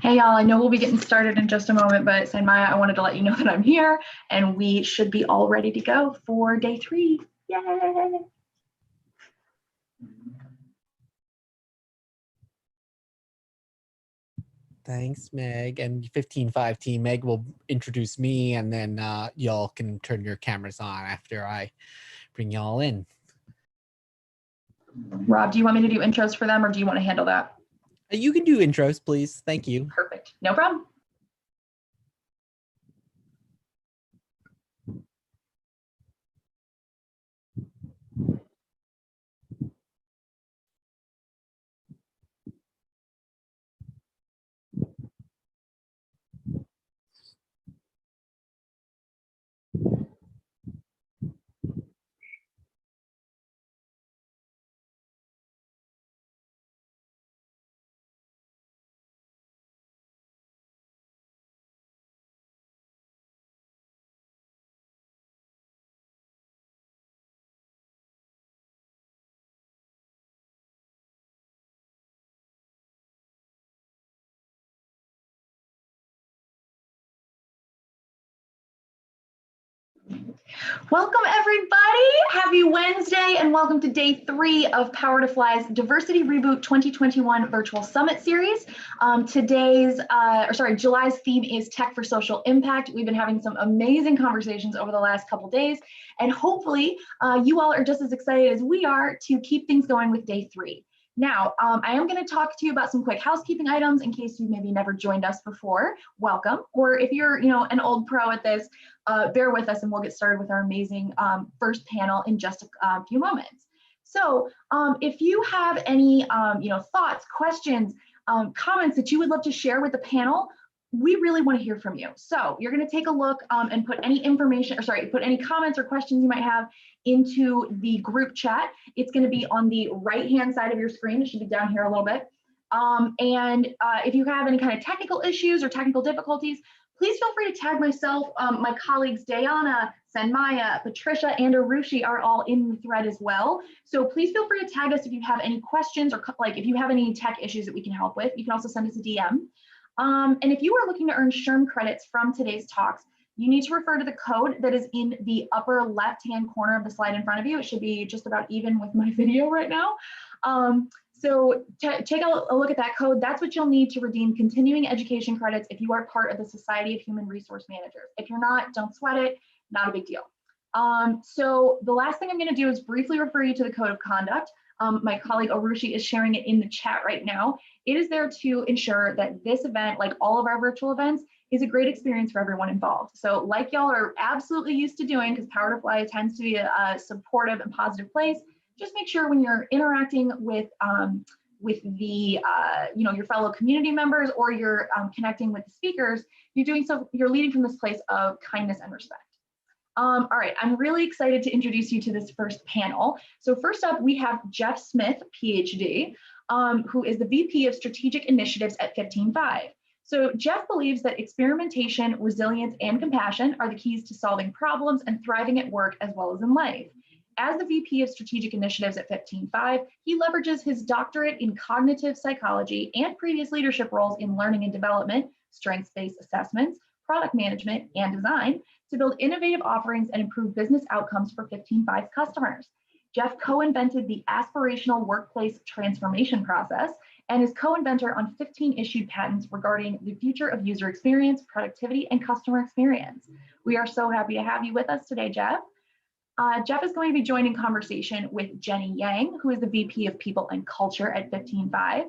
Hey y'all, I know we'll be getting started in just a moment, but Sanmaya, I wanted to let you know that I'm here and we should be all ready to go for day 3. Yay! Thanks, Meg. And 15-5 team, Meg will introduce me and then y'all can turn your cameras on after I bring y'all in. Rob, do you want me to do intros for them or do you want to handle that? You can do intros, please. Thank you. Perfect. No problem. Welcome everybody, happy Wednesday and welcome to day 3 of Power to Fly's Diversity Reboot 2021 Virtual Summit Series. July's theme is Tech for Social Impact. We've been having some amazing conversations over the last couple days and hopefully you all are just as excited as we are to keep things going with day 3. Now, I am going to talk to you about some quick housekeeping items in case you maybe never joined us before. Welcome. Or if you're, an old pro at this, bear with us and we'll get started with our amazing first panel in just a few moments. So if you have any, thoughts, questions, comments that you would love to share with the panel, we really want to hear from you. So you're going to take a look and put any put any comments or questions you might have into the group chat. It's going to be on the right-hand side of your screen. It should be down here a little bit. If you have any kind of technical issues or technical difficulties, please feel free to tag myself. My colleagues Dayana, Sanmaya, Patricia, and Arushi are all in the thread as well. So please feel free to tag us if you have any questions or if you have any tech issues that we can help with. You can also send us a DM. And if you are looking to earn SHRM credits from today's talks, you need to refer to the code that is in the upper left-hand corner of the slide in front of you. It should be just about even with my video right now. So take a look at that code. That's what you'll need to redeem continuing education credits if you are part of the Society of Human Resource Managers. If you're not, don't sweat it, not a big deal. So the last thing I'm going to do is briefly refer you to the code of conduct. My colleague Arushi is sharing it in the chat right now. It is there to ensure that this event, like all of our virtual events, is a great experience for everyone involved. So like y'all are absolutely used to doing, because Power to Fly tends to be a supportive and positive place, just make sure when you're interacting with the your fellow community members or you're connecting with the speakers, you're leading from this place of kindness and respect. All right, I'm really excited to introduce you to this first panel. So first up, we have Jeff Smith, PhD, who is the VP of Strategic Initiatives at 15-5. So Jeff believes that experimentation, resilience, and compassion are the keys to solving problems and thriving at work as well as in life. As the VP of Strategic Initiatives at 15-5, he leverages his doctorate in cognitive psychology and previous leadership roles in learning and development, strengths-based assessments, product management, and design to build innovative offerings and improve business outcomes for 15-5's customers. Jeff co-invented the aspirational workplace transformation process and is co-inventor on 15 issued patents regarding the future of user experience, productivity, and customer experience. We are so happy to have you with us today, Jeff. Jeff is going to be joining conversation with Jenny Yang, who is the VP of People and Culture at 15-5.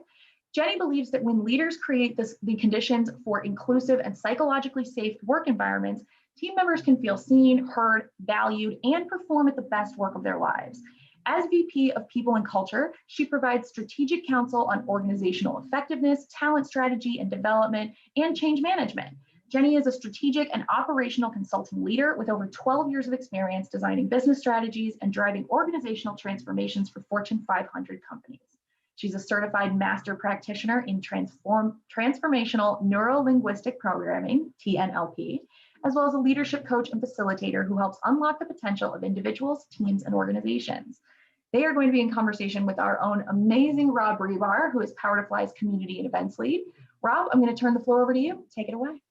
Jenny believes that when leaders create the conditions for inclusive and psychologically safe work environments, team members can feel seen, heard, valued, and perform at the best work of their lives. As VP of People and Culture, she provides strategic counsel on organizational effectiveness, talent strategy and development, and change management. Jenny is a strategic and operational consulting leader with over 12 years of experience designing business strategies and driving organizational transformations for Fortune 500 companies. She's a certified master practitioner in transformational neuro-linguistic programming, TNLP, as well as a leadership coach and facilitator who helps unlock the potential of individuals, teams, and organizations. They are going to be in conversation with our own amazing Rob Rebar, who is Power to Fly's community and events lead. Rob, I'm going to turn the floor over to you. Take it away.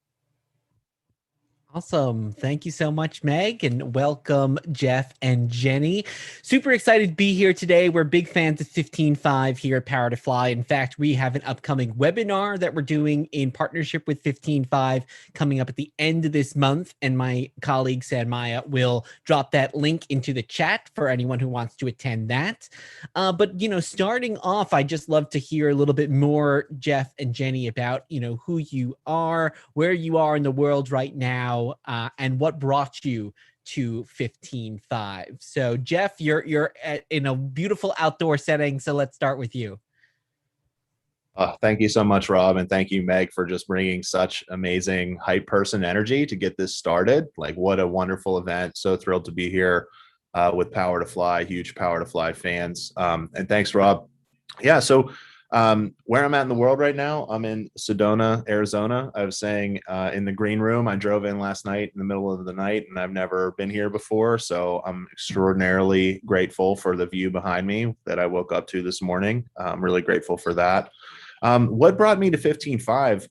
Awesome. Thank you so much, Meg, and welcome, Jeff and Jenny. Super excited to be here today. We're big fans of 15.5 here at Power to Fly. In fact, we have an upcoming webinar that we're doing in partnership with 15.5 coming up at the end of this month, and my colleague, San Maya, will drop that link into the chat for anyone who wants to attend that. But, starting off, I just love to hear a little bit more, Jeff and Jenny, about, who you are, where you are in the world right now, and what brought you to 15.5. So Jeff, you're in a beautiful outdoor setting, so let's start with you. Thank you so much, Rob, and thank you, Meg, for just bringing such amazing hype person energy to get this started. Like, what a wonderful event. So thrilled to be here with Power to Fly, huge Power to Fly fans. And thanks, Rob. Yeah, so where I'm at in the world right now, I'm in Sedona, Arizona. I was saying in the green room, I drove in last night in the middle of the night, and I've never been here before. So I'm extraordinarily grateful for the view behind me that I woke up to this morning. I'm really grateful for that. What brought me to 15.5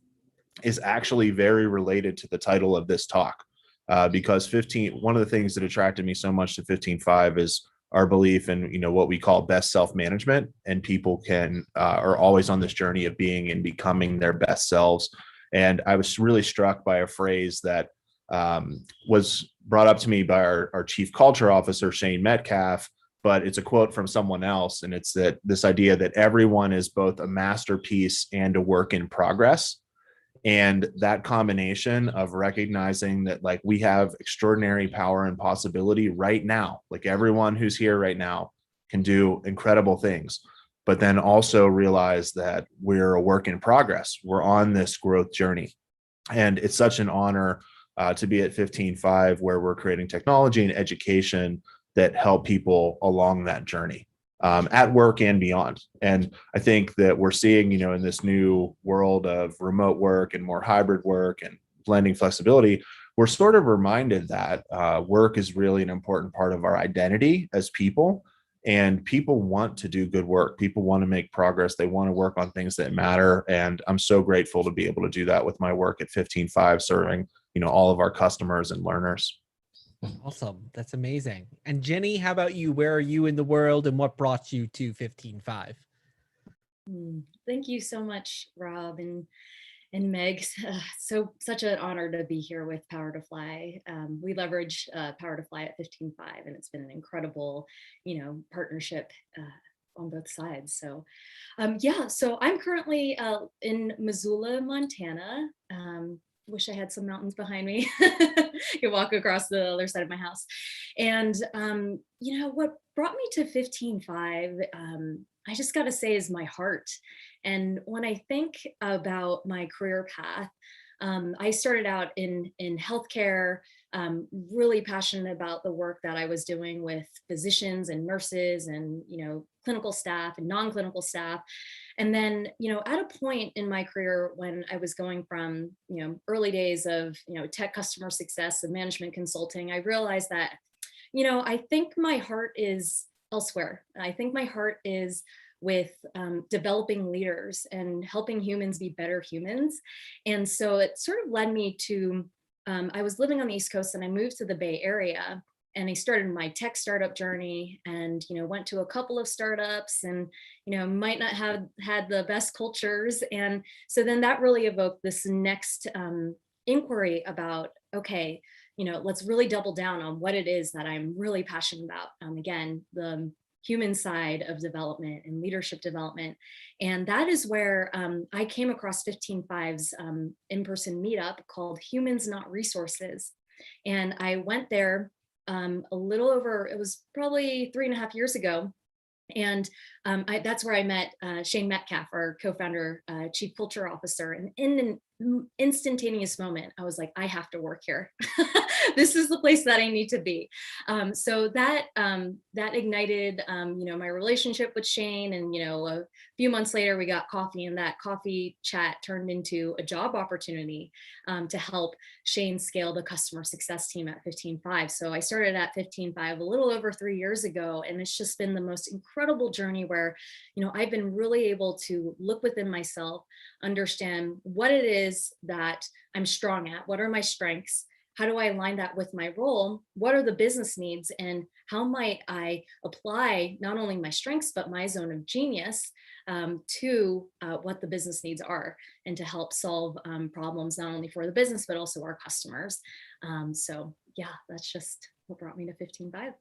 is actually very related to the title of this talk, because one of the things that attracted me so much to 15.5 is our belief in, what we call best self-management, and people are always on this journey of being and becoming their best selves. And I was really struck by a phrase that was brought up to me by our chief culture officer, Shane Metcalf, but it's a quote from someone else. And it's this idea that everyone is both a masterpiece and a work in progress. And that combination of recognizing that, like, we have extraordinary power and possibility right now, like everyone who's here right now can do incredible things, but then also realize that we're a work in progress. We're on this growth journey. And it's such an honor to be at 15.5, where we're creating technology and education that help people along that journey. At work and beyond. And I think that we're seeing, in this new world of remote work and more hybrid work and blending flexibility, we're sort of reminded that work is really an important part of our identity as people. And people want to do good work. People want to make progress. They want to work on things that matter. And I'm so grateful to be able to do that with my work at 15.5, serving, all of our customers and learners. Awesome. That's amazing. And Jenny, how about you? Where are you in the world, and what brought you to 15.5? Thank you so much, Rob and Meg. Such an honor to be here with Power to Fly. We leverage Power to Fly at 15.5, and it's been an incredible, partnership on both sides. So, so I'm currently in Missoula, Montana. Wish I had some mountains behind me. You walk across the other side of my house. And, what brought me to 15.5, I just got to say, is my heart. And when I think about my career path, I started out in healthcare, really passionate about the work that I was doing with physicians and nurses and, clinical staff and non-clinical staff. And then, at a point in my career when I was going from, early days of, tech customer success and management consulting, I realized that, I think my heart is elsewhere. I think my heart is with developing leaders and helping humans be better humans. And so it sort of led me to, I was living on the East Coast and I moved to the Bay Area, and I started my tech startup journey and, went to a couple of startups and, might not have had the best cultures. And so then that really evoked this next inquiry about, okay, let's really double down on what it is that I'm really passionate about. Again, the human side of development and leadership development. And that is where I came across 15.5's in-person meetup called Humans Not Resources. And I went there a little over, it was probably 3.5 years ago. And that's where I met Shane Metcalf, our co-founder, chief culture officer. And instantaneous moment, I was like, I have to work here. This is the place that I need to be. So that ignited, my relationship with Shane. And, a few months later, we got coffee, and that coffee chat turned into a job opportunity to help Shane scale the customer success team at 15Five. So I started at 15Five a little over 3 years ago, and it's just been the most incredible journey where, I've been really able to look within myself, understand what it is that I'm strong at, what are my strengths, how do I align that with my role, what are the business needs, and how might I apply not only my strengths, but my zone of genius to what the business needs are, and to help solve problems not only for the business, but also our customers. So yeah, that's just what brought me to 15Five.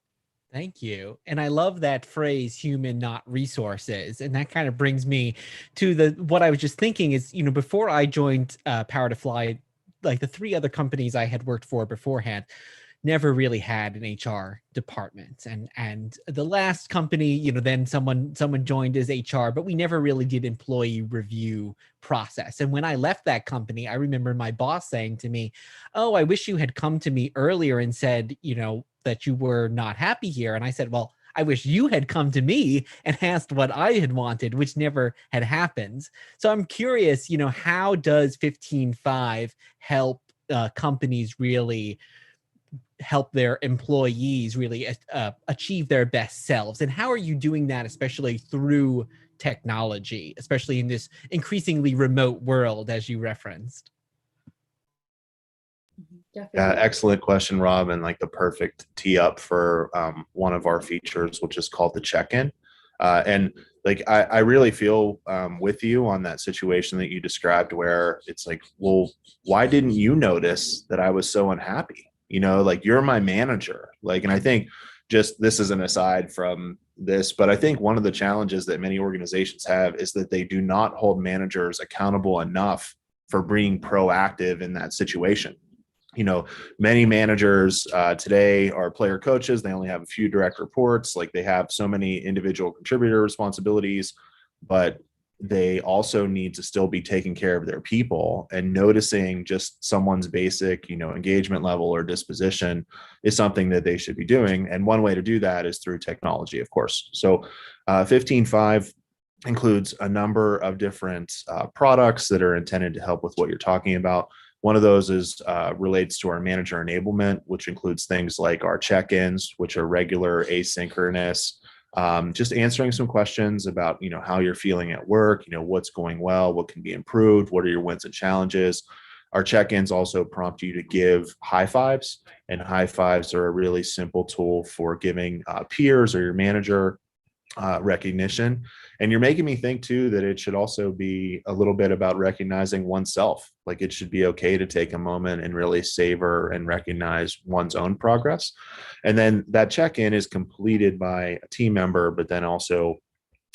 Thank you. And I love that phrase, human, not resources. And that kind of brings me to what I was just thinking is, before I joined Power to Fly, like the 3 other companies I had worked for beforehand, never really had an HR department. And the last company, then someone joined as HR, but we never really did employee review process. And when I left that company, I remember my boss saying to me, "Oh, I wish you had come to me earlier and said, that you were not happy here." And I said, "Well, I wish you had come to me and asked what I had wanted," which never had happened. So I'm curious, how does 15Five help companies really help their employees really achieve their best selves? And how are you doing that, especially through technology, especially in this increasingly remote world, as you referenced? Yeah, excellent question, Rob, and like the perfect tee up for one of our features, which is called the check-in. And like I really feel with you on that situation that you described, where it's like, well, why didn't you notice that I was so unhappy? Like, you're my manager. Like, and I think, just this is an aside from this, but I think one of the challenges that many organizations have is that they do not hold managers accountable enough for being proactive in that situation. Many managers today are player coaches. They only have a few direct reports. Like, they have so many individual contributor responsibilities, but they also need to still be taking care of their people, and noticing just someone's basic, engagement level or disposition is something that they should be doing. And one way to do that is through technology, of course. So 15Five includes a number of different products that are intended to help with what you're talking about. One of those is relates to our manager enablement, which includes things like our check-ins, which are regular, asynchronous, just answering some questions about, how you're feeling at work, what's going well, what can be improved, what are your wins and challenges. Our check-ins also prompt you to give high fives, and high fives are a really simple tool for giving peers or your manager recognition. And you're making me think too that it should also be a little bit about recognizing oneself. Like, it should be okay to take a moment and really savor and recognize one's own progress. And then that check-in is completed by a team member, but then also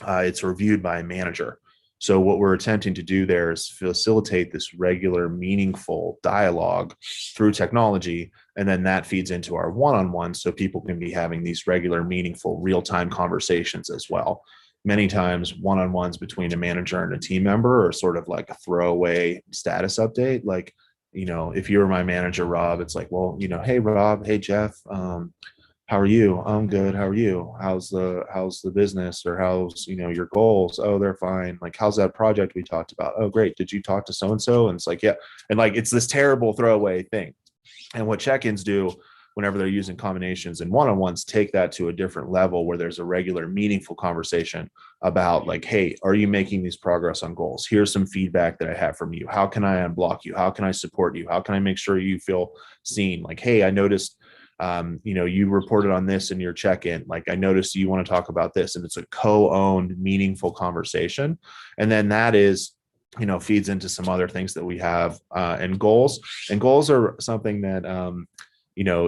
it's reviewed by a manager. So what we're attempting to do there is facilitate this regular, meaningful dialogue through technology, and then that feeds into our one-on-one, so people can be having these regular, meaningful, real-time conversations as well. Many times, one-on-ones between a manager and a team member are sort of like a throwaway status update. Like, if you were my manager, Rob, it's like, well, hey, Rob, hey, Jeff, how are you? I'm good. How are you? How's the business, or how's, your goals? Oh, they're fine. Like, how's that project we talked about? Oh, great. Did you talk to so-and-so? And it's like, yeah. And like, it's this terrible throwaway thing. And what check-ins do whenever they're using combinations and one-on-ones, take that to a different level, where there's a regular, meaningful conversation about, like, hey, are you making these progress on goals? Here's some feedback that I have from you. How can I unblock you? How can I support you? How can I make sure you feel seen? Like, hey, I noticed you reported on this in your check-in. Like, I noticed you want to talk about this. And it's a co-owned, meaningful conversation. And then that is, feeds into some other things that we have, and goals. And goals are something that,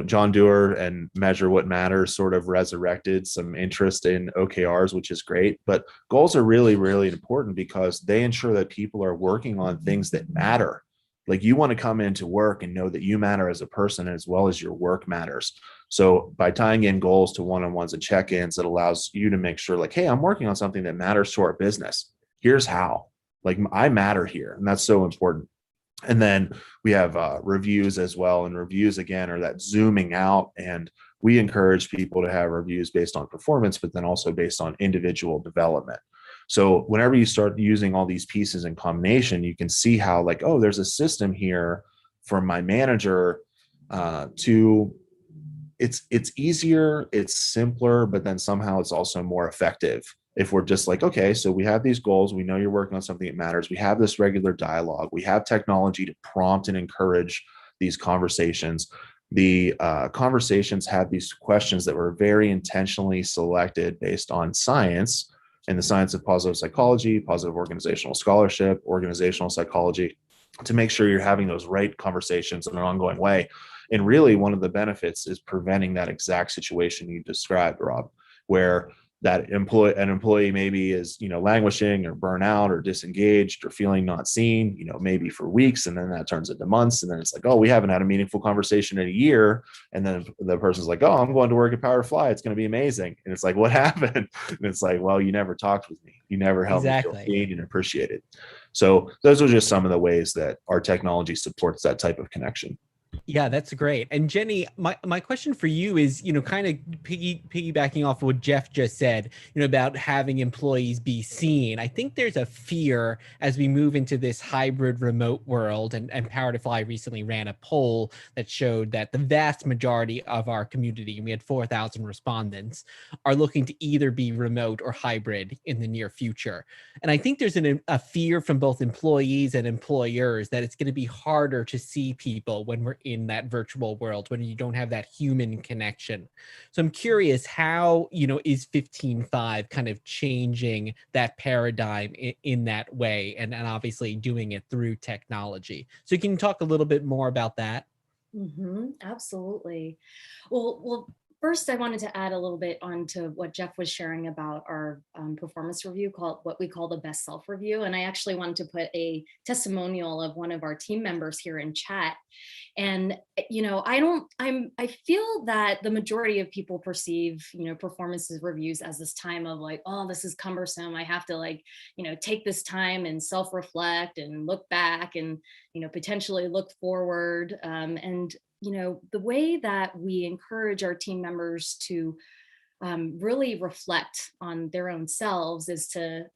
John Doerr and Measure What Matters sort of resurrected some interest in OKRs, which is great. But goals are really, really important, because they ensure that people are working on things that matter. Like, you want to come into work and know that you matter as a person, as well as your work matters. So by tying in goals to one-on-ones and check-ins, it allows you to make sure, like, hey, I'm working on something that matters to our business. Here's how. Like, I matter here. And that's so important. And then we have reviews as well. And reviews, again, are that zooming out. And we encourage people to have reviews based on performance, but then also based on individual development. So whenever you start using all these pieces in combination, you can see how, like, oh, there's a system here for my manager to it's easier, it's simpler, but then somehow it's also more effective if we're just like, okay, so we have these goals, we know you're working on something that matters, we have this regular dialogue, we have technology to prompt and encourage these conversations. The conversations had these questions that were very intentionally selected based on science and the science of positive psychology, positive organizational scholarship, organizational psychology, to make sure you're having those right conversations in an ongoing way. And really, one of the benefits is preventing that exact situation you described, Rob, where an employee maybe is, languishing or burnout or disengaged or feeling not seen, maybe for weeks, and then that turns into months, and then it's like, oh, we haven't had a meaningful conversation in a year, and then the person's like, oh, I'm going to work at Power to Fly, it's going to be amazing, and it's like, what happened? And it's like, well, you never talked with me, you never helped me feel seen and appreciated. So those are just some of the ways that our technology supports that type of connection. Yeah, that's great. And Jenny, my question for you is, kind of piggybacking off of what Jeff just said, about having employees be seen. I think there's a fear as we move into this hybrid remote world, and Power to Fly recently ran a poll that showed that the vast majority of our community, and we had 4,000 respondents, are looking to either be remote or hybrid in the near future. And I think there's a fear from both employees and employers that it's going to be harder to see people when we're in that virtual world, when you don't have that human connection. So I'm curious, how, is 15.5 kind of changing that paradigm in that way, and obviously doing it through technology? So can you talk a little bit more about that? Absolutely. Well, first, I wanted to add a little bit onto what Jeff was sharing about our performance review, called what we call the best self review. And I actually wanted to put a testimonial of one of our team members here in chat. And I feel that the majority of people perceive performance reviews as this time of like, oh, this is cumbersome, I have to take this time and self-reflect and look back and potentially look forward, and the way that we encourage our team members to really reflect on their own selves is to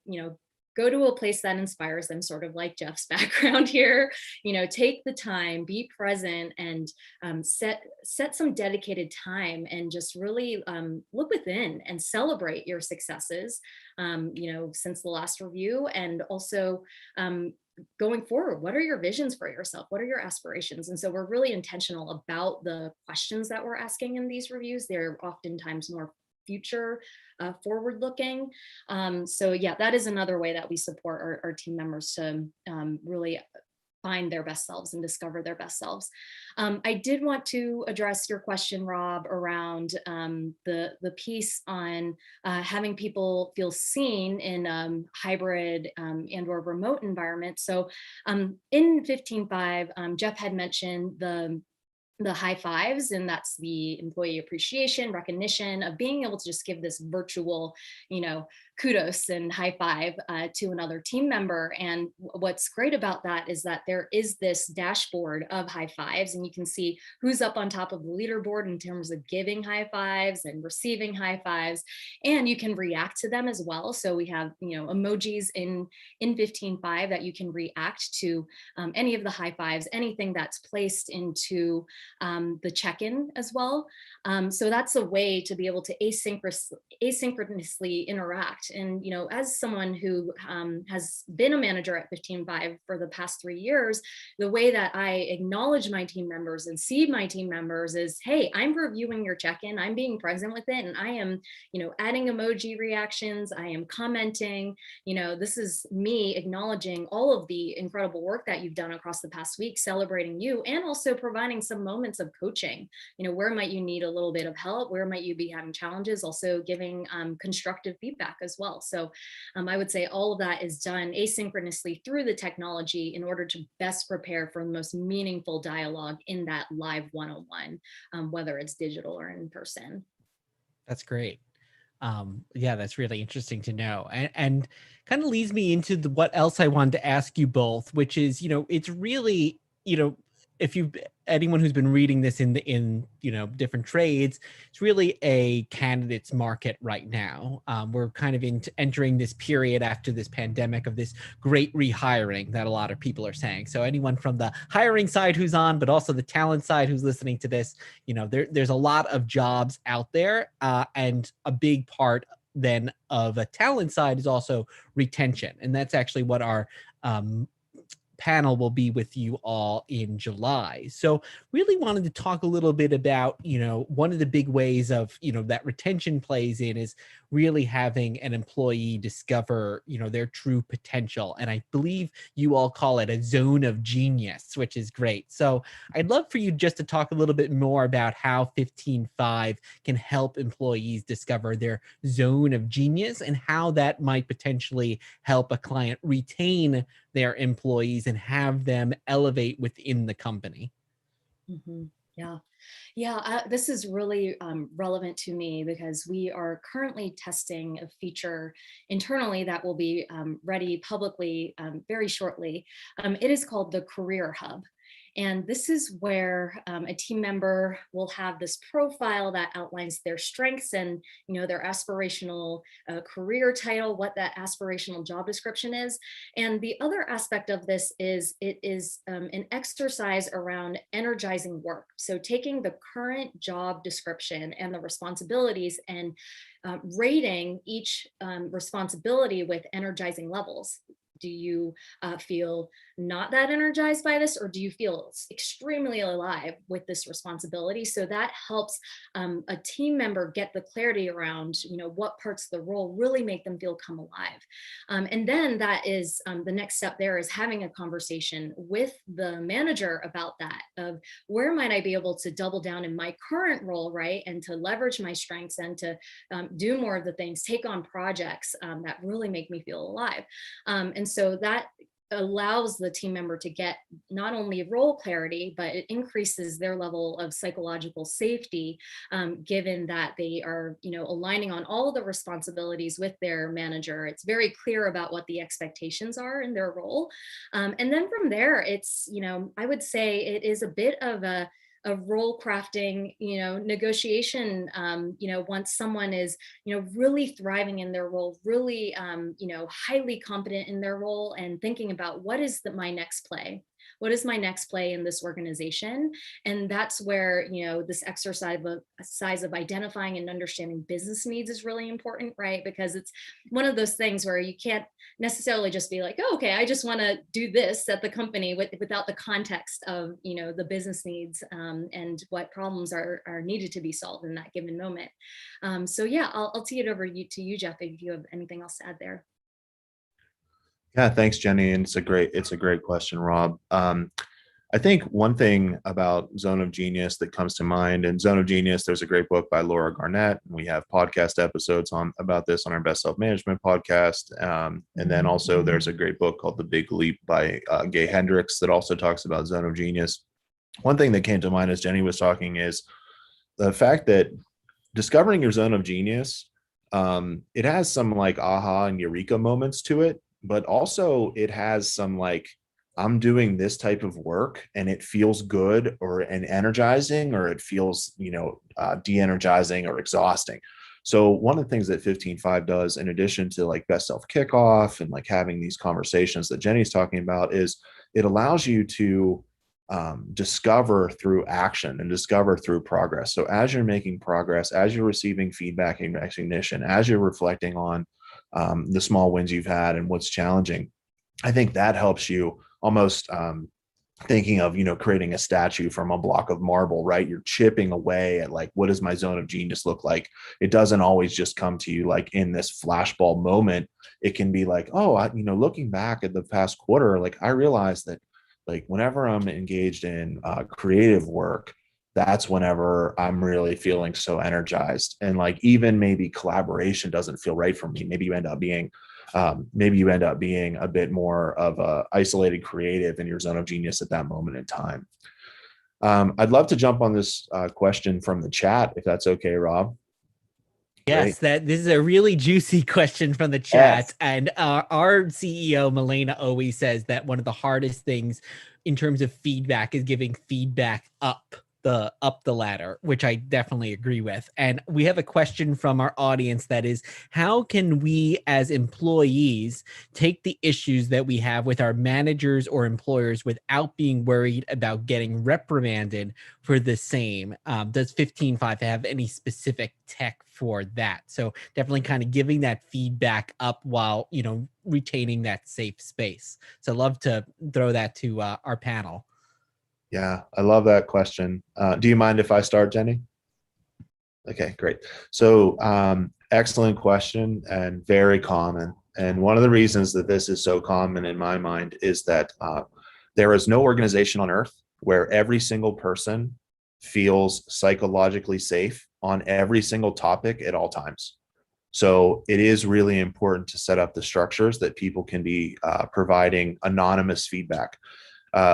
go to a place that inspires them, sort of like Jeff's background here. Take the time, be present, and set some dedicated time, and just really look within and celebrate your successes since the last review. And also going forward, what are your visions for yourself? What are your aspirations? And so we're really intentional about the questions that we're asking in these reviews. They're oftentimes more future forward looking. So yeah, that is another way that we support our team members to really find their best selves and discover their best selves. I did want to address your question, Rob, around the piece on having people feel seen in hybrid and or remote environments. So in 15.5, Jeff had mentioned the high fives, and that's the employee appreciation, recognition of being able to just give this virtual, kudos and high five to another team member. And what's great about that is that there is this dashboard of high fives, and you can see who's up on top of the leaderboard in terms of giving high fives and receiving high fives, and you can react to them as well. So we have emojis in 15.5 that you can react to any of the high fives, anything that's placed into the check-in as well. So that's a way to be able to asynchronously interact. And as someone who has been a manager at 15.5 for the past 3 years, the way that I acknowledge my team members and see my team members is, hey, I'm reviewing your check-in, I'm being present with it, and I am adding emoji reactions, I am commenting. This is me acknowledging all of the incredible work that you've done across the past week, celebrating you, and also providing some moments of coaching. Where might you need a little bit of help? Where might you be having challenges? Also giving constructive feedback as well. So I would say all of that is done asynchronously through the technology in order to best prepare for the most meaningful dialogue in that live one-on-one, whether it's digital or in person. That's great. Yeah, that's really interesting to know, and kind of leads me into what else I wanted to ask you both, which is, it's really, if you've anyone who's been reading this in different trades, it's really a candidates market right now. We're kind of entering this period after this pandemic of this great rehiring that a lot of people are saying. So anyone from the hiring side who's on, but also the talent side who's listening to this, there's a lot of jobs out there, and a big part then of a talent side is also retention, and that's actually what our panel will be with you all in July. So really wanted to talk a little bit about, one of the big ways of, that retention plays in is really having an employee discover, their true potential. And I believe you all call it a zone of genius, which is great. So I'd love for you just to talk a little bit more about how 15.5 can help employees discover their zone of genius and how that might potentially help a client retain their employees and have them elevate within the company. Mm-hmm. Yeah. Yeah, this is really relevant to me because we are currently testing a feature internally that will be ready publicly very shortly. It is called the Career Hub. And this is where a team member will have this profile that outlines their strengths and, their aspirational career title, what that aspirational job description is. And the other aspect of this is it is an exercise around energizing work. So taking the current job description and the responsibilities and rating each responsibility with energizing levels. Do you feel not that energized by this, or do you feel extremely alive with this responsibility? So that helps a team member get the clarity around, what parts of the role really make them feel come alive. And then that is the next step there is having a conversation with the manager about that, of where might I be able to double down in my current role, right? And to leverage my strengths and to do more of the things, take on projects that really make me feel alive. And so that allows the team member to get not only role clarity, but it increases their level of psychological safety, given that they are, aligning on all the responsibilities with their manager. It's very clear about what the expectations are in their role. And then from there, it's, I would say it is a bit of a role crafting, negotiation, once someone is, really thriving in their role, really, highly competent in their role and thinking about what is my next play? What is my next play in this organization? And that's where, this exercise of identifying and understanding business needs is really important, right? Because it's one of those things where you can't necessarily just be like, oh, okay, I just want to do this at the company without the context of, the business needs and what problems are needed to be solved in that given moment. So yeah, I'll tee it over to you, Jeff, if you have anything else to add there. Yeah, thanks, Jenny. And it's a great question, Rob. I think one thing about Zone of Genius that comes to mind, and Zone of Genius, there's a great book by Laura Garnett, and we have podcast episodes about this on our Best Self-Management podcast. And then also there's a great book called The Big Leap by Gay Hendricks that also talks about Zone of Genius. One thing that came to mind as Jenny was talking is the fact that discovering your zone of genius, it has some like aha and eureka moments to it, but also it has some like, I'm doing this type of work and it feels good and energizing, or it feels, de-energizing or exhausting. So one of the things that 15.5 does, in addition to like Best Self Kickoff and like having these conversations that Jenny's talking about, is it allows you to discover through action and discover through progress. So as you're making progress, as you're receiving feedback and recognition, as you're reflecting on the small wins you've had and what's challenging, I think that helps you almost thinking of, creating a statue from a block of marble, right? You're chipping away at like, what does my zone of genius look like? It doesn't always just come to you like in this flashball moment. It can be like, oh, looking back at the past quarter, like I realized that like whenever I'm engaged in creative work, that's whenever I'm really feeling so energized. And like even maybe collaboration doesn't feel right for me. Maybe you end up being a bit more of a isolated creative in your zone of genius at that moment in time. I'd love to jump on this question from the chat, if that's okay, Rob. Yes, that this is a really juicy question from the chat. Yes. And our CEO, Milena, always says that one of the hardest things in terms of feedback is giving feedback up the ladder, which I definitely agree with. And we have a question from our audience that is, how can we as employees take the issues that we have with our managers or employers without being worried about getting reprimanded for the same? Does 15.5 have any specific tech for that? So definitely kind of giving that feedback up while, retaining that safe space. So love to throw that to our panel. Yeah, I love that question. Do you mind if I start, Jenny? Okay, great. So excellent question and very common. And one of the reasons that this is so common in my mind is that there is no organization on earth where every single person feels psychologically safe on every single topic at all times. So it is really important to set up the structures that people can be providing anonymous feedback.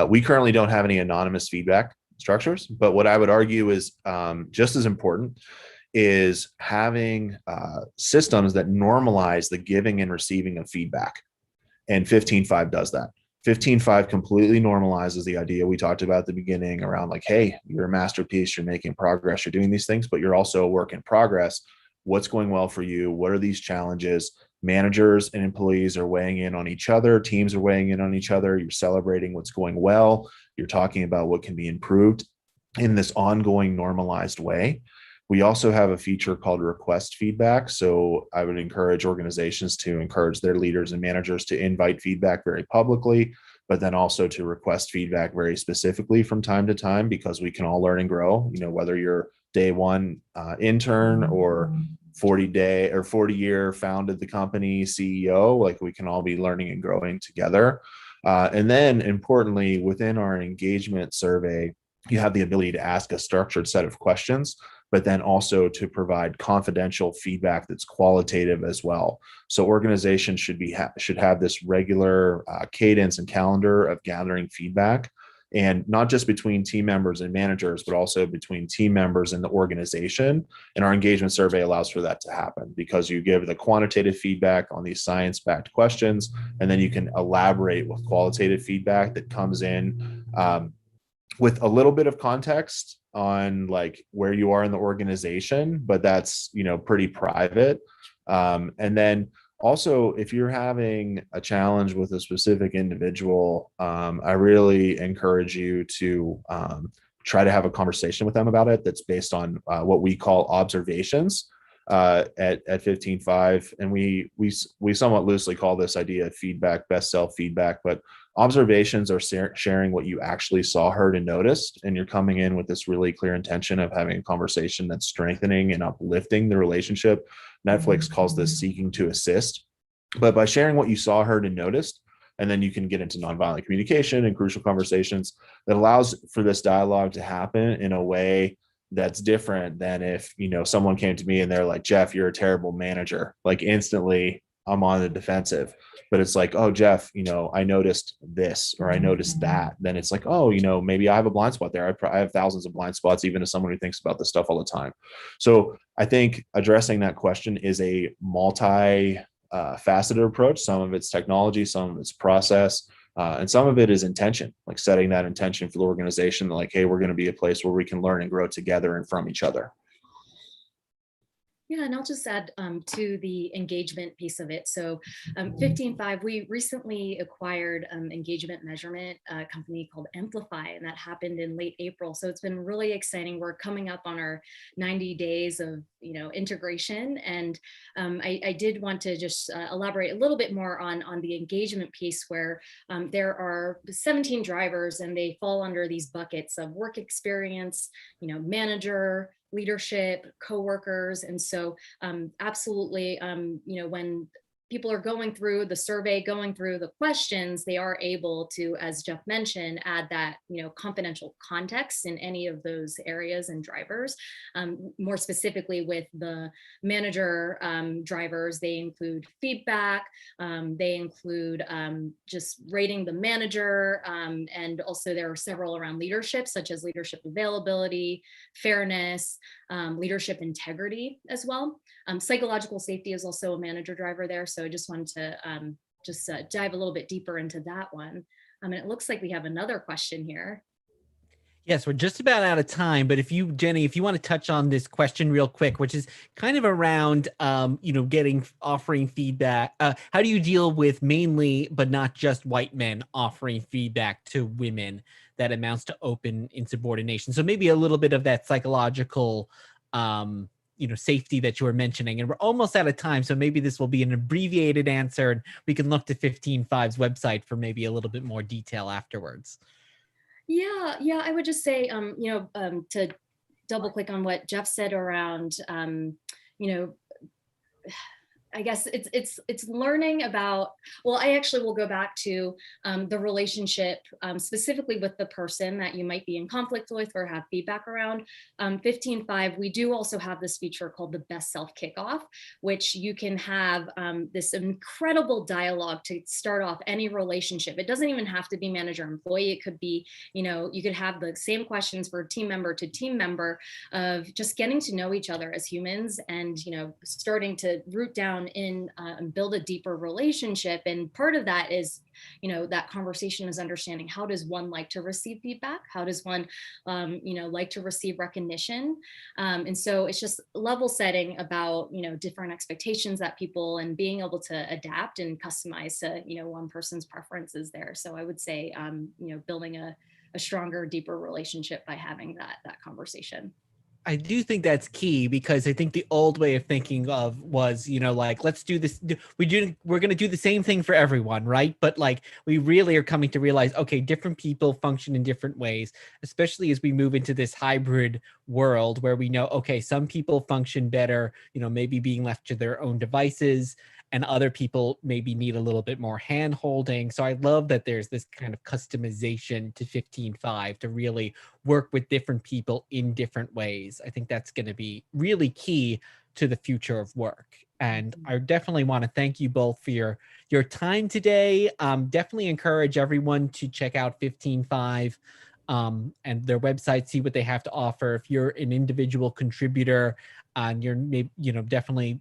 We currently don't have any anonymous feedback structures, but what I would argue is just as important is having systems that normalize the giving and receiving of feedback. And 15.5 does that. 15.5 completely normalizes the idea we talked about at the beginning around like, hey, you're a masterpiece, you're making progress, you're doing these things, but you're also a work in progress. What's going well for you? What are these challenges? Managers and employees are weighing in on each other. Teams are weighing in on each other. You're celebrating what's going well. You're talking about what can be improved in this ongoing normalized way. We also have a feature called request feedback. So I would encourage organizations to encourage their leaders and managers to invite feedback very publicly, but then also to request feedback very specifically from time to time, because we can all learn and grow, whether you're day one intern or 40-year founded the company CEO, like we can all be learning and growing together. And then importantly, within our engagement survey, you have the ability to ask a structured set of questions, but then also to provide confidential feedback that's qualitative as well. So organizations should have this regular cadence and calendar of gathering feedback, and not just between team members and managers, but also between team members and the organization. And our engagement survey allows for that to happen because you give the quantitative feedback on these science-backed questions, and then you can elaborate with qualitative feedback that comes in with a little bit of context on like where you are in the organization, but that's, pretty private. And then also, if you're having a challenge with a specific individual, I really encourage you to try to have a conversation with them about it that's based on what we call observations at 15.5. And we somewhat loosely call this idea of feedback, best self feedback, but observations are sharing what you actually saw, heard, and noticed. And you're coming in with this really clear intention of having a conversation that's strengthening and uplifting the relationship. Netflix calls this seeking to assist. But by sharing what you saw, heard, and noticed, and then you can get into nonviolent communication and crucial conversations that allows for this dialogue to happen in a way that's different than if, someone came to me and they're like, Jeff, you're a terrible manager. Like instantly I'm on the defensive. But it's like, oh, Jeff, I noticed this or I noticed that. Then it's like, oh, maybe I have a blind spot there. I have thousands of blind spots, even as someone who thinks about this stuff all the time. So I think addressing that question is a multi-faceted approach. Some of it's technology, some of it's process, and some of it is intention, like setting that intention for the organization, like, hey, we're going to be a place where we can learn and grow together and from each other. Yeah, and I'll just add to the engagement piece of it. So 15.5, we recently acquired engagement measurement, a company called Amplify, and that happened in late April. So it's been really exciting. We're coming up on our 90 days of integration. And I did want to just elaborate a little bit more on the engagement piece, where there are 17 drivers and they fall under these buckets of work experience, manager, leadership, coworkers. And so absolutely, when people are going through the survey, going through the questions, they are able to, as Jeff mentioned, add that, confidential context in any of those areas and drivers. More specifically with the manager drivers, they include feedback, they include just rating the manager, and also there are several around leadership, such as leadership availability, fairness, leadership integrity as well. Psychological safety is also a manager driver there. So I just wanted to dive a little bit deeper into that one. And it looks like we have another question here. Yes, we're just about out of time, but Jenny, if you want to touch on this question real quick, which is kind of around, offering feedback. How do you deal with mainly, but not just white men offering feedback to women that amounts to open insubordination? So maybe a little bit of that psychological, safety that you were mentioning, and we're almost out of time. So maybe this will be an abbreviated answer, and we can look to 15.5's website for maybe a little bit more detail afterwards. Yeah, I would just say, to double click on what Jeff said around, I guess it's learning about, well, I actually will go back to the relationship specifically with the person that you might be in conflict with or have feedback around. 15.5, we do also have this feature called the Best Self Kickoff, which you can have this incredible dialogue to start off any relationship. It doesn't even have to be manager-employee. It could be, you could have the same questions for team member to team member of just getting to know each other as humans and, starting to root down in and build a deeper relationship. And part of that is, that conversation is understanding, how does one like to receive feedback? How does one, like to receive recognition? And so it's just level setting about, different expectations that people, and being able to adapt and customize to, one person's preferences there. So I would say, building a stronger, deeper relationship by having that conversation. I do think that's key, because I think the old way of thinking of was, let's do this. We're going to do the same thing for everyone, right? But we really are coming to realize, okay, different people function in different ways, especially as we move into this hybrid world where we know, okay, some people function better, maybe being left to their own devices, and other people maybe need a little bit more hand holding. So I love that there's this kind of customization to 15.5 to really work with different people in different ways. I think that's going to be really key to the future of work. And I definitely want to thank you both for your time today. Definitely encourage everyone to check out 15.5 and their website, see what they have to offer. If you're an individual contributor and you're maybe, definitely,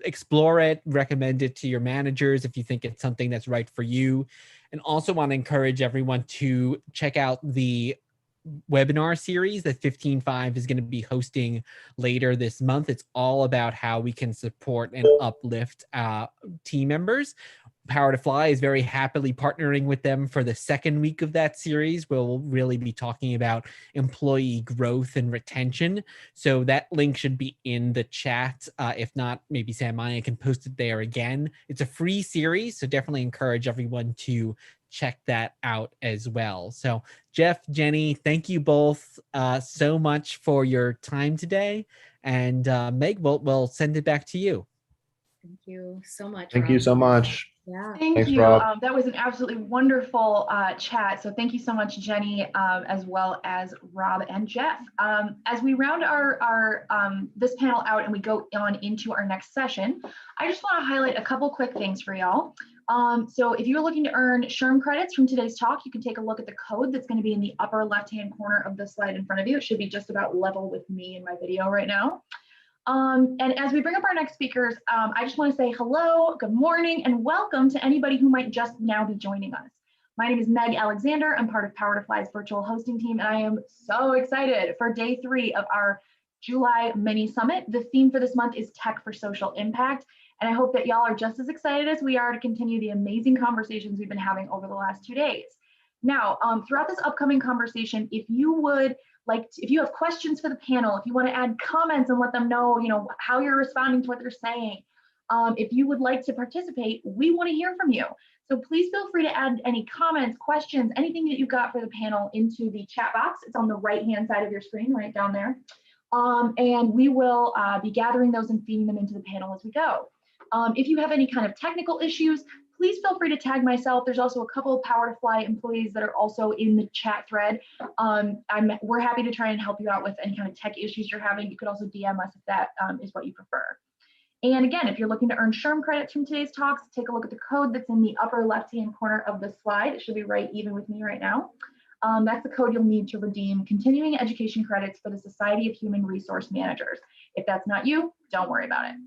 explore it, recommend it to your managers if you think it's something that's right for you. And also want to encourage everyone to check out the webinar series that 15.5 is going to be hosting later this month. It's all about how we can support and uplift team members. Power to Fly is very happily partnering with them for the second week of that series, where we'll really be talking about employee growth and retention. So that link should be in the chat. If not, maybe Sam Maya can post it there again. It's a free series, so definitely encourage everyone to check that out as well. So Jeff, Jenny, thank you both so much for your time today. And Meg, we'll send it back to you. Thank you so much. Thank Rob. you so much. Yeah. Thank Thanks, you. Rob. That was an absolutely wonderful chat. So thank you so much, Jenny, as well as Rob and Jeff. As we round our this panel out and we go on into our next session, I just want to highlight a couple quick things for y'all. So if you're looking to earn SHRM credits from today's talk, you can take a look at the code that's going to be in the upper left-hand corner of the slide in front of you. It should be just about level with me in my video right now. And as we bring up our next speakers, I just want to say hello, good morning, and welcome to anybody who might just now be joining us. My name is Meg Alexander. I'm part of Power to Fly's virtual hosting team, and I am so excited for day 3 of our July mini summit. The theme for this month is Tech for Social Impact, and I hope that y'all are just as excited as we are to continue the amazing conversations we've been having over the last 2 days. Now, throughout this upcoming conversation, if you have questions for the panel, if you want to add comments and let them know, how you're responding to what they're saying, if you would like to participate, we want to hear from you. So please feel free to add any comments, questions, anything that you've got for the panel into the chat box. It's on the right-hand side of your screen, right down there. And we will be gathering those and feeding them into the panel as we go. If you have any kind of technical issues, please feel free to tag myself. There's also a couple of Power to Fly employees that are also in the chat thread. We're happy to try and help you out with any kind of tech issues you're having. You could also DM us if that is what you prefer. And again, if you're looking to earn SHRM credits from today's talks, take a look at the code that's in the upper left-hand corner of the slide. It should be right even with me right now. That's the code you'll need to redeem continuing education credits for the Society of Human Resource Managers. If that's not you, don't worry about it.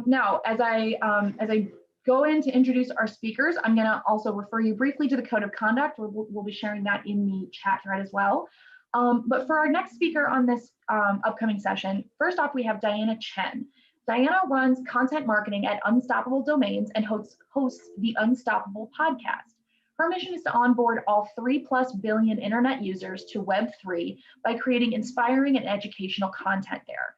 Now, as I go in to introduce our speakers, I'm going to also refer you briefly to the code of conduct. We'll be sharing that in the chat thread as well. But for our next speaker on this upcoming session, first off, we have Diana Chen. Diana runs content marketing at Unstoppable Domains and hosts the Unstoppable podcast. Her mission is to onboard all 3+ billion internet users to Web3 by creating inspiring and educational content there.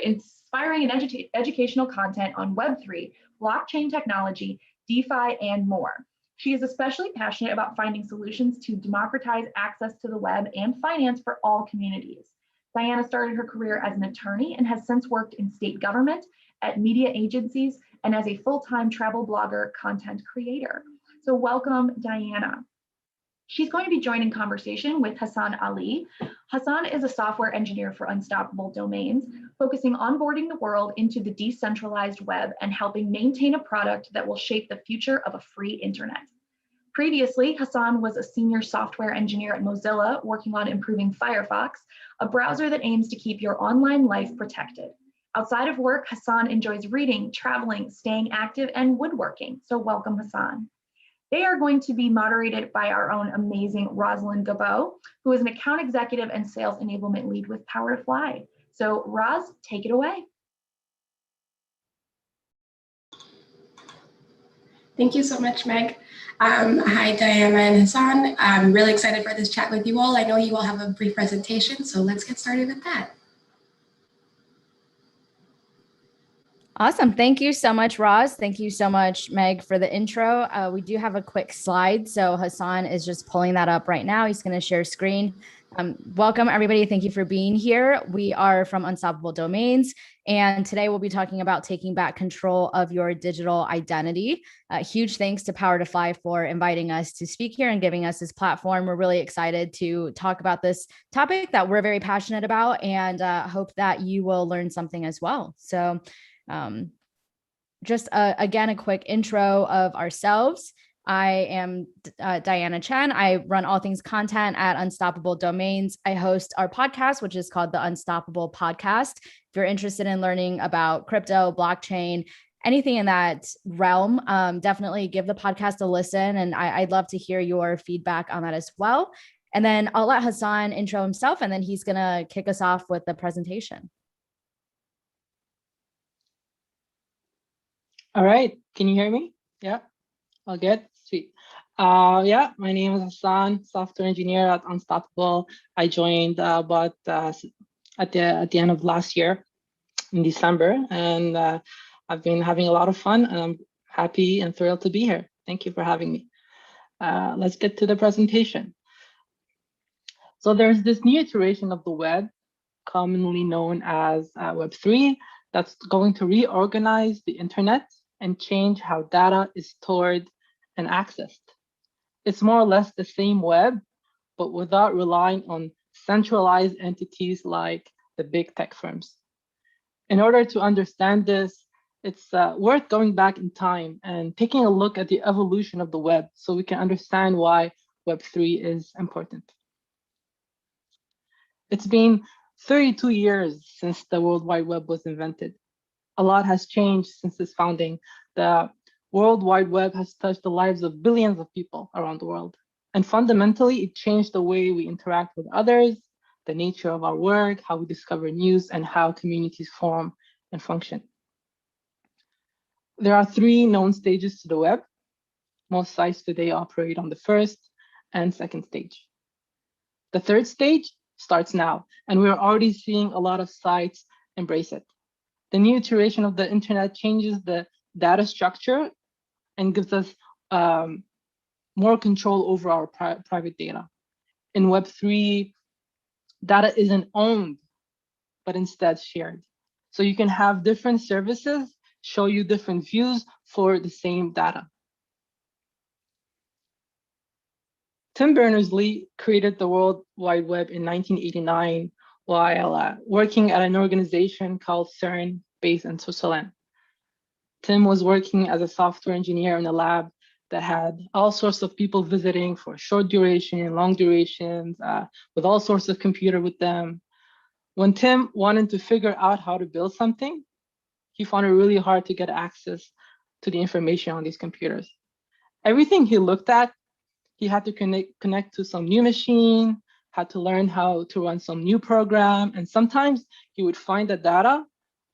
Inspiring and educational content on Web3, blockchain technology, DeFi, and more. She is especially passionate about finding solutions to democratize access to the web and finance for all communities. Diana started her career as an attorney and has since worked in state government, at media agencies, and as a full-time travel blogger content creator. So welcome, Diana. She's going to be joining conversation with Hassan Ali. Hassan is a software engineer for Unstoppable Domains, focusing on onboarding the world into the decentralized web and helping maintain a product that will shape the future of a free internet. Previously, Hassan was a senior software engineer at Mozilla, working on improving Firefox, a browser that aims to keep your online life protected. Outside of work, Hassan enjoys reading, traveling, staying active, and woodworking. So welcome, Hassan. They are going to be moderated by our own amazing Rosalind Gabo, who is an account executive and sales enablement lead with Power to Fly. So Roz, take it away. Thank you so much, Meg. Hi, Diana and Hassan. I'm really excited for this chat with you all. I know you all have a brief presentation, so let's get started with that. Awesome. Thank you so much, Roz. Thank you so much, Meg, for the intro. We do have a quick slide. So Hassan is just pulling that up right now. He's going to share screen. Welcome, everybody. Thank you for being here. We are from Unstoppable Domains, and today we'll be talking about taking back control of your digital identity. Huge thanks to Power to Fly for inviting us to speak here and giving us this platform. We're really excited to talk about this topic that we're very passionate about, and hope that you will learn something as well. So just again, a quick intro of ourselves. I am Diana Chen. I run all things content at Unstoppable Domains. I host our podcast, which is called the Unstoppable Podcast. If you're interested in learning about crypto, blockchain, anything in that realm, definitely give the podcast a listen. And I'd love to hear your feedback on that as well. And then I'll let Hassan intro himself, and then he's going to kick us off with the presentation. All right, can you hear me? Yeah, all good, sweet. Yeah, my name is Hassan, software engineer at Unstoppable. I joined at the end of last year in December, and I've been having a lot of fun, and I'm happy and thrilled to be here. Thank you for having me. Let's get to the presentation. So there's this new iteration of the web, commonly known as Web3, that's going to reorganize the internet and change how data is stored and accessed. It's more or less the same web, but without relying on centralized entities like the big tech firms. In order to understand this, it's worth going back in time and taking a look at the evolution of the web so we can understand why Web3 is important. It's been 32 years since the World Wide Web was invented. A lot has changed since its founding. The World Wide Web has touched the lives of billions of people around the world. And fundamentally, it changed the way we interact with others, the nature of our work, how we discover news, and how communities form and function. There are 3 known stages to the web. Most sites today operate on the first and second stage. The third stage starts now, and we're already seeing a lot of sites embrace it. The new iteration of the internet changes the data structure and gives us more control over our private data. In Web3, data isn't owned, but instead shared. So you can have different services show you different views for the same data. Tim Berners-Lee created the World Wide Web in 1989 while working at an organization called CERN based in Switzerland. Tim was working as a software engineer in a lab that had all sorts of people visiting for short duration and long durations with all sorts of computer with them. When Tim wanted to figure out how to build something, he found it really hard to get access to the information on these computers. Everything he looked at, he had to connect to some new machine, had to learn how to run some new program, and sometimes he would find the data,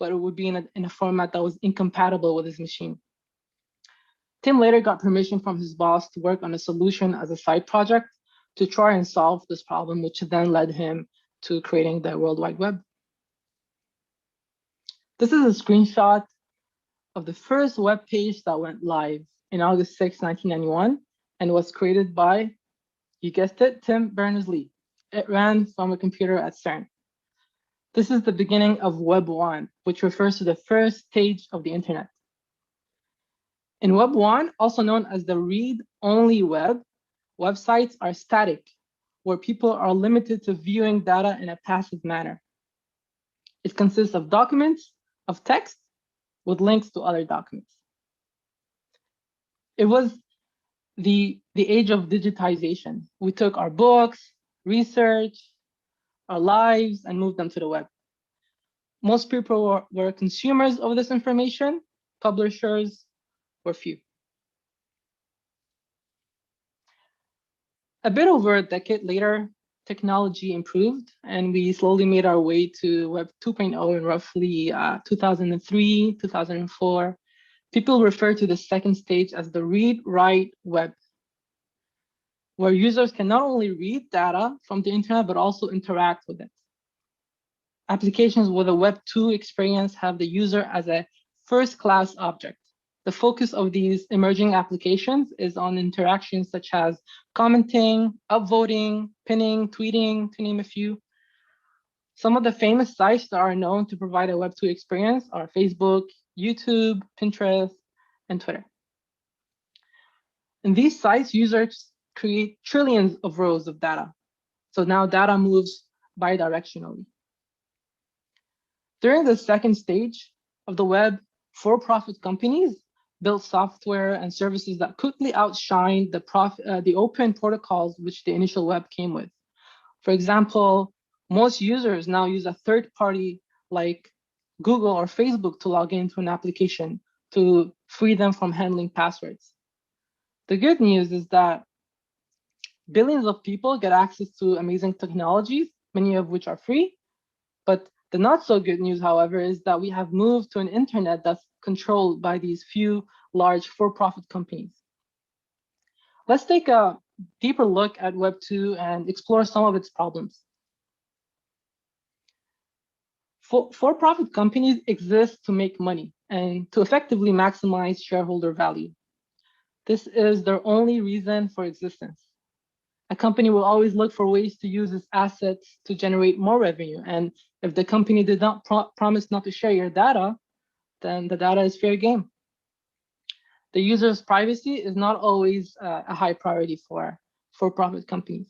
but it would be in a format that was incompatible with his machine. Tim later got permission from his boss to work on a solution as a side project to try and solve this problem, which then led him to creating the World Wide Web. This is a screenshot of the first web page that went live in August 6, 1991, and was created by, you guessed it, Tim Berners-Lee. It ran from a computer at CERN. This is the beginning of Web 1, which refers to the first stage of the internet. In Web 1, also known as the read-only web, websites are static, where people are limited to viewing data in a passive manner. It consists of documents, of text, with links to other documents. It was the age of digitization. We took our books, research, our lives, and moved them to the web. Most people were consumers of this information. Publishers were few. A bit over a decade later, technology improved, and we slowly made our way to Web 2.0 in roughly 2003, 2004. People refer to the second stage as the read-write web, where users can not only read data from the internet, but also interact with it. Applications with a Web 2 experience have the user as a first-class object. The focus of these emerging applications is on interactions such as commenting, upvoting, pinning, tweeting, to name a few. Some of the famous sites that are known to provide a Web 2 experience are Facebook, YouTube, Pinterest, and Twitter. In these sites, users create trillions of rows of data. So now data moves bidirectionally. During the second stage of the web, for-profit companies built software and services that quickly outshined the open protocols which the initial web came with. For example, most users now use a third party like Google or Facebook to log into an application to free them from handling passwords. The good news is that billions of people get access to amazing technologies, many of which are free. But the not so good news, however, is that we have moved to an internet that's controlled by these few large for-profit companies. Let's take a deeper look at Web 2 and explore some of its problems. For-profit companies exist to make money and to effectively maximize shareholder value. This is their only reason for existence. A company will always look for ways to use its assets to generate more revenue. And if the company did not promise not to share your data, then the data is fair game. The user's privacy is not always a high priority for for-profit companies.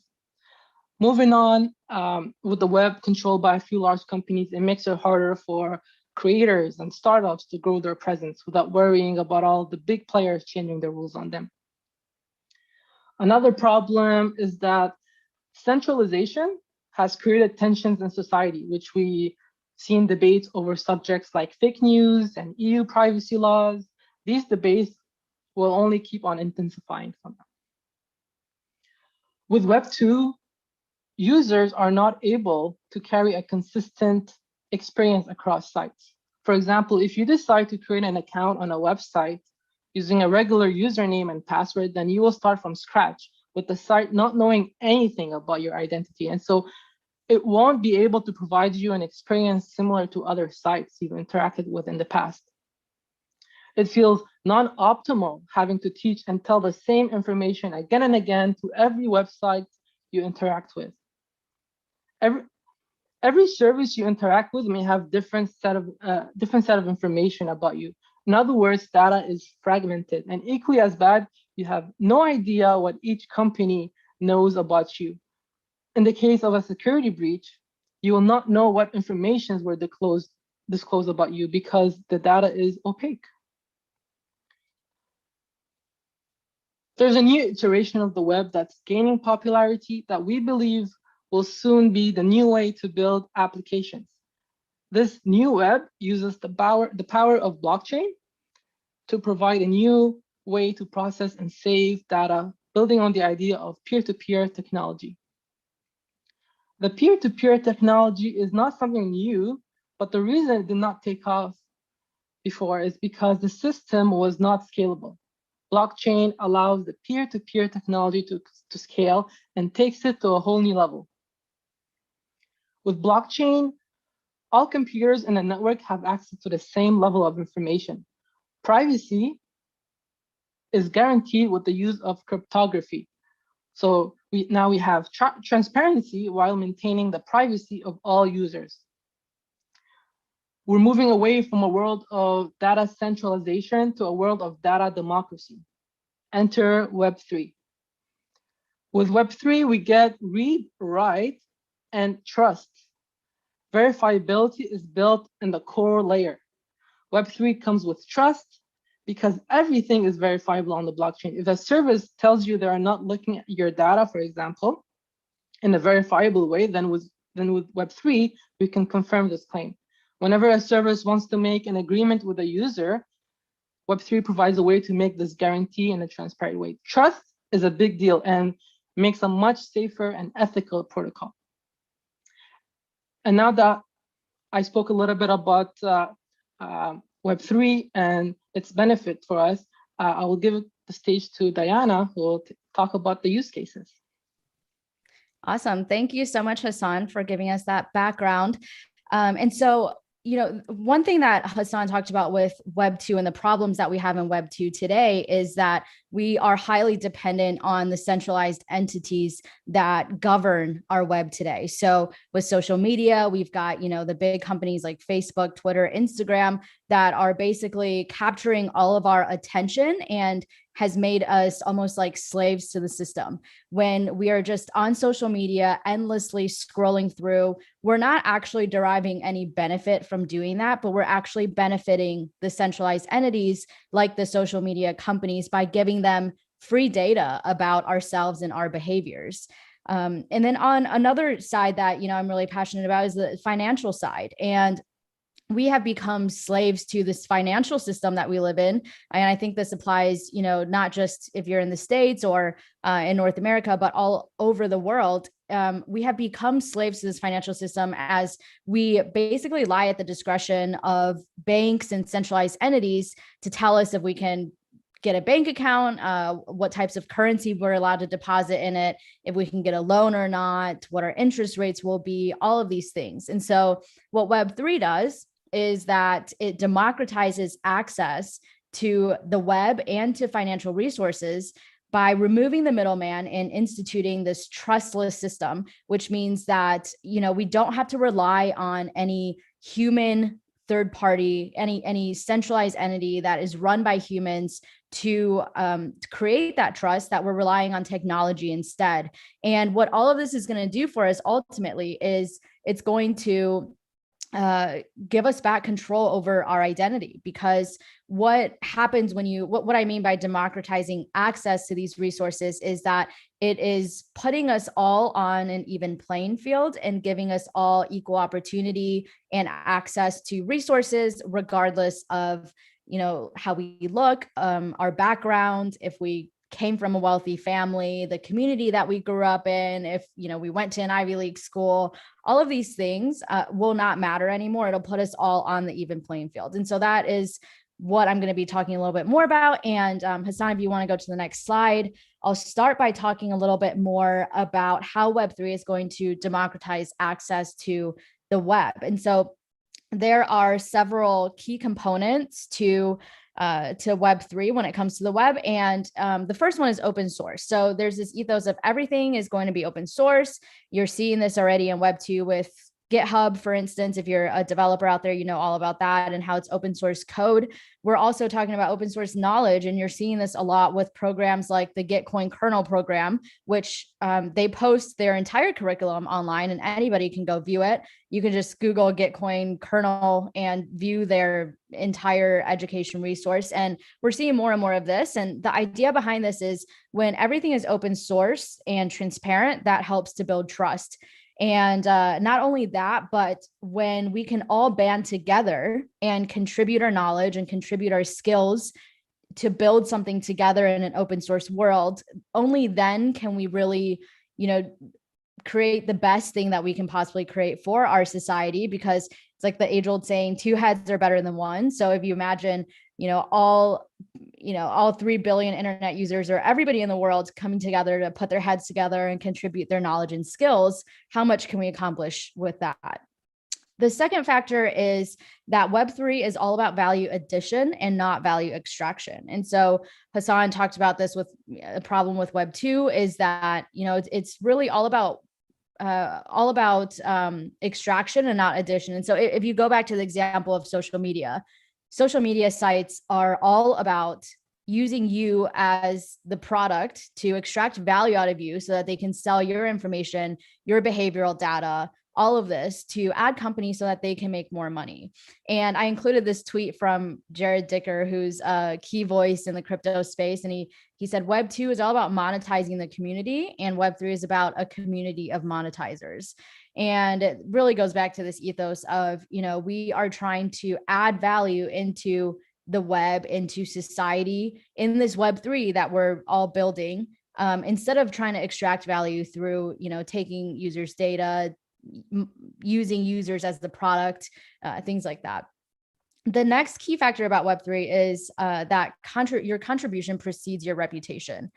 Moving on, with the web controlled by a few large companies, it makes it harder for creators and startups to grow their presence without worrying about all the big players changing the rules on them. Another problem is that centralization has created tensions in society, which we see in debates over subjects like fake news and EU privacy laws. These debates will only keep on intensifying from now. With Web 2, users are not able to carry a consistent experience across sites. For example, if you decide to create an account on a website using a regular username and password, then you will start from scratch with the site not knowing anything about your identity. And so it won't be able to provide you an experience similar to other sites you've interacted with in the past. It feels non-optimal having to teach and tell the same information again and again to every website you interact with. Every service you interact with may have different set of information about you. In other words, data is fragmented, and equally as bad, you have no idea what each company knows about you. In the case of a security breach, you will not know what informations were disclosed about you because the data is opaque. There's a new iteration of the web that's gaining popularity that we believe will soon be the new way to build applications. This new web uses the power of blockchain to provide a new way to process and save data, building on the idea of peer-to-peer technology. The peer-to-peer technology is not something new, but the reason it did not take off before is because the system was not scalable. Blockchain allows the peer-to-peer technology to scale and takes it to a whole new level. With blockchain, all computers in a network have access to the same level of information. Privacy is guaranteed with the use of cryptography. So now we have transparency while maintaining the privacy of all users. We're moving away from a world of data centralization to a world of data democracy. Enter Web3. With Web3, we get read, write, and trust. Verifiability is built in the core layer. Web3 comes with trust because everything is verifiable on the blockchain. If a service tells you they are not looking at your data, for example, in a verifiable way, then with Web3, we can confirm this claim. Whenever a service wants to make an agreement with a user, Web3 provides a way to make this guarantee in a transparent way. Trust is a big deal and makes a much safer and ethical protocol. And now that I spoke a little bit about Web3 and its benefit for us, I will give the stage to Diana, who will talk about the use cases. Awesome. Thank you so much, Hassan, for giving us that background. And so, you know, one thing that Hassan talked about with Web 2 and the problems that we have in Web 2 today is that we are highly dependent on the centralized entities that govern our web today. So with social media, we've got, you know, the big companies like Facebook, Twitter, Instagram that are basically capturing all of our attention and has made us almost like slaves to the system. When we are just on social media, endlessly scrolling through, we're not actually deriving any benefit from doing that, but we're actually benefiting the centralized entities like the social media companies by giving them free data about ourselves and our behaviors. And then on another side that, you know, I'm really passionate about is the financial side. And we have become slaves to this financial system that we live in. And I think this applies, you know, not just if you're in the States or in North America, but all over the world. We have become slaves to this financial system as we basically lie at the discretion of banks and centralized entities to tell us if we can get a bank account, what types of currency we're allowed to deposit in it, if we can get a loan or not, what our interest rates will be, all of these things. And so what Web3 does is that it democratizes access to the web and to financial resources by removing the middleman and instituting this trustless system, which means that, you know, we don't have to rely on any human third party, any centralized entity that is run by humans to create that trust, that we're relying on technology instead. And what all of this is going to do for us ultimately is it's going to give us back control over our identity, because what happens when you, what I mean by democratizing access to these resources is that it is putting us all on an even playing field and giving us all equal opportunity and access to resources, regardless of, you know, how we look, our background, if we came from a wealthy family, the community that we grew up in, if, you know, we went to an Ivy League school, all of these things will not matter anymore. It'll put us all on the even playing field. And so that is what I'm going to be talking a little bit more about. And Hassan, if you want to go to the next slide, I'll start by talking a little bit more about how Web3 is going to democratize access to the web. And so there are several key components to Web3 when it comes to the web. And the first one is open source. So there's this ethos of everything is going to be open source. You're seeing this already in Web2 with GitHub, for instance, if you're a developer out there, you know all about that and how it's open source code. We're also talking about open source knowledge, and you're seeing this a lot with programs like the Gitcoin kernel program, which they post their entire curriculum online and anybody can go view it. You can just Google Gitcoin kernel and view their entire education resource. And we're seeing more and more of this. And the idea behind this is when everything is open source and transparent, that helps to build trust. And not only that, but when we can all band together and contribute our knowledge and contribute our skills to build something together in an open source world, only then can we really, create the best thing that we can possibly create for our society, because it's like the age old saying, two heads are better than one. So if you imagine, all 3 billion internet users or everybody in the world coming together to put their heads together and contribute their knowledge and skills, how much can we accomplish with that? The second factor is that Web3 is all about value addition and not value extraction. And so Hassan talked about this with a problem with Web2 is that, it's really all about extraction and not addition. And so if you go back to the example of social media sites are all about using you as the product to extract value out of you so that they can sell your information, your behavioral data, all of this to ad companies so that they can make more money. And I included this tweet from Jared Dicker, who's a key voice in the crypto space. And he said, Web 2 is all about monetizing the community, and Web 3 is about a community of monetizers. And it really goes back to this ethos of, we are trying to add value into the web, into society, in this Web 3 that we're all building, instead of trying to extract value through, taking users' data, using users as the product, things like that. The next key factor about Web3 is that your contribution precedes your reputation.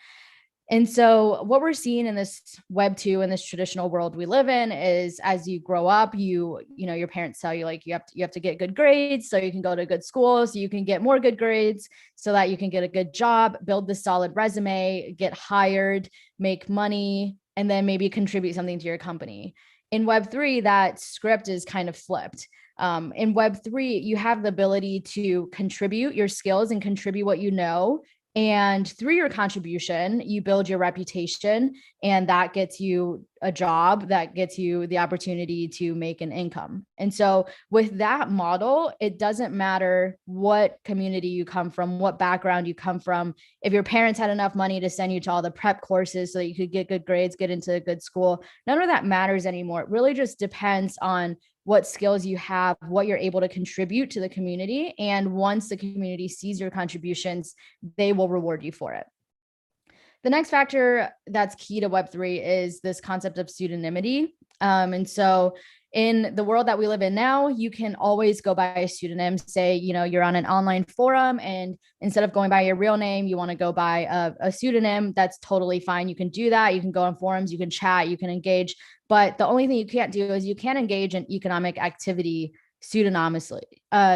And so what we're seeing in this Web2 in this traditional world we live in is as you grow up, your parents tell you like you have to get good grades so you can go to good school, so you can get more good grades so that you can get a good job, build this solid resume, get hired, make money, and then maybe contribute something to your company. In Web3, that script is kind of flipped. In Web3, you have the ability to contribute your skills and contribute what you know. And through your contribution, you build your reputation, and that gets you a job, that gets you the opportunity to make an income. And so with that model, it doesn't matter what community you come from, what background you come from. If your parents had enough money to send you to all the prep courses so that you could get good grades, get into a good school, none of that matters anymore. It really just depends on what skills you have, what you're able to contribute to the community. And once the community sees your contributions, they will reward you for it. The next factor that's key to Web3 is this concept of pseudonymity. And so in the world that we live in now, you can always go by a pseudonym. Say, you're on an online forum, and instead of going by your real name, you want to go by a pseudonym. That's totally fine. You can do that. You can go on forums, you can chat, you can engage. But the only thing you can't do is you can't engage in economic activity pseudonymously.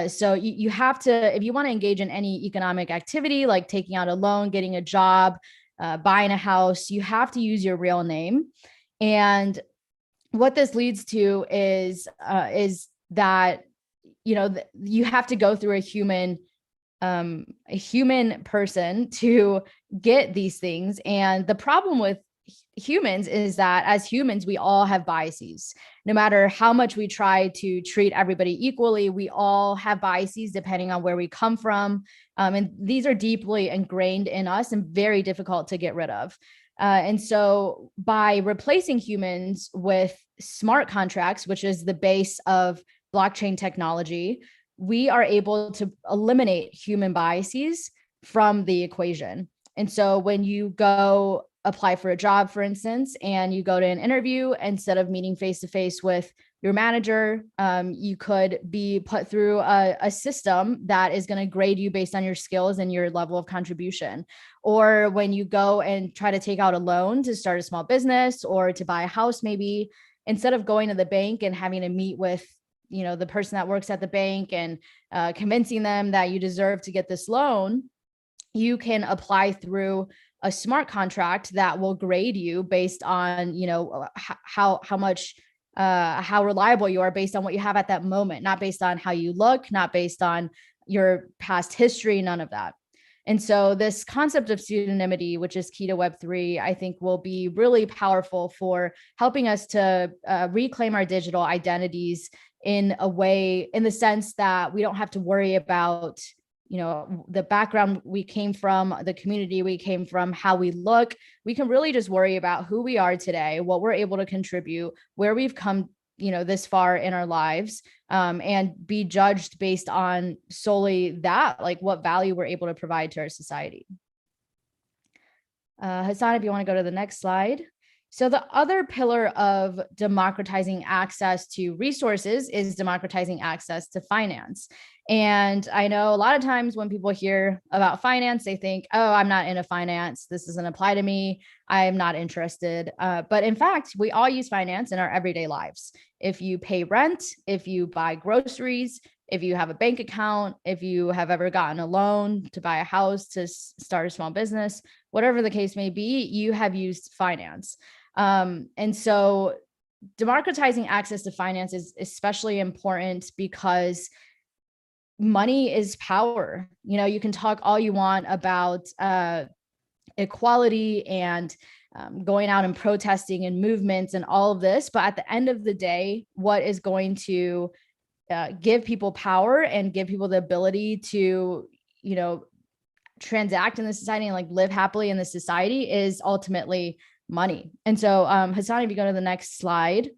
So you have to, if you want to engage in any economic activity, like taking out a loan, getting a job, buying a house, you have to use your real name. And what this leads to is that, you have to go through a human person to get these things. And the problem with humans is that as humans, we all have biases. No matter how much we try to treat everybody equally, we all have biases depending on where we come from. And these are deeply ingrained in us and very difficult to get rid of. And so by replacing humans with smart contracts, which is the base of blockchain technology, we are able to eliminate human biases from the equation. And so when you go apply for a job, for instance, and you go to an interview, instead of meeting face-to-face with your manager, you could be put through a system that is going to grade you based on your skills and your level of contribution. Or when you go and try to take out a loan to start a small business or to buy a house, maybe instead of going to the bank and having to meet with the person that works at the bank and convincing them that you deserve to get this loan, you can apply through a smart contract that will grade you based on how much how reliable you are based on what you have at that moment, not based on how you look, not based on your past history, none of that. And so this concept of pseudonymity, which is key to Web3, I think will be really powerful for helping us to reclaim our digital identities in a way, in the sense that we don't have to worry about, the background we came from, the community we came from, how we look. We can really just worry about who we are today, what we're able to contribute, where we've come this far in our lives, and be judged based on solely that, like what value we're able to provide to our society. Hassan, if you want to go to the next slide. So the other pillar of democratizing access to resources is democratizing access to finance. And I know a lot of times when people hear about finance, they think, oh, I'm not into finance. This doesn't apply to me. I'm not interested. But in fact, we all use finance in our everyday lives. If you pay rent, if you buy groceries, if you have a bank account, if you have ever gotten a loan to buy a house, to start a small business, whatever the case may be, you have used finance. And so democratizing access to finance is especially important because money is power. You can talk all you want about equality and going out and protesting and movements and all of this, but at the end of the day, what is going to give people power and give people the ability to, transact in the society and like live happily in the society is ultimately money. And so, Hassan, if you go to the next slide.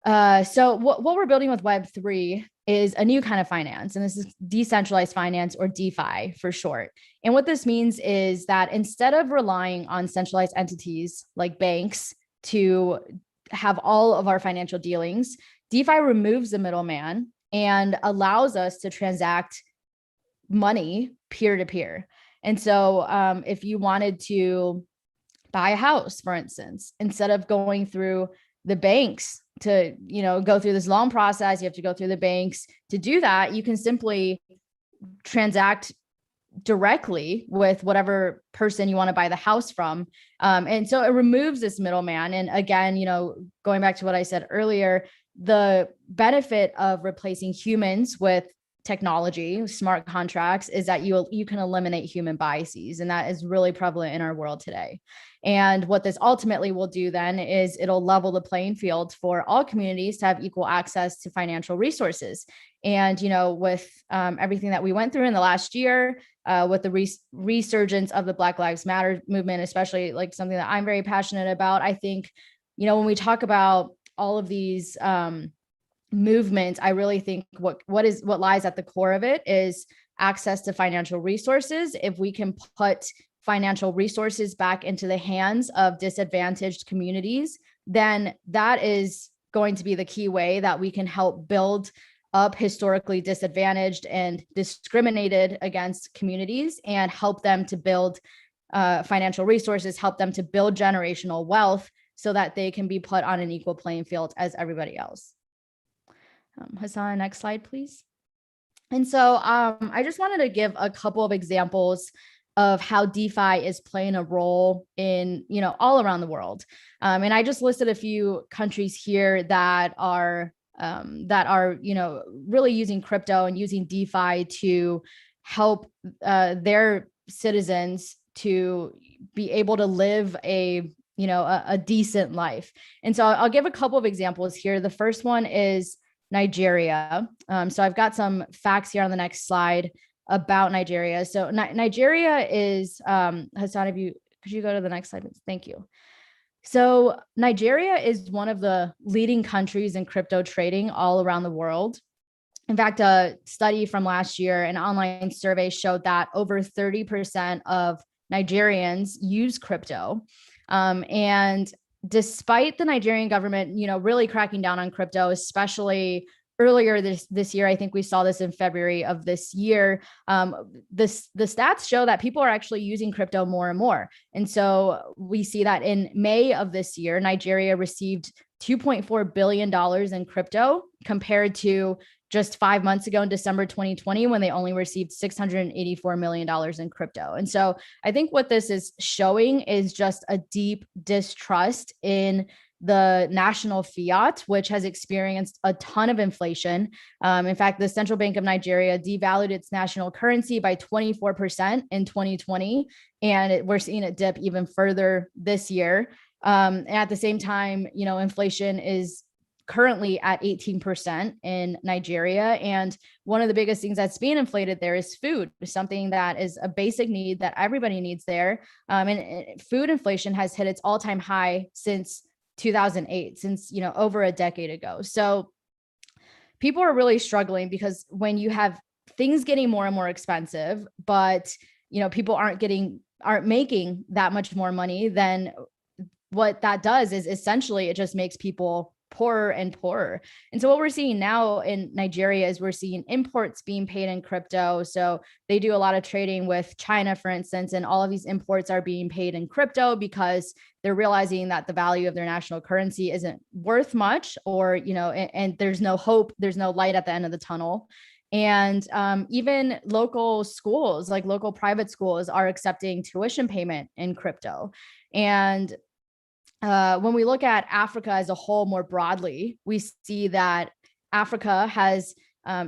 So what we're building with Web3 is a new kind of finance, and this is decentralized finance, or DeFi for short. And what this means is that instead of relying on centralized entities like banks to have all of our financial dealings, DeFi removes the middleman and allows us to transact money peer-to-peer. And so if you wanted to buy a house, for instance, instead of going through the banks to, go through this long process, you have to go through the banks to do that, you can simply transact directly with whatever person you want to buy the house from. And so it removes this middleman. And again, going back to what I said earlier, the benefit of replacing humans with technology, smart contracts, is that you can eliminate human biases. And that is really prevalent in our world today. And what this ultimately will do then is it'll level the playing field for all communities to have equal access to financial resources. And, with everything that we went through in the last year, with the resurgence of the Black Lives Matter movement, especially like something that I'm very passionate about, I think, when we talk about all of these movements, I really think what lies at the core of it is access to financial resources. If we can put financial resources back into the hands of disadvantaged communities, then that is going to be the key way that we can help build up historically disadvantaged and discriminated against communities and help them to build financial resources, help them to build generational wealth so that they can be put on an equal playing field as everybody else. Hassan, next slide, please. And so I just wanted to give a couple of examples of how DeFi is playing a role in, all around the world. And I just listed a few countries here that are, really using crypto and using DeFi to help their citizens to be able to live a decent life. And so I'll give a couple of examples here. The first one is Nigeria. So I've got some facts here on the next slide about Nigeria. So Nigeria is, Hassan, could you go to the next slide? Thank you. So Nigeria is one of the leading countries in crypto trading all around the world. In fact, a study from last year, an online survey, showed that over 30% of Nigerians use crypto. And despite the Nigerian government, really cracking down on crypto, especially earlier this year, I think we saw this in February of this year, the stats show that people are actually using crypto more and more. And so we see that in May of this year, Nigeria received $2.4 billion in crypto compared to just 5 months ago in December 2020, when they only received $684 million in crypto. And so I think what this is showing is just a deep distrust in the national fiat, which has experienced a ton of inflation. In fact, the Central Bank of Nigeria devalued its national currency by 24% in 2020, and we're seeing it dip even further this year. And at the same time, inflation is currently at 18% in Nigeria. And one of the biggest things that's being inflated there is food, something that is a basic need that everybody needs there. And food inflation has hit its all-time high since 2008, since, over a decade ago. So people are really struggling because when you have things getting more and more expensive, but, people aren't making that much more money, then what that does is essentially it just makes people poorer and poorer. And so what we're seeing now in Nigeria is we're seeing imports being paid in crypto. So they do a lot of trading with China, for instance, and all of these imports are being paid in crypto because they're realizing that the value of their national currency isn't worth much, or, and there's no hope, there's no light at the end of the tunnel. And even local schools, like local private schools, are accepting tuition payment in crypto. And when we look at Africa as a whole more broadly, we see that Africa has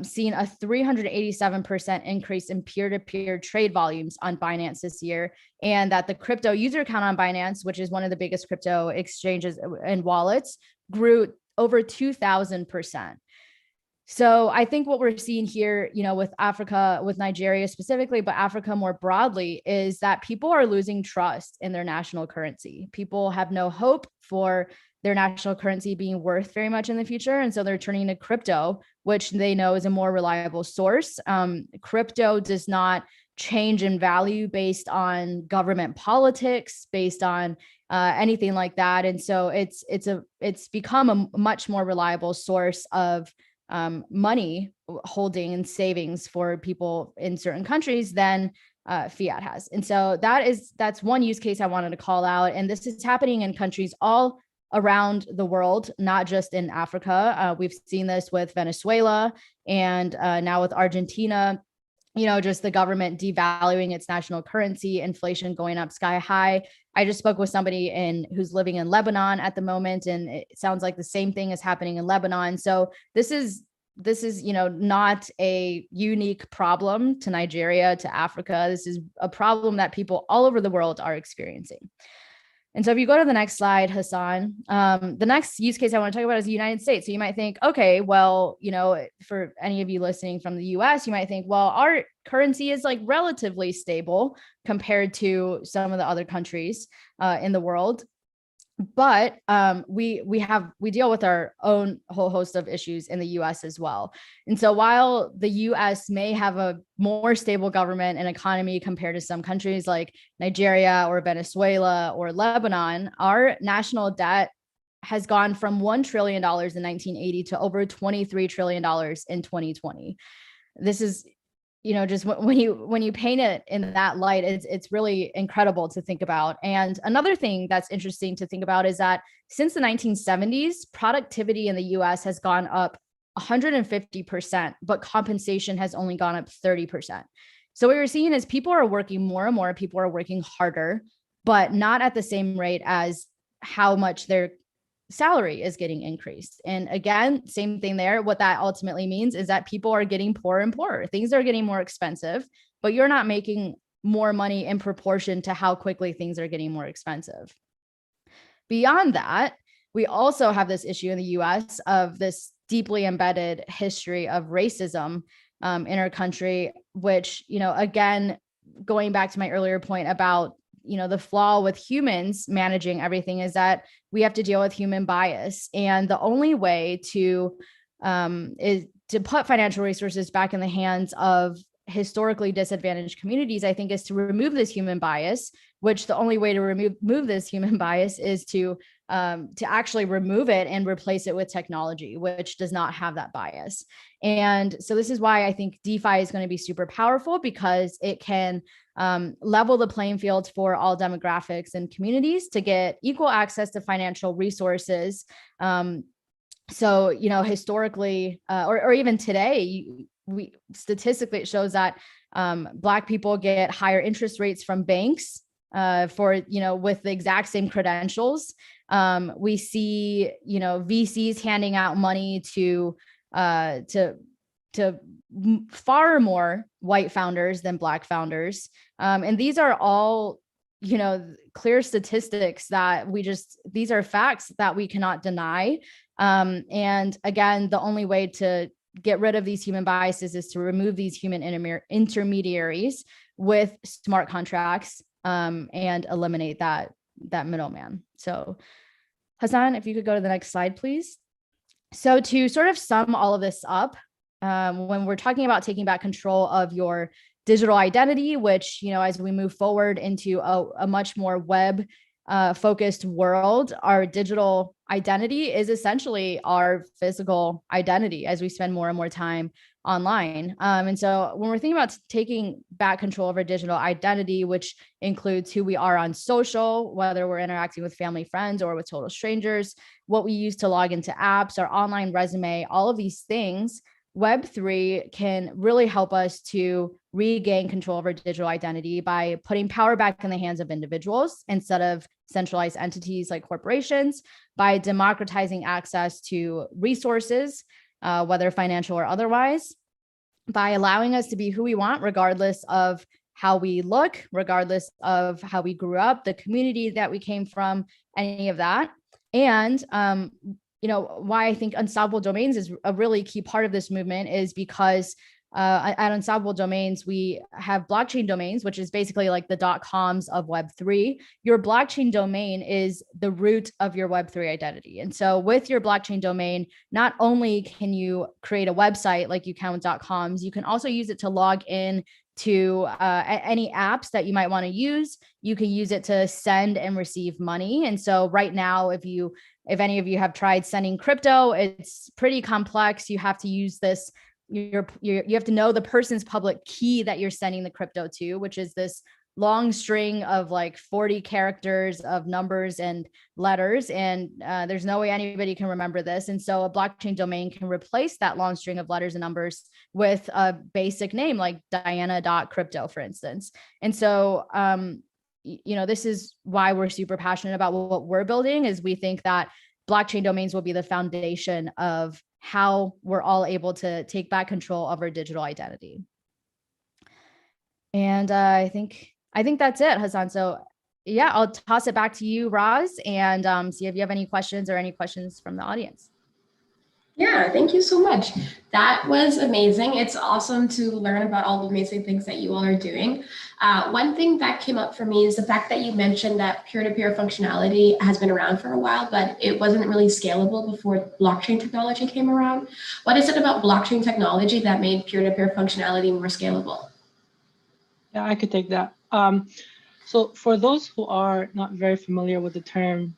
seen a 387% increase in peer-to-peer trade volumes on Binance this year, and that the crypto user count on Binance, which is one of the biggest crypto exchanges and wallets, grew over 2,000%. So I think what we're seeing here, with Africa, with Nigeria specifically, but Africa more broadly, is that people are losing trust in their national currency. People have no hope for their national currency being worth very much in the future. And so they're turning to crypto, which they know is a more reliable source. Crypto does not change in value based on government politics, based on anything like that. And so it's become a much more reliable source of money holding and savings for people in certain countries than fiat has. And so that's one use case I wanted to call out. And this is happening in countries all around the world, not just in Africa. We've seen this with Venezuela and now with Argentina. Just the government devaluing its national currency, inflation going up sky high. I just spoke with somebody who's living in Lebanon at the moment, and it sounds like the same thing is happening in Lebanon. So this is not a unique problem to Nigeria, to Africa. This is a problem that people all over the world are experiencing. And so if you go to the next slide, Hassan, the next use case I want to talk about is the United States. So you might think, okay, well, for any of you listening from the US, you might think, well, our currency is like relatively stable compared to some of the other countries in the world. But we deal with our own whole host of issues in the US as well. And so while the US may have a more stable government and economy compared to some countries like Nigeria or Venezuela or Lebanon, our national debt has gone from $1 trillion in 1980 to over $23 trillion in 2020. This is, just when you paint it in that light, it's really incredible to think about. And another thing that's interesting to think about is that since the 1970s, productivity in the US has gone up 150%, but compensation has only gone up 30%. So what we're seeing is people are working more and more, people are working harder, but not at the same rate as how much their salary is getting increased. And again, same thing there. What that ultimately means is that people are getting poorer and poorer. Things are getting more expensive, but you're not making more money in proportion to how quickly things are getting more expensive. Beyond that, we also have this issue in the US of this deeply embedded history of racism in our country, which, again, going back to my earlier point about the flaw with humans managing everything is that we have to deal with human bias. And the only way is to put financial resources back in the hands of historically disadvantaged communities, I think, is to remove this human bias, which the only way to remove this human bias is to actually remove it and replace it with technology, which does not have that bias. And so this is why I think DeFi is going to be super powerful, because it can level the playing field for all demographics and communities to get equal access to financial resources. So, historically, or even today, statistically, it shows that Black people get higher interest rates from banks with the exact same credentials We see, VCs handing out money to far more white founders than Black founders. And these are all, clear statistics that these are facts that we cannot deny. And again, the only way to get rid of these human biases is to remove these human intermediaries with smart contracts, and eliminate that middleman. So Hassan, if you could go to the next slide, please. So to sort of sum all of this up, when we're talking about taking back control of your digital identity, which, as we move forward into a much more web focused world, our digital identity is essentially our physical identity as we spend more and more time online. And so when we're thinking about taking back control of our digital identity, which includes who we are on social, whether we're interacting with family, friends, or with total strangers, what we use to log into apps, our online resume, all of these things, Web3 can really help us to regain control of our digital identity by putting power back in the hands of individuals instead of centralized entities like corporations, by democratizing access to resources, whether financial or otherwise, by allowing us to be who we want, regardless of how we look, regardless of how we grew up, the community that we came from, any of that. And why I think Unstoppable Domains is a really key part of this movement is because at Unstoppable Domains, we have blockchain domains, which is basically like the .coms of Web3. Your blockchain domain is the root of your Web3 identity. And so with your blockchain domain, not only can you create a website like you can with .coms, you can also use it to log in to any apps that you might want to use. You can use it to send and receive money. And so right now, if any of you have tried sending crypto, it's pretty complex. You have to use this, you have to know the person's public key that you're sending the crypto to, which is this long string of like 40 characters of numbers and letters. And there's no way anybody can remember this. And so a blockchain domain can replace that long string of letters and numbers with a basic name like Diana.crypto, for instance. And so, this is why we're super passionate about what we're building, is we think that blockchain domains will be the foundation of how we're all able to take back control of our digital identity. And I think that's it, Hassan. So yeah, I'll toss it back to you, Roz, and see if you have any questions from the audience. Yeah, thank you so much. That was amazing. It's awesome to learn about all the amazing things that you all are doing. One thing that came up for me is the fact that you mentioned that peer-to-peer functionality has been around for a while, but it wasn't really scalable before blockchain technology came around. What is it about blockchain technology that made peer-to-peer functionality more scalable? Yeah, I could take that. So for those who are not very familiar with the term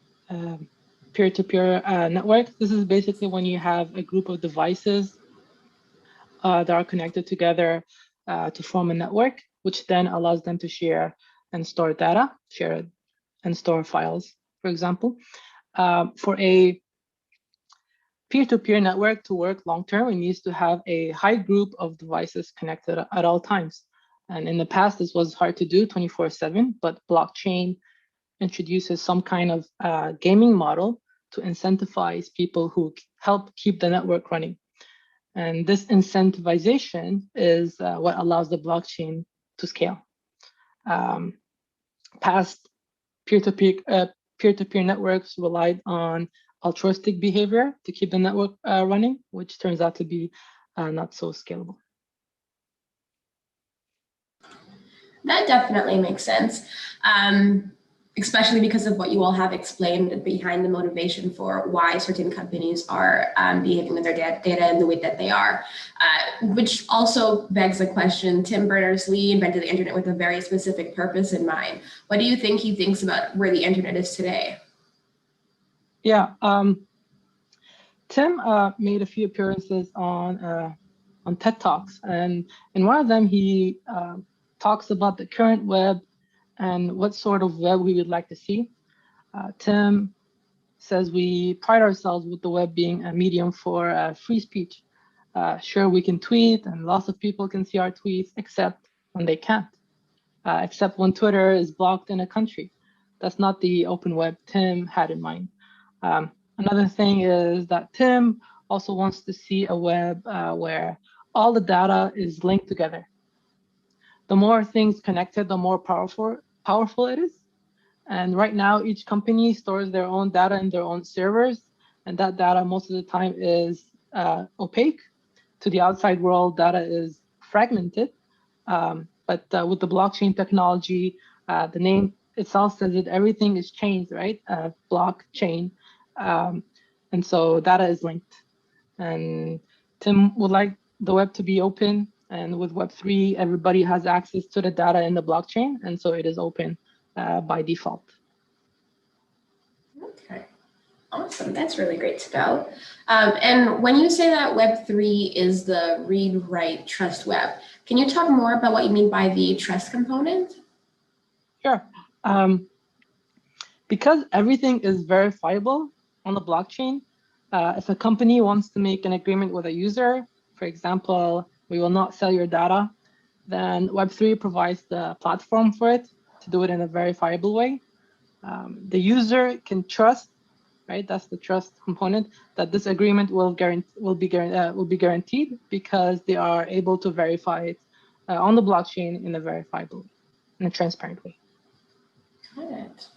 peer-to-peer network, this is basically when you have a group of devices that are connected together to form a network, which then allows them to share and store data, share and store files, for example. For a peer-to-peer network to work long-term, it needs to have a high group of devices connected at all times. And in the past, this was hard to do 24/7, but blockchain introduces some kind of gaming model to incentivize people who help keep the network running. And this incentivization is what allows the blockchain to scale. Past peer-to-peer networks relied on altruistic behavior to keep the network running, which turns out to be not so scalable. That definitely makes sense, especially because of what you all have explained behind the motivation for why certain companies are behaving with their data in the way that they are, which also begs the question, Tim Berners-Lee invented the internet with a very specific purpose in mind. What do you think he thinks about where the internet is today? Yeah, Tim made a few appearances on TED Talks, and in one of them he talks about the current web and what sort of web we would like to see. Tim says we pride ourselves with the web being a medium for free speech. Sure, we can tweet and lots of people can see our tweets, except when they can't, except when Twitter is blocked in a country. That's not the open web Tim had in mind. Another thing is that Tim also wants to see a web where all the data is linked together. The more things connected, the more powerful it is. And right now, each company stores their own data in their own servers, and that data most of the time is opaque. To the outside world, data is fragmented. But with the blockchain technology, the name itself says that everything is chained, right? Blockchain. And so data is linked. And Tim would like the web to be open. And with Web3, everybody has access to the data in the blockchain. And so it is open by default. Okay, awesome. That's really great to know. And when you say that Web3 is the read, write, trust web, can you talk more about what you mean by the trust component? Sure. Because everything is verifiable on the blockchain, if a company wants to make an agreement with a user, for example, we will not sell your data, then Web3 provides the platform for it to do it in a verifiable way. The user can trust, right? That's the trust component, that this agreement will be guaranteed because they are able to verify it on the blockchain in a verifiable, in a transparent way. Got it.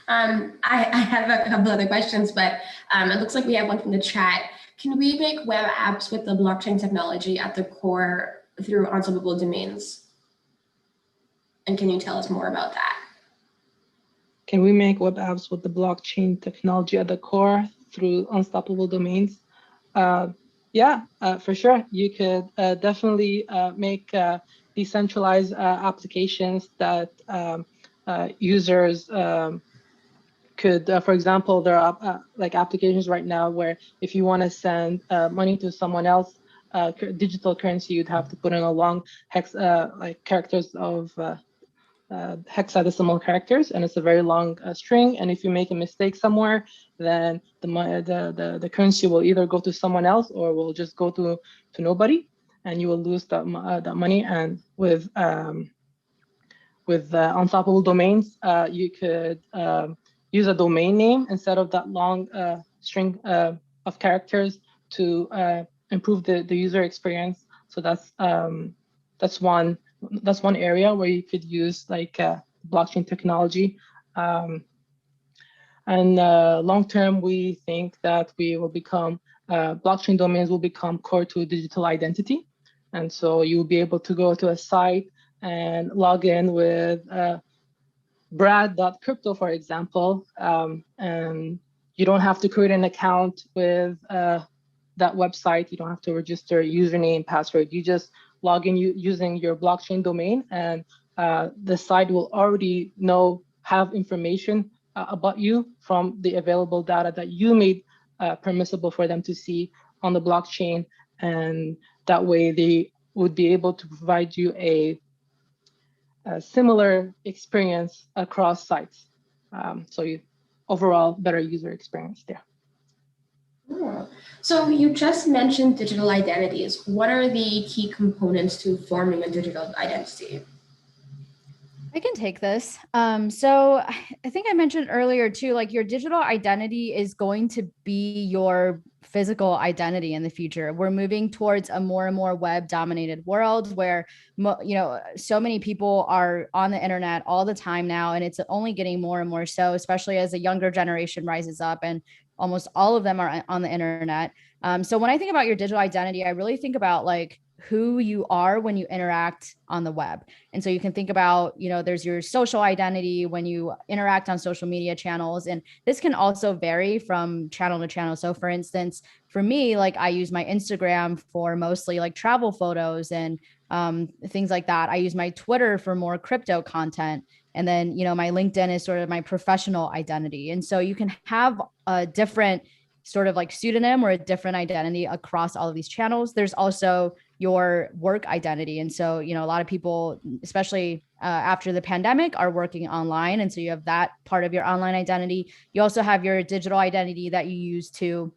I have a couple other questions, but it looks like we have one from the chat. Can we make web apps with the blockchain technology at the core through unstoppable domains? And can you tell us more about that? Can we make web apps with the blockchain technology at the core through unstoppable domains? Yeah, for sure. You could definitely make decentralized applications that users could, for example, there are like applications right now where if you want to send money to someone else, digital currency, you'd have to put in a long hex, like characters of hexadecimal characters, and it's a very long string. And if you make a mistake somewhere, then the currency will either go to someone else or will just go to nobody, and you will lose that money. And with unstoppable domains, you could use a domain name instead of that long string of characters to improve the user experience. So that's one area where you could use like blockchain technology. And long term, we think that we will become blockchain domains will become core to digital identity, and so you will be able to go to a site and log in with Brad.crypto, for example, and you don't have to create an account with that website. You don't have to register a username, password. You just log in using your blockchain domain, and the site will already have information about you from the available data that you made permissible for them to see on the blockchain. And that way they would be able to provide you a similar experience across sites. So overall better user experience there. Oh. So you just mentioned digital identities. What are the key components to forming a digital identity? I can take this. So I think I mentioned earlier too, like your digital identity is going to be your physical identity in the future. We're moving towards a more and more web dominated world where, so many people are on the internet all the time now, and it's only getting more and more so, especially as a younger generation rises up and almost all of them are on the internet. So when I think about your digital identity, I really think about like who you are when you interact on the web. And so you can think about, there's your social identity when you interact on social media channels. And this can also vary from channel to channel. So for instance, for me, like I use my Instagram for mostly like travel photos and things like that. I use my Twitter for more crypto content. And then, my LinkedIn is sort of my professional identity. And so you can have a different sort of like pseudonym or a different identity across all of these channels. There's also your work identity. And so, a lot of people, especially after the pandemic, are working online. And so you have that part of your online identity. You also have your digital identity that you use to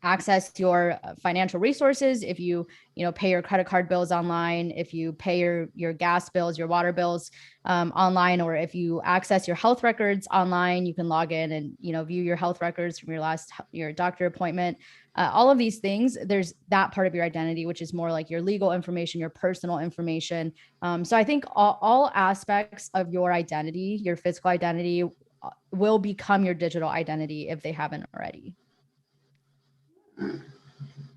access your financial resources, if you pay your credit card bills online, if you pay your gas bills, your water bills online, or if you access your health records online, you can log in and view your health records from your doctor appointment. All of these things, there's that part of your identity, which is more like your legal information, your personal information. So I think all aspects of your identity, your physical identity, will become your digital identity if they haven't already.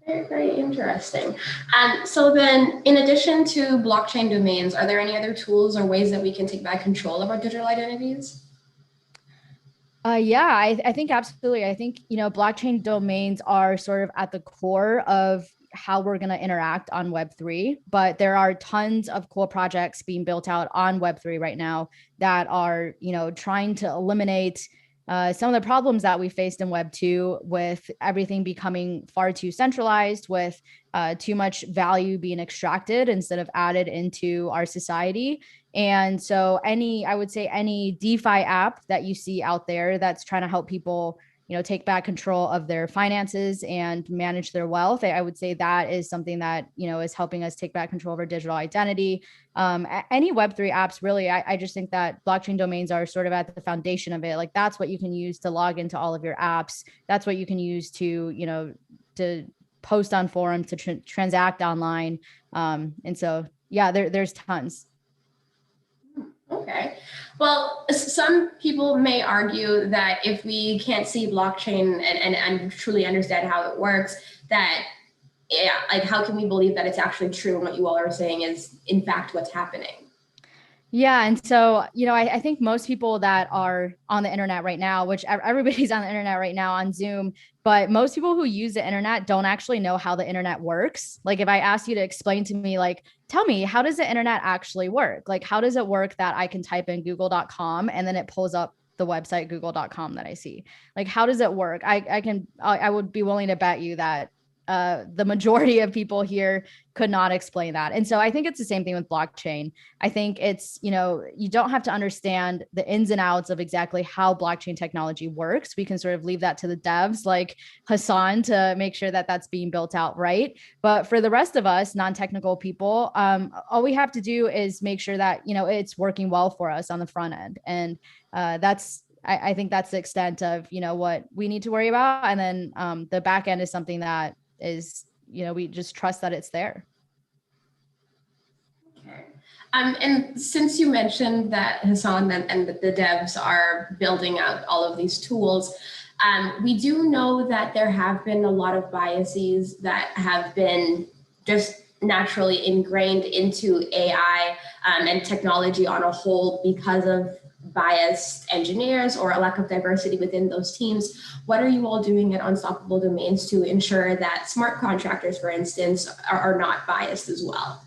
Very, very interesting. So then, in addition to blockchain domains, are there any other tools or ways that we can take back control of our digital identities? Yeah, I think absolutely. I think, blockchain domains are sort of at the core of how we're going to interact on Web3, but there are tons of cool projects being built out on Web3 right now that are, trying to eliminate some of the problems that we faced in Web 2 with everything becoming far too centralized, with too much value being extracted instead of added into our society. And so I would say any DeFi app that you see out there that's trying to help people, take back control of their finances and manage their wealth, I would say that is something that, is helping us take back control of our digital identity. Any Web3 apps, really, I just think that blockchain domains are sort of at the foundation of it. Like, that's what you can use to log into all of your apps. That's what you can use to, to post on forums, to transact online. And so, yeah, there's tons. Okay. Well, some people may argue that if we can't see blockchain and truly understand how it works, that, like, how can we believe that it's actually true and what you all are saying is in fact what's happening? Yeah. And so, I think most people that are on the internet right now, which everybody's on the internet right now on Zoom, but most people who use the internet don't actually know how the internet works. Like, if I asked you to explain to me, like, tell me, how does the internet actually work? Like, how does it work that I can type in google.com and then it pulls up the website google.com that I see? Like, how does it work? I would be willing to bet you that the majority of people here could not explain that. And so I think it's the same thing with blockchain. I think it's, you don't have to understand the ins and outs of exactly how blockchain technology works. We can sort of leave that to the devs like Hassan to make sure that that's being built out right. But for the rest of us, non-technical people, all we have to do is make sure that, it's working well for us on the front end. And I think that's the extent of, what we need to worry about. And then the back end is something that is, we just trust that it's there. Okay. And since you mentioned that Hassan and the devs are building out all of these tools, we do know that there have been a lot of biases that have been just naturally ingrained into AI and technology on a whole because of biased engineers or a lack of diversity within those teams. What are you all doing at Unstoppable Domains to ensure that smart contractors, for instance, are not biased as well?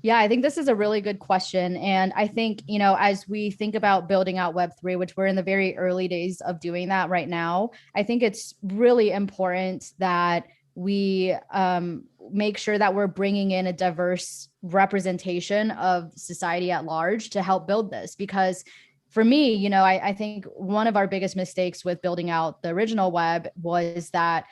Yeah, I think this is a really good question. And I think, as we think about building out Web3, which we're in the very early days of doing that right now, I think it's really important that we make sure that we're bringing in a diverse representation of society at large to help build this. Because for me, I think one of our biggest mistakes with building out the original web was that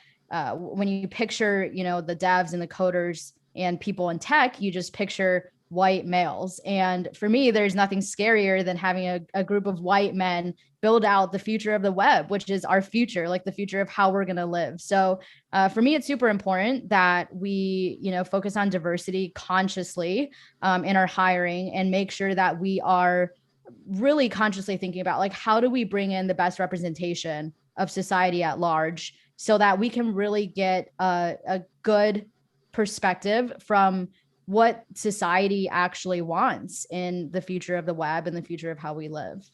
when you picture, the devs and the coders and people in tech, you just picture white males. And for me, there's nothing scarier than having a group of white men build out the future of the web, which is our future, like the future of how we're going to live. So for me, it's super important that we, focus on diversity consciously in our hiring and make sure that we are really consciously thinking about, like, how do we bring in the best representation of society at large so that we can really get a good perspective from what society actually wants in the future of the web and the future of how we live.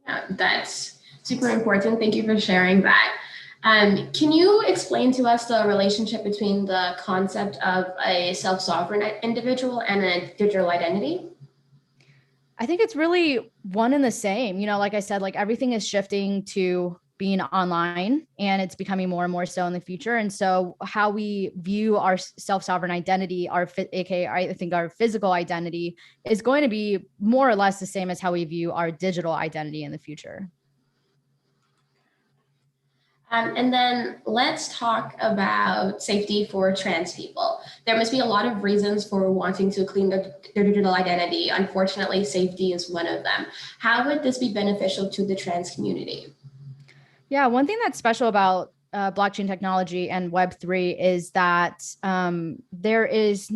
Yeah, that's super important. Thank you for sharing that. Can you explain to us the relationship between the concept of a self-sovereign individual and a digital identity? I think it's really one and the same. Like I said, like, everything is shifting to being online and it's becoming more and more so in the future. And so how we view our self-sovereign identity, aka I think our physical identity, is going to be more or less the same as how we view our digital identity in the future. And then let's talk about safety for trans people. There must be a lot of reasons for wanting to clean their digital identity. Unfortunately, safety is one of them. How would this be beneficial to the trans community? Yeah, one thing that's special about blockchain technology and Web3 is that there is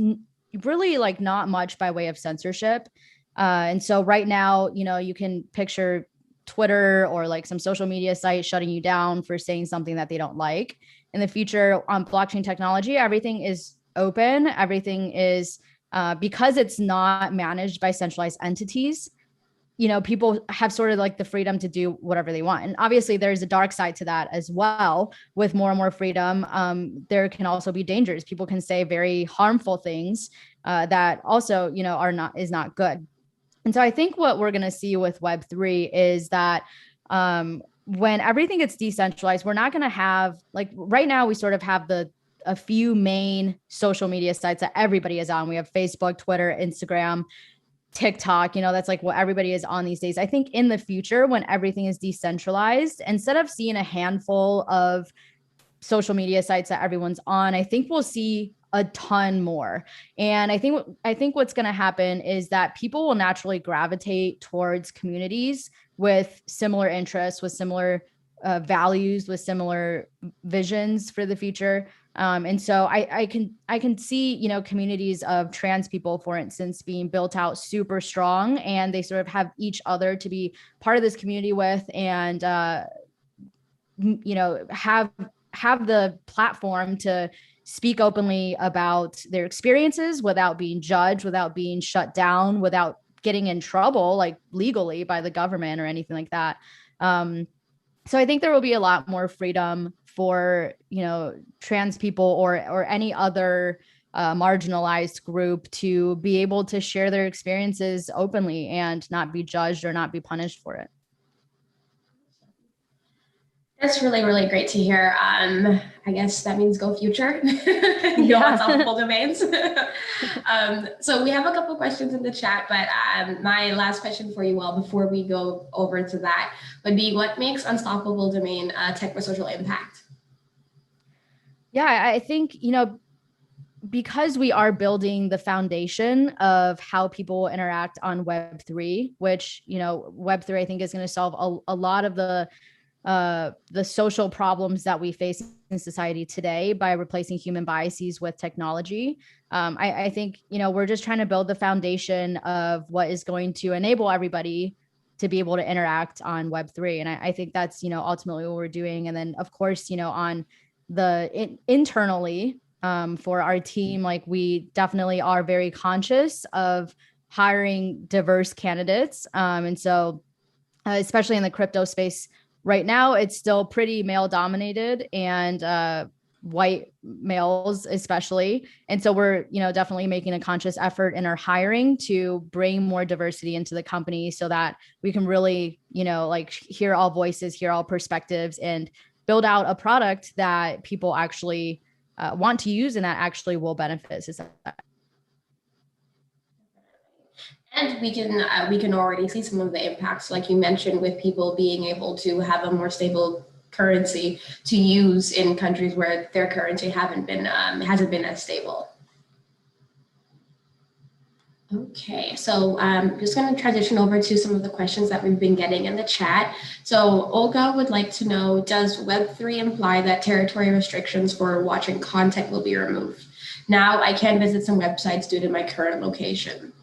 really like not much by way of censorship. And so right now, you know, you can picture Twitter or like some social media site shutting you down for saying something that they don't like. In the future on blockchain technology, everything is open. Everything is because it's not managed by centralized entities. You know, people have sort of like the freedom to do whatever they want. And obviously there's a dark side to that as well. With more and more freedom, there can also be dangers. People can say very harmful things that also, you know, is not good. And so I think what we're going to see with Web3 is that when everything gets decentralized, we're not going to have, like right now, we sort of have a few main social media sites that everybody is on. We have Facebook, Twitter, Instagram, TikTok, you know, that's like what everybody is on these days. I think in the future, when everything is decentralized, instead of seeing a handful of social media sites that everyone's on, I think we'll see a ton more. And I think what's going to happen is that people will naturally gravitate towards communities with similar interests, with similar values, with similar visions for the future. And so I can see, you know, communities of trans people, for instance, being built out super strong, and they sort of have each other to be part of this community with, and you know, have the platform to speak openly about their experiences without being judged, without being shut down, without getting in trouble, like legally by the government or anything like that. So I think there will be a lot more freedom for, you know, trans people or any other marginalized group to be able to share their experiences openly and not be judged or not be punished for it. That's really, really great to hear. I guess that means go future. Go unstoppable domains. So we have a couple questions in the chat, but my last question for you all before we go over to that would be, what makes Unstoppable Domain tech for social impact? Yeah, I think, you know, because we are building the foundation of how people interact on Web3, which, you know, Web3, I think is going to solve a lot of the social problems that we face in society today by replacing human biases with technology. I think, you know, we're just trying to build the foundation of what is going to enable everybody to be able to interact on Web3. And I think that's, you know, ultimately what we're doing. And then of course, you know, on the internally for our team, like we definitely are very conscious of hiring diverse candidates. And so especially in the crypto space, right now, it's still pretty male dominated and white males, especially. And so we're, you know, definitely making a conscious effort in our hiring to bring more diversity into the company so that we can really, you know, like hear all voices, hear all perspectives, and build out a product that people actually want to use and that actually will benefit society. And we can already see some of the impacts, like you mentioned, with people being able to have a more stable currency to use in countries where their currency hasn't been as stable. Okay, so I'm just going to transition over to some of the questions that we've been getting in the chat. So Olga would like to know, does Web3 imply that territory restrictions for watching content will be removed? Now I can visit some websites due to my current location.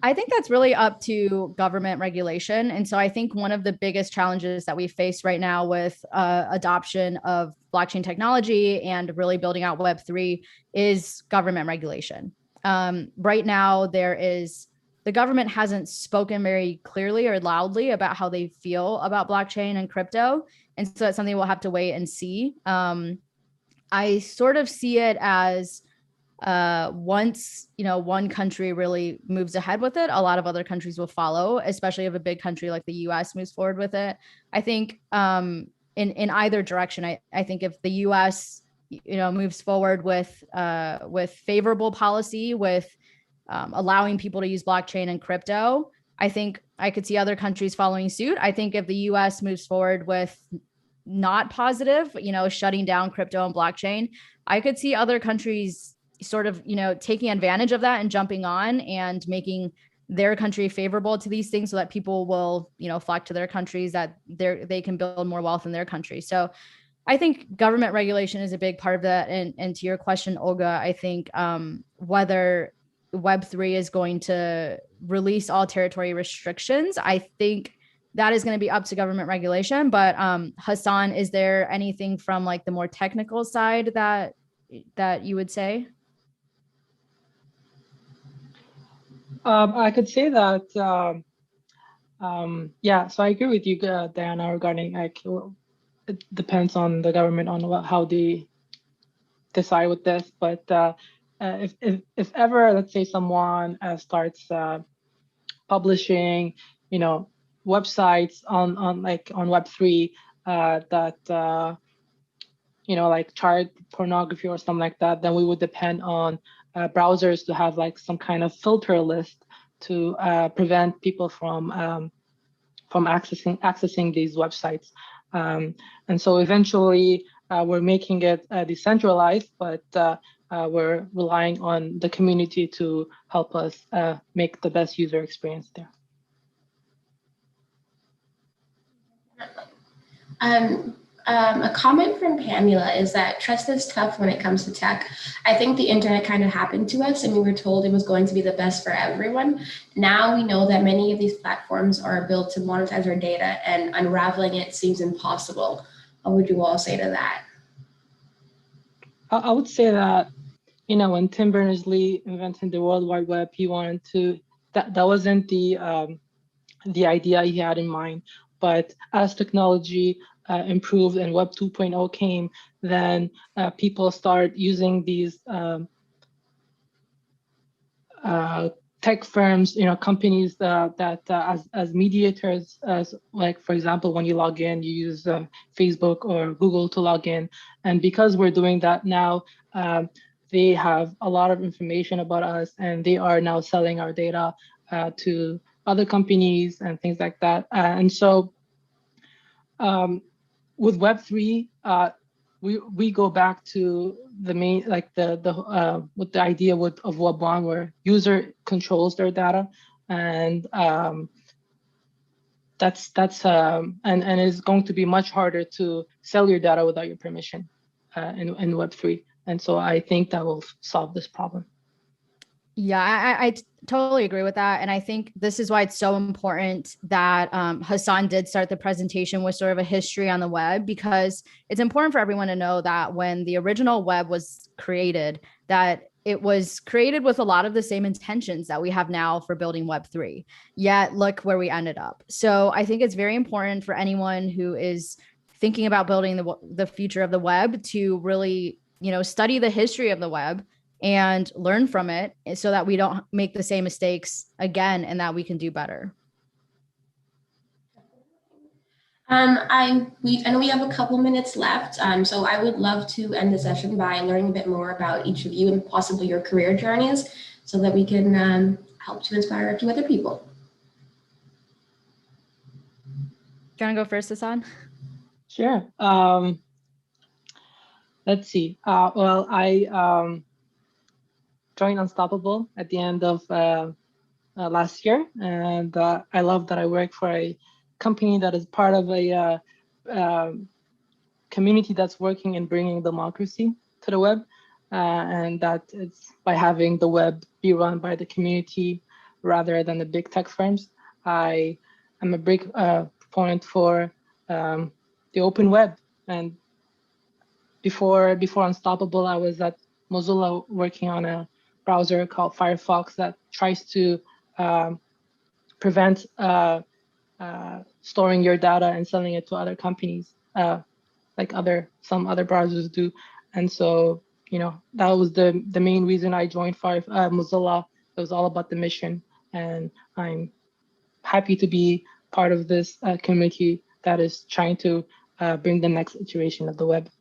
I think that's really up to government regulation. And so I think one of the biggest challenges that we face right now with adoption of blockchain technology and really building out Web3 is government regulation. Right now, the government hasn't spoken very clearly or loudly about how they feel about blockchain and crypto. And so it's something we'll have to wait and see. I sort of see it as once, you know, one country really moves ahead with it, a lot of other countries will follow, especially if a big country like the US moves forward with it. I think in either direction, I think if the US, you know, moves forward with favorable policy, with allowing people to use blockchain and crypto, I think I could see other countries following suit. I think if the US moves forward with not positive, shutting down crypto and blockchain, I could see other countries sort of, taking advantage of that and jumping on and making their country favorable to these things so that people will, flock to their countries, that they can build more wealth in their country. So I think government regulation is a big part of that. And to your question, Olga, I think whether Web3 is going to release all territory restrictions, I think that is going to be up to government regulation. But Hassan, is there anything from like the more technical side that you would say? I could say that, yeah, so I agree with you, Diana, regarding like, it depends on the government on how they decide with this. But if ever, let's say someone starts publishing, websites on Web3 that like child pornography or something like that, then we would depend on browsers to have like some kind of filter list to prevent people from accessing these websites. And so eventually we're making it decentralized, but we're relying on the community to help us make the best user experience there. A comment from Pamela is that trust is tough when it comes to tech. I think the internet kind of happened to us and we were told it was going to be the best for everyone. Now we know that many of these platforms are built to monetize our data, and unraveling it seems impossible. What would you all say to that? I would say that, when Tim Berners-Lee invented the World Wide Web, he wanted to, that wasn't the idea he had in mind. But as technology improved and Web 2.0 came, then people start using these tech firms, companies that as mediators, as like, for example, when you log in, you use Facebook or Google to log in. And because we're doing that now, they have a lot of information about us, and they are now selling our data to other companies and things like that. And so with Web3, we go back to the main, like with the idea of Web1, where user controls their data, and that's and it's going to be much harder to sell your data without your permission in Web3. And so I think that will solve this problem. Yeah, I totally agree with that. And I think this is why it's so important that Hassan did start the presentation with sort of a history on the web, because it's important for everyone to know that when the original web was created, that it was created with a lot of the same intentions that we have now for building Web3. Yet look where we ended up. So I think it's very important for anyone who is thinking about building the future of the web to really, study the history of the web and learn from it so that we don't make the same mistakes again and that we can do better. I know we have a couple minutes left, so I would love to end the session by learning a bit more about each of you and possibly your career journeys so that we can help to inspire a few other people. Do you want to go first, Hassan? Sure. Let's see. Well, I joined Unstoppable at the end of last year, and I love that I work for a company that is part of a community that's working in bringing democracy to the web, and that it's by having the web be run by the community rather than the big tech firms. I am a big proponent for the open web, and before Unstoppable, I was at Mozilla working on a browser called Firefox that tries to prevent storing your data and selling it to other companies, like some other browsers do. And so, that was the main reason I joined Mozilla. It was all about the mission, and I'm happy to be part of this community that is trying to bring the next iteration of the web.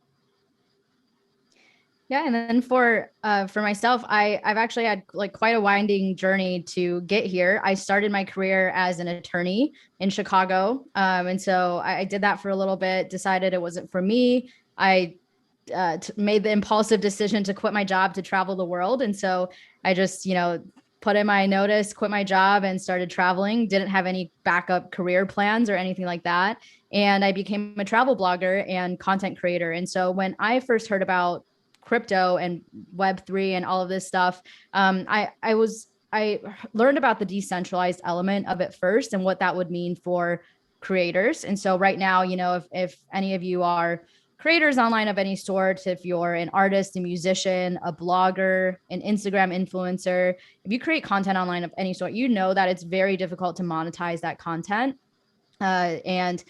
Yeah, and then for myself, I've actually had like quite a winding journey to get here. I started my career as an attorney in Chicago, and so I did that for a little bit. Decided it wasn't for me. I made the impulsive decision to quit my job to travel the world, and so I just put in my notice, quit my job, and started traveling. Didn't have any backup career plans or anything like that, and I became a travel blogger and content creator. And so when I first heard about crypto and Web3 and all of this stuff, I learned about the decentralized element of it first and what that would mean for creators. And so right now, if any of you are creators online of any sort, if you're an artist, a musician, a blogger, an Instagram influencer, if you create content online of any sort, that it's very difficult to monetize that content. And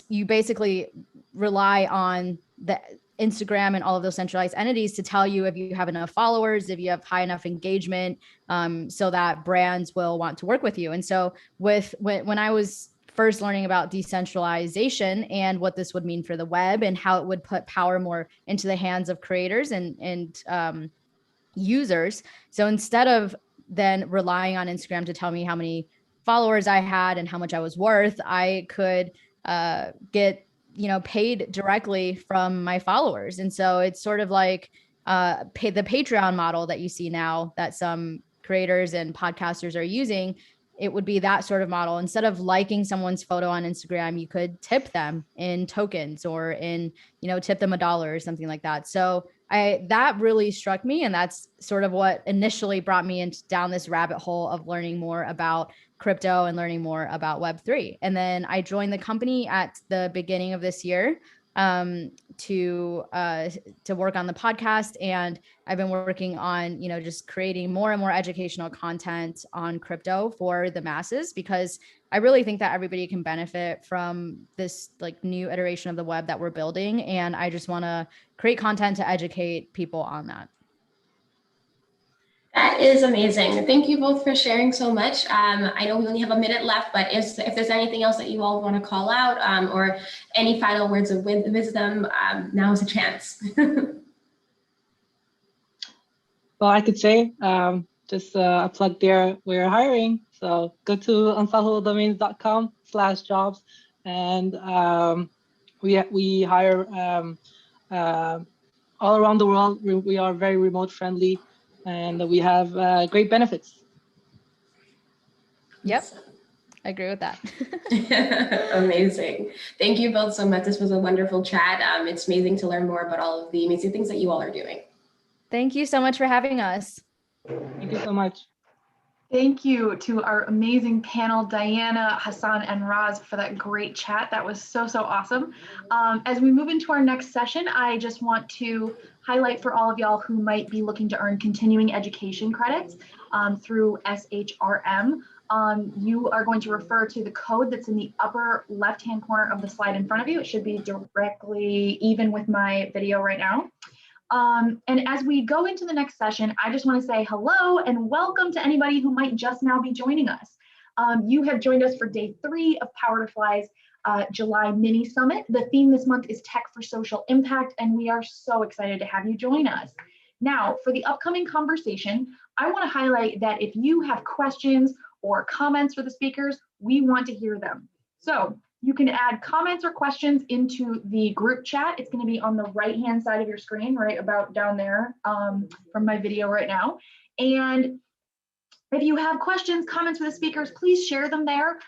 you basically rely on the Instagram and all of those centralized entities to tell you if you have enough followers, if you have high enough engagement, so that brands will want to work with you. And so when I was first learning about decentralization and what this would mean for the web and how it would put power more into the hands of creators and users. So instead of then relying on Instagram to tell me how many followers I had and how much I was worth, I could get paid directly from my followers. And so it's sort of like the Patreon model that you see now that some creators and podcasters are using. It would be that sort of model. Instead of liking someone's photo on Instagram, you could tip them in tokens or tip them $1 or something like that. So that really struck me. And that's sort of what initially brought me down this rabbit hole of learning more about crypto and learning more about Web3. And then I joined the company at the beginning of this year to work on the podcast. And I've been working on, just creating more and more educational content on crypto for the masses, because I really think that everybody can benefit from this like new iteration of the web that we're building. And I just want to create content to educate people on that. That is amazing. Thank you both for sharing so much. I know we only have a minute left, but if there's anything else that you all want to call out or any final words of wisdom, now is a chance. Well, I could say just a plug there. We're hiring, so go to unstoppabledomains.com/jobs, and we hire all around the world. We are very remote friendly, and we have great benefits. Yep, I agree with that. Amazing. Thank you both so much. This was a wonderful chat. It's amazing to learn more about all of the amazing things that you all are doing. Thank you so much for having us. Thank you so much. Thank you to our amazing panel, Diana, Hassan, and Roz, for that great chat. That was so awesome. As we move into our next session, I just want to highlight for all of y'all who might be looking to earn continuing education credits through SHRM. You are going to refer to the code that's in the upper left-hand corner of the slide in front of you. It should be directly even with my video right now. And as we go into the next session, I just want to say hello and welcome to anybody who might just now be joining us. You have joined us for day 3 of Power to Fly's July mini summit. The theme this month is Tech for Social Impact, and we are so excited to have you join us. Now, for the upcoming conversation, I want to highlight that if you have questions or comments for the speakers, we want to hear them. So you can add comments or questions into the group chat. It's going to be on the right-hand side of your screen, right about down there from my video right now. And if you have questions, comments for the speakers, please share them there.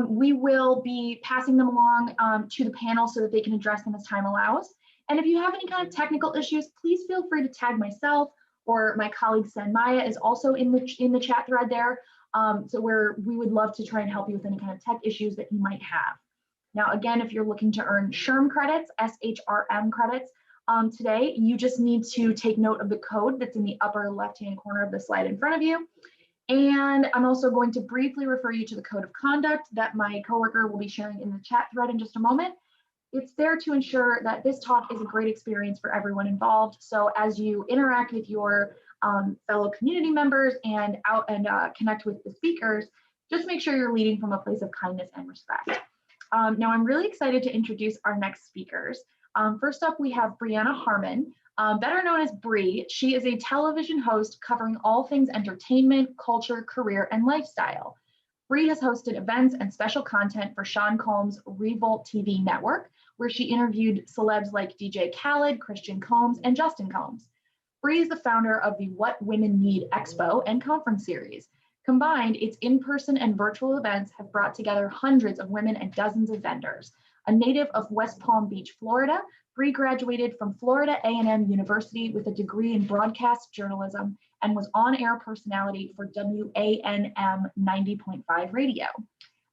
We will be passing them along to the panel so that they can address them as time allows. And if you have any kind of technical issues, please feel free to tag myself, or my colleague Sen Maya is also in the chat thread there. So we would love to try and help you with any kind of tech issues that you might have. Now, again, if you're looking to earn SHRM credits, SHRM credits, today, you just need to take note of the code that's in the upper left-hand corner of the slide in front of you. And I'm also going to briefly refer you to the code of conduct that my coworker will be sharing in the chat thread in just a moment. It's there to ensure that this talk is a great experience for everyone involved. So as you interact with your fellow community members and connect with the speakers, just make sure you're leading from a place of kindness and respect. Now, I'm really excited to introduce our next speakers. First up, we have Brianna Harmon. Better known as Bree, she is a television host covering all things entertainment, culture, career, and lifestyle. Bree has hosted events and special content for Sean Combs' Revolt TV network, where she interviewed celebs like DJ Khaled, Christian Combs, and Justin Combs. Bree is the founder of the What Women Need Expo and conference series. Combined, its in-person and virtual events have brought together hundreds of women and dozens of vendors. A native of West Palm Beach, Florida, Bree graduated from Florida A&M University with a degree in broadcast journalism and was on-air personality for WANM 90.5 radio.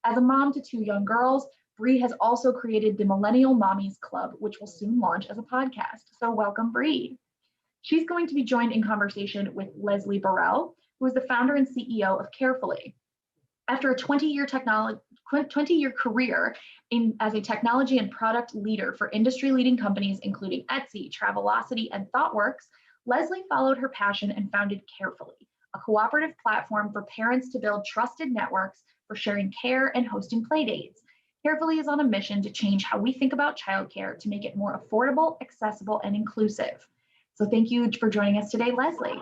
As a mom to 2 young girls, Bree has also created the Millennial Mommies Club, which will soon launch as a podcast. So welcome, Bree. She's going to be joined in conversation with Leslie Burrell, who is the founder and CEO of Carefully. After a 20-year career as a technology and product leader for industry-leading companies, including Etsy, Travelocity, and ThoughtWorks, Leslie followed her passion and founded Carefully, a cooperative platform for parents to build trusted networks for sharing care and hosting playdates. Carefully is on a mission to change how we think about childcare to make it more affordable, accessible, and inclusive. So thank you for joining us today, Leslie.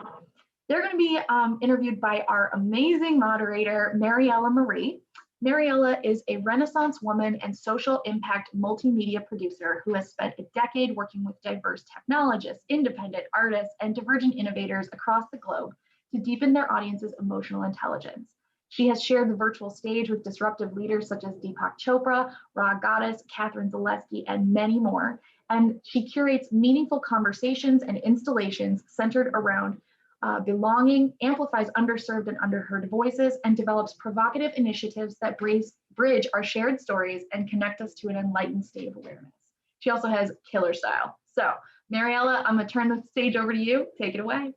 They're going to be interviewed by our amazing moderator, Mariella Marie. Mariella is a Renaissance woman and social impact multimedia producer who has spent a decade working with diverse technologists, independent artists, and divergent innovators across the globe to deepen their audience's emotional intelligence. She has shared the virtual stage with disruptive leaders such as Deepak Chopra, Ra Goddess, Catherine Zaleski, and many more. And she curates meaningful conversations and installations centered around belonging, amplifies underserved and underheard voices, and develops provocative initiatives that bridge our shared stories and connect us to an enlightened state of awareness. She also has killer style. So, Mariella, I'm gonna turn the stage over to you. Take it away.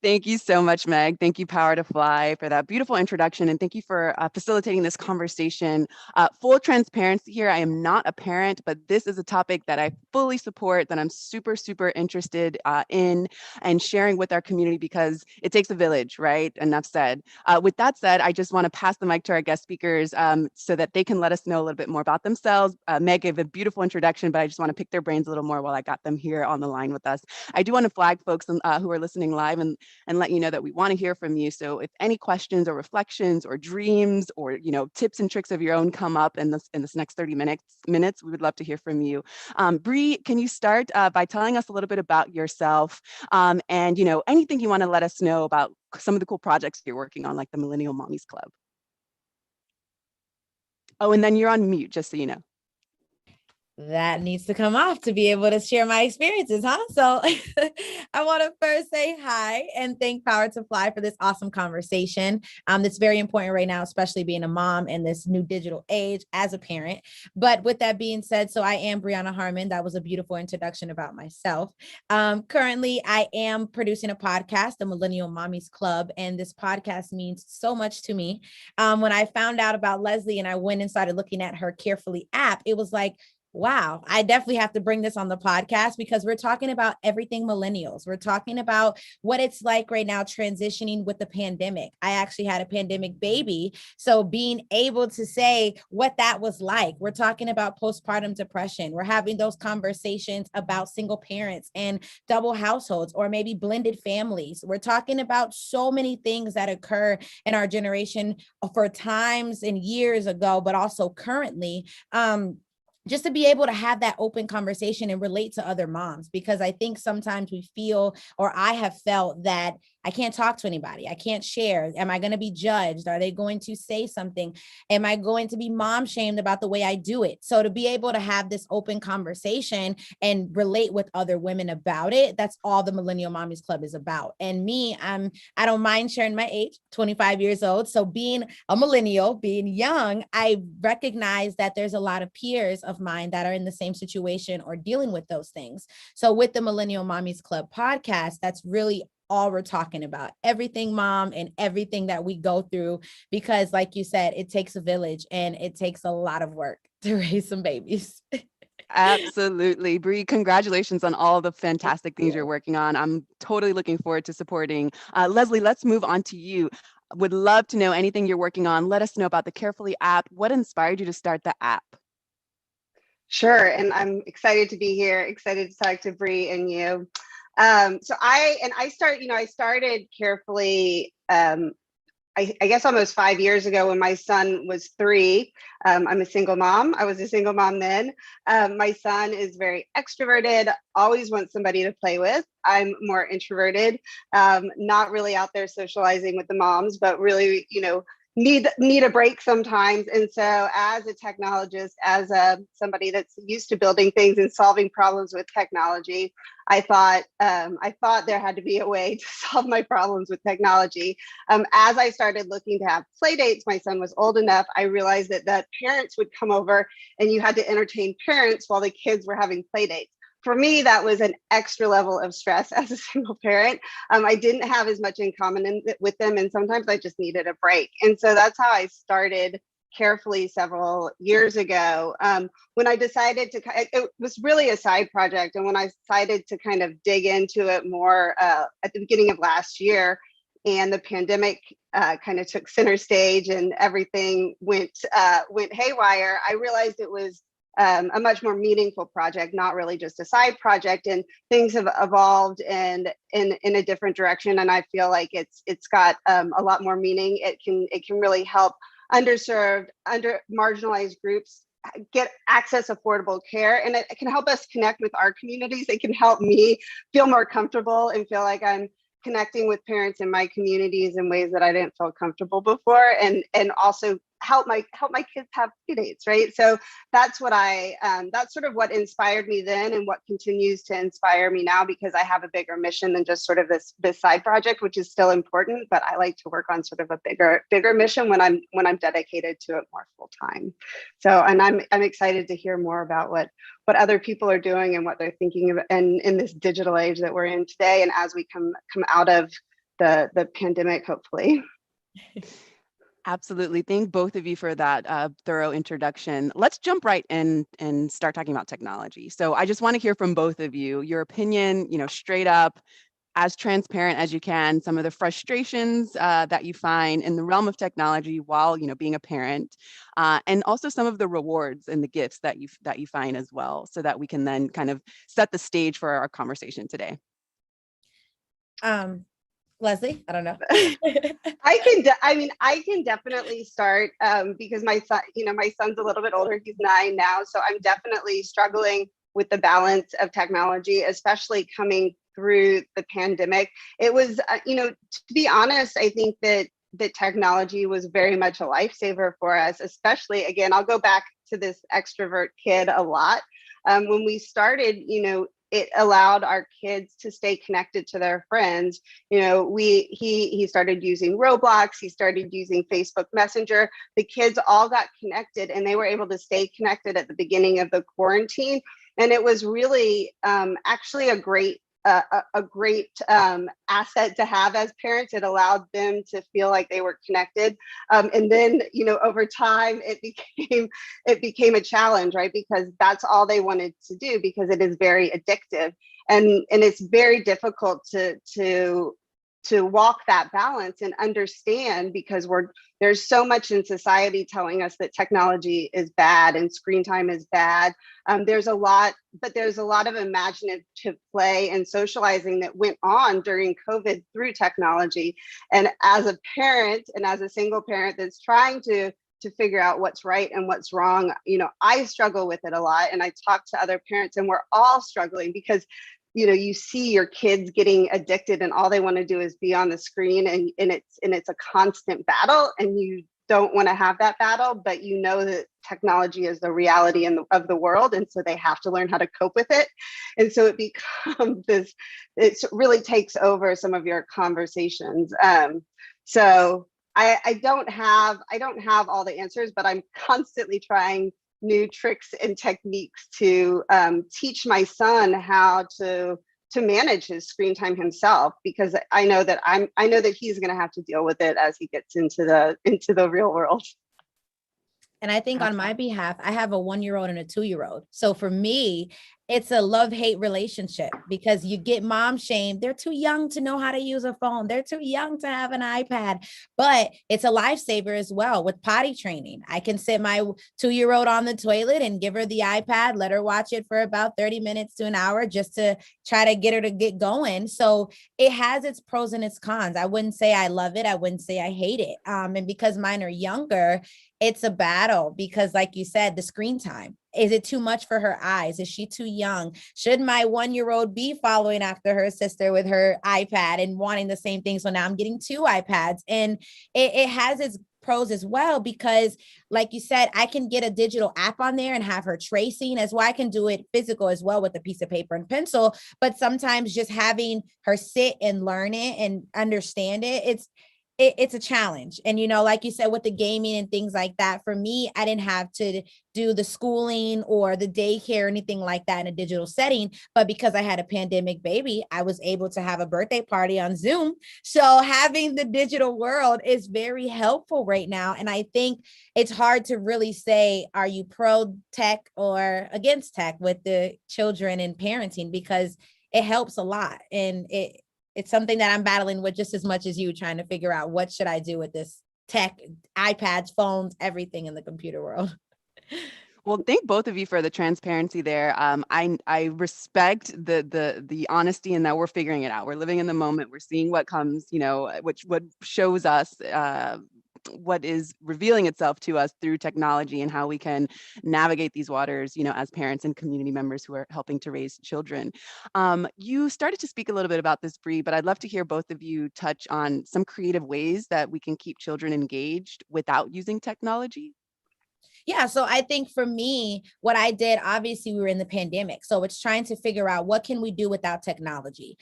Thank you so much, Meg. Thank you, Power to Fly, for that beautiful introduction. And thank you for facilitating this conversation. Full transparency here, I am not a parent, but this is a topic that I fully support, that I'm super, super interested in and sharing with our community because it takes a village, right? Enough said. With that said, I just want to pass the mic to our guest speakers so that they can let us know a little bit more about themselves. Meg gave a beautiful introduction, but I just want to pick their brains a little more while I got them here on the line with us. I do want to flag folks who are listening live and let you know that we want to hear from you. So if any questions or reflections or dreams or tips and tricks of your own come up in this next 30 minutes, we would love to hear from you. Bree, can you start by telling us a little bit about yourself and anything you want to let us know about some of the cool projects you're working on, like the Millennial Mommies Club? Oh, and then you're on mute, just so you know. That needs to come off to be able to share my experiences, huh? So I want to first say hi and thank Power to Fly for this awesome conversation. That's very important right now, especially being a mom in this new digital age as a parent. But with that being said, so I am Brianna Harmon. That was a beautiful introduction about myself. Currently, I am producing a podcast, the Millennial Mommies Club, and this podcast means so much to me. When I found out about Leslie and I went and started looking at her Carefully app, it was like, wow, I definitely have to bring this on the podcast because we're talking about everything millennials. We're talking about what it's like right now transitioning with the pandemic. I actually had a pandemic baby. So being able to say what that was like, we're talking about postpartum depression. We're having those conversations about single parents and double households or maybe blended families. We're talking about so many things that occur in our generation for times and years ago, but also currently. Just to be able to have that open conversation and relate to other moms, because I think sometimes we feel, or I have felt, that I can't talk to anybody. I can't share. Am I going to be judged? Are they going to say something? Am I going to be mom shamed about the way I do it? So to be able to have this open conversation and relate with other women about it, that's all the Millennial Mommies Club is about. And me, I don't mind sharing my age, 25 years old. So being a millennial, being young, I recognize that there's a lot of peers of mine that are in the same situation or dealing with those things. So with the Millennial Mommies Club podcast, that's really all we're talking about, everything mom and everything that we go through, because like you said, it takes a village and it takes a lot of work to raise some babies. Absolutely. Bree, congratulations on all the fantastic things you're working on. I'm totally looking forward to supporting. Leslie, let's move on to you. Would love to know anything you're working on. Let us know about the Carefully app. What inspired you to start the app? Sure, and I'm excited to be here, excited to talk to Bree and you. So I started carefully, I guess almost 5 years ago when my son was 3. I'm a single mom. I was a single mom then. My son is very extroverted, always wants somebody to play with. I'm more introverted, not really out there socializing with the moms, but really, need a break sometimes. And so as a technologist, as somebody that's used to building things and solving problems with technology, I thought there had to be a way to solve my problems with technology. As I started looking to have play dates, my son was old enough, I realized that parents would come over and you had to entertain parents while the kids were having play dates. For me, that was an extra level of stress as a single parent. I didn't have as much in common with them, and sometimes I just needed a break. And so that's how I started carefully several years ago. When I decided to, it was really a side project. And when I decided to kind of dig into it more at the beginning of last year, and the pandemic kind of took center stage and everything went haywire, I realized it was a much more meaningful project, not really just a side project, and things have evolved and in a different direction. And I feel like it's got a lot more meaning. It can really help underserved, marginalized groups get access affordable care, and it can help us connect with our communities. It can help me feel more comfortable and feel like I'm connecting with parents in my communities in ways that I didn't feel comfortable before, and also help my kids have play dates, right? So that's what that's sort of what inspired me then, and what continues to inspire me now, because I have a bigger mission than just sort of this side project, which is still important, but I like to work on sort of a bigger mission when I'm dedicated to it more full time. So, and I'm excited to hear more about what other people are doing and what they're thinking of, and in this digital age that we're in today, and as we come out of the pandemic, hopefully. Absolutely. Thank both of you for that thorough introduction. Let's jump right in and start talking about technology. So I just want to hear from both of you, your opinion, straight up, as transparent as you can, some of the frustrations that you find in the realm of technology while being a parent, and also some of the rewards and the gifts that you find as well, so that we can then kind of set the stage for our conversation today. Leslie, I don't know. I can definitely start because my son, my son's a little bit older. He's 9 now, so I'm definitely struggling with the balance of technology, especially coming through the pandemic. It was, to be honest, I think that technology was very much a lifesaver for us, especially, again, I'll go back to this extrovert kid a lot. When we started, it allowed our kids to stay connected to their friends. He started using Roblox, he started using Facebook Messenger. The kids all got connected, and they were able to stay connected at the beginning of the quarantine. And it was really actually a great asset to have as parents. It allowed them to feel like they were connected. And then, over time, it became a challenge, right? Because that's all they wanted to do, because it is very addictive. And it's very difficult to walk that balance and understand, because there's so much in society telling us that technology is bad and screen time is bad. There's a lot of imaginative play and socializing that went on during COVID through technology. And as a parent, and as a single parent that's trying to figure out what's right and what's wrong, I struggle with it a lot. And I talk to other parents, and we're all struggling, because you see your kids getting addicted, and all they want to do is be on the screen, and it's a constant battle, and you don't want to have that battle, but that technology is the reality of the world, and so they have to learn how to cope with it. And so it becomes it really takes over some of your conversations. So I don't have all the answers, but I'm constantly trying new tricks and techniques to teach my son how to manage his screen time himself, because I know that he's going to have to deal with it as he gets into the real world. And I think on my behalf, I have a 1-year-old and a 2-year-old. So for me, it's a love-hate relationship because you get mom shamed. They're too young to know how to use a phone. They're too young to have an iPad, but it's a lifesaver as well with potty training. I can sit my 2-year-old on the toilet and give her the iPad, let her watch it for about 30 minutes to an hour just to try to get her to get going. So it has its pros and its cons. I wouldn't say I love it. I wouldn't say I hate it. And because mine are younger, it's a battle because, like you said, the screen time. Is it too much for her eyes? Is she too young? Should my 1-year-old be following after her sister with her iPad and wanting the same thing? So now I'm getting 2 iPads, and it has its pros as well, because like you said, I can get a digital app on there and have her tracing as well. I can do it physical as well with a piece of paper and pencil, but sometimes just having her sit and learn it and understand it, it's a challenge. And, like you said, with the gaming and things like that, for me, I didn't have to do the schooling or the daycare or anything like that in a digital setting. But because I had a pandemic baby, I was able to have a birthday party on Zoom. So having the digital world is very helpful right now. And I think it's hard to really say, are you pro tech or against tech with the children and parenting, because it helps a lot. And it's something that I'm battling with just as much as you, trying to figure out what should I do with this tech, iPads, phones, everything in the computer world. Well, thank both of you for the transparency there. I respect the honesty in that we're figuring it out. We're living in the moment. We're seeing what comes, what shows us what is revealing itself to us through technology and how we can navigate these waters, as parents and community members who are helping to raise children. You started to speak a little bit about this, Bree, but I'd love to hear both of you touch on some creative ways that we can keep children engaged without using technology. Yeah, so I think for me, what I did, obviously we were in the pandemic. So it's trying to figure out what can we do without technology.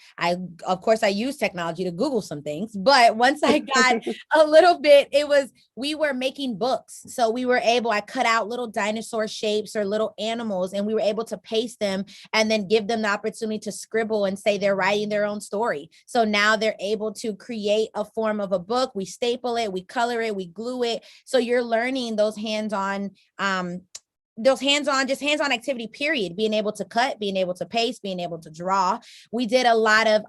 Of course, I use technology to Google some things, but once I got a little bit, we were making books. So I cut out little dinosaur shapes or little animals, and we were able to paste them and then give them the opportunity to scribble and say they're writing their own story. So now they're able to create a form of a book. We staple it, we color it, we glue it. So you're learning those hands-on activity, period, being able to cut, being able to paste, being able to draw. We did a lot of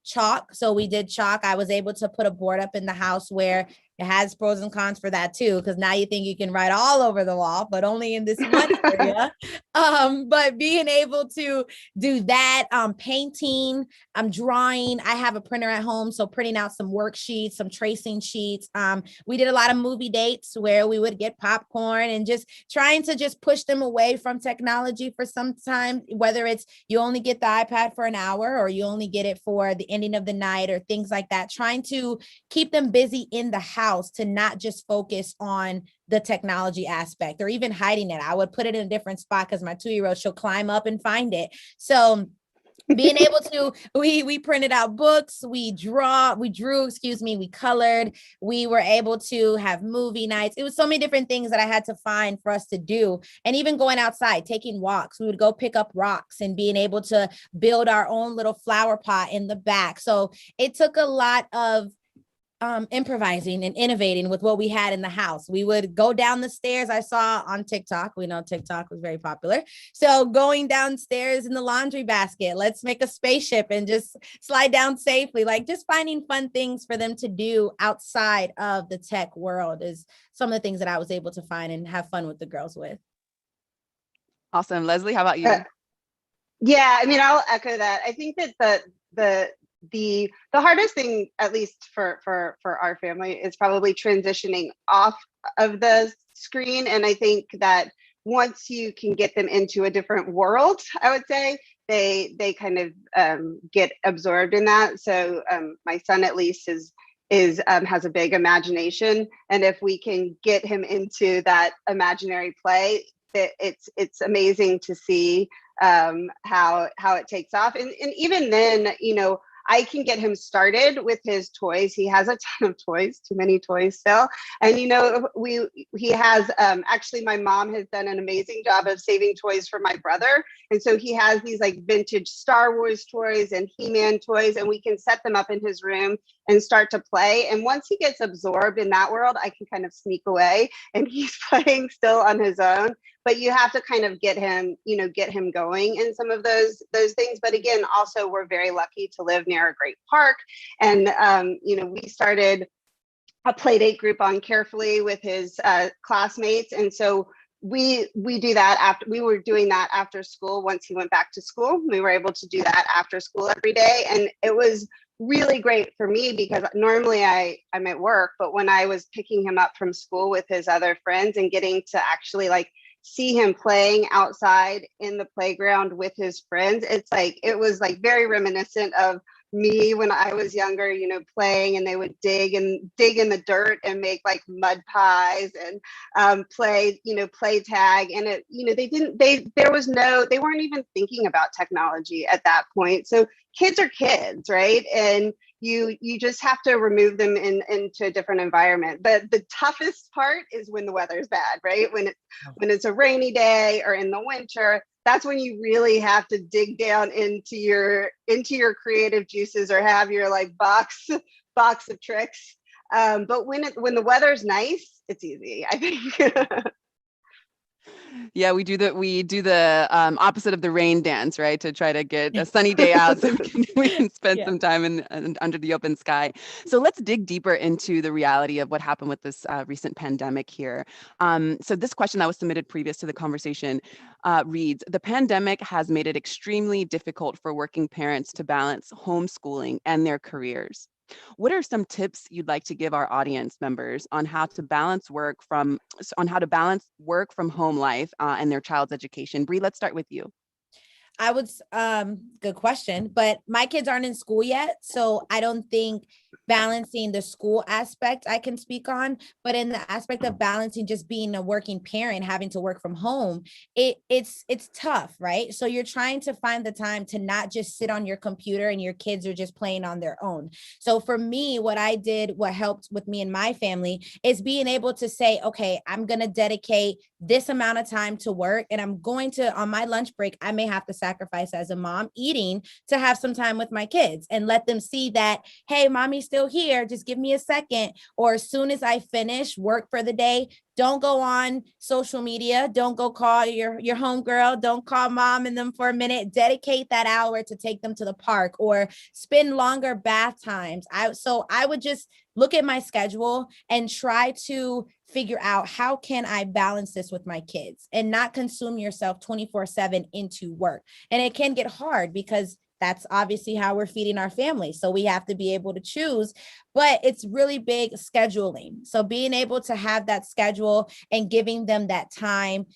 chalk. So we did chalk. I was able to put a board up in the house where it has pros and cons for that too, because now you think you can write all over the wall, but only in this one area. But being able to do that, painting, drawing. I have a printer at home, so printing out some worksheets, some tracing sheets. We did a lot of movie dates where we would get popcorn and just trying to just push them away from technology for some time, whether it's you only get the iPad for an hour or you only get it for the ending of the night or things like that, trying to keep them busy in the house to not just focus on the technology aspect or even hiding it. I would put it in a different spot because my 2-year-old, she'll climb up and find it. So being able to, we printed out books, we drew, we colored, we were able to have movie nights. It was so many different things that I had to find for us to do. And even going outside, taking walks, we would go pick up rocks and being able to build our own little flower pot in the back. So it took a lot of improvising and innovating with what we had in the house. We would go down the stairs. I saw on TikTok, we know TikTok was very popular. So going downstairs in the laundry basket, let's make a spaceship and just slide down safely. Like just finding fun things for them to do outside of the tech world is some of the things that I was able to find and have fun with the girls with. Awesome. Leslie, how about you? Yeah, I mean, I'll echo that. I think that the hardest thing, at least for our family, is probably transitioning off of the screen. And I think that once you can get them into a different world, I would say they kind of get absorbed in that. So my son at least has a big imagination, and if we can get him into that imaginary play, it's amazing to see how it takes off. And even then, I can get him started with his toys. He has a ton of toys, too many toys still. And, he has, actually my mom has done an amazing job of saving toys for my brother. And so he has these like vintage Star Wars toys and He-Man toys, and we can set them up in his room and start to play. And once he gets absorbed in that world, I can kind of sneak away and he's playing still on his own. but you have to kind of get him going in some of those things. But again, also we're very lucky to live near a great park, and we started a play date group on Carefully with his classmates, and so we do that after. We were doing that after school. Once he went back to school, we were able to do that after school every day, and it was really great for me because normally I'm at work, but when I was picking him up from school with his other friends and getting to actually like see him playing outside in the playground with his friends, it was like very reminiscent of me when I was younger, playing, and they would dig in the dirt and make like mud pies and play tag. And they weren't even thinking about technology at that point. So kids are kids, right? And you just have to remove them into a different environment. But the toughest part is when the weather's bad, right? When it's a rainy day or in the winter, that's when you really have to dig down into your creative juices or have your like box of tricks. But when the weather's nice, it's easy, I think. Yeah, we do the opposite of the rain dance, right? To try to get a sunny day out so we can spend some time in under the open sky. So let's dig deeper into the reality of what happened with this recent pandemic here. So this question that was submitted previous to the conversation reads, the pandemic has made it extremely difficult for working parents to balance homeschooling and their careers. What are some tips you'd like to give our audience members on how to balance work from home life and their child's education? Bree, let's start with you. I would, good question, but my kids aren't in school yet. So I don't think balancing the school aspect I can speak on, but in the aspect of balancing just being a working parent, having to work from home, it's tough, right? So you're trying to find the time to not just sit on your computer and your kids are just playing on their own. So for me, what helped with me and my family is being able to say, okay, I'm going to dedicate this amount of time to work, and I'm going to, on my lunch break, I may have to sacrifice as a mom eating to have some time with my kids and let them see that, hey, mommy's still here, just give me a second. Or as soon as I finish work for the day, don't go on social media, don't go call your homegirl, don't call mom and them for a minute, dedicate that hour to take them to the park or spend longer bath times. I would just look at my schedule and try to figure out how can I balance this with my kids and not consume yourself 24/7 into work. And it can get hard because that's obviously how we're feeding our family. So we have to be able to choose, but it's really big scheduling. So being able to have that schedule and giving them that time.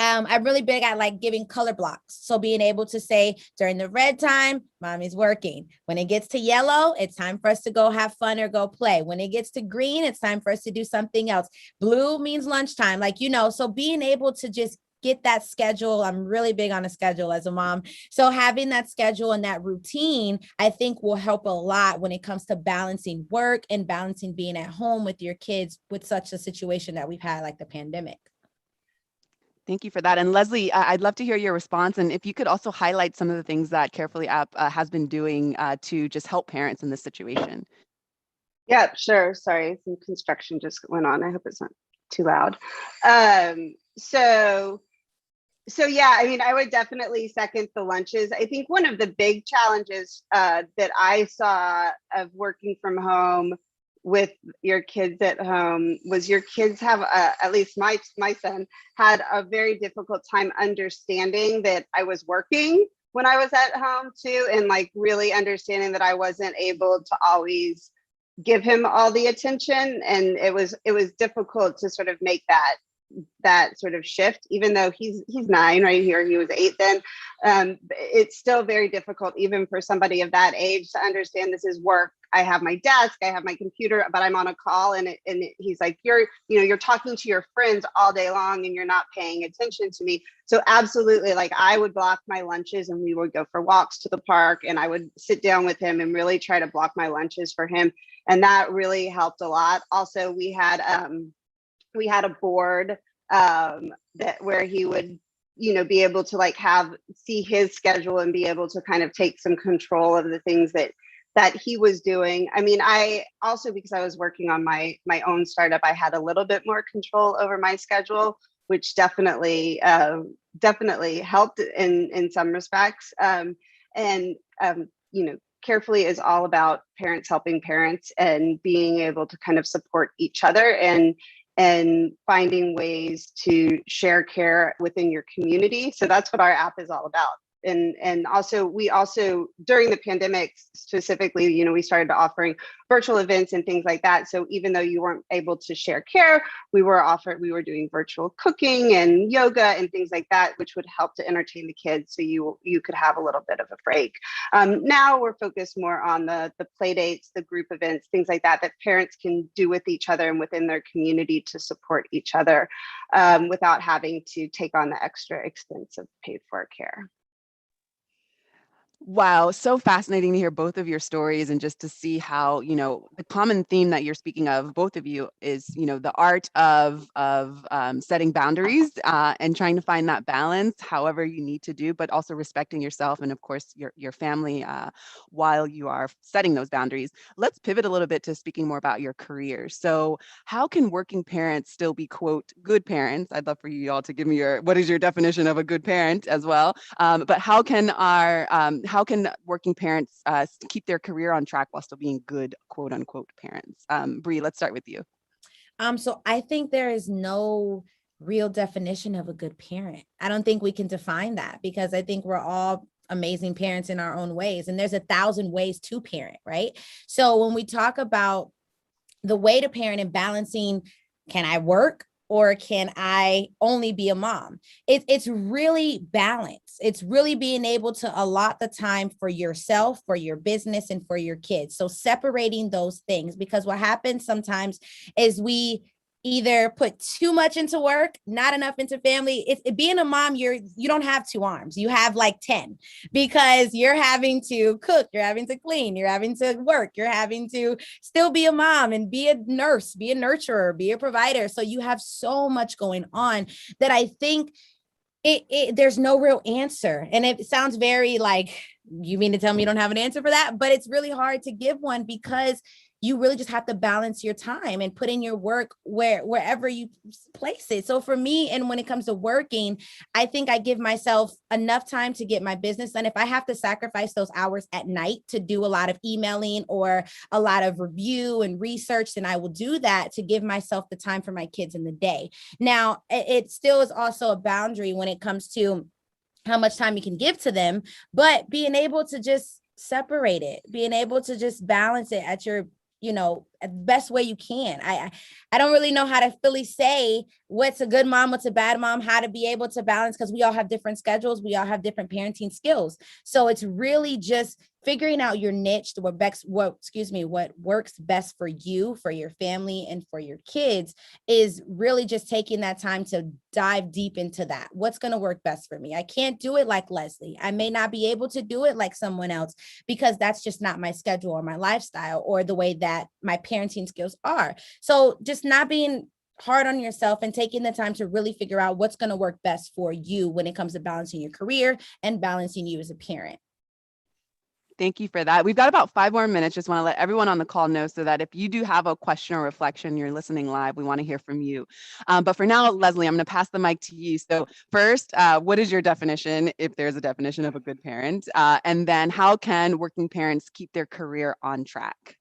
I'm really big at like giving color blocks. So being able to say during the red time, mommy's working. When it gets to yellow, it's time for us to go have fun or go play. When it gets to green, it's time for us to do something else. Blue means lunchtime, so being able to just get that schedule. I'm really big on a schedule as a mom. So having that schedule and that routine, I think will help a lot when it comes to balancing work and balancing being at home with your kids with such a situation that we've had like the pandemic. Thank you for that. And Leslie, I'd love to hear your response. And if you could also highlight some of the things that Carefully app has been doing to just help parents in this situation. Yeah, sure. Sorry, some construction just went on. I hope it's not too loud. So yeah, I mean, I would definitely second the lunches. I think one of the big challenges that I saw of working from home with your kids at home was your kids have, at least my son had a very difficult time understanding that I was working when I was at home too, and like really understanding that I wasn't able to always give him all the attention. And it was difficult to sort of make that sort of shift, even though he's 9 right here, he was 8 then. It's still very difficult even for somebody of that age to understand this is work. I have my desk, I have my computer, but I'm on a call, and he's like, you're talking to your friends all day long and you're not paying attention to me. So absolutely, like I would block my lunches and we would go for walks to the park, and I would sit down with him and really try to block my lunches for him. And that really helped a lot. Also, we had a board that where he would be able to like see his schedule and be able to kind of take some control of the things that he was doing. I mean, I also, because I was working on my own startup, I had a little bit more control over my schedule which definitely helped in some respects. You know, Carefully is all about parents helping parents and being able to kind of support each other and finding ways to share care within your community. So that's what our app is all about. And also we also during the pandemic specifically, you know, we started offering virtual events and things like that. So even though you weren't able to share care, we were doing virtual cooking and yoga and things like that, which would help to entertain the kids, so you could have a little bit of a break. Now we're focused more on the play dates, the group events, things like that parents can do with each other and within their community to support each other without having to take on the extra expense of paid for care. Wow, so fascinating to hear both of your stories and just to see how, you know, the common theme that you're speaking of, both of you, is, you know, the art of setting boundaries and trying to find that balance, however you need to do, but also respecting yourself and, of course, your family while you are setting those boundaries. Let's pivot a little bit to speaking more about your career. So how can working parents still be, quote, good parents? I'd love for you all to give me what is your definition of a good parent as well. But how can working parents keep their career on track while still being good, quote unquote, parents? Bree, let's start with you. So I think there is no real definition of a good parent. I don't think we can define that, because I think we're all amazing parents in our own ways. And there's 1,000 ways to parent, right? So when we talk about the way to parent and balancing, can I work or can I only be a mom? It's really balance. It's really being able to allot the time for yourself, for your business, and for your kids. So separating those things, because what happens sometimes is we either put too much into work, not enough into family. Being a mom, you don't have 2 arms. You have like 10, because you're having to cook, you're having to clean, you're having to work, you're having to still be a mom and be a nurse, be a nurturer, be a provider. So you have so much going on that I think there's no real answer. And it sounds very like, you mean to tell me you don't have an answer for that? But it's really hard to give one, because you really just have to balance your time and put in your work wherever you place it. So for me, and when it comes to working, I think I give myself enough time to get my business done. If I have to sacrifice those hours at night to do a lot of emailing or a lot of review and research, then I will do that to give myself the time for my kids in the day. Now, it still is also a boundary when it comes to how much time you can give to them, but being able to just separate it, being able to just balance it at your best way you can. I don't really know how to fully say what's a good mom, what's a bad mom, how to be able to balance, because we all have different schedules. We all have different parenting skills. So it's really just figuring out your niche, what works best for you, for your family, and for your kids, is really just taking that time to dive deep into that. What's going to work best for me? I can't do it like Leslie. I may not be able to do it like someone else, because that's just not my schedule or my lifestyle or the way that my parenting skills are. So just not being hard on yourself and taking the time to really figure out what's going to work best for you when it comes to balancing your career and balancing you as a parent. Thank you for that. We've got about 5 more minutes. Just want to let everyone on the call know, so that if you do have a question or reflection, you're listening live, we want to hear from you. But for now, Leslie, I'm going to pass the mic to you. So first, what is your definition, if there's a definition of a good parent? And then how can working parents keep their career on track?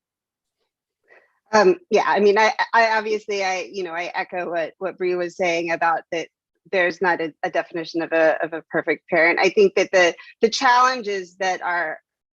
Yeah, I mean, I obviously, I echo what Bree was saying about that. There's not a definition of a perfect parent. I think that the challenge is that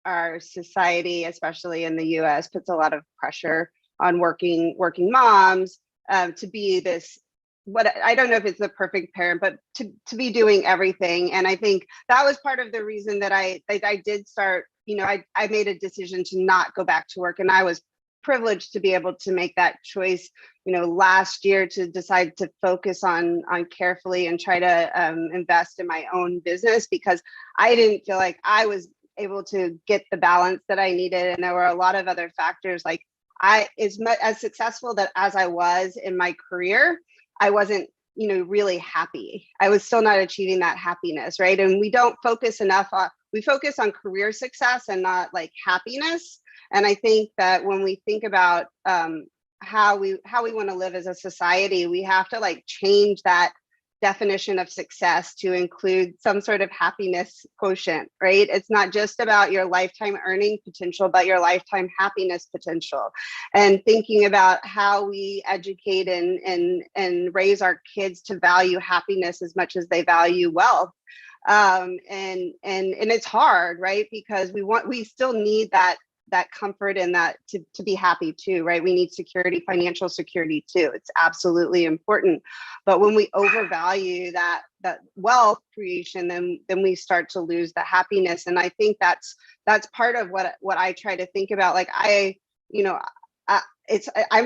our society, especially in the U.S., puts a lot of pressure on working moms to be this. What I don't know if it's the perfect parent, but to be doing everything. And I think that was part of the reason that I did start. I made a decision to not go back to work, and I was privileged to be able to make that choice, last year, to decide to focus on Carefully and try to invest in my own business, because I didn't feel like I was able to get the balance that I needed. And there were a lot of other factors, like as successful as I was in my career, I wasn't, really happy. I was still not achieving that happiness, right? And we don't focus enough on, we focus on career success and not like happiness. And I think that when we think about how we want to live as a society, we have to like change that definition of success to include some sort of happiness quotient, right? It's not just about your lifetime earning potential, but your lifetime happiness potential. And thinking about how we educate and raise our kids to value happiness as much as they value wealth. And it's hard, right? Because we still need that comfort and that to be happy too, right? We need security, financial security too. It's absolutely important. But when we overvalue that wealth creation, then we start to lose the happiness. And I think that's part of what I try to think about. Like I'm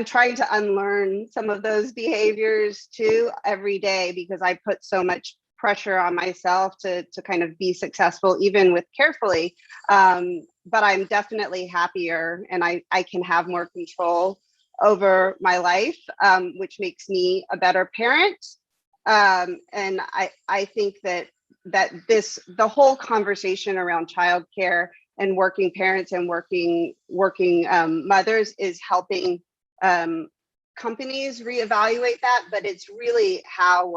trying to unlearn some of those behaviors too every day, because I put so much pressure on myself to kind of be successful, even with Carefully. But I'm definitely happier, and I can have more control over my life, which makes me a better parent. And I think that the whole conversation around childcare and working parents and working mothers is helping companies reevaluate that, but it's really how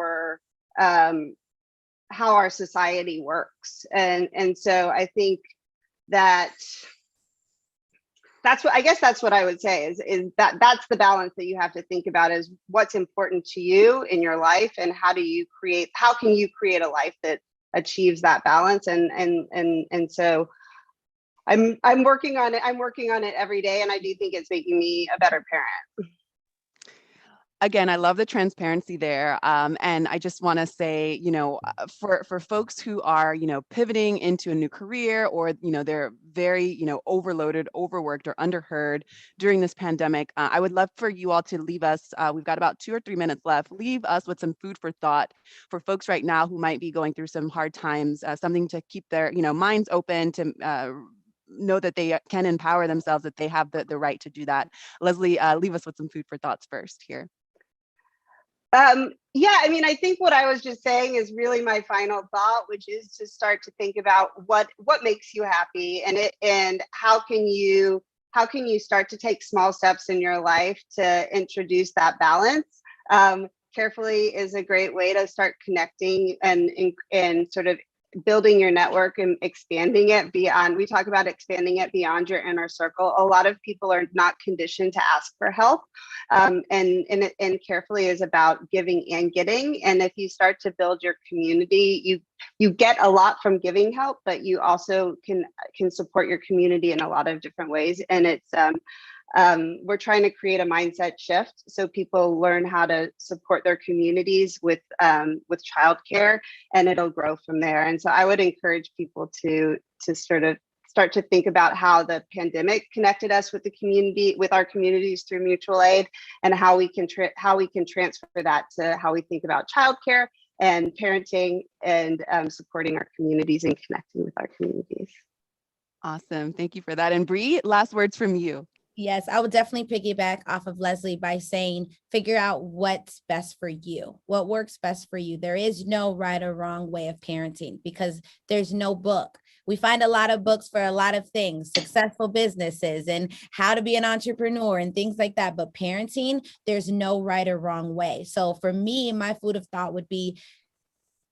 our society works. And so I think that's what I would say is that's the balance that you have to think about, is what's important to you in your life, and how can you create a life that achieves that balance. And so I'm working on it. I'm working on it every day, and I do think it's making me a better parent. Again, I love the transparency there. And I just want to say, for folks who are, pivoting into a new career, or, they're very, overloaded, overworked, or underheard during this pandemic, I would love for you all to leave us, we've got about 2 or 3 minutes left, leave us with some food for thought for folks right now who might be going through some hard times, something to keep their, minds open, to know that they can empower themselves, that they have the right to do that. Leslie, leave us with some food for thoughts first here. I think what I was just saying is really my final thought, which is to start to think about what makes you happy, and how can you start to take small steps in your life to introduce that balance. Carefully is a great way to start connecting and sort of building your network and expanding it beyond. We talk about expanding it beyond your inner circle. A lot of people are not conditioned to ask for help, and Carefully is about giving and getting. And if you start to build your community, you get a lot from giving help, but you also can support your community in a lot of different ways. And it's we're trying to create a mindset shift so people learn how to support their communities with childcare, and it'll grow from there. And so I would encourage people to sort of start to think about how the pandemic connected us with the community, with our communities through mutual aid, and how we can transfer that to how we think about childcare and parenting, and supporting our communities and connecting with our communities. Awesome. Thank you for that. And Bree, last words from you. Yes, I would definitely piggyback off of Leslie by saying, figure out what's best for you, what works best for you. There is no right or wrong way of parenting, because there's no book. We find a lot of books for a lot of things, successful businesses and how to be an entrepreneur and things like that. But parenting, there's no right or wrong way. So for me, my food of thought would be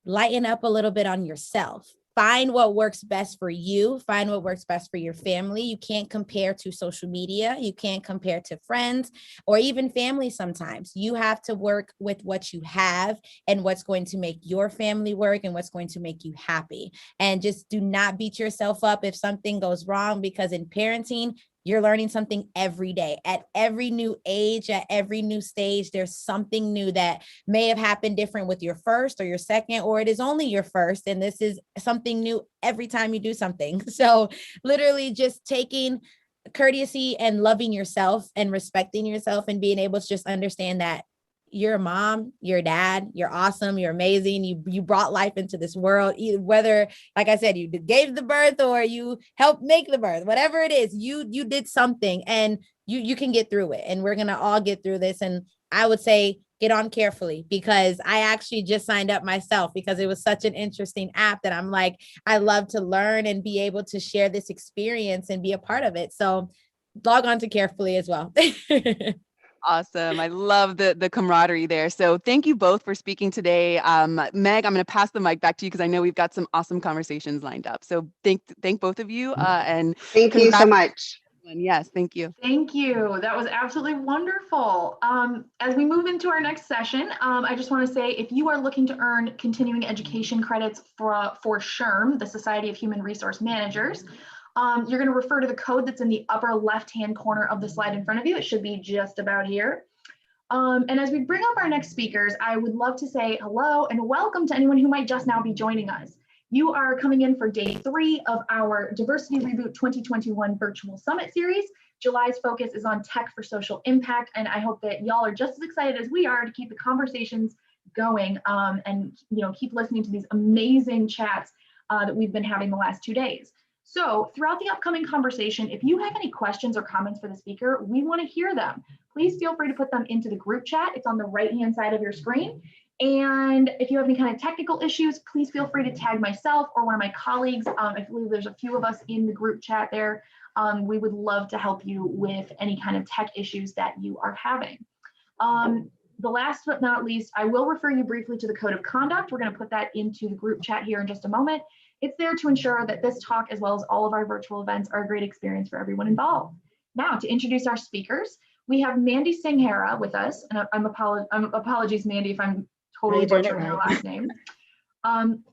lighten up a little bit on yourself. Find what works best for you. Find what works best for your family. You can't compare to social media. You can't compare to friends or even family sometimes. You have to work with what you have and what's going to make your family work and what's going to make you happy. And just do not beat yourself up if something goes wrong, because in parenting, you're learning something every day. At every new age, at every new stage, there's something new that may have happened different with your first or your second, or it is only your first. And this is something new every time you do something. So literally just taking courtesy and loving yourself and respecting yourself and being able to just understand that you're a mom, you're a dad, you're awesome, you're amazing. You brought life into this world, either whether, like I said, you gave the birth or you helped make the birth, whatever it is, you did something, and you can get through it. And we're going to all get through this. And I would say get on Carefully, because I actually just signed up myself because it was such an interesting app that I'm like, I love to learn and be able to share this experience and be a part of it. So log on to Carefully as well. Awesome. I love the camaraderie there. So thank you both for speaking today. Meg, I'm going to pass the mic back to you because I know we've got some awesome conversations lined up. So thank both of you and Thank you so much. Yes, thank you. Thank you. That was absolutely wonderful. As we move into our next session, I just want to say if you are looking to earn continuing education credits for SHRM, the Society of Human Resource Managers, you're going to refer to the code that's in the upper left-hand corner of the slide in front of you. It should be just about here. And as we bring up our next speakers, I would love to say hello and welcome to anyone who might just now be joining us. You are coming in for day 3 of our Diversity Reboot 2021 Virtual Summit Series. July's focus is on tech for social impact, and I hope that y'all are just as excited as we are to keep the conversations going and keep listening to these amazing chats that we've been having the last 2 days. So throughout the upcoming conversation, if you have any questions or comments for the speaker, we want to hear them. Please feel free to put them into the group chat. It's on the right-hand side of your screen. And if you have any kind of technical issues, please feel free to tag myself or one of my colleagues. I believe there's a few of us in the group chat there. We would love to help you with any kind of tech issues that you are having. The last but not least, I will refer you briefly to the code of conduct. We're going to put that into the group chat here in just a moment. It's there to ensure that this talk, as well as all of our virtual events, are a great experience for everyone involved. Now, to introduce our speakers, we have Mandy Singhera with us, and apologies, Mandy, if I'm totally butchering her last name.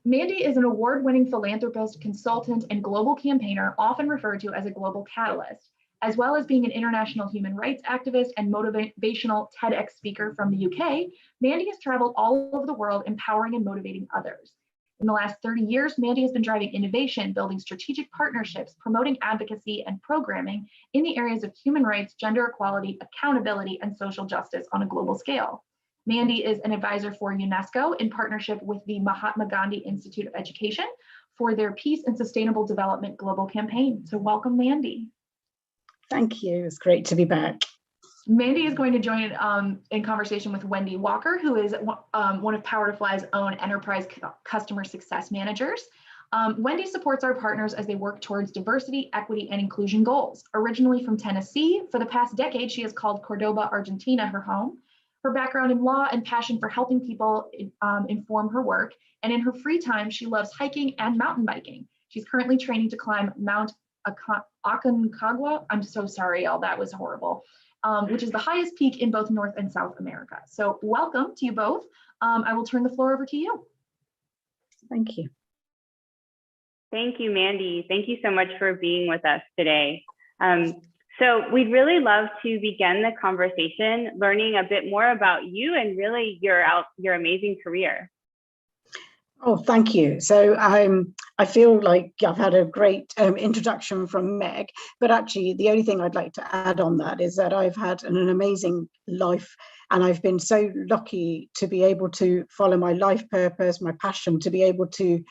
Mandy is an award-winning philanthropist, consultant, and global campaigner, often referred to as a global catalyst, as well as being an international human rights activist and motivational TEDx speaker from the UK. Mandy has traveled all over the world, empowering and motivating others. In the last 30 years, Mandy has been driving innovation, building strategic partnerships, promoting advocacy and programming in the areas of human rights, gender equality, accountability, and social justice on a global scale. Mandy is an advisor for UNESCO in partnership with the Mahatma Gandhi Institute of Education for their Peace and Sustainable Development Global Campaign. So welcome, Mandy. Thank you. It's great to be back. Mandy is going to join in conversation with Wendy Walker, who is one of Power to Fly's own enterprise customer success managers. Wendy supports our partners as they work towards diversity, equity, and inclusion goals. Originally from Tennessee, for the past decade, she has called Cordoba, Argentina, her home. Her background in law and passion for helping people inform her work. And in her free time, she loves hiking and mountain biking. She's currently training to climb Mount Aconcagua. I'm so sorry, y'all, that was horrible. Which is the highest peak in both North and South America. So welcome to you both. I will turn the floor over to you. Thank you. Thank you, Mandy. Thank you so much for being with us today. So we'd really love to begin the conversation learning a bit more about you and really your amazing career. Oh, thank you. So I feel like I've had a great introduction from Meg, but actually the only thing I'd like to add on that is that I've had an amazing life, and I've been so lucky to be able to follow my life purpose, my passion, to be able to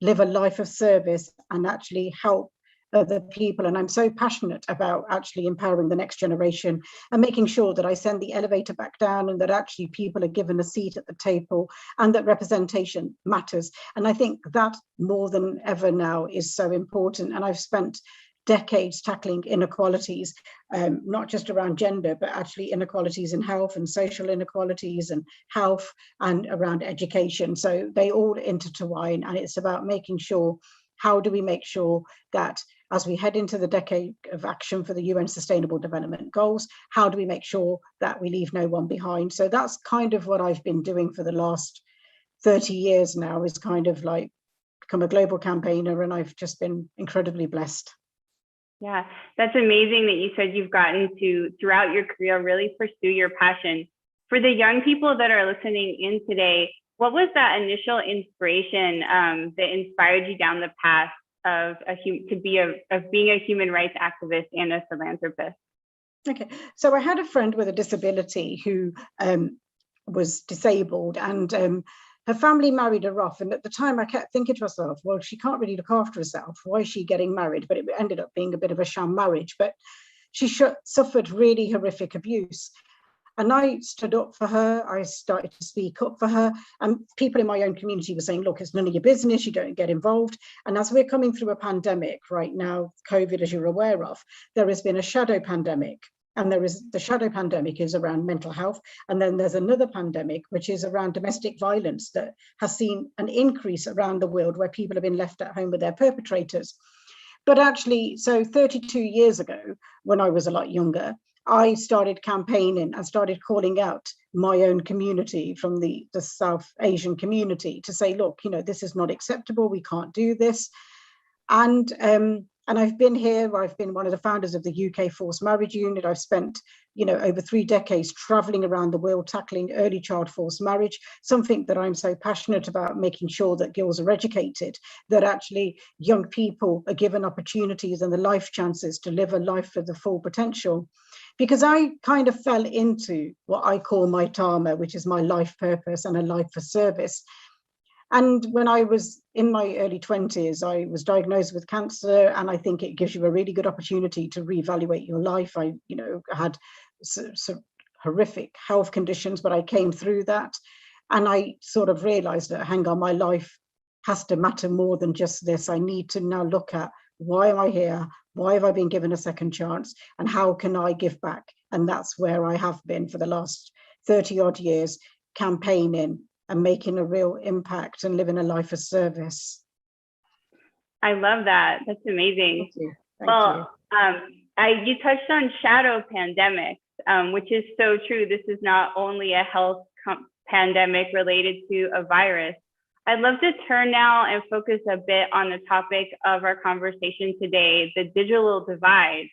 live a life of service and actually help other people. And I'm so passionate about actually empowering the next generation and making sure that I send the elevator back down and that actually people are given a seat at the table and that representation matters. And I think that more than ever now is so important. And I've spent decades tackling inequalities, not just around gender, but actually inequalities in health and social inequalities and health and around education. So they all intertwine, and it's about making sure, how do we make sure that as we head into the decade of action for the UN Sustainable Development Goals, how do we make sure that we leave no one behind? So that's kind of what I've been doing for the last 30 years now, is kind of like become a global campaigner, and I've just been incredibly blessed. Yeah, that's amazing that you said you've gotten to, throughout your career, really pursue your passion. For the young people that are listening in today, what was that initial inspiration that inspired you down the path of being a human rights activist and a philanthropist? Okay, so I had a friend with a disability who was disabled, and her family married her off. And at the time I kept thinking to myself, well, she can't really look after herself. Why is she getting married? But it ended up being a bit of a sham marriage. But she suffered really horrific abuse. And I stood up for her. I started to speak up for her. And people in my own community were saying, look, it's none of your business. You don't get involved. And as we're coming through a pandemic right now, COVID, as you're aware of, there has been a shadow pandemic And there is the shadow pandemic is around mental health. And then there's another pandemic, which is around domestic violence that has seen an increase around the world where people have been left at home with their perpetrators. But actually, so 32 years ago, when I was a lot younger, I started campaigning and started calling out my own community from the South Asian community to say, look, this is not acceptable. We can't do this. And I've been here, I've been one of the founders of the UK Forced Marriage Unit. I've spent, over 3 decades traveling around the world, tackling early child forced marriage, something that I'm so passionate about, making sure that girls are educated, that actually young people are given opportunities and the life chances to live a life with the full potential. Because I kind of fell into what I call my dharma, which is my life purpose and a life for service. And when I was in my early 20s, I was diagnosed with cancer, and I think it gives you a really good opportunity to reevaluate your life. I, had some horrific health conditions, but I came through that. And I sort of realized that, hang on, my life has to matter more than just this. I need to now look at, why am I here? Why have I been given a second chance? And how can I give back? And that's where I have been for the last 30 odd years, campaigning and making a real impact and living a life of service. I love that. That's amazing. Thank you. You touched on shadow pandemics, which is so true. This is not only a health pandemic related to a virus. I'd love to turn now and focus a bit on the topic of our conversation today, the digital divide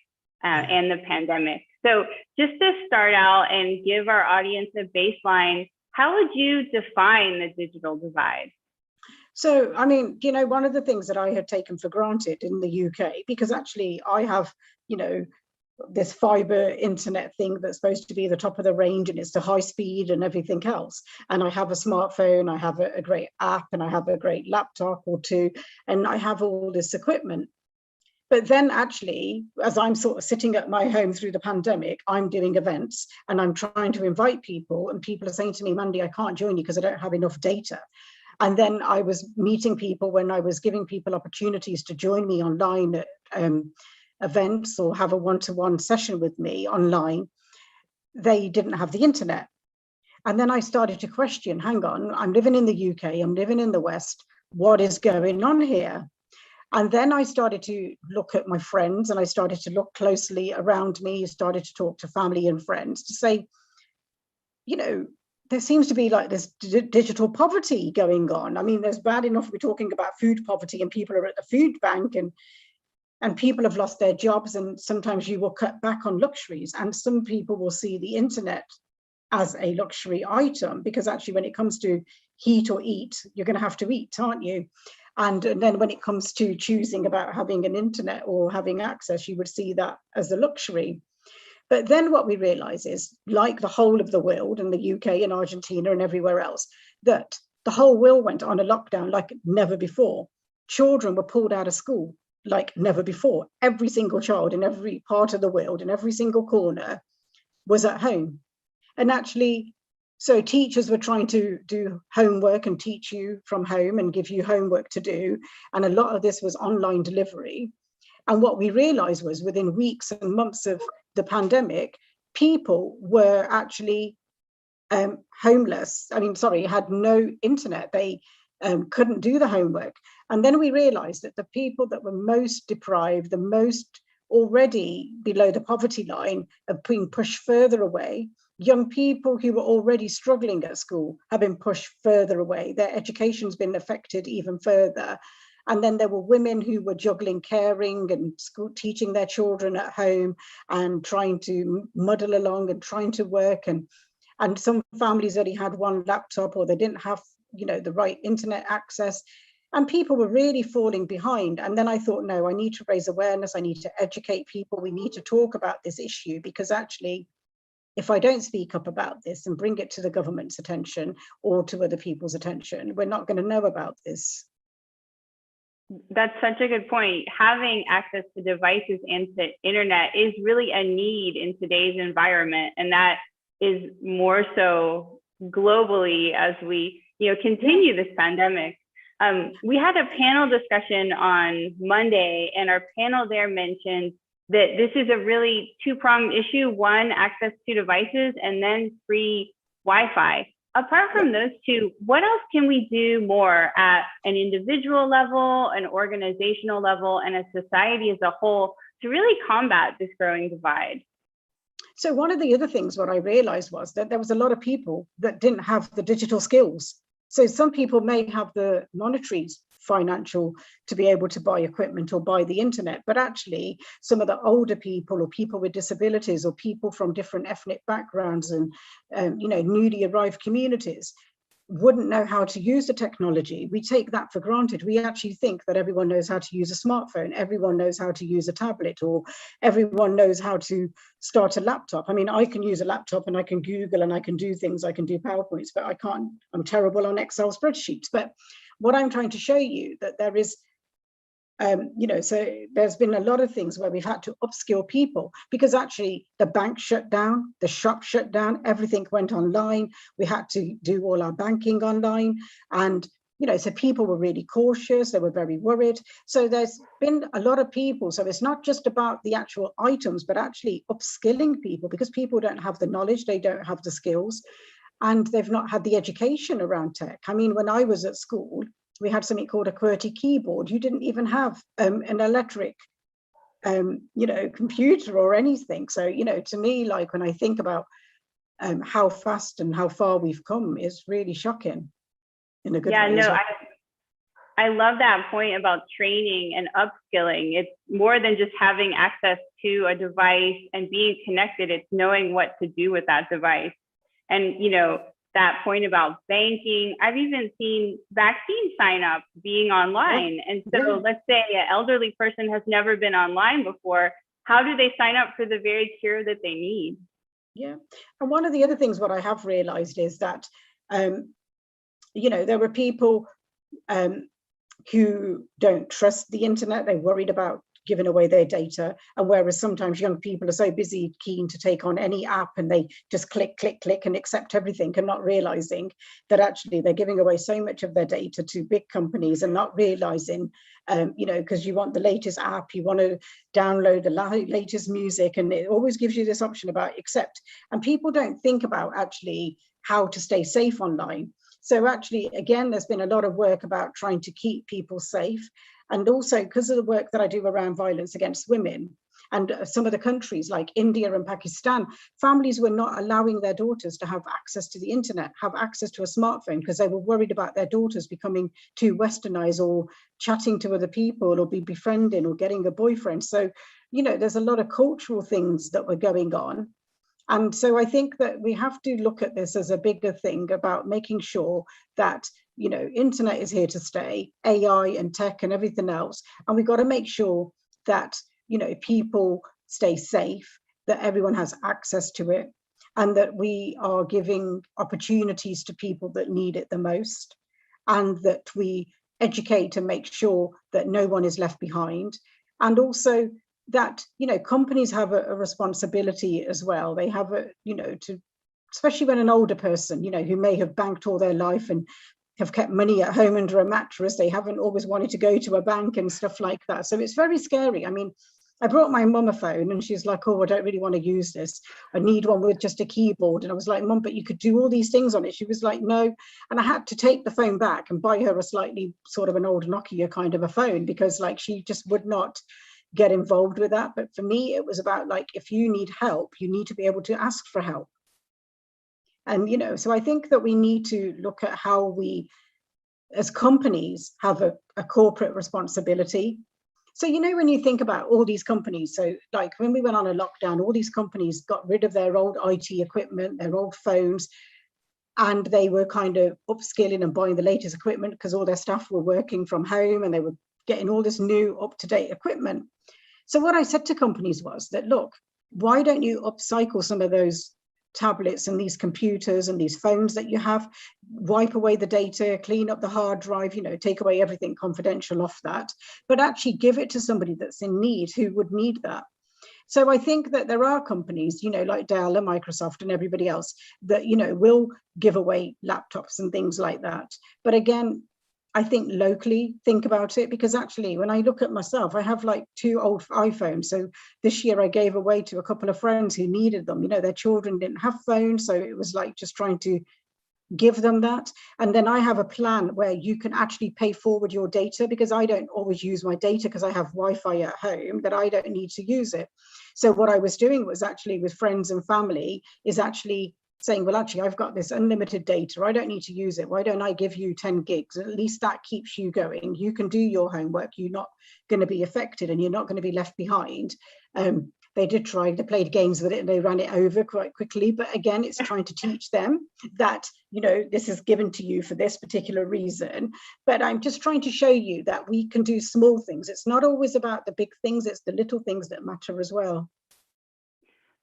and the pandemic. So just to start out and give our audience a baseline, how would you define the digital divide? So, I mean, one of the things that I had taken for granted in the UK, because actually I have, this fiber internet thing that's supposed to be the top of the range, and it's the high speed and everything else. And I have a smartphone, I have a great app, and I have a great laptop or two, and I have all this equipment. But then actually, as I'm sort of sitting at my home through the pandemic, I'm doing events and I'm trying to invite people, and people are saying to me, Mandy, I can't join you because I don't have enough data. And then I was meeting people when I was giving people opportunities to join me online at events or have a one-to-one session with me online. They didn't have the internet. And then I started to question, hang on, I'm living in the UK, I'm living in the West, what is going on here? And then I started to look at my friends, and I started to look closely around me, started to talk to family and friends to say, there seems to be like this digital poverty going on. I mean, there's bad enough we're talking about food poverty, and people are at the food bank, and people have lost their jobs, and sometimes you will cut back on luxuries, and some people will see the internet as a luxury item, because actually when it comes to heat or eat, you're going to have to eat, aren't you? And then when it comes to choosing about having an internet or having access, you would see that as a luxury. But then what we realize is, like the whole of the world and the UK and Argentina and everywhere else, that the whole world went on a lockdown like never before. Children were pulled out of school like never before. Every single child in every part of the world, in every single corner, was at home. And actually, so teachers were trying to do homework and teach you from home and give you homework to do. And a lot of this was online delivery. And what we realized was, within weeks and months of the pandemic, people were actually homeless. Had no internet. They couldn't do the homework. And then we realized that the people that were most deprived, the most already below the poverty line, are being pushed further away. Young people who were already struggling at school have been pushed further away. Their education's been affected even further. And then there were women who were juggling caring and school, teaching their children at home and trying to muddle along and trying to work. And some families only had one laptop, or they didn't have, the right internet access. And people were really falling behind. And then I thought, no, I need to raise awareness. I need to educate people. We need to talk about this issue, because actually, if I don't speak up about this and bring it to the government's attention or to other people's attention, we're not going to know about this. That's such a good point. Having access to devices and to internet is really a need in today's environment. And that is more so globally as we continue this pandemic. We had a panel discussion on Monday, and our panel there mentioned that this is a really two-pronged issue: one, access to devices, and then free Wi-Fi. Apart from those two, what else can we do more at an individual level, an organizational level, and a society as a whole to really combat this growing divide? So one of the other things what I realized was that there was a lot of people that didn't have the digital skills. So some people may have the monetary financial to be able to buy equipment or buy the internet, but actually some of the older people or people with disabilities or people from different ethnic backgrounds and newly arrived communities wouldn't know how to use the technology. We take that for granted. We actually think that everyone knows how to use a smartphone, everyone knows how to use a tablet, or everyone knows how to start a laptop. I mean, I can use a laptop and I can Google and I can do things, I can do PowerPoints, but I can't, I'm terrible on Excel spreadsheets. But what I'm trying to show you that there is, so there's been a lot of things where we've had to upskill people because actually the bank shut down, the shop shut down, everything went online. We had to do all our banking online. And, so people were really cautious. They were very worried. So there's been a lot of people. So it's not just about the actual items, but actually upskilling people because people don't have the knowledge. They don't have the skills and they've not had the education around tech. I mean, when I was at school, we had something called a QWERTY keyboard. You didn't even have an electric, computer or anything. So, to me, like when I think about how fast and how far we've come, it's really shocking in a good way. Yeah, no, I love that point about training and upskilling. It's more than just having access to a device and being connected. It's knowing what to do with that device. And, that point about banking, I've even seen vaccine sign-up being online. And so let's say an elderly person has never been online before. How do they sign up for the very cure that they need? Yeah. And one of the other things what I have realized is that, there were people who don't trust the internet. They're worried about giving away their data. And whereas sometimes young people are so busy, keen to take on any app and they just click, click, click and accept everything and not realizing that actually they're giving away so much of their data to big companies and not realizing, because you want the latest app, you want to download the latest music and it always gives you this option about accept. And people don't think about actually how to stay safe online. So actually, again, there's been a lot of work about trying to keep people safe. And also because of the work that I do around violence against women and some of the countries like India and Pakistan, families were not allowing their daughters to have access to the internet, have access to a smartphone because they were worried about their daughters becoming too westernized or chatting to other people or be befriending or getting a boyfriend. So, there's a lot of cultural things that were going on. And so I think that we have to look at this as a bigger thing about making sure that internet is here to stay, AI and tech and everything else. And we've got to make sure that, people stay safe, that everyone has access to it, and that we are giving opportunities to people that need it the most, and that we educate and make sure that no one is left behind. And also that, companies have a responsibility as well. They have especially when an older person, who may have banked all their life and have kept money at home under a mattress, they haven't always wanted to go to a bank and stuff like that. So it's very scary. I mean, I brought my mum a phone and she's like, oh, I don't really want to use this. I need one with just a keyboard. And I was like, Mum, but you could do all these things on it. She was like, no. And I had to take the phone back and buy her a slightly sort of an old Nokia kind of a phone because like she just would not get involved with that. But for me, it was about like, if you need help, you need to be able to ask for help. And, so I think that we need to look at how we, as companies, have a corporate responsibility. So, when you think about all these companies, so like when we went on a lockdown, all these companies got rid of their old IT equipment, their old phones, and they were kind of upskilling and buying the latest equipment because all their staff were working from home and they were getting all this new up-to-date equipment. So what I said to companies was that, look, why don't you upcycle some of those tablets and these computers and these phones that you have, wipe away the data, clean up the hard drive, take away everything confidential off that, but actually give it to somebody that's in need who would need that. So I think that there are companies, like Dell and Microsoft and everybody else that, will give away laptops and things like that. But again, I think locally think about it, because actually when I look at myself, I have like 2 old iPhones. So this year I gave away to a couple of friends who needed them. You know, their children didn't have phones, so it was like just trying to give them that. And then I have a plan where you can actually pay forward your data, because I don't always use my data because I have Wi-Fi at home, that I don't need to use it. So what I was doing was actually with friends and family is actually saying, well, actually, I've got this unlimited data. I don't need to use it. Why don't I give you 10 gigs? At least that keeps you going. You can do your homework. You're not going to be affected and you're not going to be left behind. They did try, they played games with it and they ran it over quite quickly. But again, it's trying to teach them that, you know, this is given to you for this particular reason. But I'm just trying to show you that we can do small things. It's not always about the big things. It's the little things that matter as well.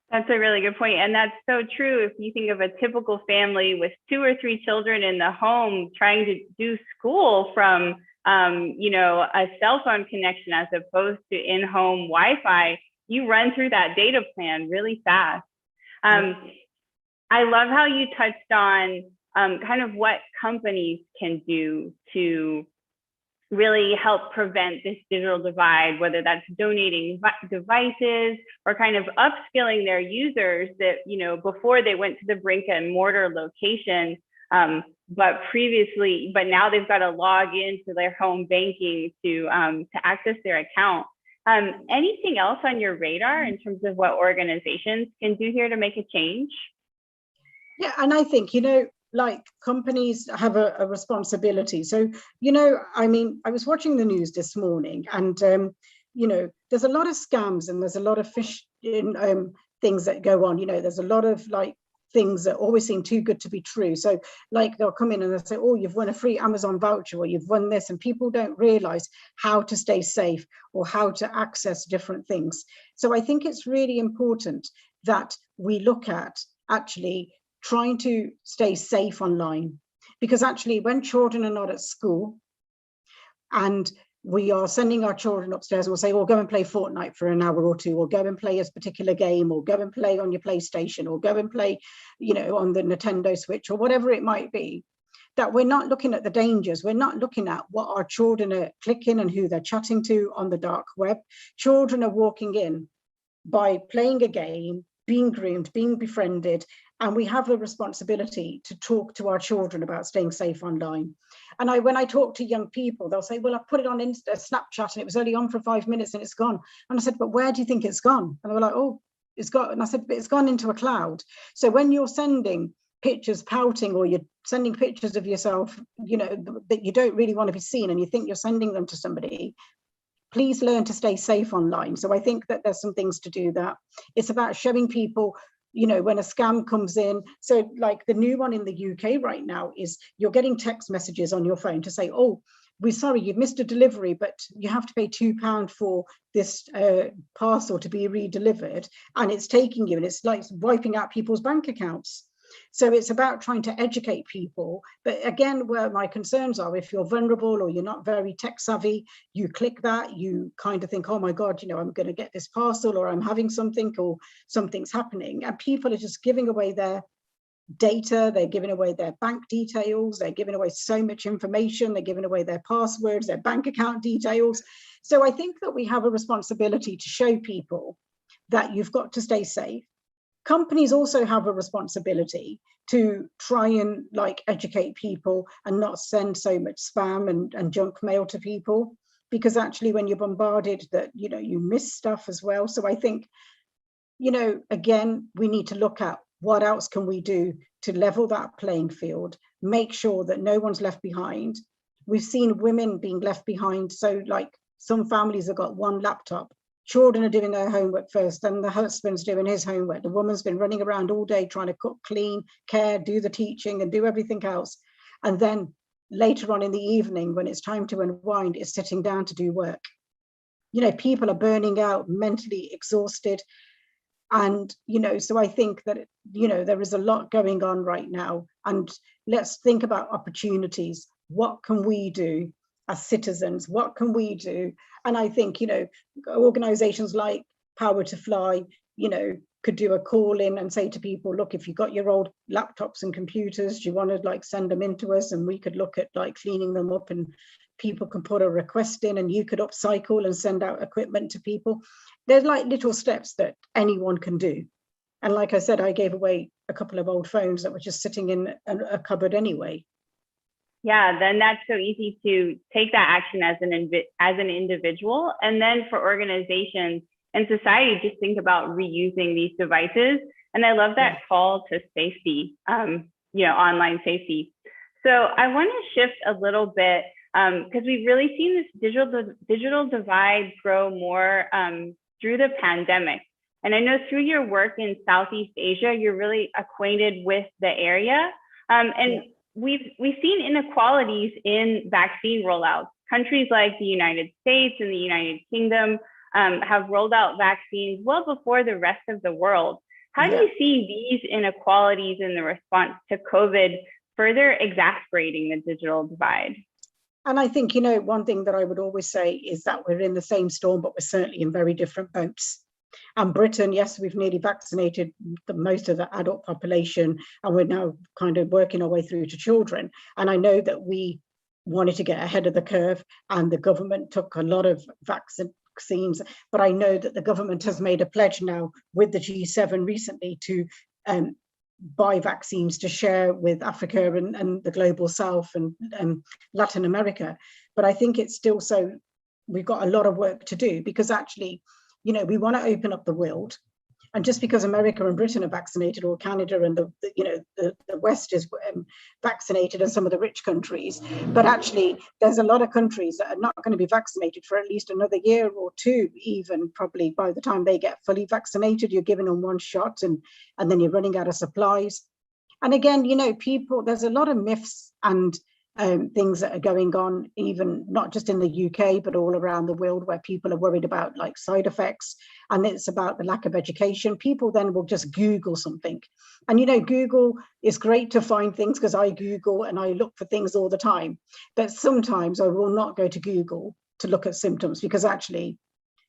That's a really good point. And that's so true. If you think of a typical family with 2 or 3 children in the home trying to do school from, you know, a cell phone connection as opposed to in-home Wi-Fi, you run through that data plan really fast. I love how you touched on kind of what companies can do to really help prevent this digital divide, whether that's donating devices or kind of upskilling their users that, you know, before they went to the brick and mortar location, but now they've got to log into their home banking to access their account. Anything else on your radar in terms of what organizations can do here to make a change? Yeah, and I think, you know, like companies have a responsibility. So, you know, I mean, I was watching the news this morning and, you know, there's a lot of scams and there's a lot of fish in things that go on. You know, there's a lot of like things that always seem too good to be true. So like they'll come in and they'll say, oh, you've won a free Amazon voucher or you've won this, and people don't realize how to stay safe or how to access different things. So I think it's really important that we look at actually trying to stay safe online, because actually when children are not at school and we are sending our children upstairs and we'll say, well, go and play Fortnite for an hour or 2, or go and play a particular game, or go and play on your PlayStation, or go and play, you know, on the Nintendo Switch, or whatever it might be, that we're not looking at the dangers. We're not looking at what our children are clicking and who they're chatting to on the dark web. Children are walking in by playing a game, being groomed, being befriended, and we have a responsibility to talk to our children about staying safe online. And when I talk to young people, they'll say, well, I put it on Snapchat and it was only on for 5 minutes and it's gone. And I said, but where do you think it's gone? And they were like, oh, it's gone. And I said, but it's gone into a cloud. So when you're sending pictures pouting, or you're sending pictures of yourself, you know, that you don't really want to be seen and you think you're sending them to somebody, please learn to stay safe online. So I think that there's some things to do that. It's about showing people, you know, when a scam comes in. So like the new one in the UK right now is you're getting text messages on your phone to say, oh, we're sorry, you've missed a delivery, but you have to pay £2 for this parcel to be redelivered. And it's taking you, and it's like wiping out people's bank accounts. So it's about trying to educate people. But again, where my concerns are, if you're vulnerable or you're not very tech savvy, you click that, you kind of think, oh my God, you know, I'm going to get this parcel, or I'm having something, or something's happening. And people are just giving away their data, they're giving away their bank details, they're giving away so much information, they're giving away their passwords, their bank account details. So I think that we have a responsibility to show people that you've got to stay safe. Companies also have a responsibility to try and like educate people and not send so much spam and junk mail to people, because actually when you're bombarded, that, you know, you miss stuff as well. So I think, you know, again, we need to look at what else can we do to level that playing field, make sure that no one's left behind. We've seen women being left behind. So like some families have got 1 laptop. Children are doing their homework first, then the husband's doing his homework. The woman's been running around all day trying to cook, clean, care, do the teaching and do everything else. And then later on in the evening, when it's time to unwind, is sitting down to do work. You know, people are burning out, mentally exhausted. And, you know, so I think that, you know, there is a lot going on right now. And let's think about opportunities. What can we do as citizens? What can we do? And I think, you know, organizations like Power to Fly, could do a call in and say to people, look, if you got your old laptops and computers, do you want to like send them in to us, and we could look at like cleaning them up, and people can put a request in and you could upcycle and send out equipment to people. There's like little steps that anyone can do. And like I said, I gave away a couple of old phones that were just sitting in a cupboard anyway. Yeah, then that's so easy to take that action as an individual, and then for organizations and society, just think about reusing these devices. And I love that call to safety, online safety. So I want to shift a little bit because we've really seen this digital divide grow more through the pandemic. And I know through your work in Southeast Asia, you're really acquainted with the area. We've seen inequalities in vaccine rollouts. Countries like the United States and the United Kingdom have rolled out vaccines well before the rest of the world. How do you see these inequalities in the response to COVID further exacerbating the digital divide? And I think, one thing that I would always say is that we're in the same storm, but we're certainly in very different boats. And Britain, yes, we've nearly vaccinated most of the adult population, and we're now kind of working our way through to children. And I know that we wanted to get ahead of the curve, and the government took a lot of vaccines, but I know that the government has made a pledge now with the G7 recently to buy vaccines to share with Africa and the global south and Latin America. But I think it's still we've got a lot of work to do, because actually, we want to open up the world. And just because America and Britain are vaccinated, or Canada and the West is vaccinated, and some of the rich countries, but actually there's a lot of countries that are not going to be vaccinated for at least another year or two, even probably by the time they get fully vaccinated. You're giving them one shot and then you're running out of supplies. And again, there's a lot of myths and things that are going on, even not just in the UK, but all around the world, where people are worried about like side effects, and it's about the lack of education. People then will just Google something. And Google is great to find things, because I Google and I look for things all the time. But sometimes I will not go to Google to look at symptoms, because actually,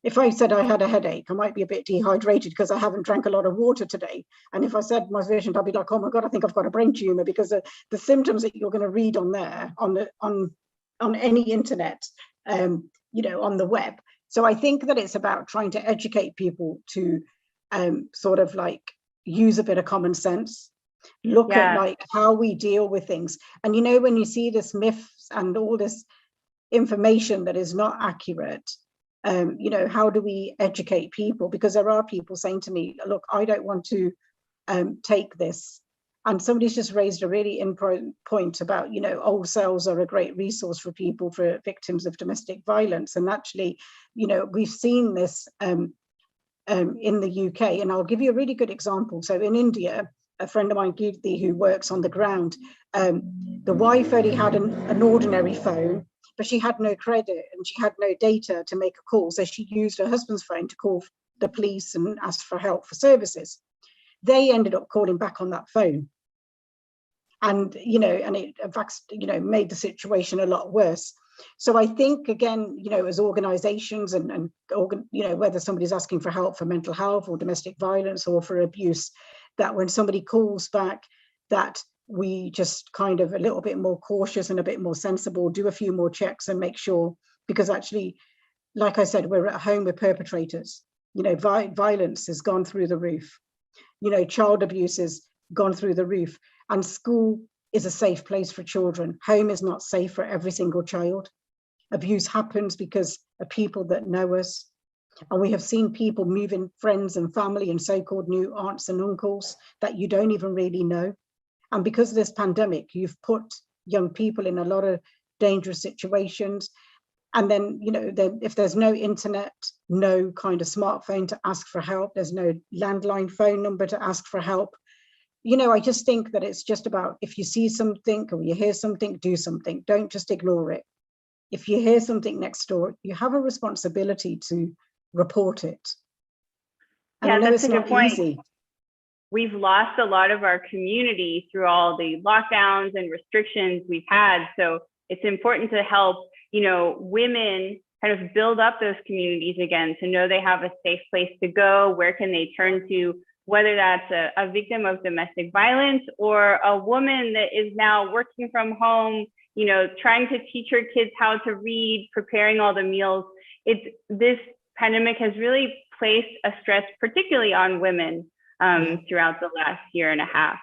if I said I had a headache, I might be a bit dehydrated because I haven't drank a lot of water today. And if I said my vision, I'd be like, oh my God, I think I've got a brain tumor, because the symptoms that you're going to read on there, on any internet, on the web. So I think that it's about trying to educate people to sort of like use a bit of common sense, look at like how we deal with things. And when you see this myths and all this information that is not accurate, how do we educate people? Because there are people saying to me, look, I don't want to take this. And somebody's just raised a really important point about, old cells are a great resource for people, for victims of domestic violence. And actually, we've seen this in the UK. And I'll give you a really good example. So in India, a friend of mine, Kirti, who works on the ground, the wife only had an ordinary phone, but she had no credit and she had no data to make a call. So she used her husband's phone to call the police and ask for help for services. They ended up calling back on that phone. And, and it, in fact, made the situation a lot worse. So I think, again, as organizations and whether somebody's asking for help for mental health or domestic violence or for abuse, that when somebody calls back, that we just kind of a little bit more cautious and a bit more sensible, do a few more checks and make sure, because actually, like I said, we're at home with perpetrators. Violence has gone through the roof. Child abuse has gone through the roof, and school is a safe place for children. Home is not safe for every single child. Abuse happens because of people that know us. And we have seen people moving friends and family and so-called new aunts and uncles that you don't even really know. And because of this pandemic, you've put young people in a lot of dangerous situations. And then, if there's no internet, no kind of smartphone to ask for help, there's no landline phone number to ask for help. I just think that it's just about, if you see something or you hear something, do something. Don't just ignore it. If you hear something next door, you have a responsibility to report it. And I know that's it's a good not point. easy. We've lost a lot of our community through all the lockdowns and restrictions we've had. So it's important to help, women kind of build up those communities again, to know they have a safe place to go. Where can they turn to, whether that's a victim of domestic violence or a woman that is now working from home, you know, trying to teach her kids how to read, preparing all the meals. This pandemic has really placed a stress, particularly on women, throughout the last year and a half.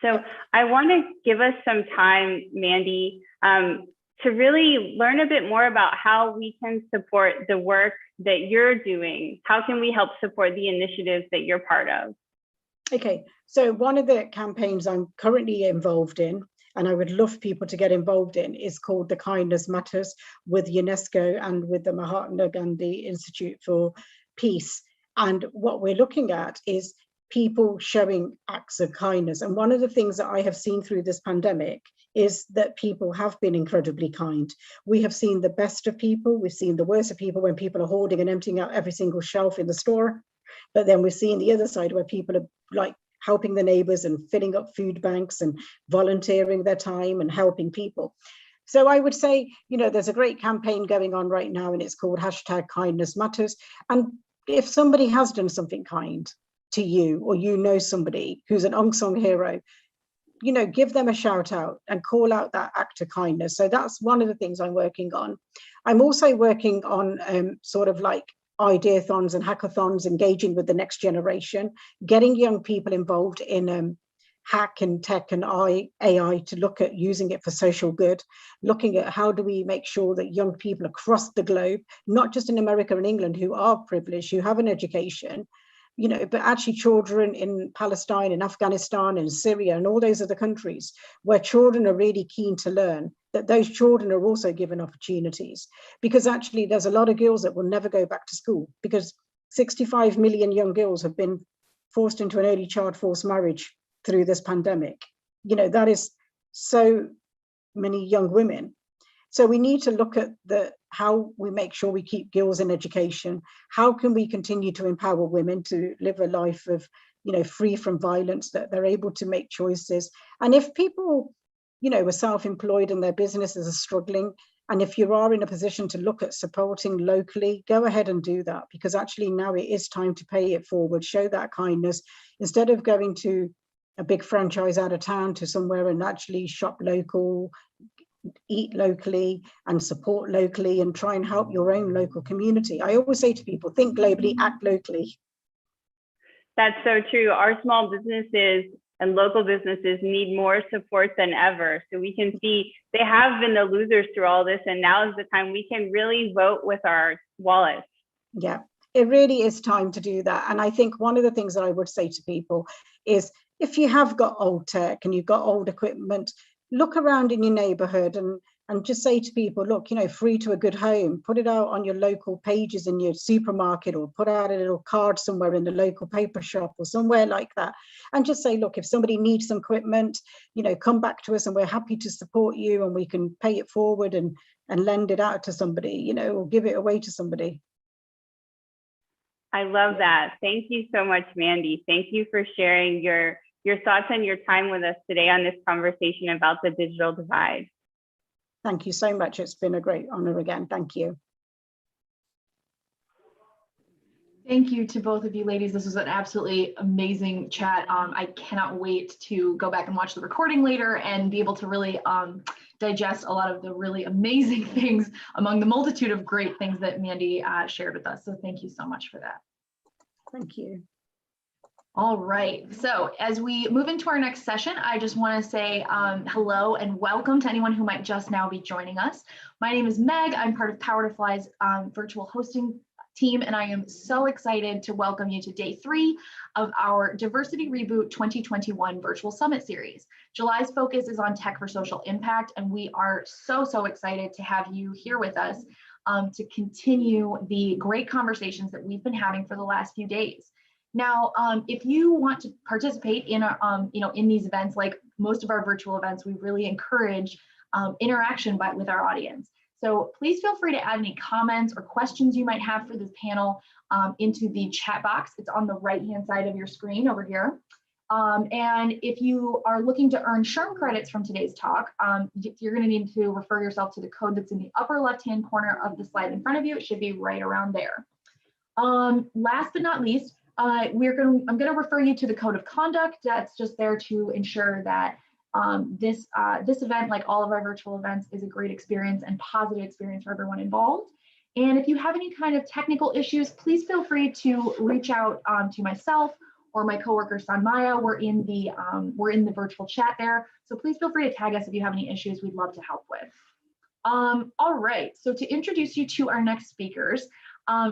So I want to give us some time, Mandy, to really learn a bit more about how we can support the work that you're doing. How can we help support the initiatives that you're part of? Okay, so one of the campaigns I'm currently involved in, and I would love people to get involved in, is called The Kindness Matters, with UNESCO and with the Mahatma Gandhi Institute for Peace. And what we're looking at is people showing acts of kindness. And one of the things that I have seen through this pandemic is that people have been incredibly kind. We have seen the best of people, we've seen the worst of people when people are hoarding and emptying out every single shelf in the store. But then we're seeing the other side where people are like helping the neighbors and filling up food banks and volunteering their time and helping people. So I would say, you know, there's a great campaign going on right now, and it's called #KindnessMatters. And if somebody has done something kind to you, or you know somebody who's an unsung hero, you know, give them a shout out and call out that act of kindness. So that's one of the things I'm working on. I'm also working on sort of like ideathons and hackathons, engaging with the next generation, getting young people involved in hack and tech and AI to look at using it for social good, looking at how do we make sure that young people across the globe, not just in America and England, who are privileged, who have an education, you know, but actually children in Palestine and Afghanistan and Syria and all those other countries where children are really keen to learn, that those children are also given opportunities. Because actually there's a lot of girls that will never go back to school, because 65 million young girls have been forced into an early child forced marriage through this pandemic. You know, that is so many young women. So we need to look at how we make sure we keep girls in education. How can we continue to empower women to live a life of, you know, free from violence, that they're able to make choices. And if people, you know, are self-employed and their businesses are struggling, and if you are in a position to look at supporting locally, go ahead and do that, because actually now it is time to pay it forward, show that kindness, instead of going to a big franchise out of town to somewhere and actually shop local, eat locally and support locally and try and help your own local community. I always say to people, think globally, act locally. That's so true. Our small businesses and local businesses need more support than ever. So we can see they have been the losers through all this, and now is the time we can really vote with our wallets. Yeah, it really is time to do that. And I think one of the things that I would say to people is, if you have got old tech and you've got old equipment, look around in your neighborhood and just say to people, look, you know, free to a good home, put it out on your local pages in your supermarket, or put out a little card somewhere in the local paper shop or somewhere like that. And just say, look, if somebody needs some equipment, you know, come back to us and we're happy to support you, and we can pay it forward and lend it out to somebody, you know, or give it away to somebody. I love that. Thank you so much, Mandy. Thank you for sharing your thoughts and your time with us today on this conversation about the digital divide. Thank you so much. It's been a great honor again. Thank you. Thank you to both of you ladies. This was an absolutely amazing chat. I cannot wait to go back and watch the recording later and be able to really digest a lot of the really amazing things among the multitude of great things that Mandy shared with us. So thank you so much for that. Thank you. All right, so as we move into our next session, I just want to say hello and welcome to anyone who might just now be joining us. My name is Meg. I'm part of Power to Fly's virtual hosting team, and I am so excited to welcome you to day 3 of our Diversity Reboot 2021 Virtual Summit Series. July's focus is on tech for social impact, and we are so excited to have you here with us to continue the great conversations that we've been having for the last few days. Now, if you want to participate in in these events, like most of our virtual events, we really encourage interaction with our audience. So please feel free to add any comments or questions you might have for this panel into the chat box. It's on the right-hand side of your screen over here. And if you are looking to earn SHRM credits from today's talk, you're going to need to refer yourself to the code that's in the upper left-hand corner of the slide in front of you. It should be right around there. Last but not least, I'm going to refer you to the code of conduct. That's just there to ensure that this event, like all of our virtual events, is a great experience and positive experience for everyone involved. And if you have any kind of technical issues, please feel free to reach out to myself or my coworker Sanmaya. We're in the virtual chat there. So please feel free to tag us if you have any issues. We'd love to help with. All right, so to introduce you to our next speakers,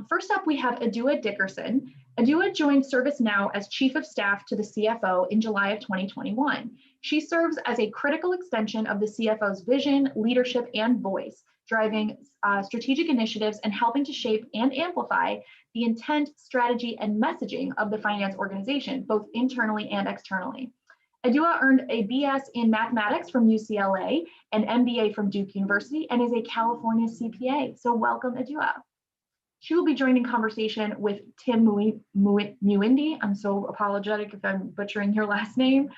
first up we have Adua Dickerson. Adua joined ServiceNow as Chief of Staff to the CFO in July of 2021. She serves as a critical extension of the CFO's vision, leadership, and voice, driving strategic initiatives and helping to shape and amplify the intent, strategy, and messaging of the finance organization, both internally and externally. Adua earned a BS in mathematics from UCLA, an MBA from Duke University, and is a California CPA. So welcome, Adua. She will be joining conversation with Tim Muindi. I'm so apologetic if I'm butchering your last name.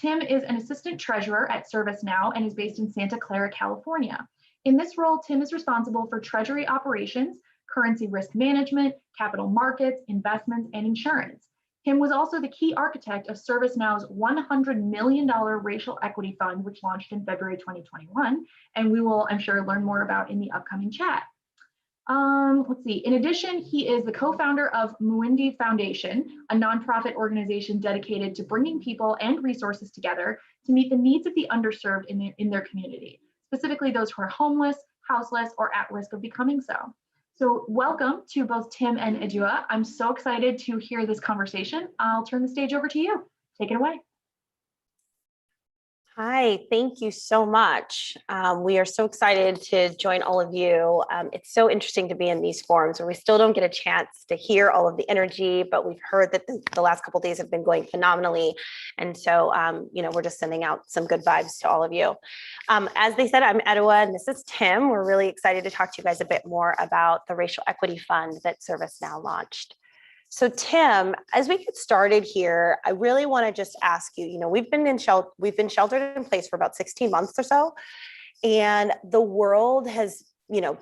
Tim is an assistant treasurer at ServiceNow and is based in Santa Clara, California. In this role, Tim is responsible for treasury operations, currency risk management, capital markets, investments, and insurance. Tim was also the key architect of ServiceNow's $100 million racial equity fund, which launched in February 2021, and we will, I'm sure, learn more about in the upcoming chat. Let's see. In addition, he is the co-founder of Muindi Foundation, a nonprofit organization dedicated to bringing people and resources together to meet the needs of the underserved in their community, specifically those who are homeless, houseless, or at risk of becoming so. So welcome to both Tim and Adua. I'm so excited to hear this conversation. I'll turn the stage over to you. Take it away. Hi, thank you so much. We are so excited to join all of you. It's so interesting to be in these forums where we still don't get a chance to hear all of the energy, but we've heard that the last couple of days have been going phenomenally. And so, we're just sending out some good vibes to all of you. As they said, I'm Adua and this is Tim. We're really excited to talk to you guys a bit more about the Racial Equity Fund that ServiceNow launched. So Tim, as we get started here, I really want to just ask you, we've been sheltered in place for about 16 months or so, and the world has,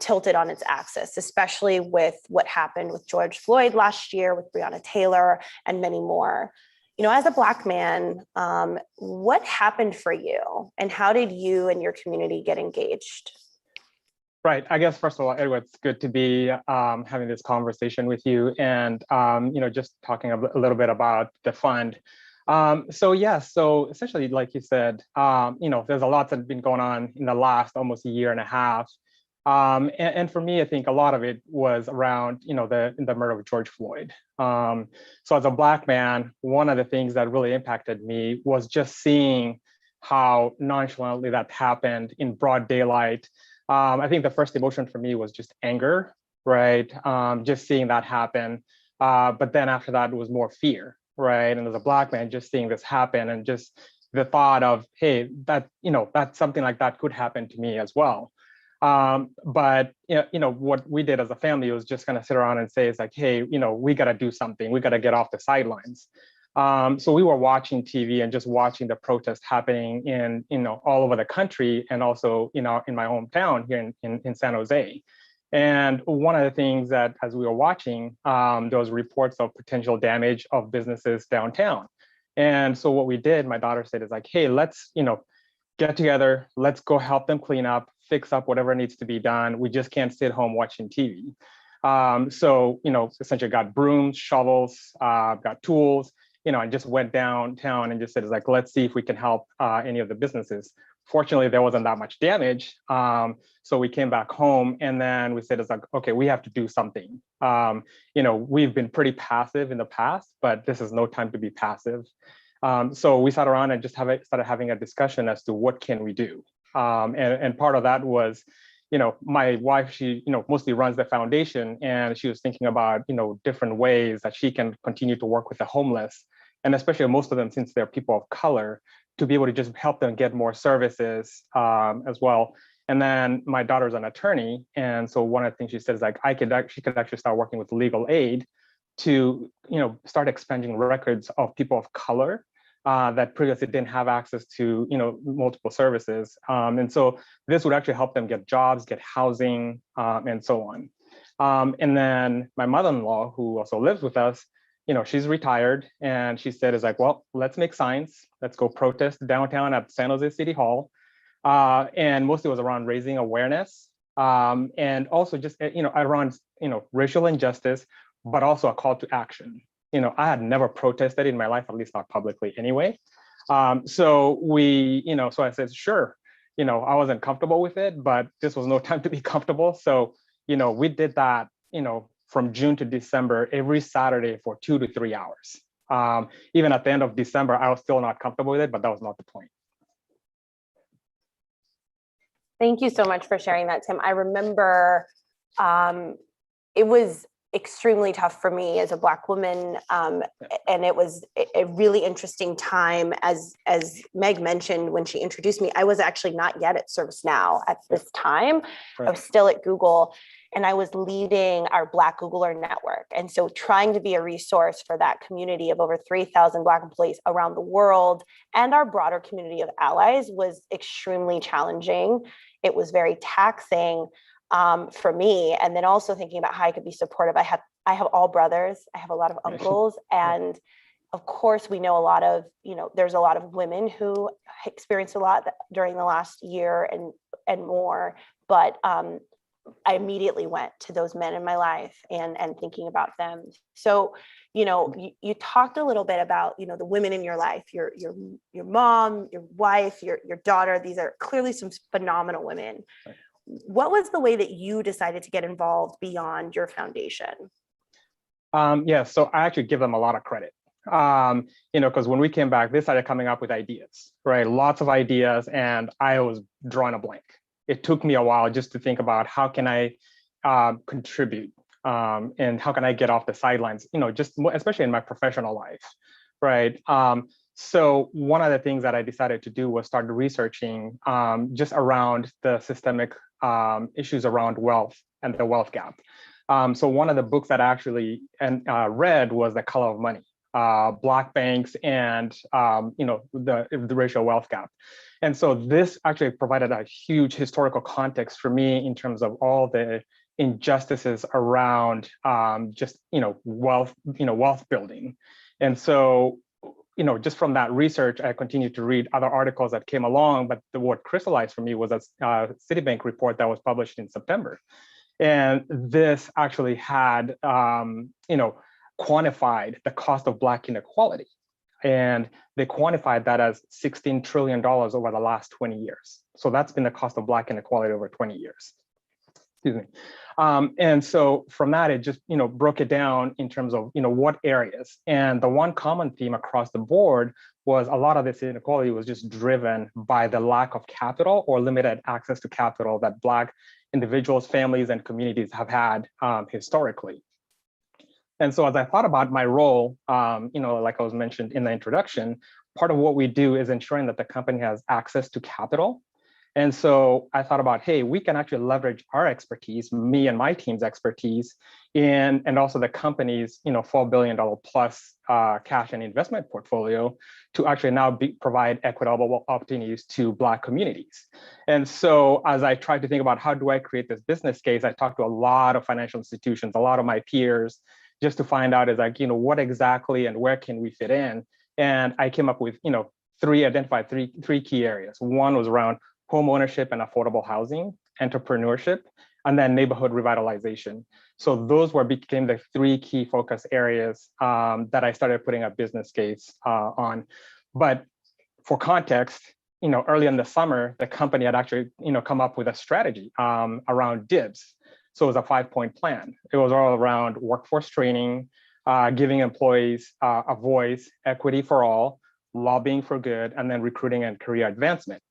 tilted on its axis, especially with what happened with George Floyd last year, with Breonna Taylor, and many more. As a Black man, what happened for you, and how did you and your community get engaged? Right. I guess, first of all, Edward, it's good to be having this conversation with you and, just talking a little bit about the fund. So essentially, like you said, there's a lot that's been going on in the last almost a year and a half. And for me, I think a lot of it was around, the murder of George Floyd. So as a Black man, one of the things that really impacted me was just seeing how nonchalantly that happened in broad daylight. I think the first emotion for me was just anger, right? Just seeing that happen. But then after that, it was more fear, right? And as a Black man, just seeing this happen and just the thought of, hey, that something like that could happen to me as well. But what we did as a family was just kind of sit around and say, it's like, hey, we got to do something. We got to get off the sidelines. So we were watching TV and just watching the protests happening in all over the country, and also in my hometown here in San Jose. And one of the things that, as we were watching, there was reports of potential damage of businesses downtown. And so what we did, my daughter said, is like, hey, let's get together, let's go help them clean up, fix up whatever needs to be done. We just can't sit home watching TV. So essentially got brooms, shovels, got tools. I just went downtown and just said, like, let's see if we can help any of the businesses. Fortunately, there wasn't that much damage. So we came back home and then we said, it's like, okay, we have to do something. We've been pretty passive in the past, but this is no time to be passive. So we sat around and just started having a discussion as to what can we do. And part of that was, my wife, she, mostly runs the foundation, and she was thinking about, different ways that she can continue to work with the homeless. And especially most of them, since they're people of color, to be able to just help them get more services as well. And then my daughter's an attorney. And so one of the things she said is like, she could actually start working with legal aid to, start expunging records of people of color that previously didn't have access to, multiple services. And so this would actually help them get jobs, get housing, and so on. And then my mother-in-law, who also lives with us, she's retired, and she said, well, let's make signs. Let's go protest downtown at San Jose City Hall. And mostly it was around raising awareness, and also just, around, racial injustice, but also a call to action. I had never protested in my life, at least not publicly anyway. So I said, sure, I wasn't comfortable with it, but this was no time to be comfortable. So, we did that, from June to December, every Saturday for 2 to 3 hours. Even at the end of December, I was still not comfortable with it, but that was not the point. Thank you so much for sharing that, Tim. I remember it was extremely tough for me as a Black woman, and it was a really interesting time. As Meg mentioned when she introduced me, I was actually not yet at ServiceNow at this time. Right. I was still at Google, and I was leading our Black Googler network. And so trying to be a resource for that community of over 3,000 Black employees around the world and our broader community of allies was extremely challenging. It was very taxing for me. And then also thinking about how I could be supportive. I have all brothers, I have a lot of uncles, and of course we know a lot of, there's a lot of women who experienced a lot during the last year and more, but I immediately went to those men in my life and thinking about them. So, you talked a little bit about, the women in your life, your mom, your wife, your daughter. These are clearly some phenomenal women. Right. What was the way that you decided to get involved beyond your foundation? So I actually give them a lot of credit. Because when we came back, they started coming up with ideas, right? Lots of ideas, and I was drawing a blank. It took me a while just to think about how can I contribute, and how can I get off the sidelines, just especially in my professional life, right? So one of the things that I decided to do was start researching just around the systemic issues around wealth and the wealth gap. So one of the books that I actually read was The Color of Money, Black banks and the racial wealth gap. And so this actually provided a huge historical context for me in terms of all the injustices around wealth building. And so just from that research, I continued to read other articles that came along, but what crystallized for me was a Citibank report that was published in September. And this actually had, quantified the cost of Black inequality. And they quantified that as $16 trillion over the last 20 years. So that's been the cost of Black inequality over 20 years. Excuse me. And so from that, it just, broke it down in terms of, what areas. And the one common theme across the board was a lot of this inequality was just driven by the lack of capital or limited access to capital that Black individuals, families, and communities have had historically. And so as I thought about my role, like I was mentioned in the introduction, part of what we do is ensuring that the company has access to capital. And so I thought about, hey, we can actually leverage our expertise, me and my team's expertise, and also the company's, $4 billion plus cash and investment portfolio to actually now provide equitable opportunities to Black communities. And so as I tried to think about how do I create this business case, I talked to a lot of financial institutions, a lot of my peers, just to find out what exactly and where can we fit in. And I came up with, identified three key areas. One was around home ownership and affordable housing, entrepreneurship, and then neighborhood revitalization. So those became the three key focus areas that I started putting a business case on. But for context, early in the summer, the company had actually, come up with a strategy around DIBS. So it was a 5-point plan. It was all around workforce training, giving employees a voice, equity for all, lobbying for good, and then recruiting and career advancement.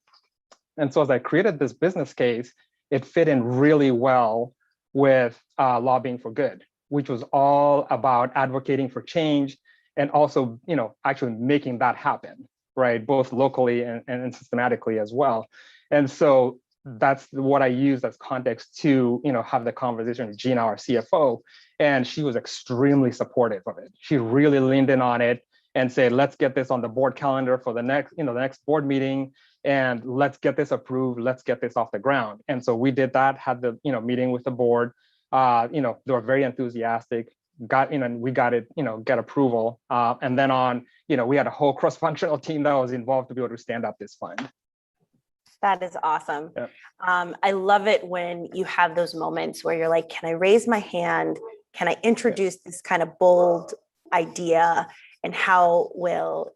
And so as I created this business case, it fit in really well with lobbying for good, which was all about advocating for change and also, actually making that happen, right? Both locally and systematically as well. And so that's what I used as context to, have the conversation with Gina, our CFO, and she was extremely supportive of it. She really leaned in on it and said, let's get this on the board calendar for the next board meeting, and let's get this approved. Let's get this off the ground. And so we did that, had the, meeting with the board. They were very enthusiastic, we got it, get approval. And then we had a whole cross-functional team that was involved to be able to stand up this fund. That is awesome. Yeah. I love it when you have those moments where you're like, can I raise my hand? Can I introduce this kind of bold idea? And how will,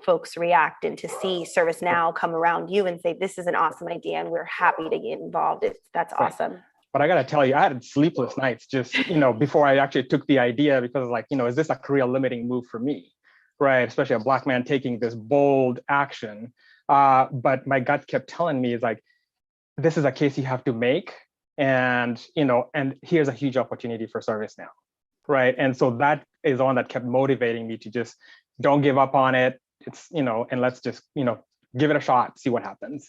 folks react, and to see ServiceNow come around you and say, this is an awesome idea and we're happy to get involved. That's awesome. But I got to tell you, I had sleepless nights just, before I actually took the idea, because like, is this a career limiting move for me? Right. Especially a Black man taking this bold action. But my gut kept telling me, is like, this is a case you have to make. And, and here's a huge opportunity for ServiceNow. Right. And so that is one that kept motivating me to just don't give up on it. It's, and let's just, give it a shot, see what happens.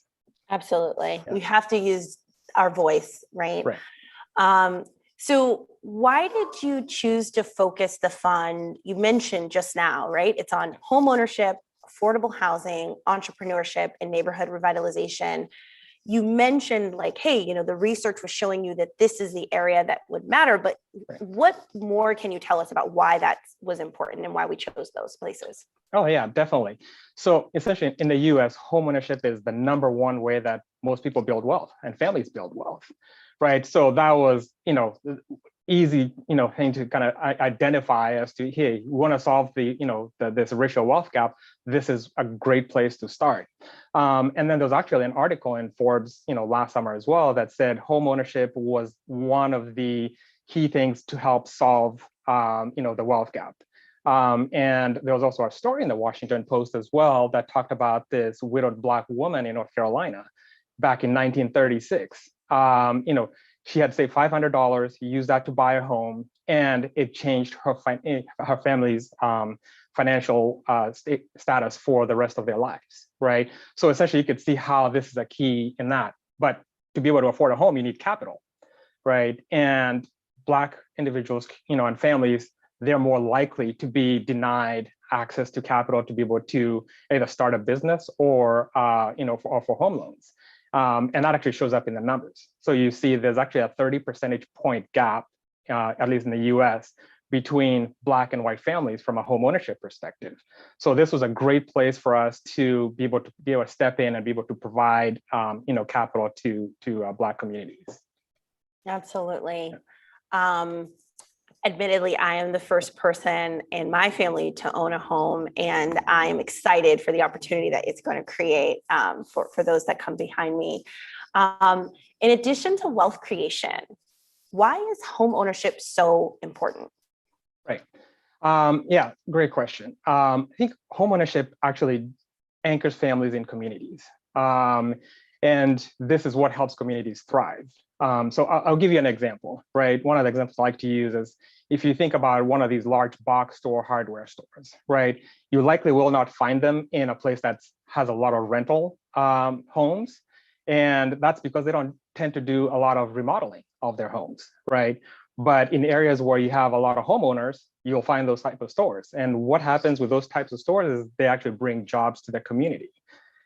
Absolutely. Yeah. We have to use our voice, right? Right. So why did you choose to focus the fund? You mentioned just now, right? It's on home ownership, affordable housing, entrepreneurship, and neighborhood revitalization. You mentioned like, hey, the research was showing you that this is the area that would matter, but what more can you tell us about why that was important and why we chose those places? Oh yeah, definitely. So essentially in the US, homeownership is the number one way that most people build wealth and families build wealth, right? So that was, easy, thing to kind of identify as to, hey, you want to solve the, this racial wealth gap, this is a great place to start. And then there was actually an article in Forbes, last summer as well, that said home ownership was one of the key things to help solve, the wealth gap. And there was also a story in the Washington Post as well that talked about this widowed Black woman in North Carolina back in 1936. She had saved $500, used that to buy a home, and it changed her family's financial status for the rest of their lives, right? So essentially you could see how this is a key in that. But to be able to afford a home, you need capital, right? And Black individuals, and families, they're more likely to be denied access to capital to be able to either start a business or, for home loans. And that actually shows up in the numbers. So you see there's actually a 30 percentage point gap, at least in the US, between Black and white families from a home ownership perspective. So this was a great place for us to be able to step in and be able to provide, capital to Black communities. Absolutely. Admittedly, I am the first person in my family to own a home, and I'm excited for the opportunity that it's going to create for those that come behind me. In addition to wealth creation, why is home ownership so important? Right. Yeah, great question. I think home ownership actually anchors families in communities. And this is what helps communities thrive. So I'll give you an example, right? One of the examples I like to use is if you think about one of these large box store hardware stores, right? You likely will not find them in a place that has a lot of rental homes. And that's because they don't tend to do a lot of remodeling of their homes, right? But in areas where you have a lot of homeowners, you'll find those type of stores. And what happens with those types of stores is they actually bring jobs to the community.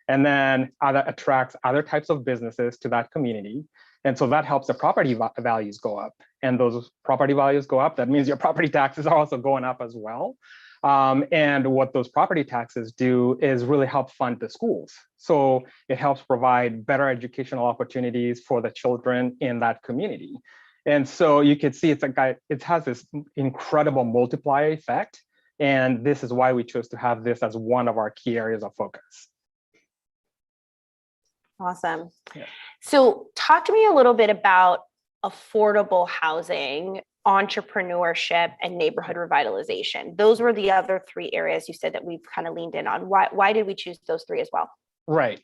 And then that attracts other types of businesses to that community. And so that helps the property values go up. And those property values go up, that means your property taxes are also going up as well. And what those property taxes do is really help fund the schools. So it helps provide better educational opportunities for the children in that community. And so you can see it has this incredible multiplier effect. And this is why we chose to have this as one of our key areas of focus. Awesome. Yeah. So talk to me a little bit about affordable housing, entrepreneurship, and neighborhood revitalization. Those were the other three areas you said that we've kind of leaned in on. Why did we choose those three as well? Right.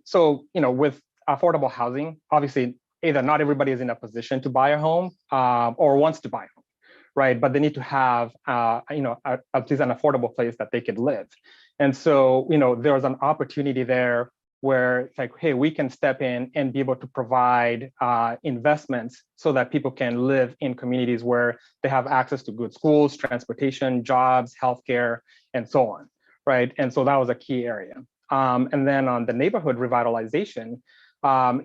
So, with affordable housing, obviously, either not everybody is in a position to buy a home or wants to buy a home, right? But they need to have, at least an affordable place that they could live. And so, there was an opportunity there where it's like, hey, we can step in and be able to provide investments so that people can live in communities where they have access to good schools, transportation, jobs, healthcare, and so on, right? And so that was a key area. And then on the neighborhood revitalization,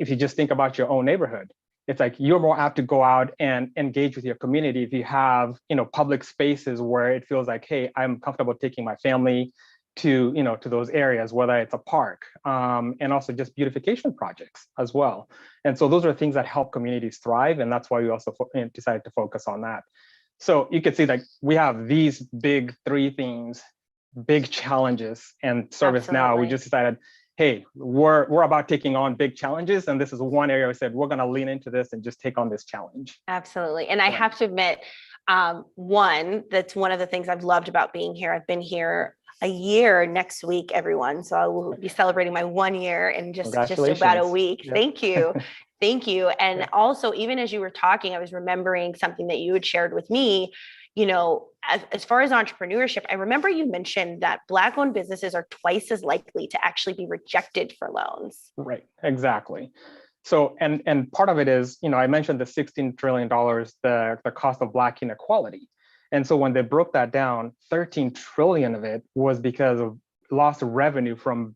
if you just think about your own neighborhood, it's like you're more apt to go out and engage with your community if you have, public spaces where it feels like, hey, I'm comfortable taking my family to, to those areas, whether it's a park, and also just beautification projects as well. And so those are things that help communities thrive. And that's why we also decided to focus on that. So you can see that we have these big three themes, big challenges, and ServiceNow, we just decided, hey, we're about taking on big challenges. And this is one area we said, we're going to lean into this and just take on this challenge. Absolutely. And I have to admit, that's one of the things I've loved about being here. I've been here a year next week, everyone. So I will be celebrating my 1 year in just about a week. Yep. Thank you. Thank you. And also, even as you were talking, I was remembering something that you had shared with me. As far as entrepreneurship, I remember you mentioned that Black-owned businesses are twice as likely to actually be rejected for loans. Right, exactly. So, and part of it is, I mentioned the $16 trillion, the cost of Black inequality. And so when they broke that down, 13 trillion of it was because of lost revenue from,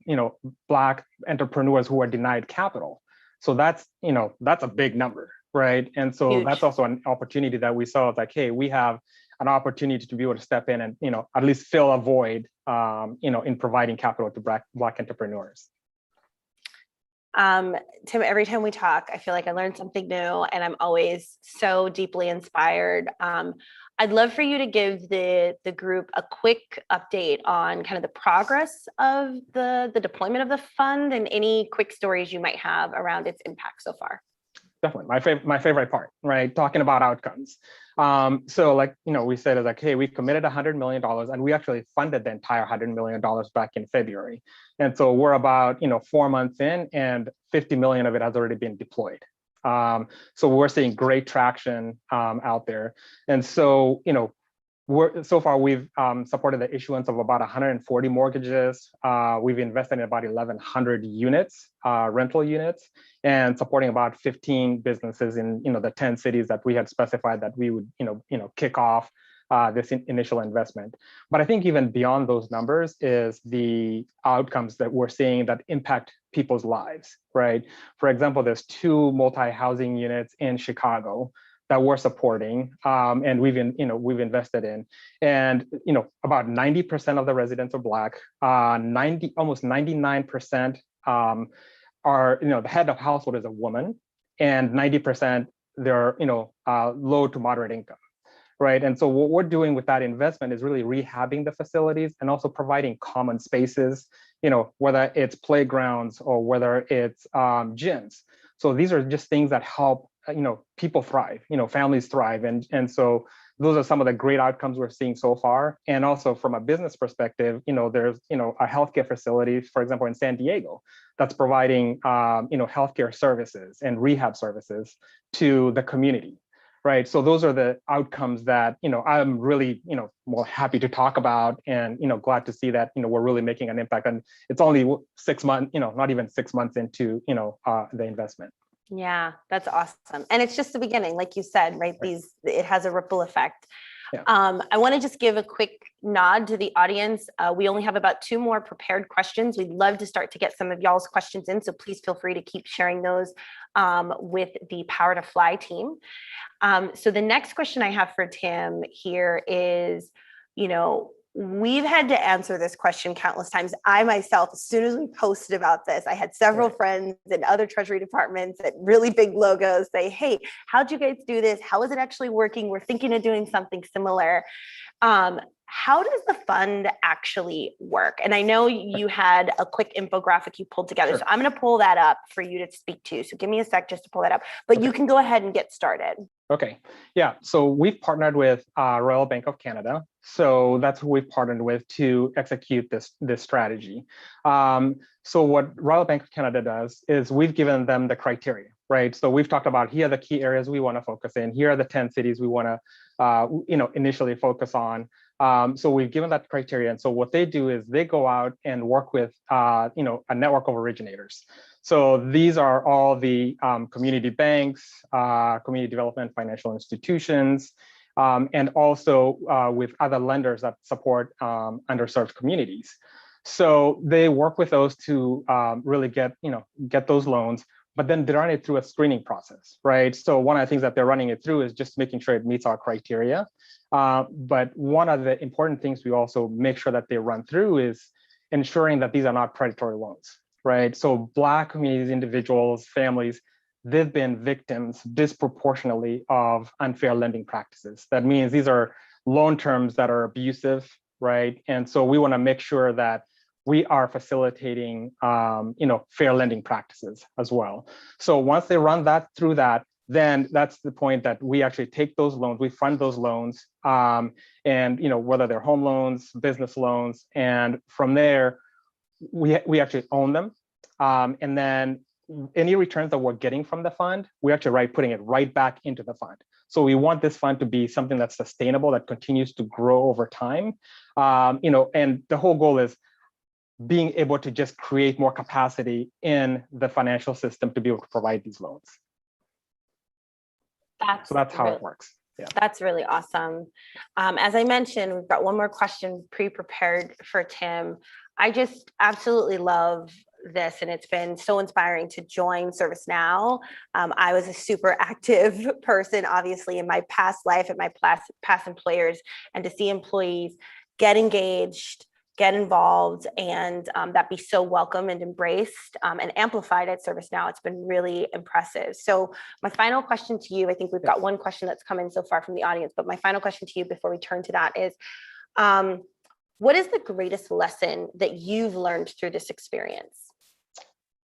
Black entrepreneurs who are denied capital. So that's a big number, right? And so Huge. That's also an opportunity that we saw. It's like, hey, we have an opportunity to be able to step in and, at least fill a void, in providing capital to Black entrepreneurs. Tim, every time we talk, I feel like I learned something new, and I'm always so deeply inspired. I'd love for you to give the group a quick update on kind of the progress of the deployment of the fund and any quick stories you might have around its impact so far. Definitely my favorite part, right? Talking about outcomes. So like, we said is like, hey, we committed $100 million and we actually funded the entire $100 million back in February. And so we're about, 4 months in and 50 million of it has already been deployed. So we're seeing great traction out there. And so, so far we've supported the issuance of about 140 mortgages. We've invested in about 1,100 units, rental units, and supporting about 15 businesses in the 10 cities that we had specified that we would kick off this initial investment. But I think even beyond those numbers is the outcomes that we're seeing that impact people's lives, right? For example, there's 2 multi-housing units in Chicago that we're supporting, and we've invested in, and about 90% of the residents are Black. Almost 99% are the head of household is a woman, and 90% they're low to moderate income, right? And so what we're doing with that investment is really rehabbing the facilities and also providing common spaces, whether it's playgrounds or whether it's gyms. So these are just things that help people thrive, families thrive. And so those are some of the great outcomes we're seeing so far. And also from a business perspective, there's, a healthcare facility, for example, in San Diego, that's providing, healthcare services and rehab services to the community, right? So those are the outcomes that, I'm really, more happy to talk about and, glad to see that, we're really making an impact. And it's only 6 months, not even 6 months into, the investment. Yeah, that's awesome. And it's just the beginning, like you said, right? It has a ripple effect. Yeah. I want to just give a quick nod to the audience. We only have about 2 more prepared questions. We'd love to start to get some of y'all's questions in. So please feel free to keep sharing those with the Power to Fly team. So the next question I have for Tim here is, we've had to answer this question countless times. I myself, as soon as we posted about this, I had several friends in other Treasury departments at really big logos say, hey, how'd you guys do this? How is it actually working? We're thinking of doing something similar. How does the fund actually work? And I know you had a quick infographic you pulled together. Sure. So I'm going to pull that up for you to speak to. So give me a sec just to pull that up, but okay. You can go ahead and get started. Okay. Yeah. So we've partnered with Royal Bank of Canada. So that's who we've partnered with to execute this strategy. So what Royal Bank of Canada does is we've given them the criteria, right? So we've talked about here are the key areas we want to focus in. Here are the 10 cities we want to, initially focus on. So we've given that criteria. And so what they do is they go out and work with, a network of originators. So these are all the community banks, community development financial institutions, and also with other lenders that support underserved communities. So they work with those to really get those loans, but then they run it through a screening process, right? So one of the things that they're running it through is just making sure it meets our criteria. But one of the important things we also make sure that they run through is ensuring that these are not predatory loans, right? So Black communities, individuals, families, they've been victims disproportionately of unfair lending practices. That means these are loan terms that are abusive, right? And so we want to make sure that we are facilitating, fair lending practices as well. So once they run that through that, then that's the point that we actually take those loans, we fund those loans, and whether they're home loans, business loans, and from there, we actually own them. And then any returns that we're getting from the fund, we actually putting it right back into the fund. So we want this fund to be something that's sustainable, that continues to grow over time. And the whole goal is being able to just create more capacity in the financial system to be able to provide these loans. So that's how it works. Yeah. That's really awesome. As I mentioned, we've got one more question pre-prepared for Tim. I just absolutely love this, and it's been so inspiring to join ServiceNow. I was a super active person, obviously, in my past life at my past employers, and to see employees get engaged, get involved, and that be so welcome and embraced and amplified at ServiceNow. It's been really impressive. So my final question to you, I think we've got one question that's come in so far from the audience, but my final question to you before we turn to that is, what is the greatest lesson that you've learned through this experience?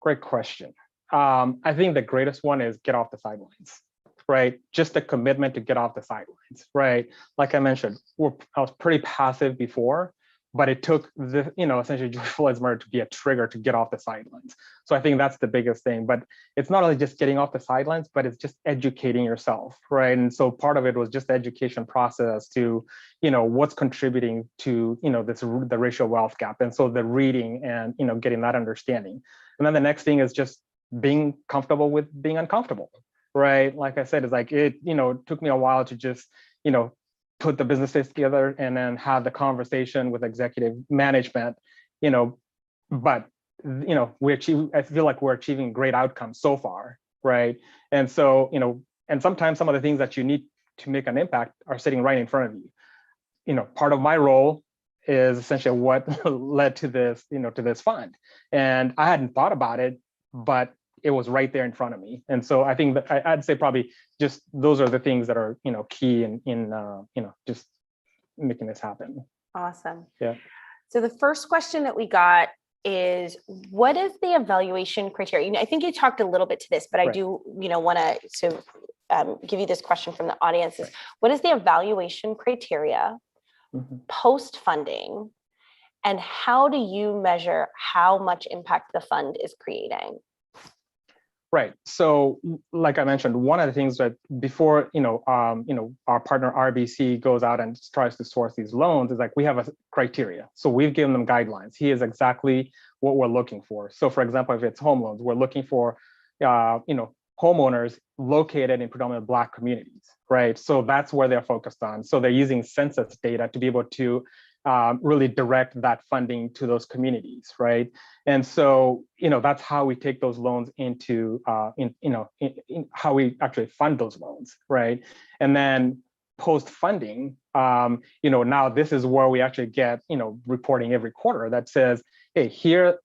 Great question. I think the greatest one is get off the sidelines, right? Just the commitment to get off the sidelines, right? Like I mentioned, I was pretty passive before, but it took essentially George Floyd's murder to be a trigger to get off the sidelines. So I think that's the biggest thing. But it's not only just getting off the sidelines, but it's just educating yourself, right? And so part of it was just the education process to, what's contributing to, the racial wealth gap. And so the reading and, getting that understanding. And then the next thing is just being comfortable with being uncomfortable, right? Like I said, it's like, it took me a while to just, put the businesses together and then have the conversation with executive management, but I feel like we're achieving great outcomes so far, right? And so, and sometimes some of the things that you need to make an impact are sitting right in front of you. Part of my role is essentially what led to this, to this fund. And I hadn't thought about it, but it was right there in front of me. And so I think that I'd say probably just those are the things that are, key in just making this happen. Awesome. Yeah. So the first question that we got is, what is the evaluation criteria? I think you talked a little bit to this, but I do, want to give you this question from the audience is, what is the evaluation criteria post-funding, and how do you measure how much impact the fund is creating? Right. So, like I mentioned, one of the things that before our partner RBC goes out and tries to source these loans is like we have a criteria. So we've given them guidelines. Here's exactly what we're looking for. So, for example, if it's home loans, we're looking for homeowners located in predominantly Black communities, right? So that's where they're focused on. So they're using census data to be able to really direct that funding to those communities, right? And so, that's how we take those loans into, in how we actually fund those loans, right? And then post-funding, now this is where we actually get, reporting every quarter that says, hey, here's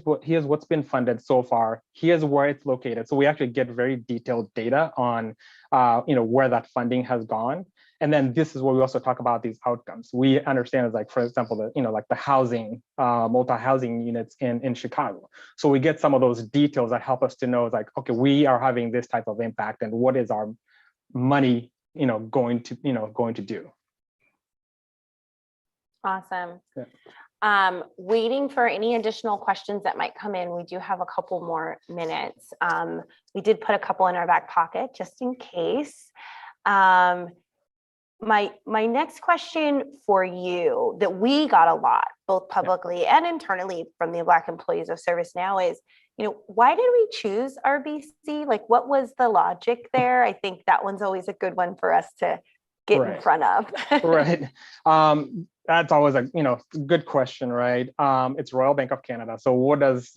what's been funded so far. Here's where it's located. So we actually get very detailed data on, where that funding has gone. And then this is where we also talk about these outcomes. We understand is like, for example, like the housing, multi-housing units in Chicago. So we get some of those details that help us to know, like, okay, we are having this type of impact, and what is our money, going to do. Awesome. Yeah. Waiting for any additional questions that might come in. We do have a couple more minutes. We did put a couple in our back pocket just in case. my next question for you that we got a lot, both publicly and internally from the Black employees of ServiceNow is, why did we choose RBC? Like, what was the logic there? I think that one's always a good one for us to get in front of. Right. That's always a good question, right? It's Royal Bank of Canada. So what does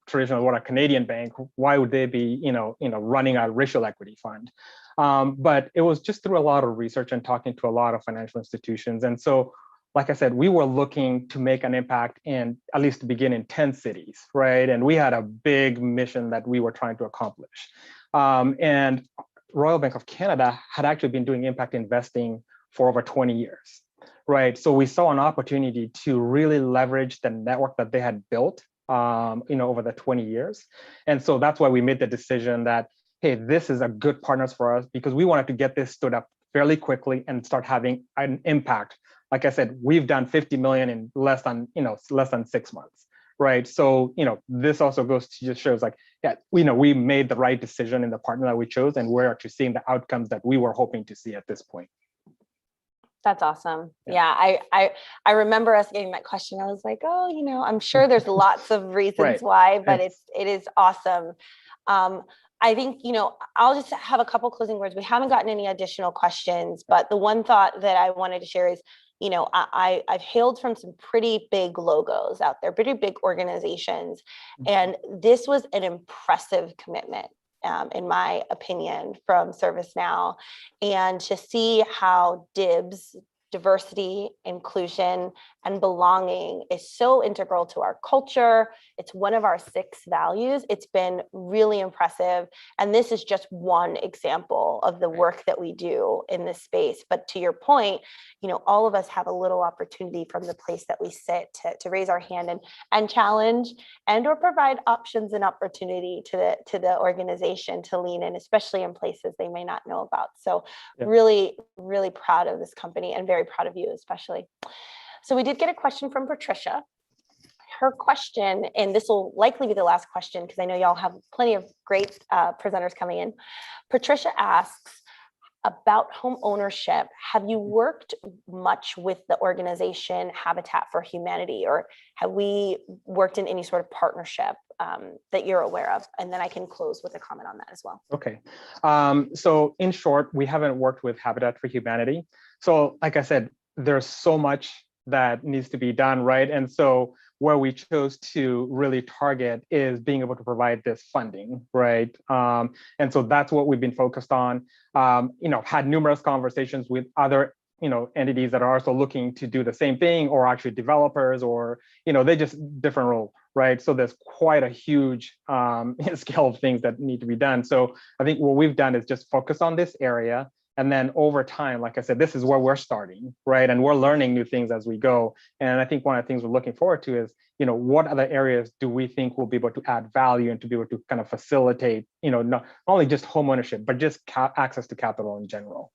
traditionally what a Canadian bank? Why would they be running a racial equity fund? But it was just through a lot of research and talking to a lot of financial institutions. And so, like I said, we were looking to make an impact in at least to begin in 10 cities, right? And we had a big mission that we were trying to accomplish. And Royal Bank of Canada had actually been doing impact investing for over 20 years. Right. So we saw an opportunity to really leverage the network that they had built, over the 20 years. And so that's why we made the decision that, hey, this is a good partners for us, because we wanted to get this stood up fairly quickly and start having an impact. Like I said, we've done 50 million in less than 6 months. Right. So, this also goes to just shows like, yeah, we made the right decision in the partner that we chose, and we're actually seeing the outcomes that we were hoping to see at this point. That's awesome. Yeah, I remember us getting that question. I was like, oh, I'm sure there's lots of reasons why, but it is awesome. I think, I'll just have a couple closing words. We haven't gotten any additional questions, but the one thought that I wanted to share is, I've hailed from some pretty big logos out there, pretty big organizations, and this was an impressive commitment. In my opinion, from ServiceNow, and to see how DIBS, diversity, inclusion, and belonging is so integral to our culture. It's one of our 6 values. It's been really impressive. And this is just one example of the work that we do in this space. But to your point, all of us have a little opportunity from the place that we sit to raise our hand and challenge or provide options and opportunity to the organization to lean in, especially in places they may not know about. So really, really proud of this company and very proud of you especially. So we did get a question from Patricia. Her question, and this will likely be the last question because I know y'all have plenty of great presenters coming in. Patricia asks about home ownership. Have you worked much with the organization Habitat for Humanity, or have we worked in any sort of partnership that you're aware of? And then I can close with a comment on that as well. Okay. So in short, we haven't worked with Habitat for Humanity. So like I said, there's so much that needs to be done, right? And so where we chose to really target is being able to provide this funding, right? And so that's what we've been focused on. Had numerous conversations with other entities that are also looking to do the same thing, or actually developers, or they just different role, right? So there's quite a huge scale of things that need to be done. So I think what we've done is just focus on this area. And then over time, like I said, this is where we're starting, right? And we're learning new things as we go. And I think one of the things we're looking forward to is, what other areas do we think will be able to add value and to be able to kind of facilitate, not only just home ownership, but just access to capital in general.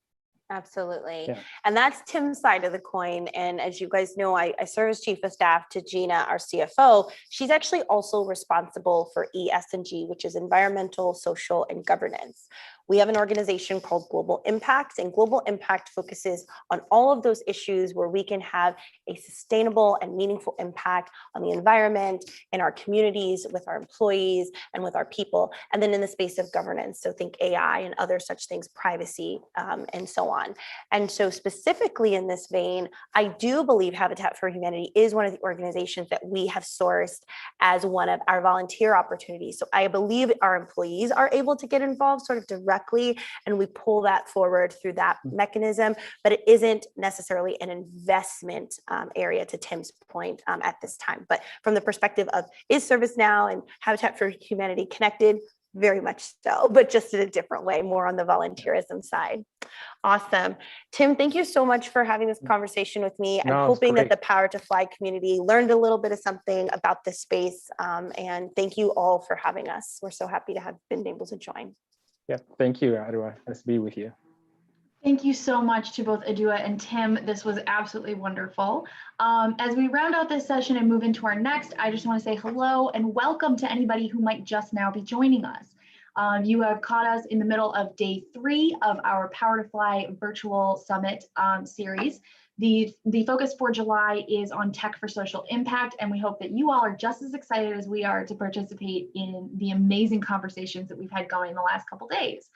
Absolutely. Yeah. And that's Tim's side of the coin. And as you guys know, I serve as chief of staff to Gina, our CFO. She's actually also responsible for ES&G, which is environmental, social, and governance. We have an organization called Global Impact, and Global Impact focuses on all of those issues where we can have a sustainable and meaningful impact on the environment, in our communities, with our employees, and with our people. And then in the space of governance, so think AI and other such things, privacy, and so on. And so specifically in this vein, I do believe Habitat for Humanity is one of the organizations that we have sourced as one of our volunteer opportunities. So I believe our employees are able to get involved sort of directly, and we pull that forward through that mechanism, but it isn't necessarily an investment area, to Tim's point, at this time. But from the perspective of, is ServiceNow and Habitat for Humanity connected? Very much so, but just in a different way, more on the volunteerism side. Awesome. Tim, thank you so much for having this conversation with me. I'm hoping that the Power to Fly community learned a little bit of something about this space. And thank you all for having us. We're so happy to have been able to join. Yeah, thank you, Adua. Nice to be with you. Thank you so much to both Adua and Tim. This was absolutely wonderful. As we round out this session and move into our next, I just want to say hello and welcome to anybody who might just now be joining us. You have caught us in the middle of day 3 of our Power to Fly virtual summit series. The focus for July is on tech for social impact, and we hope that you all are just as excited as we are to participate in the amazing conversations that we've had going in the last couple days.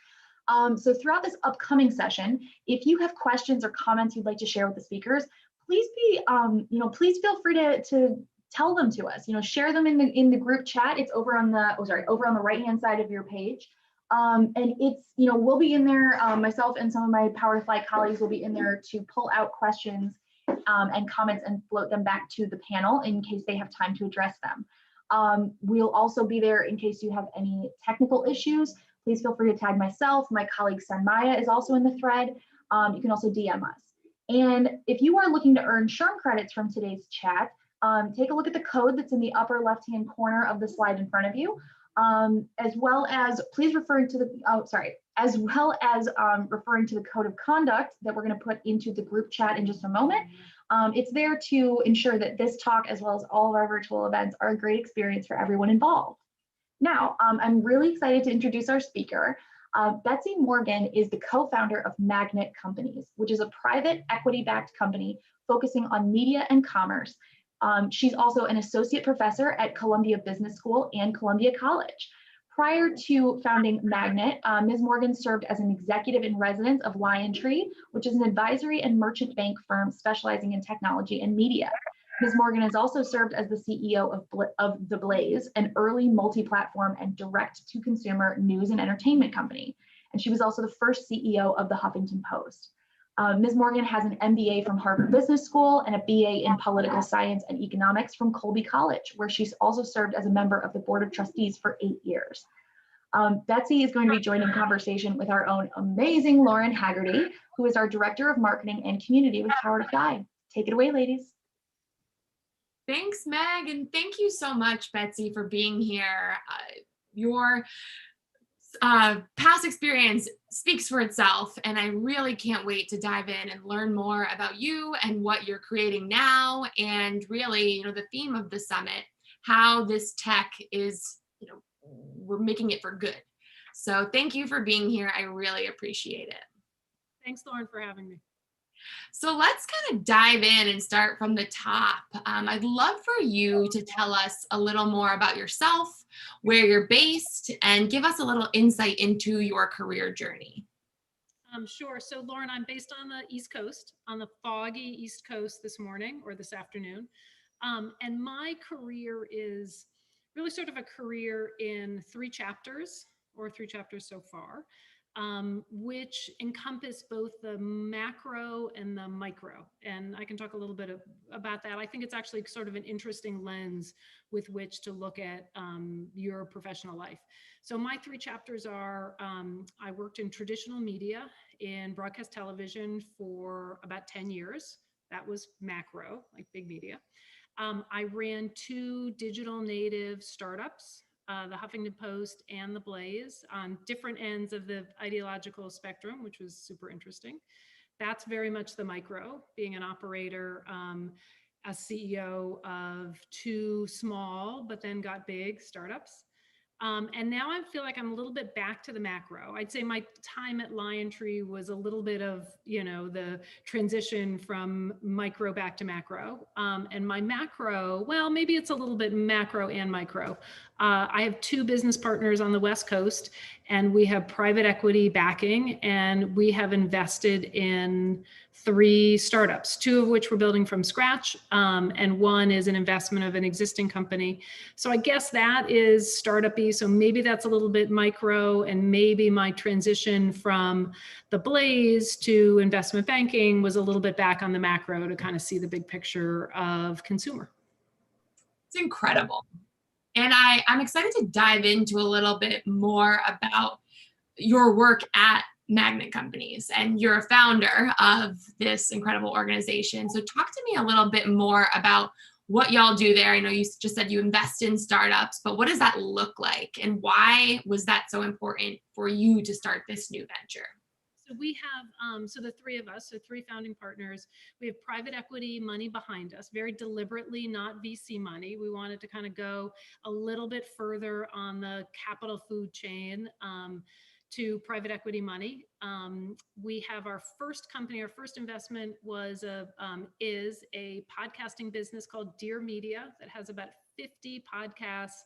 So throughout this upcoming session, if you have questions or comments you'd like to share with the speakers, please please feel free to tell them to us. Share them in the group chat. It's over on the right-hand side of your page. And it's, we'll be in there, myself and some of my Power to Fly colleagues will be in there to pull out questions and comments and float them back to the panel in case they have time to address them. We'll also be there in case you have any technical issues. Please feel free to tag myself. My colleague Sanmaya is also in the thread. You can also DM us. And if you are looking to earn SHRM credits from today's chat, take a look at the code that's in the upper left-hand corner of the slide in front of you. As well as referring to the code of conduct that we're going to put into the group chat in just a moment. It's there to ensure that this talk, as well as all of our virtual events, are a great experience for everyone involved. Now, I'm really excited to introduce our speaker. Betsy Morgan is the co-founder of Magnet Companies, which is a private equity-backed company focusing on media and commerce. She's also an associate professor at Columbia Business School and Columbia College. Prior to founding Magnet, Ms. Morgan served as an executive in residence of LionTree, which is an advisory and merchant bank firm specializing in technology and media. Ms. Morgan has also served as the CEO of The Blaze, an early multi-platform and direct-to-consumer news and entertainment company. And she was also the first CEO of the Huffington Post. Ms. Morgan has an MBA from Harvard Business School and a BA in political science and economics from Colby College, where she's also served as a member of the Board of Trustees for 8 years. Betsy is going to be joining conversation with our own amazing Lauren Haggerty, who is our Director of Marketing and Community with Power to Fly. Take it away, ladies. Thanks, Meg, and thank you so much, Betsy, for being here. Your past experience speaks for itself, and I really can't wait to dive in and learn more about you and what you're creating now, and really, the theme of the summit, how this tech is, we're making it for good. So thank you for being here. I really appreciate it. Thanks, Lauren, for having me. So let's kind of dive in and start from the top. I'd love for you to tell us a little more about yourself, where you're based, and give us a little insight into your career journey. Sure. So Lauren, I'm based on the East Coast, on the foggy East Coast this morning or this afternoon. And my career is really sort of a career in 3 chapters so far. Which encompass both the macro and the micro. And I can talk a little bit about that. I think it's actually sort of an interesting lens with which to look at your professional life. So my 3 chapters are, I worked in traditional media in broadcast television for about 10 years. That was macro, like big media. I ran 2 digital native startups, the Huffington Post and the Blaze, on different ends of the ideological spectrum, which was super interesting. That's very much the micro, being an operator, a CEO of 2 small, but then got big startups. And now I feel like I'm a little bit back to the macro. I'd say my time at LionTree was a little bit of, the transition from micro back to macro. And my macro, well, maybe it's a little bit macro and micro. I have 2 business partners on the West Coast, and we have private equity backing, and we have invested in 3 startups, 2 of which we're building from scratch, and 1 is an investment of an existing company. So I guess that is startup-y. So maybe that's a little bit micro, and maybe my transition from the Blaze to investment banking was a little bit back on the macro to kind of see the big picture of consumer. It's incredible. And I'm excited to dive into a little bit more about your work at Magnet Companies, and you're a founder of this incredible organization. So talk to me a little bit more about what y'all do there. I know you just said you invest in startups, but what does that look like, and why was that so important for you to start this new venture? So we have, so the three of us, so three founding partners, we have private equity money behind us, very deliberately not VC money. We wanted to kind of go a little bit further on the capital food chain to private equity money. We have our first company, our first investment is a podcasting business called Dear Media that has about 50 podcasts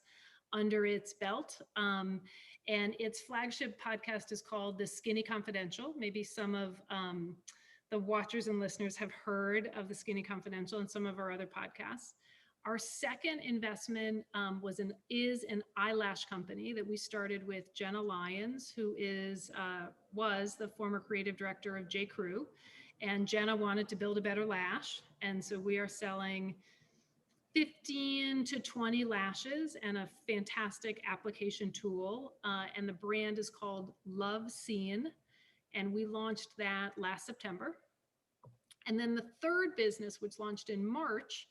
under its belt. And its flagship podcast is called The Skinny Confidential. Maybe some of the watchers and listeners have heard of The Skinny Confidential and some of our other podcasts. Our second investment is an eyelash company that we started with Jenna Lyons, who was the former creative director of J. Crew. And Jenna wanted to build a better lash. And so we are selling 15 to 20 lashes and a fantastic application tool. And the brand is called Love Scene. And we launched that last September. And then the third business, which launched in March,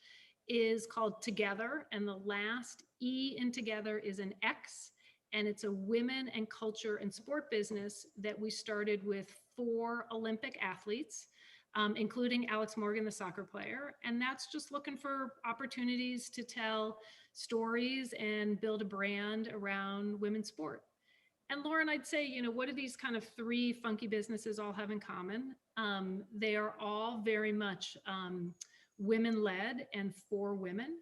is called Together. And the last E in Together is an X. And it's a women and culture and sport business that we started with 4 Olympic athletes, including Alex Morgan, the soccer player. And that's just looking for opportunities to tell stories and build a brand around women's sport. And Lauren, I'd say, what do these kind of 3 funky businesses all have in common? They are all very much women-led and for women.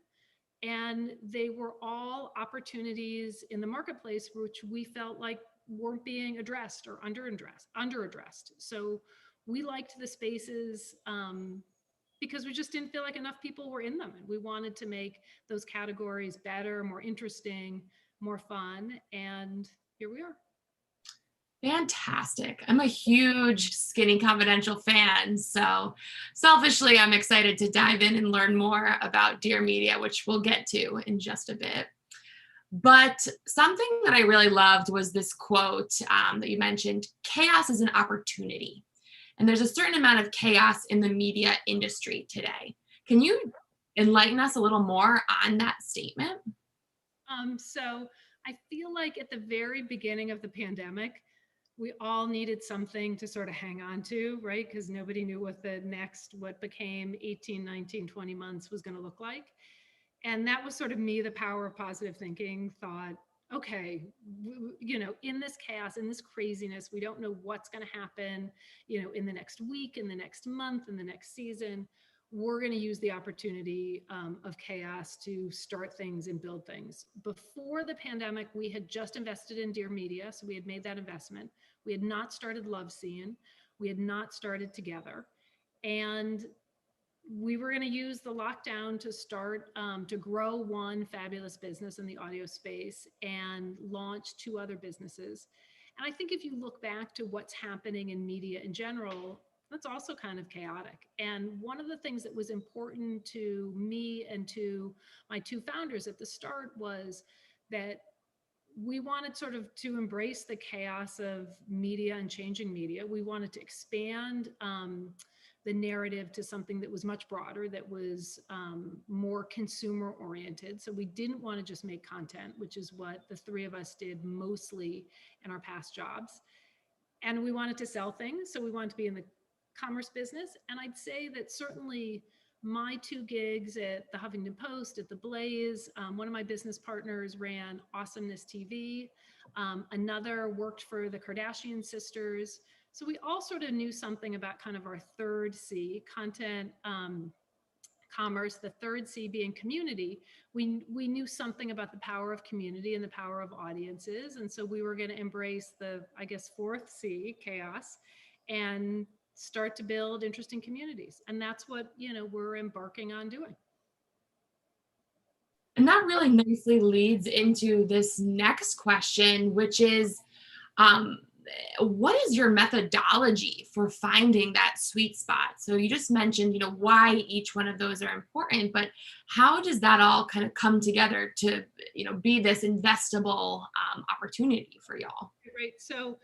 And they were all opportunities in the marketplace which we felt like weren't being addressed or under-addressed. So we liked the spaces because we just didn't feel like enough people were in them. And we wanted to make those categories better, more interesting, more fun. And here we are. Fantastic. I'm a huge Skinny Confidential fan. So selfishly, I'm excited to dive in and learn more about Dear Media, which we'll get to in just a bit. But something that I really loved was this quote that you mentioned: chaos is an opportunity. And there's a certain amount of chaos in the media industry today. Can you enlighten us a little more on that statement? So I feel like at the very beginning of the pandemic, we all needed something to sort of hang on to, right? Because nobody knew what what became 18, 19, 20 months was going to look like. And that was sort of me, the power of positive thinking, thought, okay, in this chaos, in this craziness, we don't know what's going to happen, in the next week, in the next month, in the next season. We're going to use the opportunity of chaos to start things and build things. Before the pandemic, we had just invested in Dear Media, so we had made that investment. We had not started Love Scene. We had not started Together. And we were going to use the lockdown to start to grow one fabulous business in the audio space and launch 2 other businesses. And I think if you look back to what's happening in media in general, that's also kind of chaotic. And one of the things that was important to me and to my 2 founders at the start was that we wanted sort of to embrace the chaos of media and changing media. We wanted to expand the narrative to something that was much broader, that was more consumer oriented. So we didn't want to just make content, which is what the 3 of us did mostly in our past jobs. And we wanted to sell things. So we wanted to be in the commerce business. And I'd say that certainly my 2 gigs at the Huffington Post, at the Blaze, one of my business partners ran Awesomeness TV. Another worked for the Kardashian sisters. So we all sort of knew something about kind of our third C, content, commerce, the third C being community. We knew something about the power of community and the power of audiences. And so we were going to embrace the, I guess, 4th C, chaos, and start to build interesting communities. And that's what, we're embarking on doing. And that really nicely leads into this next question, which is, what is your methodology for finding that sweet spot? So you just mentioned, why each one of those are important, but how does that all kind of come together to, be this investable opportunity for y'all? Right. So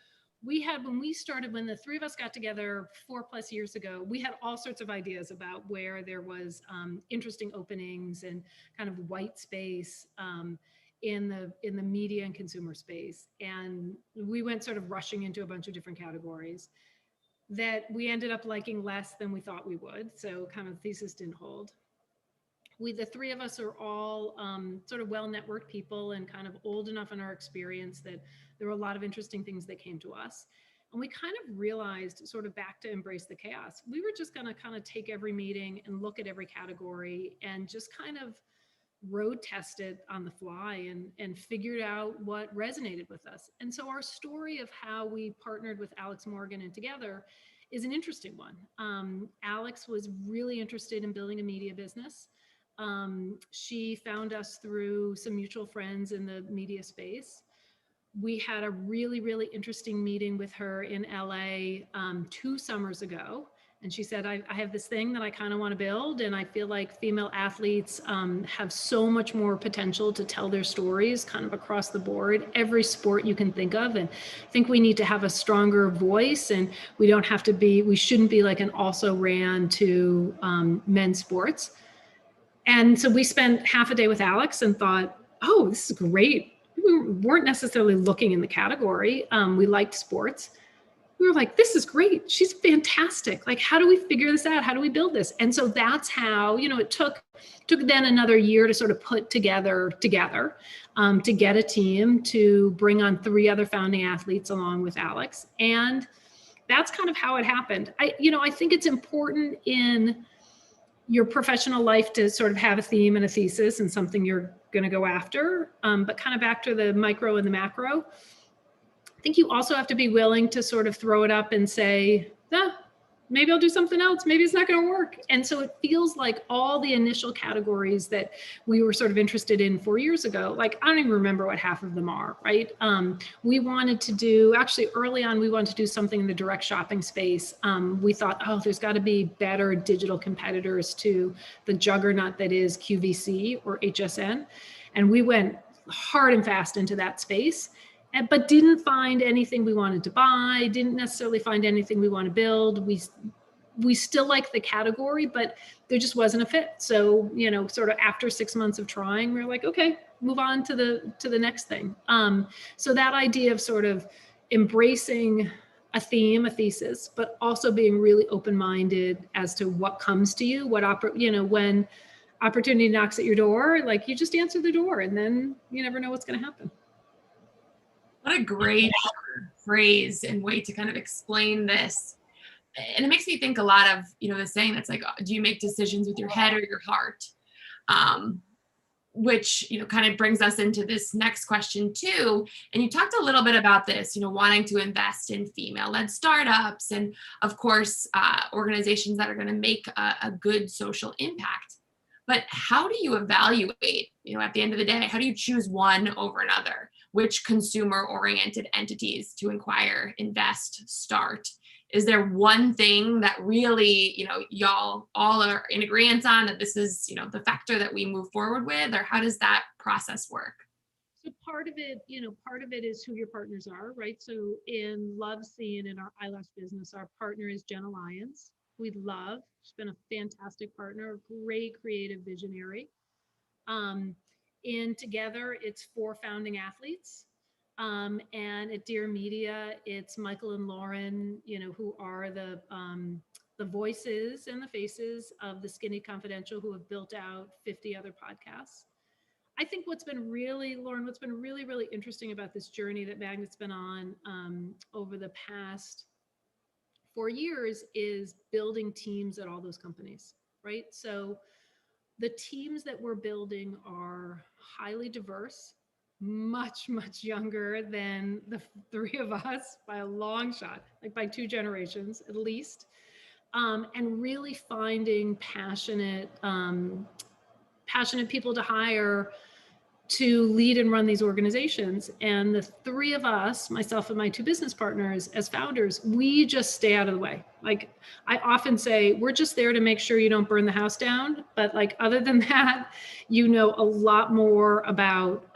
when the 3 of us got together 4+ years ago, we had all sorts of ideas about where there was interesting openings and kind of white space in the media and consumer space. And we went sort of rushing into a bunch of different categories. that we ended up liking less than we thought we would. So kind of thesis didn't hold. The three of us are all sort of well-networked people and kind of old enough in our experience that there were a lot of interesting things that came to us. And we kind of realized, sort of back to embrace the chaos, we were just going to kind of take every meeting and look at every category and just kind of road test it on the fly and figured out what resonated with us. And so our story of how we partnered with Alex Morgan and together is an interesting one. Alex was really interested in building a media business. She found us through some mutual friends in the media space. We had a really, really interesting meeting with her in LA 2 summers ago. And she said, I have this thing that I kind of want to build. And I feel like female athletes have so much more potential to tell their stories kind of across the board, every sport you can think of. And I think we need to have a stronger voice, and we shouldn't be like an also ran to men's sports. And so we spent half a day with Alex and thought, oh, this is great. We weren't necessarily looking in the category. We liked sports. We were like, this is great. She's fantastic. Like, how do we figure this out? How do we build this? And so that's how, it took then another year to sort of put together to get a team to bring on 3 other founding athletes along with Alex. And that's kind of how it happened. I think it's important in your professional life to sort of have a theme and a thesis and something you're going to go after. But kind of back to the micro and the macro, I think you also have to be willing to sort of throw it up and say, maybe I'll do something else. Maybe it's not going to work. And so it feels like all the initial categories that we were sort of interested in 4 years ago, like I don't even remember what half of them are, right? We wanted to do, actually early on, we wanted to do something in the direct shopping space. We thought, there's got to be better digital competitors to the juggernaut that is QVC or HSN. And we went hard and fast into that space, but didn't find anything we wanted to buy, didn't necessarily find anything we want to build. We still like the category, but there just wasn't a fit. So, sort of after 6 months of trying, we were like, okay, move on to the next thing. So that idea of sort of embracing a theme, a thesis, but also being really open-minded as to what comes to you, when opportunity knocks at your door, like you just answer the door and then you never know what's going to happen. What a great phrase and way to kind of explain this. And it makes me think a lot of, the saying that's like, do you make decisions with your head or your heart? Which, kind of brings us into this next question too. And you talked a little bit about this, wanting to invest in female-led startups and of course, organizations that are going to make a good social impact. But how do you evaluate, at the end of the day, how do you choose one over another? Which consumer-oriented entities to inquire, invest, start? Is there one thing that really, y'all all are in agreement on that this is, the factor that we move forward with, or how does that process work? So part of it is who your partners are, right? So in LoveScene, in our eyelash business, our partner is Jenna Lyons. We love, she's been a fantastic partner, a great creative visionary. In Together, it's 4 founding athletes. And at Dear Media, it's Michael and Lauren, who are the voices and the faces of the Skinny Confidential, who have built out 50 other podcasts. I think what's been really, Lauren, really interesting about this journey that Magnet's been on over the past 4 years is building teams at all those companies, right? So the teams that we're building are highly diverse, much younger than the 3 of us by a long shot, like by 2 generations at least, and really finding passionate people to hire to lead and run these organizations. And the 3 of us, myself and my 2 business partners as founders, we just stay out of the way. Like I often say, we're just there to make sure you don't burn the house down. But like, other than that, a lot more about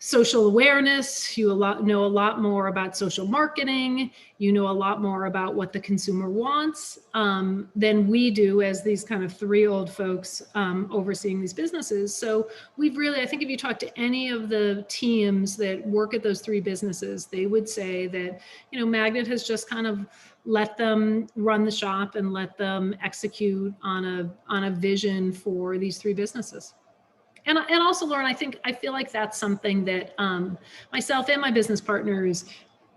social awareness, you know a lot more about social marketing, you know a lot more about what the consumer wants than we do as these kind of three old folks overseeing these businesses. So we've really, I think if you talk to any of the teams that work at those three businesses, they would say that, you know, Magnet has just kind of let them run the shop and let them execute on a vision for these three businesses. And also, Lauren, I feel like that's something that myself and my business partners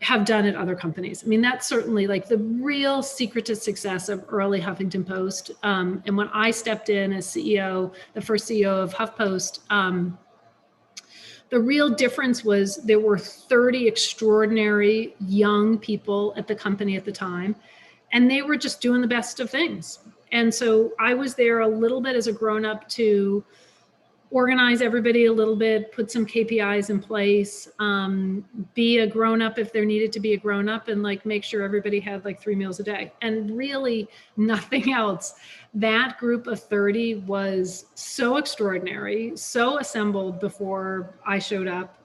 have done at other companies. I mean, that's certainly like the real secret to success of early Huffington Post. And when I stepped in as CEO, the first CEO of HuffPost, the real difference was there were 30 extraordinary young people at the company at the time, and they were just doing the best of things. And so I was there a little bit as a grown-up to organize everybody a little bit, put some KPIs in place, be a grown-up if there needed to be a grown-up, and like make sure everybody had like 3 meals a day, and really nothing else. That group of 30 was so extraordinary, so assembled before I showed up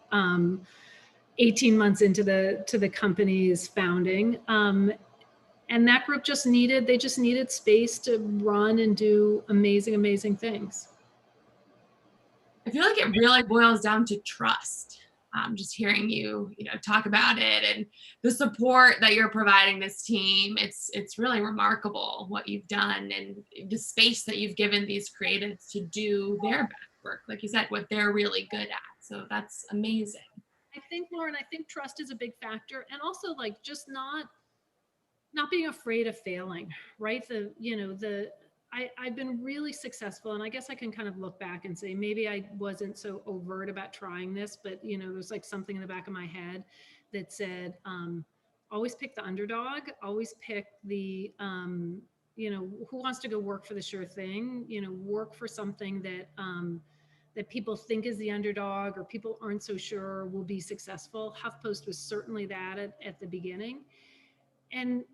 18 months into the company's founding. And that group just needed space to run and do amazing, amazing things. I feel like it really boils down to trust. Just hearing you talk about it and the support that you're providing this team. It's really remarkable what you've done and the space that you've given these creatives to do their best work, like you said, what they're really good at. So that's amazing. I think, Lauren, trust is a big factor, and also like just not being afraid of failing, right? I've been really successful, and I guess I can kind of look back and say maybe I wasn't so overt about trying this, but there's like something in the back of my head that said, always pick the underdog, always pick the, who wants to go work for the sure thing, work for something that that people think is the underdog or people aren't so sure will be successful. HuffPost was certainly that at the beginning. And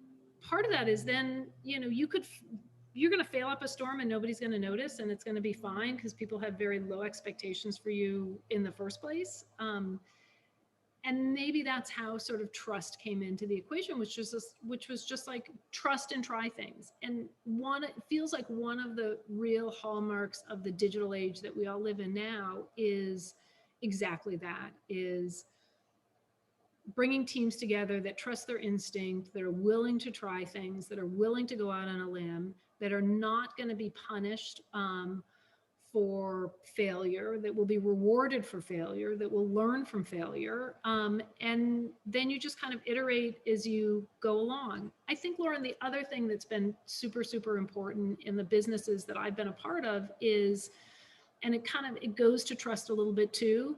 part of that is then, you're going to fail up a storm and nobody's going to notice, and it's going to be fine because people have very low expectations for you in the first place. And maybe that's how sort of trust came into the equation, which was just like trust and try things. And it feels like one of the real hallmarks of the digital age that we all live in now is exactly that, is bringing teams together that trust their instinct, that are willing to try things, that are willing to go out on a limb, that are not going to be punished for failure, that will be rewarded for failure, that will learn from failure. And then you just kind of iterate as you go along. I think, Lauren, the other thing that's been super, super important in the businesses that I've been a part of is, and it goes to trust a little bit too,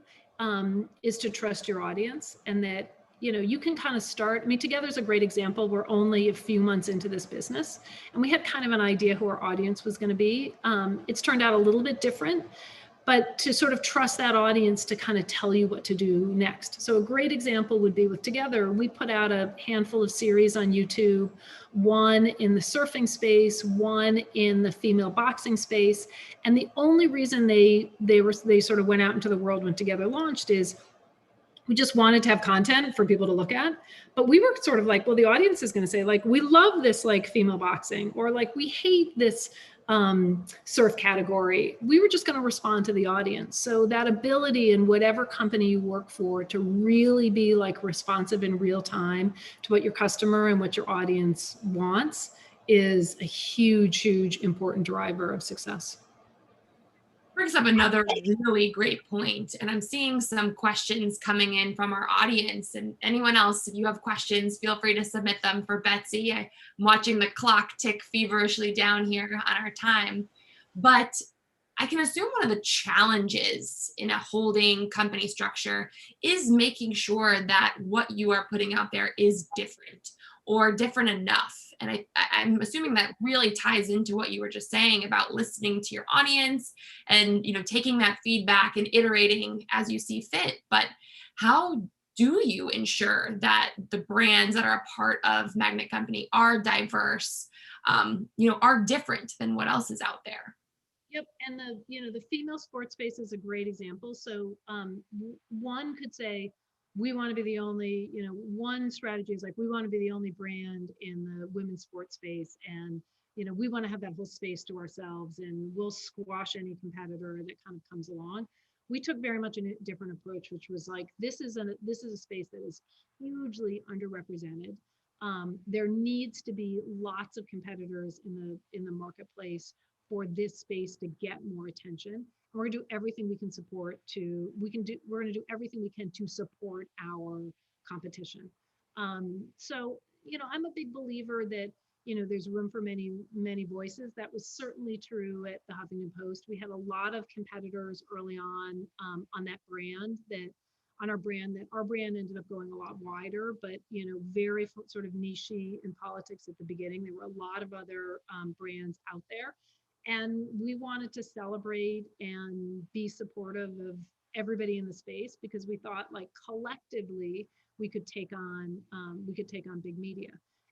is to trust your audience, and that you can kind of start. I mean, Together is a great example. We're only a few months into this business, and we had kind of an idea who our audience was going to be. It's turned out a little bit different, but to sort of trust that audience to kind of tell you what to do next. So a great example would be with Together. We put out a handful of series on YouTube, one in the surfing space, one in the female boxing space. And the only reason they sort of went out into the world when Together launched is we just wanted to have content for people to look at. But we were sort of like, well, the audience is going to say, like, we love this like female boxing, or like we hate this surf category. We were just going to respond to the audience. So that ability in whatever company you work for to really be like responsive in real time to what your customer and what your audience wants is a huge, huge important driver of success. Brings up another really great point, and I'm seeing some questions coming in from our audience. And anyone else, if you have questions, feel free to submit them for Betsy. I'm watching the clock tick feverishly down here on our time, but I can assume one of the challenges in a holding company structure is making sure that what you are putting out there is different or different enough. And I'm assuming that really ties into what you were just saying about listening to your audience and taking that feedback and iterating as you see fit. But how do you ensure that the brands that are a part of Magnet Company are diverse, are different than what else is out there? Yep, and the female sports space is a great example. So one could say we want to be the only, one strategy is like we want to be the only brand in the women's sports space, and we want to have that whole space to ourselves, and we'll squash any competitor that kind of comes along. We took very much a different approach, which was like this is a space that is hugely underrepresented. There needs to be lots of competitors in the marketplace for this space to get more attention. And we're gonna do everything we can we're gonna do everything we can to support our competition. So, I'm a big believer that, there's room for many, many voices. That was certainly true at the Huffington Post. We had a lot of competitors early on that brand our brand ended up going a lot wider, but very sort of niche-y in politics at the beginning. There were a lot of other brands out there. And we wanted to celebrate and be supportive of everybody in the space because we thought like collectively we could take on big media.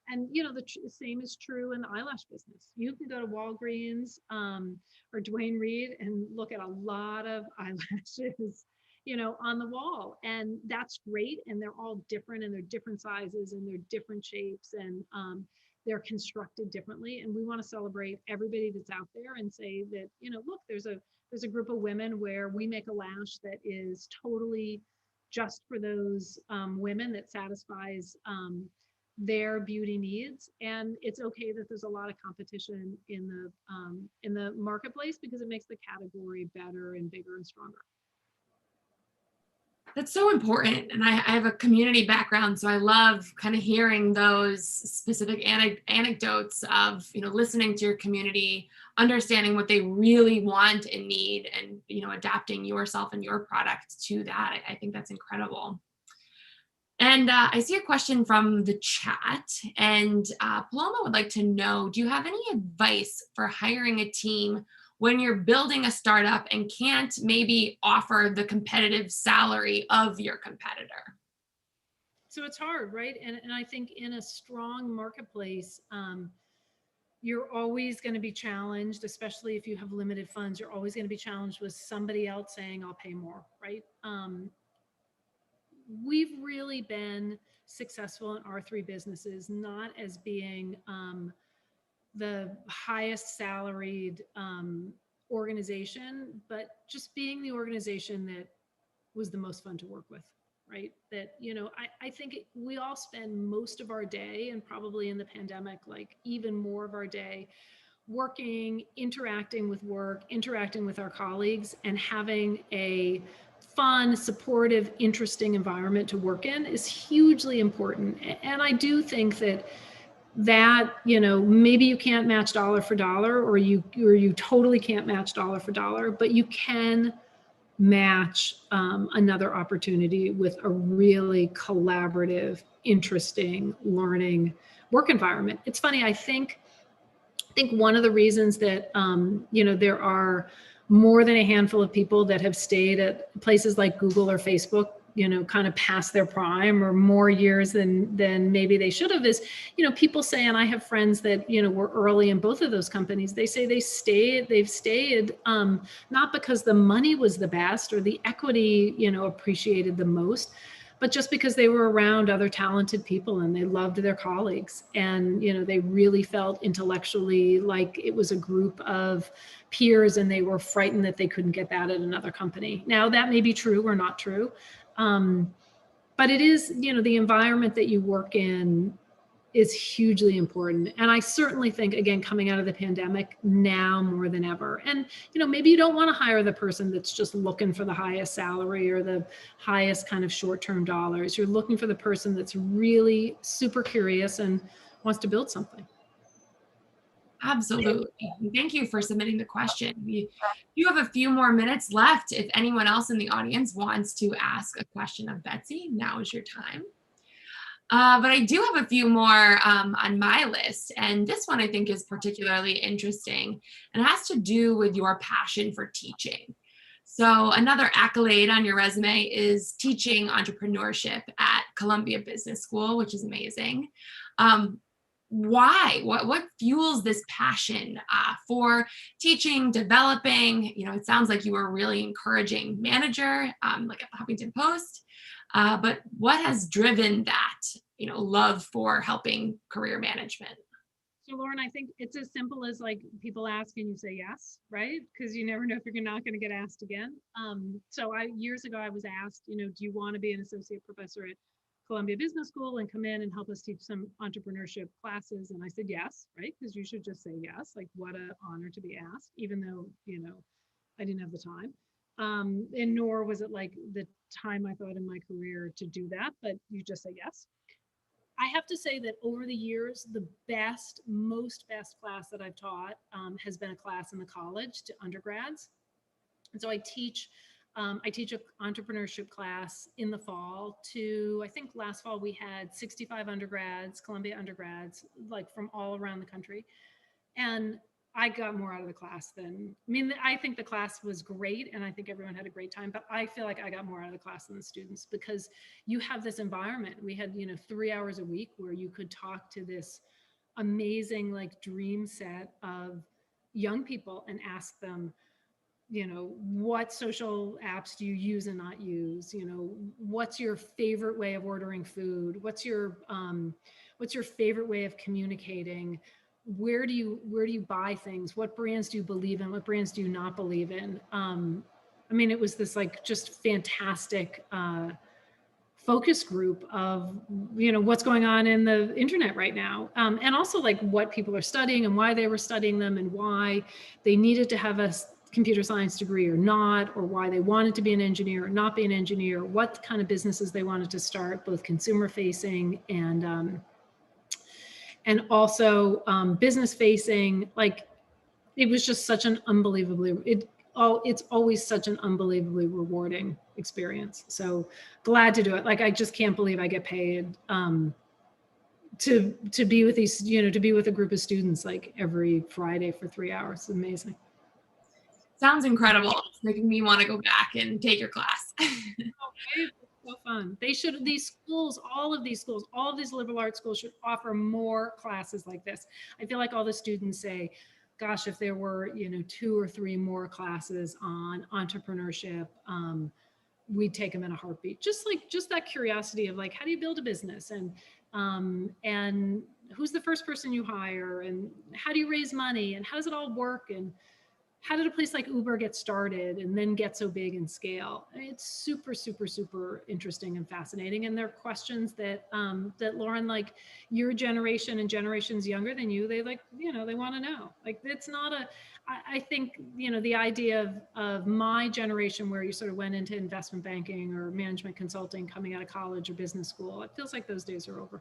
And the same is true in the eyelash business. You can go to Walgreens or Duane Reade and look at a lot of eyelashes, on the wall, and that's great. And they're all different, and they're different sizes, and they're different shapes, and they're constructed differently. And we want to celebrate everybody that's out there and say that, look, there's a group of women where we make a lash that is totally just for those women, that satisfies their beauty needs. And it's okay that there's a lot of competition in the marketplace because it makes the category better and bigger and stronger. That's so important. And I have a community background, so I love kind of hearing those specific anecdotes of, listening to your community, understanding what they really want and need, and, adapting yourself and your product to that. I think that's incredible. And I see a question from the chat, and Paloma would like to know, do you have any advice for hiring a team when you're building a startup and can't maybe offer the competitive salary of your competitor? So it's hard, right? And I think in a strong marketplace, you're always going to be challenged, especially if you have limited funds, you're always going to be challenged with somebody else saying, I'll pay more, right? We've really been successful in our three businesses, not as being the highest salaried organization, but just being the organization that was the most fun to work with, right? That, I think we all spend most of our day, and probably in the pandemic, like even more of our day, working, interacting with work, interacting with our colleagues, and having a fun, supportive, interesting environment to work in is hugely important. And I do think that maybe you can't match dollar for dollar, or you totally can't match dollar for dollar, but you can match another opportunity with a really collaborative, interesting, learning work environment. It's funny, I think one of the reasons that there are more than a handful of people that have stayed at places like Google or Facebook, kind of past their prime, or more years than maybe they should have, is, people say, and I have friends that, were early in both of those companies, they say they've stayed not because the money was the best or the equity, appreciated the most, but just because they were around other talented people and they loved their colleagues, and, they really felt intellectually like it was a group of peers, and they were frightened that they couldn't get that at another company. Now, that may be true or not true. But it is, the environment that you work in is hugely important. And I certainly think, again, coming out of the pandemic now more than ever, and, maybe you don't want to hire the person that's just looking for the highest salary or the highest kind of short-term dollars. You're looking for the person that's really super curious and wants to build something. Absolutely. Thank you for submitting the question. You have a few more minutes left. If anyone else in the audience wants to ask a question of Betsy, now is your time. But I do have a few more on my list, and this one I think is particularly interesting, and it has to do with your passion for teaching. So another accolade on your resume is teaching entrepreneurship at Columbia Business School, which is amazing. why? What fuels this passion for teaching, developing? You know, it sounds like you are a really encouraging manager, like at the Huffington Post. But what has driven that, you know, love for helping career management? So Lauren, I think it's as simple as like people ask and you say yes, right? Because you never know if you're not going to get asked again. So years ago I was asked, you know, do you want to be an associate professor at Columbia Business School and come in and help us teach some entrepreneurship classes? And I said yes, right? Because you should just say yes. Like, what an honor to be asked, even though, you know, I didn't have the time. And nor was it like the time I thought in my career to do that, but you just say yes. I have to say that over the years, the most best class that I've taught has been a class in the college to undergrads. And so I teach an entrepreneurship class in the fall to, I think last fall we had 65 undergrads, Columbia undergrads, like from all around the country. And I got more out of the class than, I mean, I think the class was great and I think everyone had a great time, but I feel like I got more out of the class than the students because you have this environment. We had, you know, 3 hours a week where you could talk to this amazing like dream set of young people and ask them, you know, what social apps do you use and not use? You know, what's your favorite way of ordering food? What's your favorite way of communicating? Where do you buy things? What brands do you believe in? What brands do you not believe in? I mean, it was this like just fantastic focus group of, you know, what's going on in the internet right now. And also like what people are studying and why they were studying them and why they needed to have a computer science degree or not, or why they wanted to be an engineer or not be an engineer, what kind of businesses they wanted to start, both consumer facing and also business facing. Like, it was just such an it's always such an unbelievably rewarding experience. So glad to do it. Like, I just can't believe I get paid to be with these, you know, to be with a group of students like every Friday for 3 hours. It's amazing. Sounds incredible. It's making me want to go back and take your class. Okay. So fun. They should, all of these liberal arts schools should offer more classes like this. I feel like all the students say, gosh, if there were, you know, 2 or 3 more classes on entrepreneurship, we'd take them in a heartbeat. Just that curiosity of like, how do you build a business, and who's the first person you hire, and how do you raise money, and how does it all work, and how did a place like Uber get started and then get so big and scale? It's super, super, super interesting and fascinating. And they're questions that that Lauren, like your generation and generations younger than you, they like, you know, they want to know. Like, it's not I think, you know, the idea of my generation where you sort of went into investment banking or management consulting coming out of college or business school, it feels like those days are over.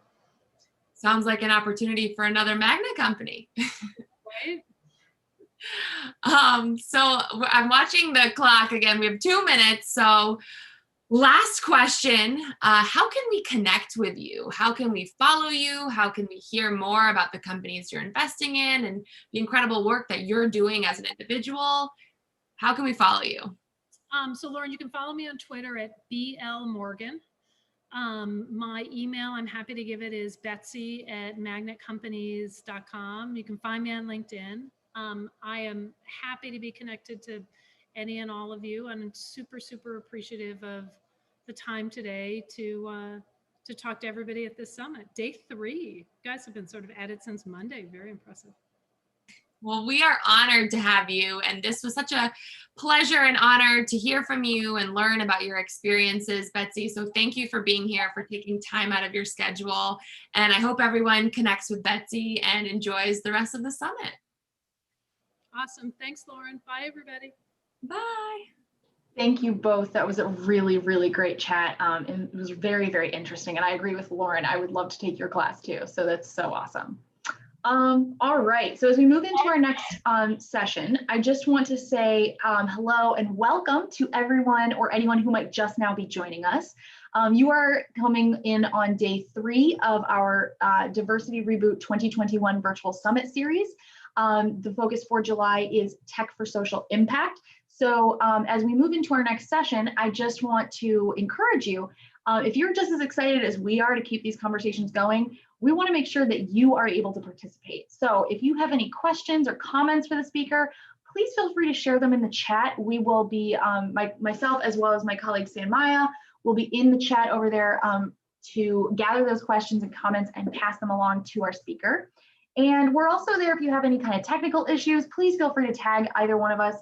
Sounds like an opportunity for another magnet company. Right? So I'm watching the clock again. We have 2 minutes. So last question, how can we connect with you? How can we follow you? How can we hear more about the companies you're investing in and the incredible work that you're doing as an individual? How can we follow you? So Lauren, you can follow me on Twitter at BL Morgan. My email, I'm happy to give it, is betsy@magnetcompanies.com. You can find me on LinkedIn. I am happy to be connected to any and all of you, and I'm super, super appreciative of the time today to talk to everybody at this summit. Day 3. You guys have been sort of at it since Monday. Very impressive. Well, we are honored to have you, and this was such a pleasure and honor to hear from you and learn about your experiences, Betsy. So thank you for being here, for taking time out of your schedule, and I hope everyone connects with Betsy and enjoys the rest of the summit. Awesome. Thanks, Lauren. Bye, everybody. Bye. Thank you both. That was a really, really great chat. And it was very, very interesting. And I agree with Lauren. I would love to take your class too. So that's so awesome. All right. So as we move into our next session, I just want to say hello and welcome to everyone or anyone who might just now be joining us. You are coming in on day 3 of our Diversity Reboot 2021 Virtual Summit Series. The focus for July is Tech for Social Impact. So as we move into our next session, I just want to encourage you, if you're just as excited as we are to keep these conversations going, we want to make sure that you are able to participate. So if you have any questions or comments for the speaker, please feel free to share them in the chat. We will be, myself as well as my colleague San Maya will be in the chat over there to gather those questions and comments and pass them along to our speaker. And we're also there if you have any kind of technical issues, please feel free to tag either one of us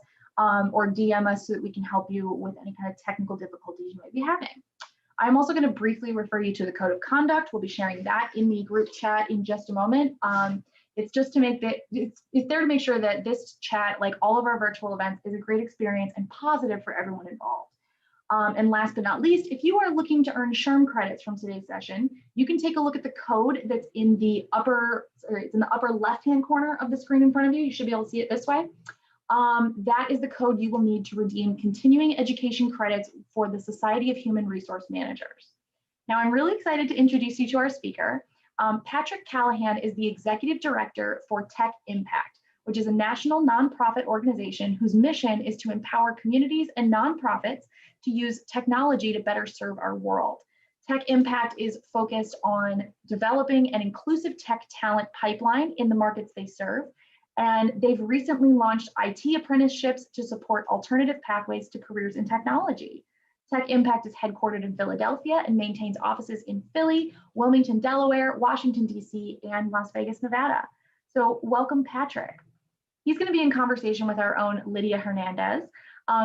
or DM us so that we can help you with any kind of technical difficulties you might be having. I'm also going to briefly refer you to the code of conduct. We'll be sharing that in the group chat in just a moment. It's just to make that, it's there to make sure that this chat, like all of our virtual events, is a great experience and positive for everyone involved. And last but not least, if you are looking to earn SHRM credits from today's session, you can take a look at the code that's in the upper, it's in the upper left-hand corner of the screen in front of you. You should be able to see it this way. That is the code you will need to redeem continuing education credits for the Society of Human Resource Managers. Now, I'm really excited to introduce you to our speaker. Patrick Callahan is the Executive Director for Tech Impact, which is a national nonprofit organization whose mission is to empower communities and nonprofits to use technology to better serve our world. Tech Impact is focused on developing an inclusive tech talent pipeline in the markets they serve. And they've recently launched IT apprenticeships to support alternative pathways to careers in technology. Tech Impact is headquartered in Philadelphia and maintains offices in Philly, Wilmington, Delaware, Washington, D.C., and Las Vegas, Nevada. So welcome, Patrick. He's going to be in conversation with our own Lydia Hernandez.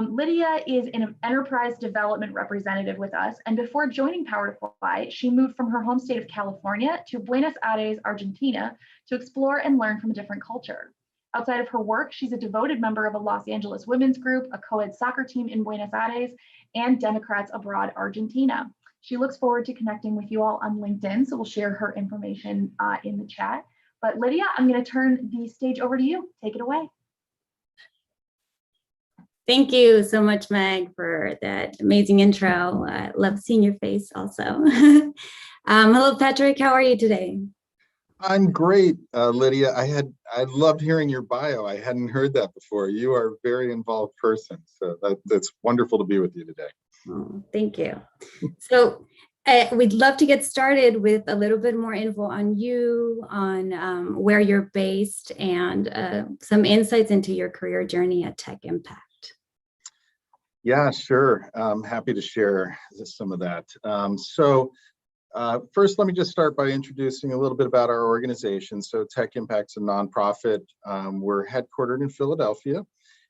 Lydia is an enterprise development representative with us, and before joining Power to Fly, she moved from her home state of California to Buenos Aires, Argentina, to explore and learn from a different culture. Outside of her work, she's a devoted member of a Los Angeles women's group, a co-ed soccer team in Buenos Aires, and Democrats Abroad Argentina. She looks forward to connecting with you all on LinkedIn, so we'll share her information in the chat. But Lydia, I'm going to turn the stage over to you. Take it away. Thank you so much, Meg, for that amazing intro. I love seeing your face also. Hello, Patrick. How are you today? I'm great, Lydia. I loved hearing your bio. I hadn't heard that before. You are a very involved person, so that's wonderful to be with you today. Oh, thank you. So we'd love to get started with a little bit more info on you, on where you're based, and some insights into your career journey at Tech Impact. Yeah, sure. I'm happy to share some of that. First, let me just start by introducing a little bit about our organization. So Tech Impact's a nonprofit. We're headquartered in Philadelphia.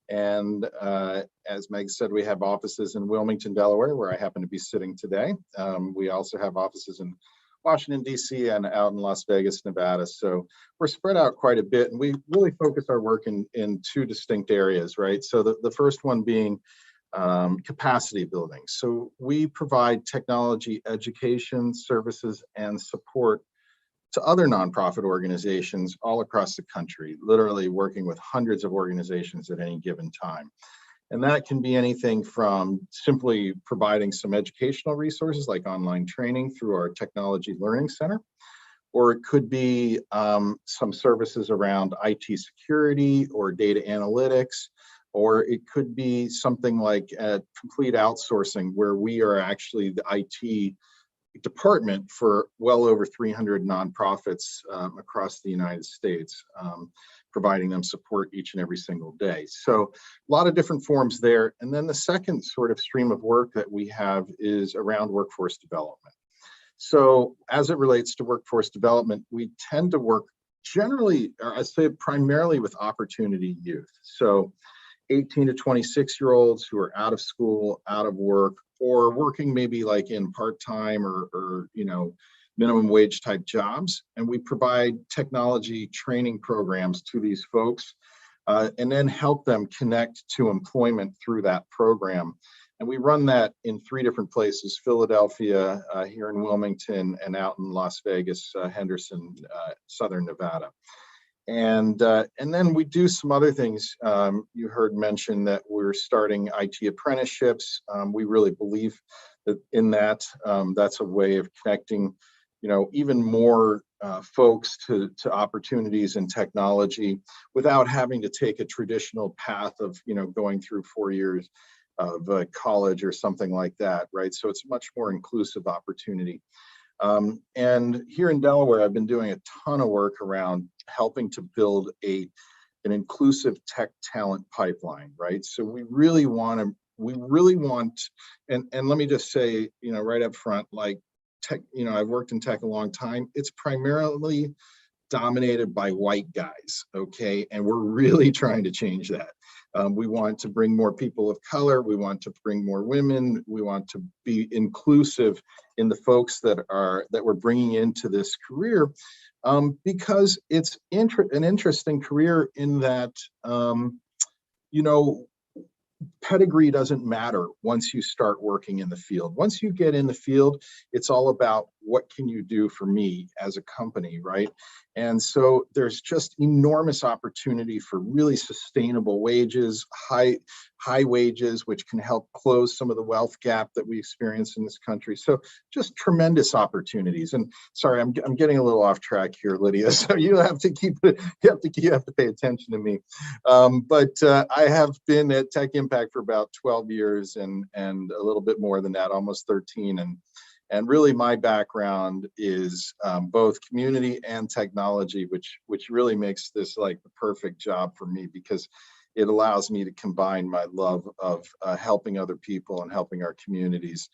And as Meg said, we have offices in Wilmington, Delaware, where I happen to be sitting today. We also have offices in Washington, D.C. and out in Las Vegas, Nevada. So we're spread out quite a bit. And we really focus our work in two distinct areas, right? So the first one being capacity building. So we provide technology education services and support to other nonprofit organizations all across the country, literally working with hundreds of organizations at any given time. And that can be anything from simply providing some educational resources like online training through our Technology Learning Center, or it could be some services around IT security or data analytics, or it could be something like a complete outsourcing where we are actually the IT department for well over 300 nonprofits across the United States, providing them support each and every single day. So a lot of different forms there. And then the second sort of stream of work that we have is around workforce development. So as it relates to workforce development, we tend to work generally, or I say primarily with opportunity youth. So 18 to 26-year-olds who are out of school, out of work, or working maybe like in part-time or minimum wage type jobs. And we provide technology training programs to these folks and then help them connect to employment through that program. And we run that in 3 different places: Philadelphia, here in Wilmington, and out in Las Vegas, Henderson, Southern Nevada. And then we do some other things. You heard mention that we're starting IT apprenticeships. We really believe that in that. That's a way of connecting, even more folks to opportunities in technology without having to take a traditional path of, going through 4 years of college or something like that, right? So it's a much more inclusive opportunity. And here in Delaware, I've been doing a ton of work around helping to build an inclusive tech talent pipeline, right? So we really want, and let me just say, right up front, like tech, I've worked in tech a long time. It's primarily dominated by white guys, okay? And we're really trying to change that. We want to bring more people of color. We want to bring more women. We want to be inclusive in the folks that we're bringing into this career, because it's an interesting career in that, pedigree doesn't matter once you start working in the field. Once you get in the field, it's all about what can you do for me as a company, right? And so there's just enormous opportunity for really sustainable wages, high wages, which can help close some of the wealth gap that we experience in this country. So just tremendous opportunities. And sorry, I'm getting a little off track here, Lydia. So you have to pay attention to me. But I have been at Tech Impact for about 12 years and a little bit more than that, almost 13. And really my background is both community and technology, which really makes this like the perfect job for me, because it allows me to combine my love of helping other people and helping our communities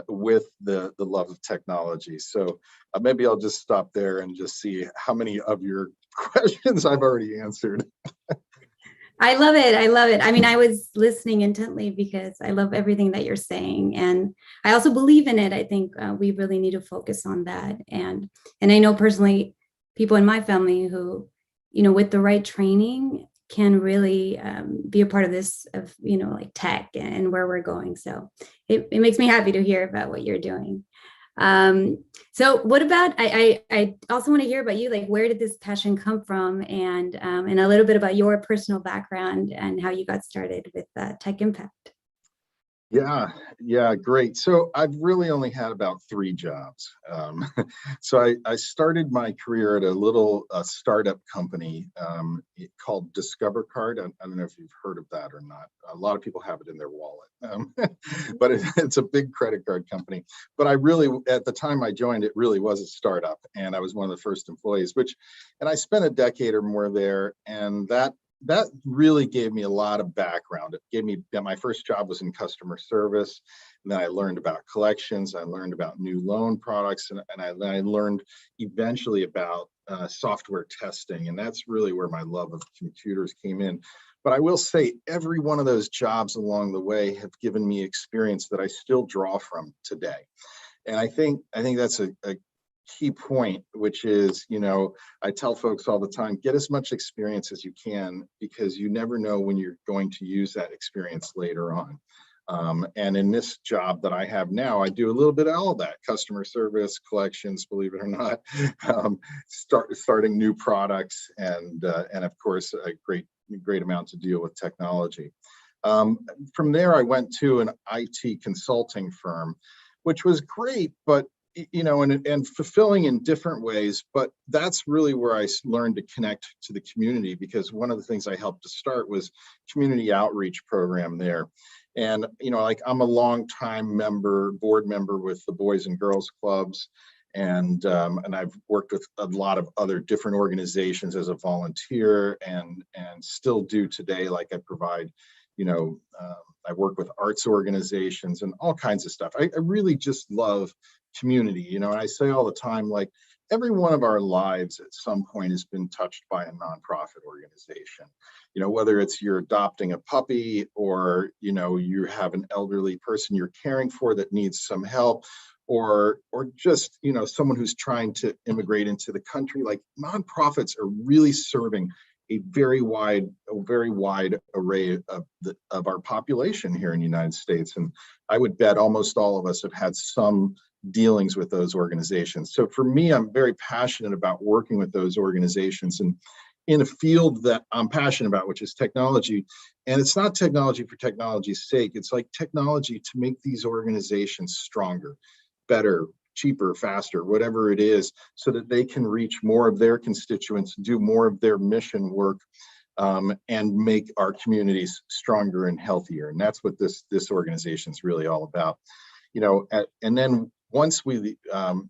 with the love of technology. So maybe I'll just stop there and just see how many of your questions I've already answered. I love it. I love it. I mean, I was listening intently because I love everything that you're saying. And I also believe in it. I think we really need to focus on that. And I know personally people in my family who, with the right training can really be a part of this, like tech and where we're going. So it makes me happy to hear about what you're doing. So what about, I also want to hear about you, like, where did this passion come from, and a little bit about your personal background and how you got started with Tech Impact. Yeah, great. So I've really only had about 3 jobs. So I started my career at a little startup company called Discover Card. I don't know if you've heard of that or not. A lot of people have it in their wallet, but it's a big credit card company. But I really, at the time I joined, it really was a startup, and I was one of the first employees. And I spent a decade or more there, and that really gave me a lot of background. It gave me, my first job was in customer service, and then I learned about collections, I learned about new loan products, and I learned eventually about software testing, and that's really where my love of computers came in. But I will say every one of those jobs along the way have given me experience that I still draw from today. And I think that's a key point, which is, I tell folks all the time, get as much experience as you can, because you never know when you're going to use that experience later on. And in this job that I have now, I do a little bit of all that: customer service, collections, believe it or not, starting new products, and of course, a great amount to deal with technology. From there, I went to an IT consulting firm, which was great, but and fulfilling in different ways. But that's really where I learned to connect to the community, because one of the things I helped to start was community outreach program there. And, like, I'm a longtime board member with the Boys and Girls Clubs. And I've worked with a lot of other different organizations as a volunteer, and still do today. Like, I provide, I work with arts organizations and all kinds of stuff. I really just love community, and I say all the time, like, every one of our lives at some point has been touched by a nonprofit organization. Whether it's you're adopting a puppy, or you have an elderly person you're caring for that needs some help, or just someone who's trying to immigrate into the country. Like, nonprofits are really serving a very wide array of our population here in the United States. And I would bet almost all of us have had some dealings with those organizations. So for me, I'm very passionate about working with those organizations, and in a field that I'm passionate about, which is technology. And it's not technology for technology's sake. It's like technology to make these organizations stronger, better, cheaper, faster, whatever it is, so that they can reach more of their constituents, do more of their mission work, and make our communities stronger and healthier. And that's what this organization is really all about. And then once we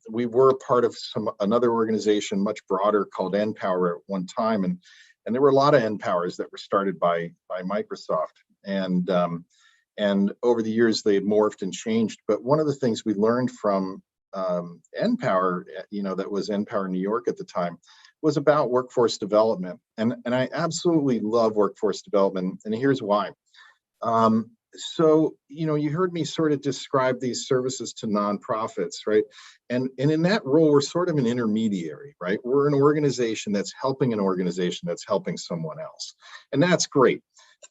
were part of another organization much broader called NPower at one time, and there were a lot of NPowers that were started by Microsoft, and over the years they had morphed and changed. But one of the things we learned from NPower, that was NPower New York at the time, was about workforce development, and I absolutely love workforce development, and here's why. So, you heard me sort of describe these services to nonprofits, right? And in that role, we're sort of an intermediary, right? We're an organization that's helping an organization that's helping someone else. And that's great.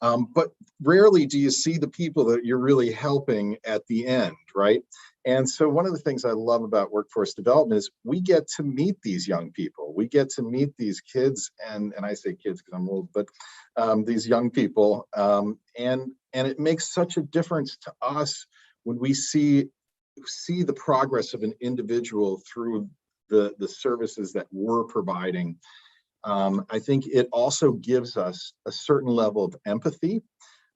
But rarely do you see the people that you're really helping at the end, right? And so one of the things I love about workforce development is we get to meet these young people. We get to meet these kids, and I say kids because I'm old, but these young people, and it makes such a difference to us when we see the progress of an individual through the services that we're providing. I think it also gives us a certain level of empathy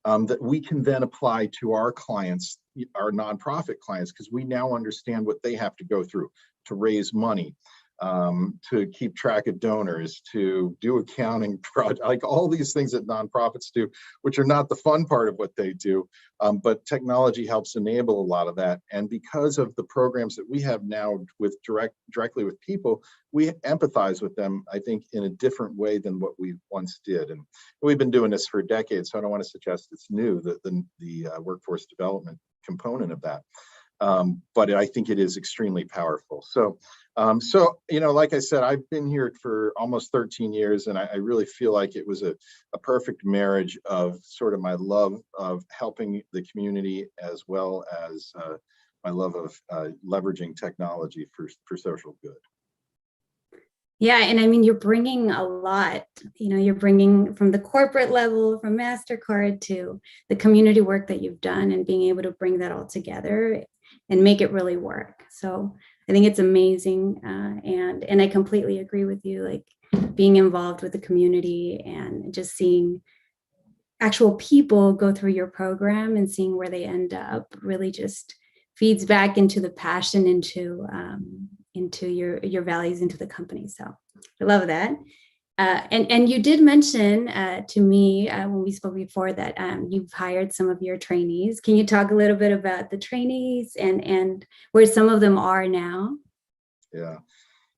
that we can then apply to our clients, our nonprofit clients, because we now understand what they have to go through to raise money, to keep track of donors, to do accounting, like all these things that nonprofits do, which are not the fun part of what they do, but technology helps enable a lot of that. And because of the programs that we have now with directly with people, we empathize with them, I think, in a different way than what we once did. And we've been doing this for decades, so I don't want to suggest it's new, the workforce development component of that. But I think it is extremely powerful. So, like I said, I've been here for almost 13 years, and I really feel like it was a perfect marriage of sort of my love of helping the community as well as my love of leveraging technology for social good. Yeah, and I mean, you're bringing a lot, you're bringing from the corporate level, from MasterCard to the community work that you've done, and being able to bring that all together and make it really work. So I think it's amazing. And I completely agree with you, like being involved with the community and just seeing actual people go through your program and seeing where they end up really just feeds back into the passion, into your values, into the company. So I love that. And you did mention to me when we spoke before that you've hired some of your trainees. Can you talk a little bit about the trainees and where some of them are now?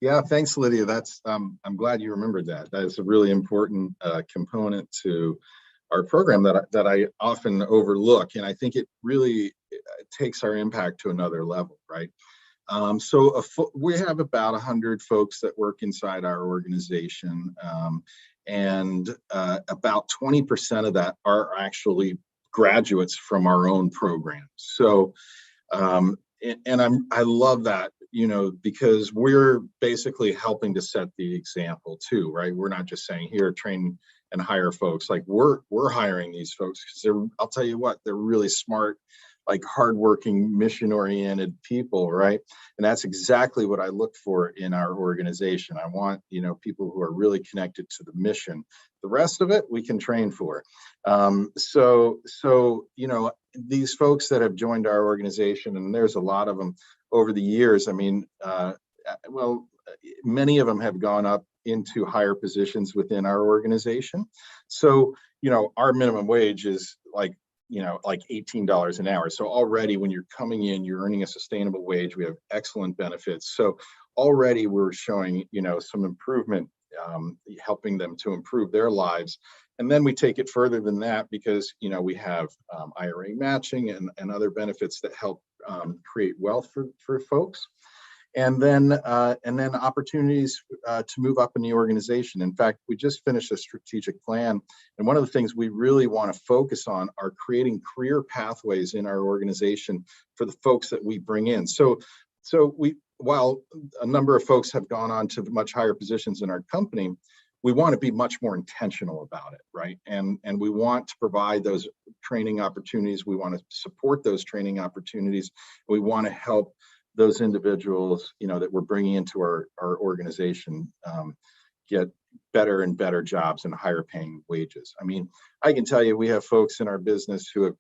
Yeah. Thanks, Lydia. That's I'm glad you remembered that. That is a really important component to our program that I often overlook, and I think it really takes our impact to another level, right? So we have about 100 folks that work inside our organization, and about 20% of that are actually graduates from our own program. So, I love that, because we're basically helping to set the example too, right? We're not just saying here, train and hire folks. Like we're hiring these folks because I'll tell you what, they're really smart, like hardworking, mission-oriented people, right? And that's exactly what I look for in our organization. I want, people who are really connected to the mission. The rest of it, we can train for. So these folks that have joined our organization, and there's a lot of them over the years. I mean, many of them have gone up into higher positions within our organization. So, our minimum wage is like $18 an hour. So already when you're coming in, you're earning a sustainable wage. We have excellent benefits. So already we're showing, some improvement, helping them to improve their lives. And then we take it further than that because, we have IRA matching and other benefits that help create wealth for folks. And then opportunities to move up in the organization. In fact, we just finished a strategic plan. And one of the things we really want to focus on are creating career pathways in our organization for the folks that we bring in. So while a number of folks have gone on to much higher positions in our company, we want to be much more intentional about it, right? And we want to provide those training opportunities. We want to support those training opportunities. We want to help those individuals, that we're bringing into our organization get better and better jobs and higher paying wages. I mean, I can tell you, we have folks in our business who have,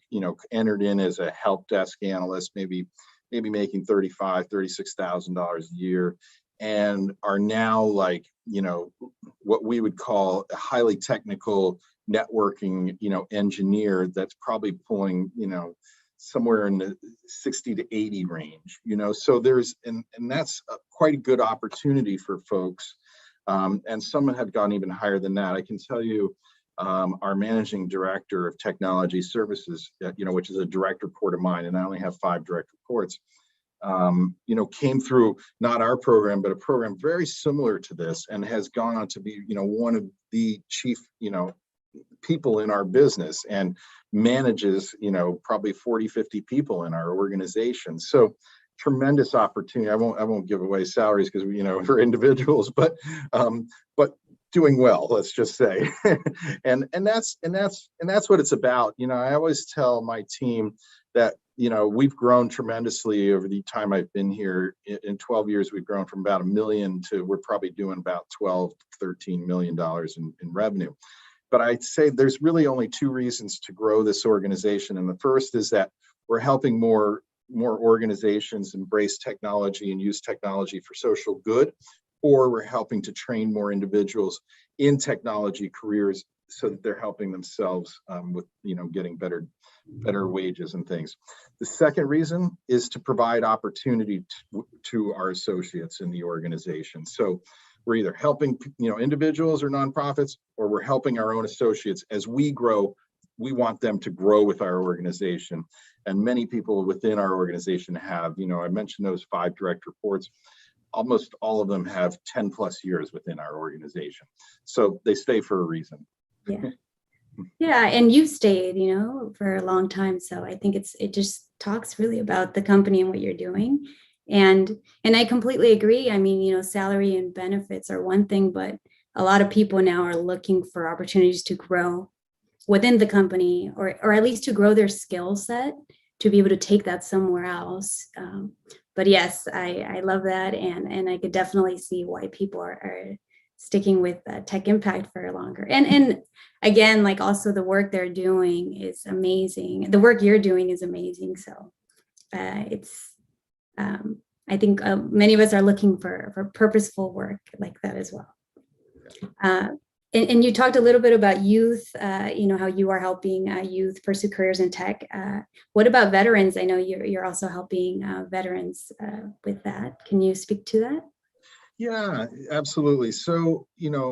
entered in as a help desk analyst, maybe maybe making $35,000, $36,000 a year, and are now like, what we would call a highly technical networking, engineer that's probably pulling, somewhere in the 60 to 80 range, so there's, and that's quite a good opportunity for folks. And some have gone even higher than that. I can tell you, our managing director of technology services, which is a direct report of mine, and I only have 5 direct reports, came through not our program, but a program very similar to this, and has gone on to be, one of the chief, people in our business, and manages, probably 40, 50 people in our organization. So tremendous opportunity. I won't give away salaries because we're individuals, but doing well, let's just say. and that's what it's about. I always tell my team that, we've grown tremendously over the time I've been here. In 12 years, we've grown from about $1 million to we're probably doing about $12, $13 million in revenue. But I'd say there's really only 2 reasons to grow this organization. And the first is that we're helping more organizations embrace technology and use technology for social good, or we're helping to train more individuals in technology careers so that they're helping themselves with, getting better wages and things. The second reason is to provide opportunity to our associates in the organization. So we're either helping, individuals or nonprofits, or we're helping our own associates. As we grow, we want them to grow with our organization. And many people within our organization have, I mentioned those 5 direct reports. Almost all of them have 10 plus years within our organization. So they stay for a reason. Yeah. Yeah. And you've stayed, for a long time. So I think it just talks really about the company and what you're doing. And I completely agree. I mean, salary and benefits are one thing, but a lot of people now are looking for opportunities to grow within the company, or at least to grow their skill set to be able to take that somewhere else. But yes, I love that. And I could definitely see why people are sticking with Tech Impact for longer. And again, like also the work they're doing is amazing. The work you're doing is amazing. So I think many of us are looking for purposeful work like that as well. And you talked a little bit about youth, how you are helping youth pursue careers in tech. What about veterans? I know you're also helping veterans with that. Can you speak to that? Yeah, absolutely. So,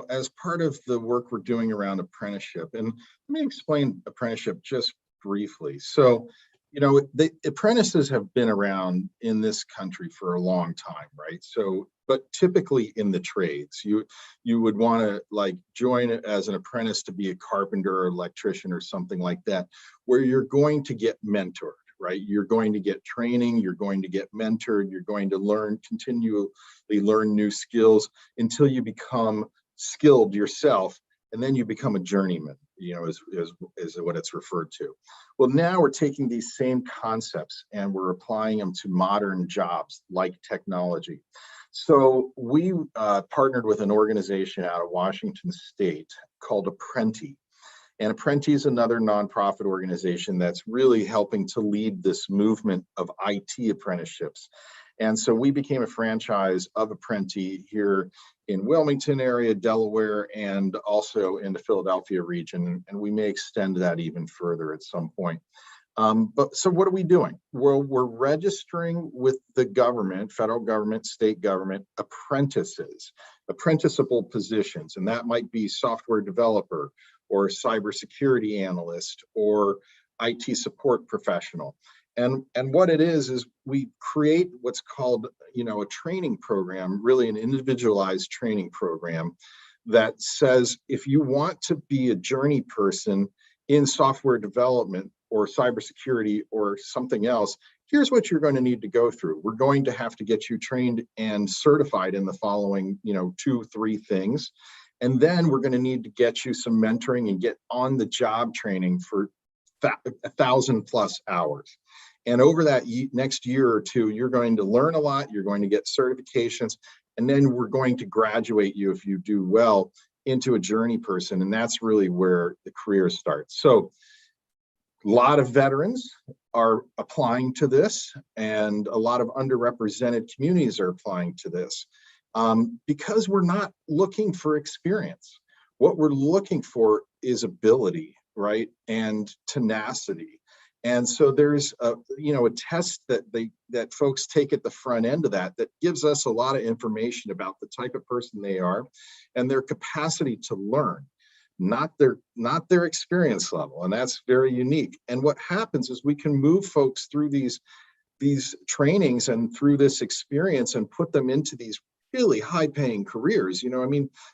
as part of the work we're doing around apprenticeship, and let me explain apprenticeship just briefly. So, the apprentices have been around in this country for a long time, right? So, but typically in the trades, you would want to join as an apprentice to be a carpenter or electrician or something like that, where you're going to get mentored, right? You're going to get training, you're going to get mentored, you're going to continually learn new skills until you become skilled yourself, and then you become a journeyman, is what it's referred to. Well, now we're taking these same concepts and we're applying them to modern jobs like technology. So we partnered with an organization out of Washington State called Apprenti. And Apprenti is another nonprofit organization that's really helping to lead this movement of IT apprenticeships. And so we became a franchise of Apprenti here in Wilmington area, Delaware, and also in the Philadelphia region. And we may extend that even further at some point. So what are we doing? Well, we're registering with the government, federal government, state government, apprentices, apprenticeable positions. And that might be software developer or cybersecurity analyst or IT support professional. And what it is we create what's called, a training program, really an individualized training program that says, if you want to be a journey person in software development or cybersecurity or something else, here's what you're going to need to go through. We're going to have to get you trained and certified in the following, 2-3 things. And then we're going to need to get you some mentoring and get on the job training for 1,000+ hours. And over that next year or two, you're going to learn a lot, you're going to get certifications, and then we're going to graduate you, if you do well, into a journey person. And that's really where the career starts. So a lot of veterans are applying to this, and a lot of underrepresented communities are applying to this, because we're not looking for experience. What we're looking for is ability, right, and tenacity. And so there's a test that folks take at the front end of that gives us a lot of information about the type of person they are and their capacity to learn, not their experience level. And that's very unique. And what happens is we can move folks through these trainings and through this experience and put them into these really high-paying careers.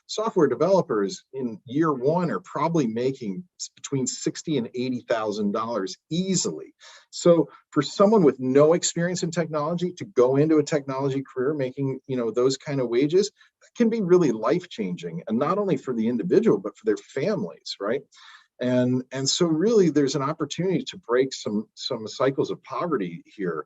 Software developers in year one are probably making between $60,000 and $80,000 easily. So for someone with no experience in technology to go into a technology career making those kind of wages, that can be really life-changing, and not only for the individual but for their families, right? And so really there's an opportunity to break some cycles of poverty here.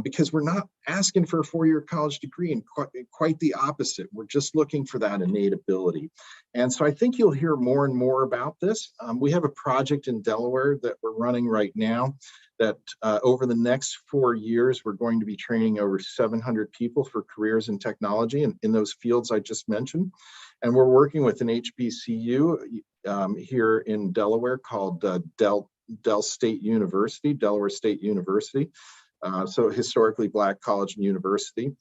Because we're not asking for a 4-year college degree, and quite the opposite. We're just looking for that innate ability. And so I think you'll hear more and more about this. We have a project in Delaware that we're running right now that over the next 4 years, we're going to be training over 700 people for careers in technology and in those fields I just mentioned. And we're working with an HBCU here in Delaware called Delaware State University. So historically Black college and university.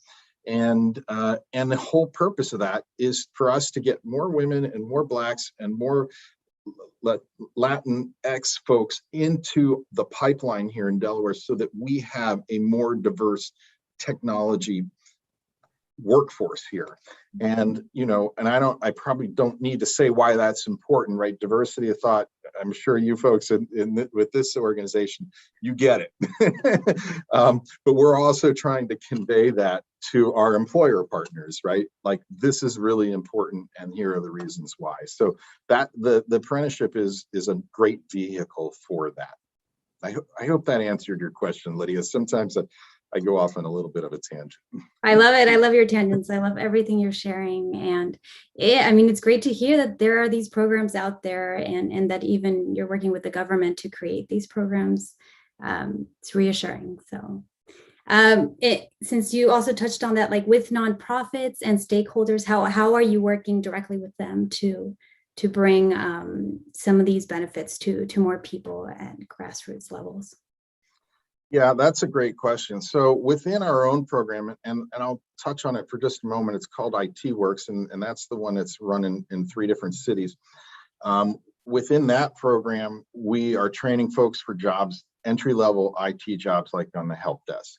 And the whole purpose of that is for us to get more women and more Blacks and more Latinx folks into the pipeline here in Delaware so that we have a more diverse technology workforce here. And I probably don't need to say why that's important, right? Diversity of thought, I'm sure you folks with this organization, you get it. But we're also trying to convey that to our employer partners, right? Like, this is really important, and here are the reasons why. So that the apprenticeship is a great vehicle for that. I hope that answered your question, Lydia. Sometimes I go off on a little bit of a tangent. I love it. I love your tangents. I love everything you're sharing. And it's great to hear that there are these programs out there, and that even you're working with the government to create these programs. It's reassuring. So since you also touched on that, like with nonprofits and stakeholders, how are you working directly with them to bring some of these benefits to more people at grassroots levels? Yeah, that's a great question. So within our own program, and I'll touch on it for just a moment, it's called IT Works, and that's the one that's run in 3 different cities. Within that program, we are training folks for jobs, entry-level IT jobs, like on the help desk.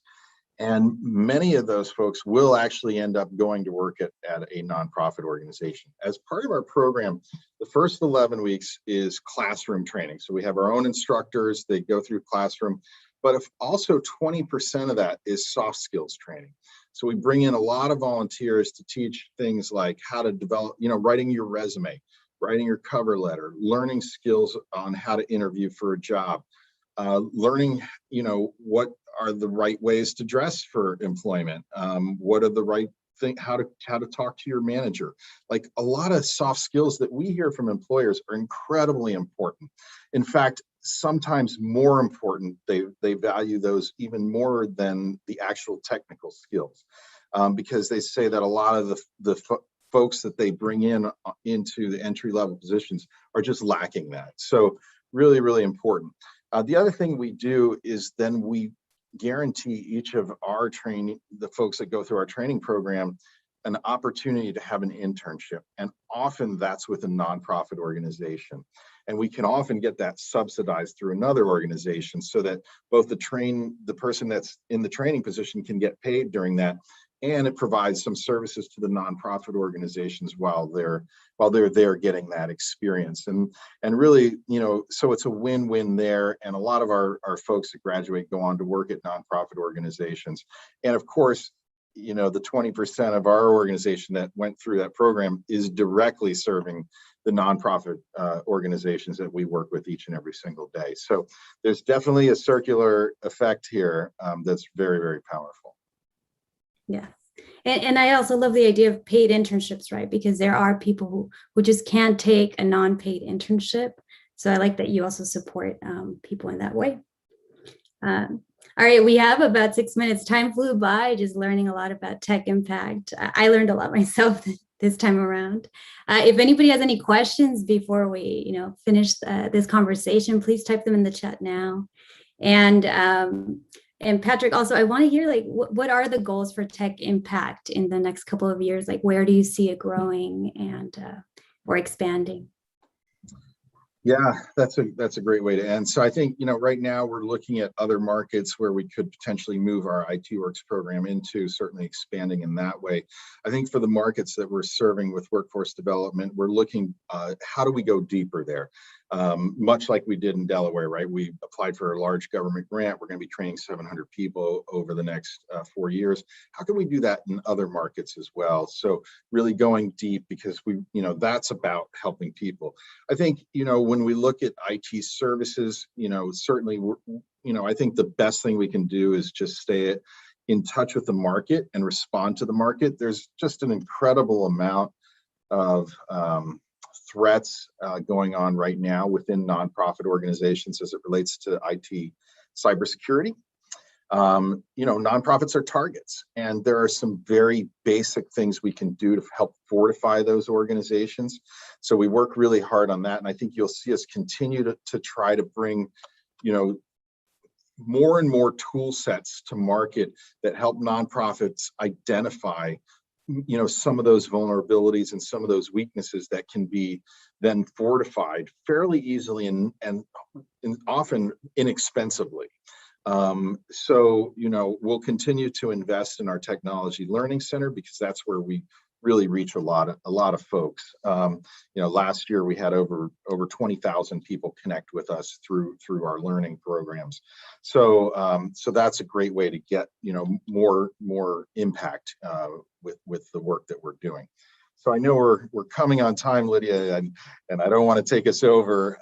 And many of those folks will actually end up going to work at a nonprofit organization. As part of our program, the first 11 weeks is classroom training. So we have our own instructors, they go through classroom. But if also 20% of that is soft skills training. So we bring in a lot of volunteers to teach things like how to develop, writing your resume, writing your cover letter, learning skills on how to interview for a job, learning, what are the right ways to dress for employment, what are the right things, how to talk to your manager. Like, a lot of soft skills that we hear from employers are incredibly important. In fact, sometimes more important. They value those even more than the actual technical skills, because they say that a lot of the folks that they bring into the entry-level positions are just lacking that. So really, really important. The other thing we do is then we guarantee each of our the folks that go through our training program, an opportunity to have an internship. And often that's with a nonprofit organization. And we can often get that subsidized through another organization, so that both the person that's in the training position can get paid during that, and it provides some services to the nonprofit organizations while they're there getting that experience. And really, so it's a win-win there. And a lot of our folks that graduate go on to work at nonprofit organizations. And of course, the 20% of our organization that went through that program is directly serving the nonprofit organizations that we work with each and every single day. So there's definitely a circular effect here that's very, very powerful. Yeah. And I also love the idea of paid internships, right? Because there are people who just can't take a non-paid internship. So I like that you also support people in that way. All right, we have about 6 minutes. Time flew by just learning a lot about Tech Impact. I learned a lot myself this time around. If anybody has any questions before we, finish this conversation, please type them in the chat now. And Patrick, also, I want to hear, like, what are the goals for Tech Impact in the next couple of years? Like, where do you see it growing and or expanding? Yeah, that's a great way to end. So I think, right now we're looking at other markets where we could potentially move our IT Works program into, certainly expanding in that way. I think for the markets that we're serving with workforce development, we're looking, how do we go deeper there? Much like we did in Delaware, right? We applied for a large government grant. We're going to be training 700 people over the next 4 years. How can we do that in other markets as well? So really going deep, because that's about helping people. I think, when we look at IT services, certainly, I think the best thing we can do is just stay in touch with the market and respond to the market. There's just an incredible amount of threats going on right now within nonprofit organizations as it relates to IT cybersecurity. Nonprofits are targets, and there are some very basic things we can do to help fortify those organizations. So we work really hard on that, and I think you'll see us continue to try to bring, more and more tool sets to market that help nonprofits identify some of those vulnerabilities and some of those weaknesses that can be then fortified fairly easily and often inexpensively. So we'll continue to invest in our technology learning center, because that's where we really reach a lot of folks. Last year we had over 20,000 people connect with us through our learning programs. So that's a great way to get more impact with the work that we're doing. So I know we're coming on time, Lydia, and I don't want to take us over.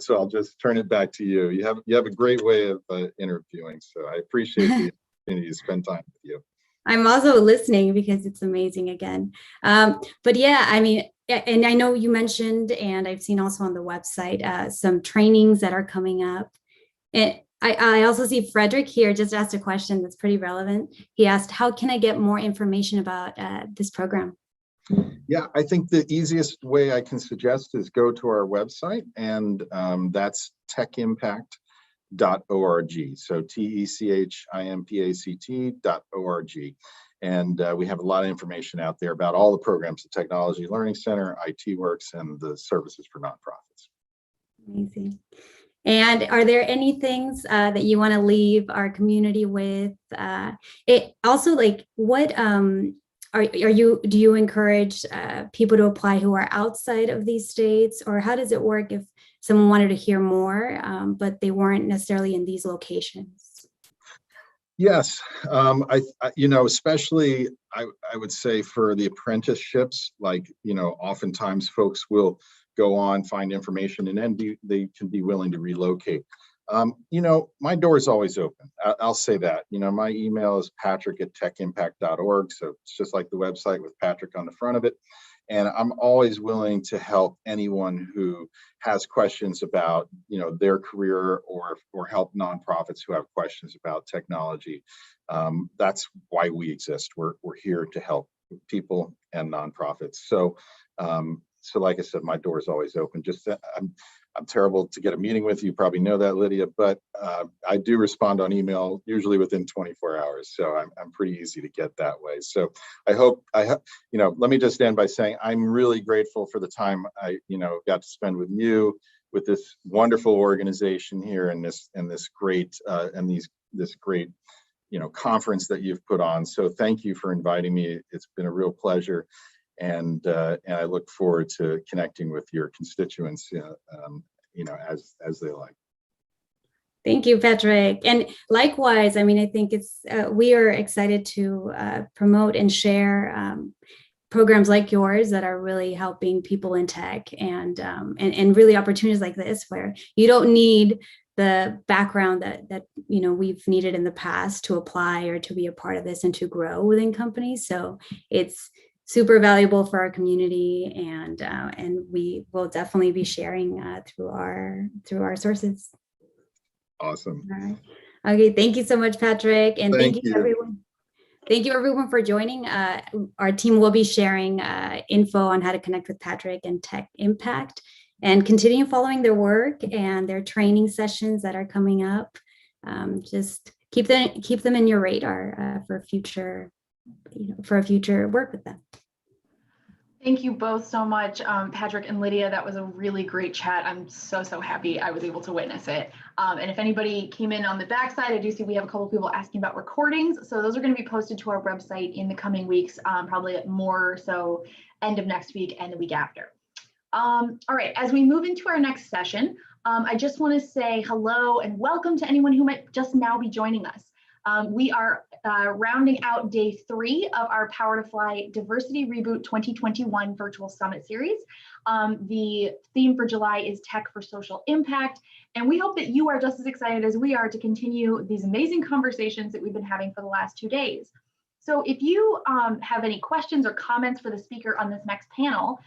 So I'll just turn it back to you. You have a great way of interviewing, so I appreciate the opportunity to spend time with you. I'm also listening because it's amazing again. But yeah, I mean, and I know you mentioned, and I've seen also on the website, some trainings that are coming up. And I also see Frederick here just asked a question that's pretty relevant. He asked, how can I get more information about this program? Yeah, I think the easiest way I can suggest is go to our website, and that's techimpact.org. So techimpact.org. And we have a lot of information out there about all the programs, the Technology Learning Center, IT Works, and the services for nonprofits. Amazing. And are there any things that you want to leave our community with? It also, like, what do you encourage people to apply who are outside of these states, or how does it work if someone wanted to hear more, but they weren't necessarily in these locations? Yes, especially I would say for the apprenticeships, like, oftentimes folks will go on, find information, and then they can be willing to relocate. My door is always open. I'll say that. My email is patrick@techimpact.org. So it's just like the website with Patrick on the front of it. And I'm always willing to help anyone who has questions about, their career or help nonprofits who have questions about technology. That's why we exist. We're here to help people and nonprofits. So like I said, my door is always open. I'm terrible to get a meeting with. You probably know that, Lydia, but I do respond on email usually within 24 hours. So I'm pretty easy to get that way. So I hope, let me just end by saying I'm really grateful for the time I, got to spend with you, with this wonderful organization here, and this great conference that you've put on. So thank you for inviting me. It's been a real pleasure. And I look forward to connecting with your constituents, as they like. Thank you, Patrick. And likewise, I mean, I think we are excited to promote and share programs like yours that are really helping people in tech, and really opportunities like this where you don't need the background that we've needed in the past to apply or to be a part of this and to grow within companies. So it's super valuable for our community, and we will definitely be sharing through our sources. Awesome. All right. Okay, thank you so much, Patrick. And Thank thank you you. everyone. Thank you everyone for joining. Our team will be sharing info on how to connect with Patrick and Tech Impact, and continue following their work and their training sessions that are coming up. Just keep them in your radar for future work with them. Thank you both so much, Patrick and Lydia. That was a really great chat. I'm so happy I was able to witness it. And if anybody came in on the backside, I do see we have a couple people asking about recordings. So those are going to be posted to our website in the coming weeks, probably more so end of next week and the week after. All right, as we move into our next session, I just want to say hello and welcome to anyone who might just now be joining us. We are rounding out day 3 of our Power to Fly Diversity Reboot 2021 Virtual Summit Series. The theme for July is Tech for Social Impact, and we hope that you are just as excited as we are to continue these amazing conversations that we've been having for the last 2 days. So if you have any questions or comments for the speaker on this next panel,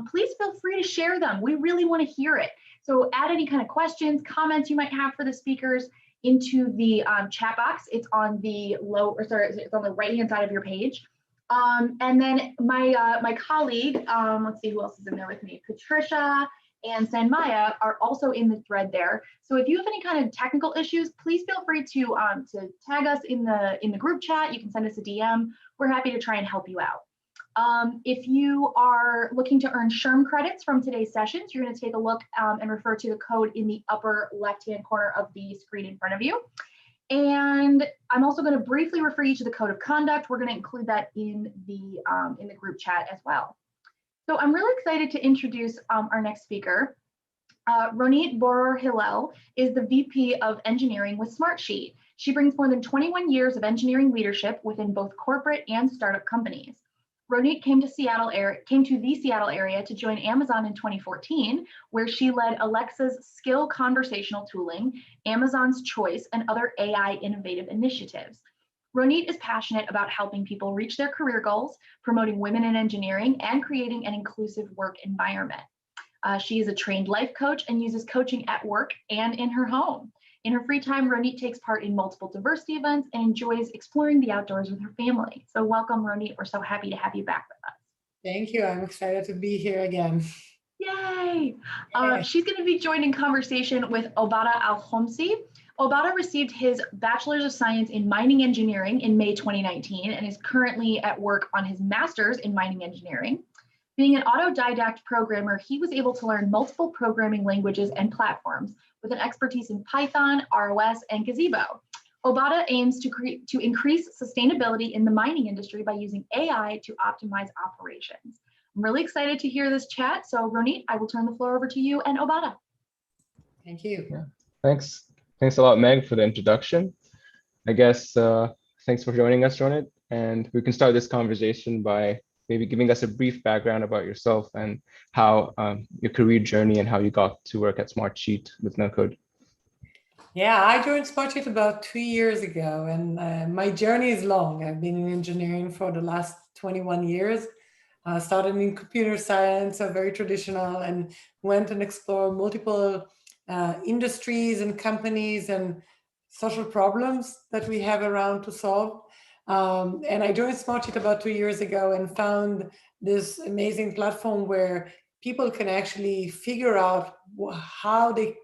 please feel free to share them. We really want to hear it. So add any kind of questions, comments you might have for the speakers into the chat box. It's on the it's on the right-hand side of your page. And then my colleague, let's see who else is in there with me, Patricia and Sanmaya are also in the thread there. So if you have any kind of technical issues, please feel free to tag us in the group chat. You can send us a DM. We're happy to try and help you out. If you are looking to earn SHRM credits from today's sessions, you're going to take a look and refer to the code in the upper left-hand corner of the screen in front of you. And I'm also going to briefly refer you to the code of conduct. We're going to include that in the group chat as well. So I'm really excited to introduce our next speaker. Ronit Borer-Hillel is the VP of Engineering with Smartsheet. She brings more than 21 years of engineering leadership within both corporate and startup companies. Ronit came to the Seattle area to join Amazon in 2014, where she led Alexa's Skill conversational tooling, Amazon's Choice, and other AI innovative initiatives. Ronit is passionate about helping people reach their career goals, promoting women in engineering, and creating an inclusive work environment. She is a trained life coach and uses coaching at work and in her home. In her free time, Ronit takes part in multiple diversity events and enjoys exploring the outdoors with her family. So welcome, Ronit. We're so happy to have you back with us. Thank you. I'm excited to be here again. Yay! She's going to be joined in conversation with Obada Al-Khomsi. Obada received his Bachelor's of Science in Mining Engineering in May 2019 and is currently at work on his Master's in Mining Engineering. Being an autodidact programmer, he was able to learn multiple programming languages and platforms with an expertise in Python, ROS, and Gazebo. Obada aims to increase sustainability in the mining industry by using AI to optimize operations. I'm really excited to hear this chat. So Ronit, I will turn the floor over to you and Obada. Thank you. Yeah. Thanks a lot, Meg, for the introduction. I guess thanks for joining us, Ronit. And we can start this conversation by maybe giving us a brief background about yourself and how your career journey and how you got to work at Smartsheet with no code. Yeah, I joined Smartsheet about 2 years ago, and my journey is long. I've been in engineering for the last 21 years. Started in computer science, so very traditional, and went and explored multiple industries and companies and social problems that we have around to solve. And I joined Smartsheet about 2 years ago and found this amazing platform where people can actually figure out how they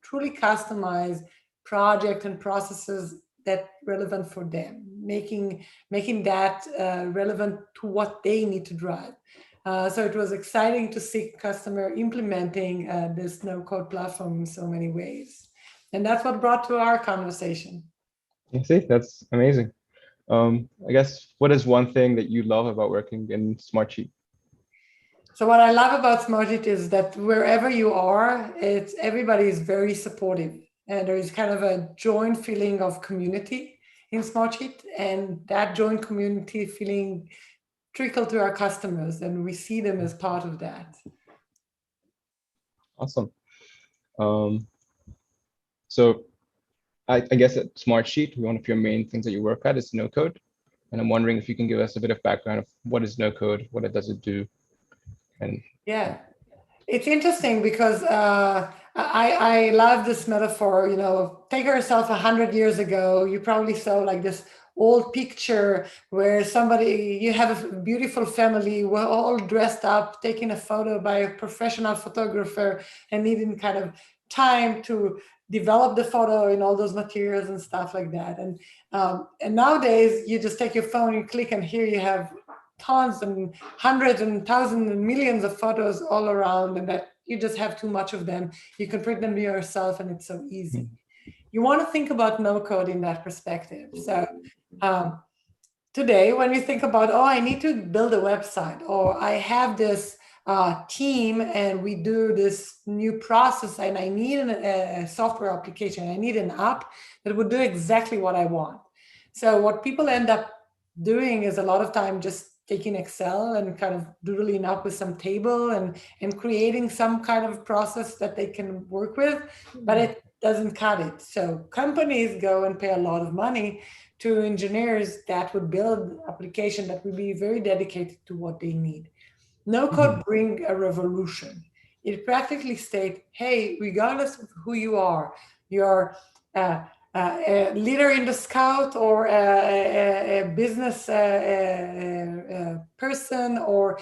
truly customize projects and processes that relevant for them, making that relevant to what they need to drive. So it was exciting to see customer implementing this no-code platform in so many ways. And that's what brought to our conversation. You see, that's amazing. I guess, what is one thing that you love about working in Smartsheet? So what I love about Smartsheet is that wherever you are, everybody is very supportive. And there is kind of a joint feeling of community in Smartsheet. And that joint community feeling trickle to our customers. And we see them as part of that. Awesome. So I guess at Smartsheet, one of your main things that you work at is no code. And I'm wondering if you can give us a bit of background of what is no code, what does it do? And yeah, it's interesting because I love this metaphor, you know, take yourself 100 years ago, you probably saw like this old picture where you have a beautiful family, we're all dressed up, taking a photo by a professional photographer and needing kind of time to develop the photo in all those materials and stuff like that. And nowadays you just take your phone, you click, and here you have tons and hundreds and thousands and millions of photos all around, and that you just have too much of them. You can print them yourself and it's so easy. You want to think about no code in that perspective. So today, when you think about, oh, I need to build a website, or I have this team and we do this new process and I need a software application, I need an app that would do exactly what I want. So what people end up doing is a lot of time just taking Excel and kind of doodling up with some table and creating some kind of process that they can work with, but it doesn't cut it. So companies go and pay a lot of money to engineers that would build application that would be very dedicated to what they need. No code bring a revolution. It practically states, hey, regardless of who you are, you're a leader in the Scout, or a business person, or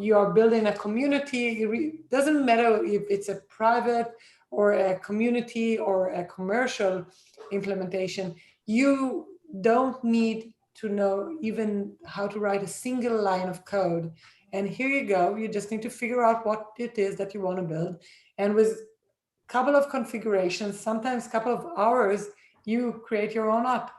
you are building a community. It doesn't matter if it's a private or a community or a commercial implementation. You don't need to know even how to write a single line of code. And here you go. You just need to figure out what it is that you want to build. And with couple of configurations, sometimes a couple of hours, you create your own app.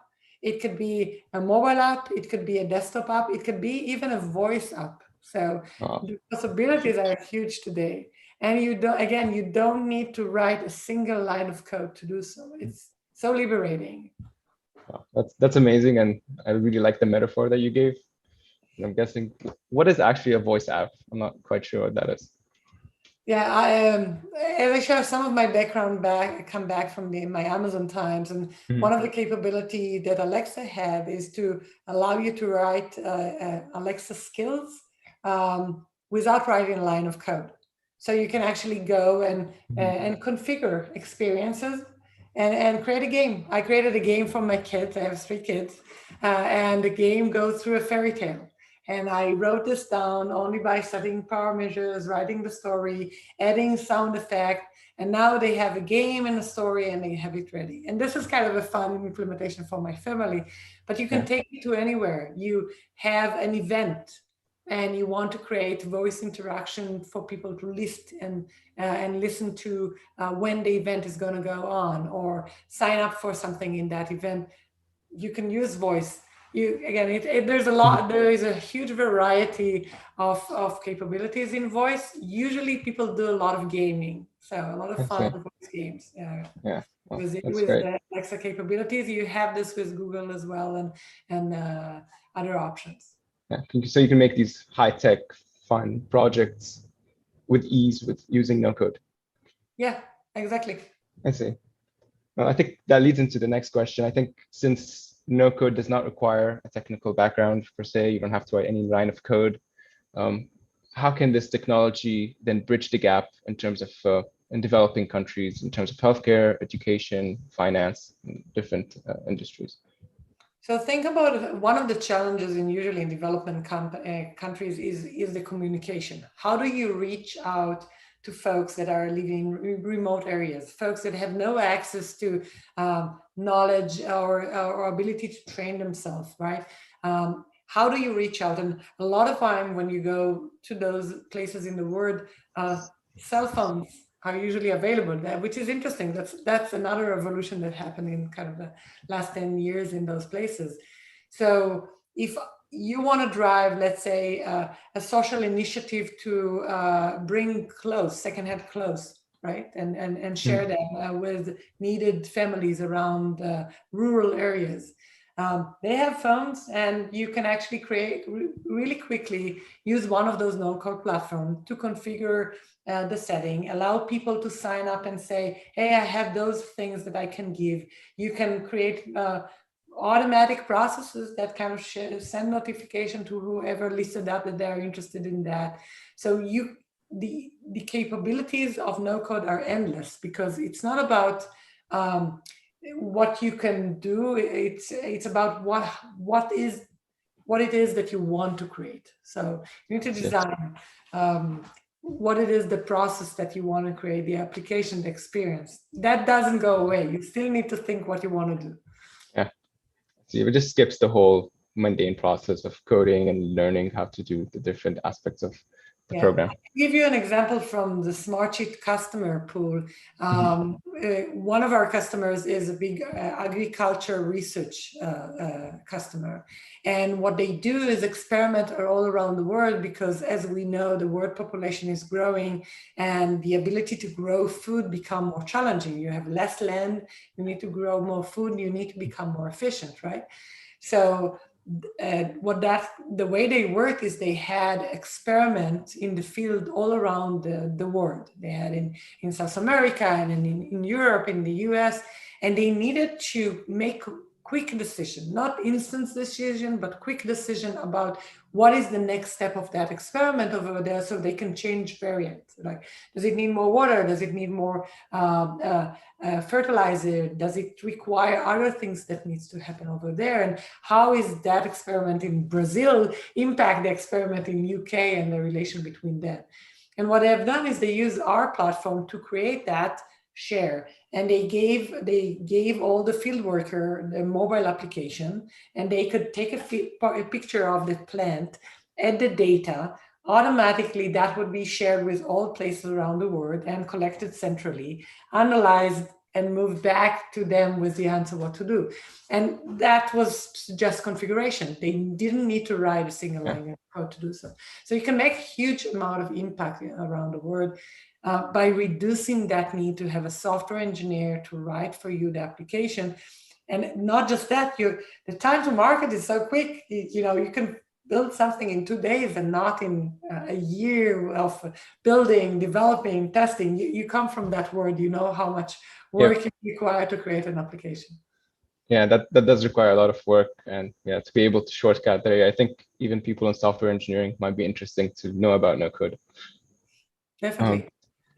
It could be a mobile app, it could be a desktop app, it could be even a voice app. So the possibilities are huge today. And you don't need to write a single line of code to do so. It's so liberating. That's amazing, and I really like the metaphor that you gave. And I'm guessing, what is actually a voice app? I'm not quite sure what that is. Yeah, as I share some of my background come back from my Amazon times, and one of the capability that Alexa have is to allow you to write Alexa skills without writing a line of code. So you can actually go and configure experiences and create a game. I created a game for my kids. I have 3 kids, and the game goes through a fairy tale. And I wrote this down only by setting power measures, writing the story, adding sound effect. And now they have a game and a story and they have it ready. And this is kind of a fun implementation for my family, but you can take it to anywhere. You have an event and you want to create voice interaction for people to list and listen to when the event is going to go on, or sign up for something in that event. You can use voice. There is a huge variety of capabilities in voice. Usually people do a lot of gaming, so a lot of fun voice games. With the Alexa capabilities, you have this with Google as well, and other options. Yeah, so you can make these high-tech, fun projects with ease with using no code. Yeah, exactly. I see. Well, I think that leads into the next question. I think since no code does not require a technical background per se, you don't have to write any line of code. How can this technology then bridge the gap in terms of in developing countries, in terms of healthcare, education, finance, and different industries? So think about one of the challenges usually in development countries is the communication. How do you reach out to folks that are living in remote areas, folks that have no access to knowledge or ability to train themselves, right? How do you reach out? And a lot of time when you go to those places in the world, cell phones are usually available there, which is interesting. That's another revolution that happened in kind of the last 10 years in those places. So if you want to drive, let's say, a social initiative to bring clothes, secondhand clothes, right? And share them with needed families around rural areas. They have phones, and you can actually create really quickly, use one of those no-code platforms to configure the setting, allow people to sign up and say, hey, I have those things that I can give. You can create automatic processes that kind of send notification to whoever listed up that they're interested in that. So the capabilities of no code are endless, because it's not about what you can do. It's about what it is that you want to create. So you need to design what it is, the process that you want to create, the application, the experience. That doesn't go away. You still need to think what you want to do. Yeah. So it just skips the whole mundane process of coding and learning how to do the different aspects of the program. I'll give you an example from the Smartsheet customer pool. One of our customers is a big agriculture research customer. And what they do is experiment all around the world, because as we know, the world population is growing and the ability to grow food become more challenging. You have less land, you need to grow more food, you need to become more efficient, right? So the way they work is they had experiments in the field all around the world. They had in South America and in Europe, in the US, and they needed to make quick decision, not instant decision, but quick decision about what is the next step of that experiment over there, so they can change variants. Like, does it need more water? Does it need more fertilizer? Does it require other things that needs to happen over there? And how is that experiment in Brazil impact the experiment in UK and the relation between them? And what they have done is they use our platform to create that share. And they gave all the field worker the mobile application, and they could take a picture of the plant, add the data, automatically that would be shared with all places around the world and collected centrally, analyzed, and moved back to them with the answer what to do. And that was just configuration. They didn't need to write a single line of code to do so. So you can make a huge amount of impact around the world by reducing that need to have a software engineer to write for you the application. And not just that, the time to market is so quick. You can build something in 2 days and not in a year of building, developing, testing. You come from that world, you know how much work you require to create an application. Yeah, that does require a lot of work, and to be able to shortcut there, I think even people in software engineering might be interesting to know about no code. Definitely.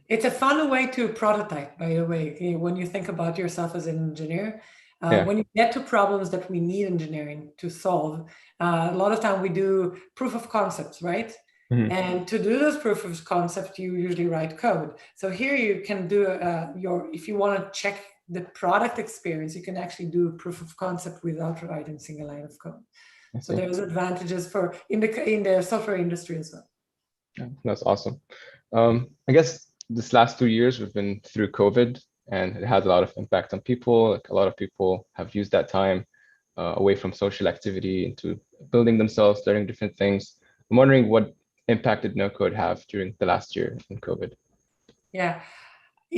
It's a fun way to prototype, by the way, when you think about yourself as an engineer. When you get to problems that we need engineering to solve, a lot of time we do proof of concepts, right? And to do those proof of concept, you usually write code. So here you can do if you want to check the product experience, you can actually do proof of concept without writing a single line of code. So there's advantages in the software industry as well. Yeah, that's awesome. I guess this last 2 years we've been through COVID, and it has a lot of impact on people. Like, a lot of people have used that time away from social activity into building themselves, learning different things. I'm wondering what impact did no code have during the last year in COVID? Yeah.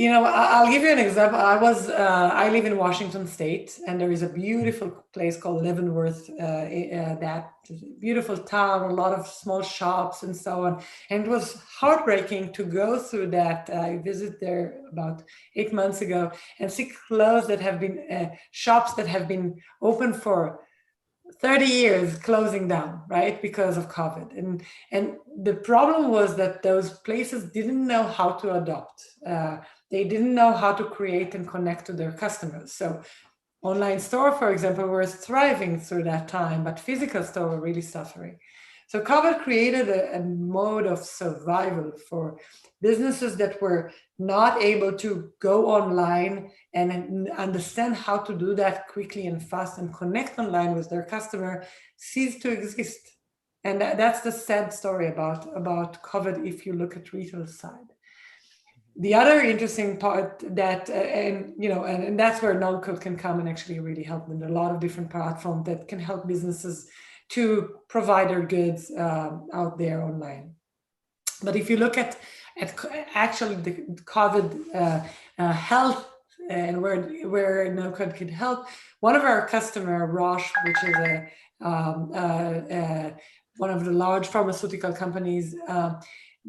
I'll give you an example. I live in Washington State, and there is a beautiful place called Leavenworth, that beautiful town, a lot of small shops and so on. And it was heartbreaking to go through that. I visited there about 8 months ago and see clothes that have been, shops that have been open for 30 years closing down, right, because of COVID. And the problem was that those places didn't know how to adopt. They didn't know how to create and connect to their customers. So online store, for example, was thriving through that time, but physical store were really suffering. So COVID created a mode of survival for businesses that were not able to go online and understand how to do that quickly and fast and connect online with their customer, ceased to exist. And that's the sad story about COVID if you look at retail side. The other interesting part that, and that's where no code can come and actually really help them. There are a lot of different platforms that can help businesses to provide their goods out there online. But if you look at actually the COVID health and where no code could help, one of our customer, Roche, which is one of the large pharmaceutical companies,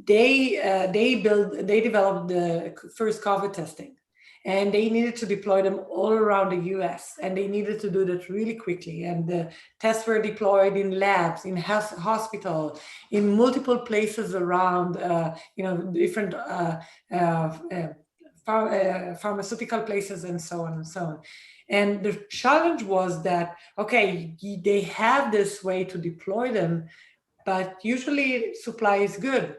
they developed the first COVID testing. and they needed to deploy them all around the US, and they needed to do that really quickly. And the tests were deployed in labs, in hospital, in multiple places around, different pharmaceutical places and so on and so on. And the challenge was that, okay, they have this way to deploy them, but usually supply is good.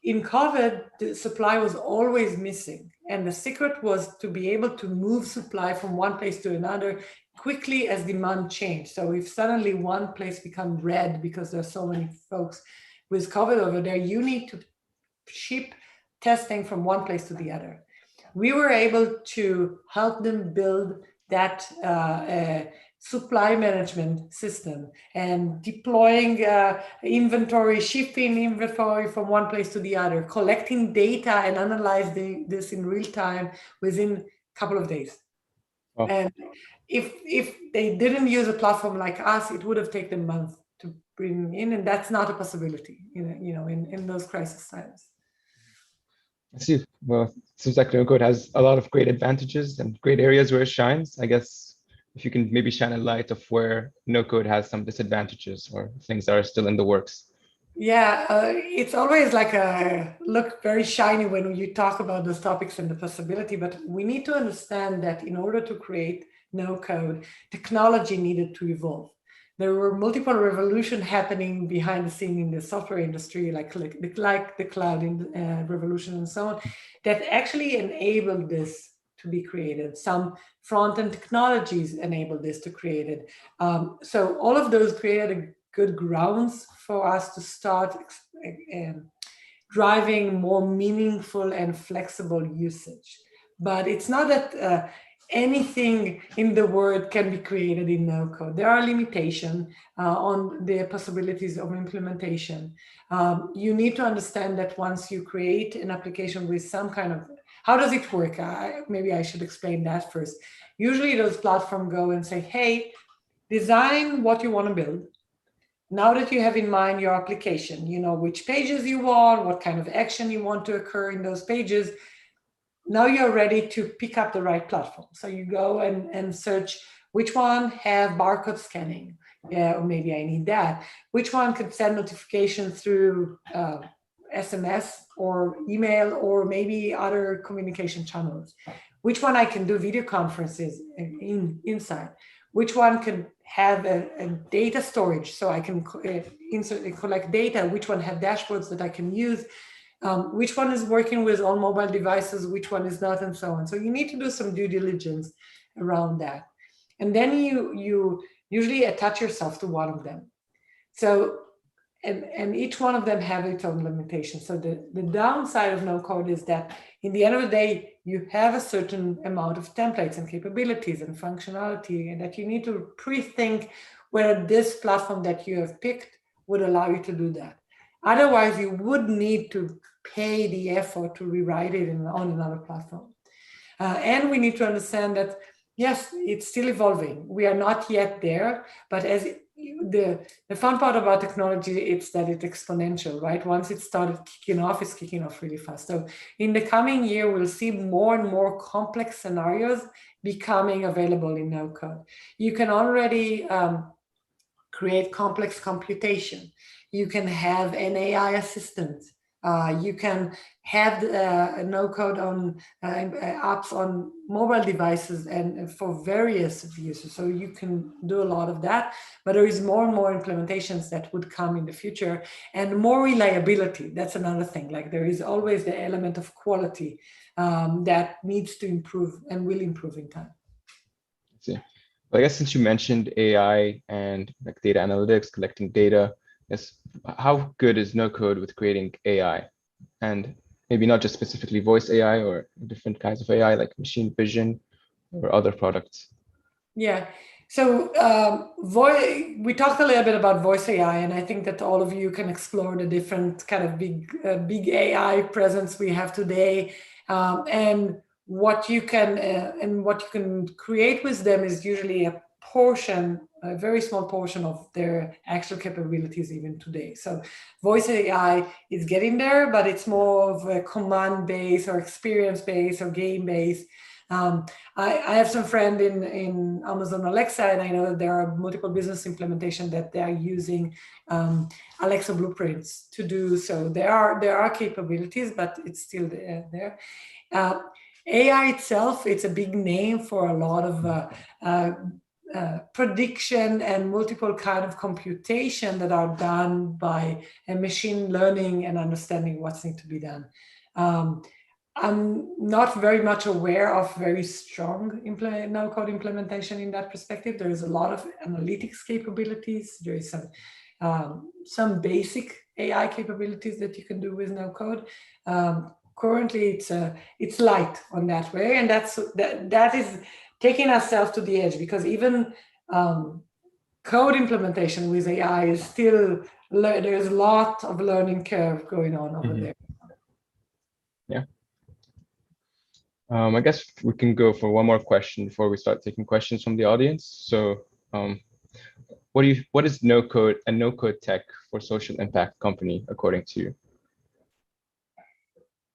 In COVID, the supply was always missing. And the secret was to be able to move supply from one place to another quickly as demand changed. So if suddenly one place becomes red because there's so many folks with COVID over there, you need to ship testing from one place to the other. We were able to help them build that supply management system and deploying inventory, shipping inventory from one place to the other, collecting data and analyzing this in real time within a couple of days. Oh. And if they didn't use a platform like us, it would have taken months to bring in, and that's not a possibility, in those crisis times. I see. Well, it seems like no-code has a lot of great advantages and great areas where it shines. I guess if you can maybe shine a light of where no-code has some disadvantages or things that are still in the works. Yeah, it's always like look very shiny when you talk about those topics and the possibility, but we need to understand that in order to create no-code, technology needed to evolve. There were multiple revolutions happening behind the scene in the software industry, like the cloud revolution and so on, that actually enabled this to be created. Some front-end technologies enabled this to create it. So all of those created good grounds for us to start driving more meaningful and flexible usage. But it's not that anything in the world can be created in no-code. There are limitations on the possibilities of implementation. You need to understand that once you create an application with some kind of, how does it work? Maybe I should explain that first. Usually those platforms go and say, hey, design what you want to build. Now that you have in mind your application, you know which pages you want, what kind of action you want to occur in those pages. Now you're ready to pick up the right platform. So you go and search which one have barcode scanning. Yeah, or maybe I need that. Which one can send notifications through SMS or email or maybe other communication channels. Which one I can do video conferences inside. Which one can have a data storage so I can collect data. Which one have dashboards that I can use. Which one is working with all mobile devices, which one is not, and so on. So you need to do some due diligence around that. And then you usually attach yourself to one of them. So, and each one of them have its own limitations. So the downside of no code is that in the end of the day, you have a certain amount of templates and capabilities and functionality, and that you need to pre-think whether this platform that you have picked would allow you to do that. Otherwise, you would need to pay the effort to rewrite it on another platform. And we need to understand that, yes, it's still evolving. We are not yet there, but as the fun part about technology, it's that it's exponential, right? Once it started kicking off, it's kicking off really fast. So in the coming year, we'll see more and more complex scenarios becoming available in no code. You can already create complex computation. You can have an AI assistant. You can have no code on apps on mobile devices and for various uses. So you can do a lot of that, but there is more and more implementations that would come in the future and more reliability. That's another thing. Like there is always the element of quality that needs to improve and will improve in time. See. Well, I guess since you mentioned AI and like data analytics, collecting data, yes, how good is no code with creating AI? And maybe not just specifically voice AI or different kinds of AI like machine vision or other products. Yeah, so we talked a little bit about voice AI, and I think that all of you can explore the different kind of big AI presence we have today, and what you can create with them is usually portion, a very small portion of their actual capabilities even today. So voice AI is getting there, but it's more of a command based or experience based or game based. I have some friend in Amazon Alexa, and I know that there are multiple business implementations that they are using Alexa blueprints to do so. There are capabilities, but it's still there. AI itself, it's a big name for a lot of prediction and multiple kind of computation that are done by machine learning and understanding what's need to be done. I'm not very much aware of very strong no-code implementation in that perspective. There is a lot of analytics capabilities. There is some basic AI capabilities that you can do with no-code. Currently, it's light on that way, and that is taking ourselves to the edge, because even code implementation with AI is still, there's a lot of learning curve going on over there. Yeah. I guess we can go for one more question before we start taking questions from the audience. So what is no-code and no-code tech for social impact company according to you?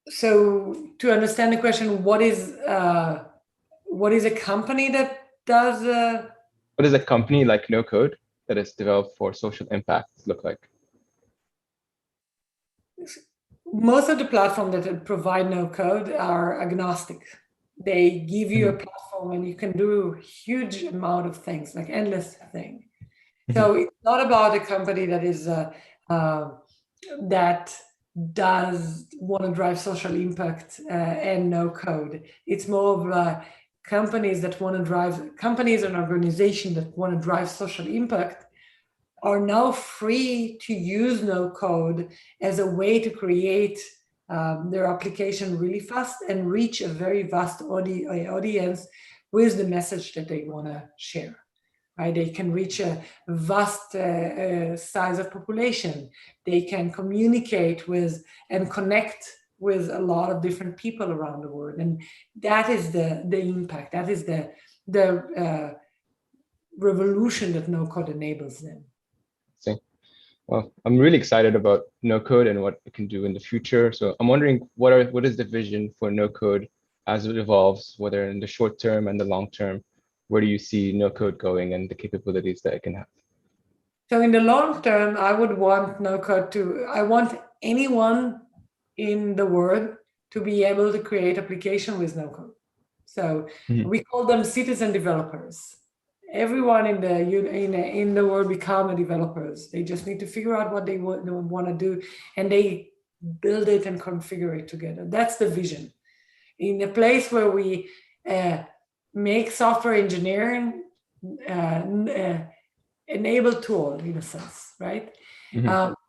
So to understand the question, what is a company that does what does a company like no-code that is developed for social impact look like? Most of the platforms that provide no code are agnostic. They give you a platform and you can do a huge amount of things, like endless things. So it's not about a company that is that does want to drive social impact and no code. It's more of companies that want to drive, companies and organizations that want to drive social impact are now free to use no code as a way to create their application really fast and reach a very vast audience with the message that they want to share. Right? They can reach a vast size of population. They can communicate with and connect with a lot of different people around the world, and that is the impact. That is the revolution that no code enables them. Well, I'm really excited about no code and what it can do in the future. So I'm wondering what is the vision for no code as it evolves, whether in the short term and the long term. Where do you see no code going and the capabilities that it can have? So in the long term, I would want no code I want anyone in the world to be able to create application with no code. So we call them citizen developers. Everyone in the world become developers. They just need to figure out what they want to do, and they build it and configure it together. That's the vision. In a place where we make software engineering enable tool in a sense, right?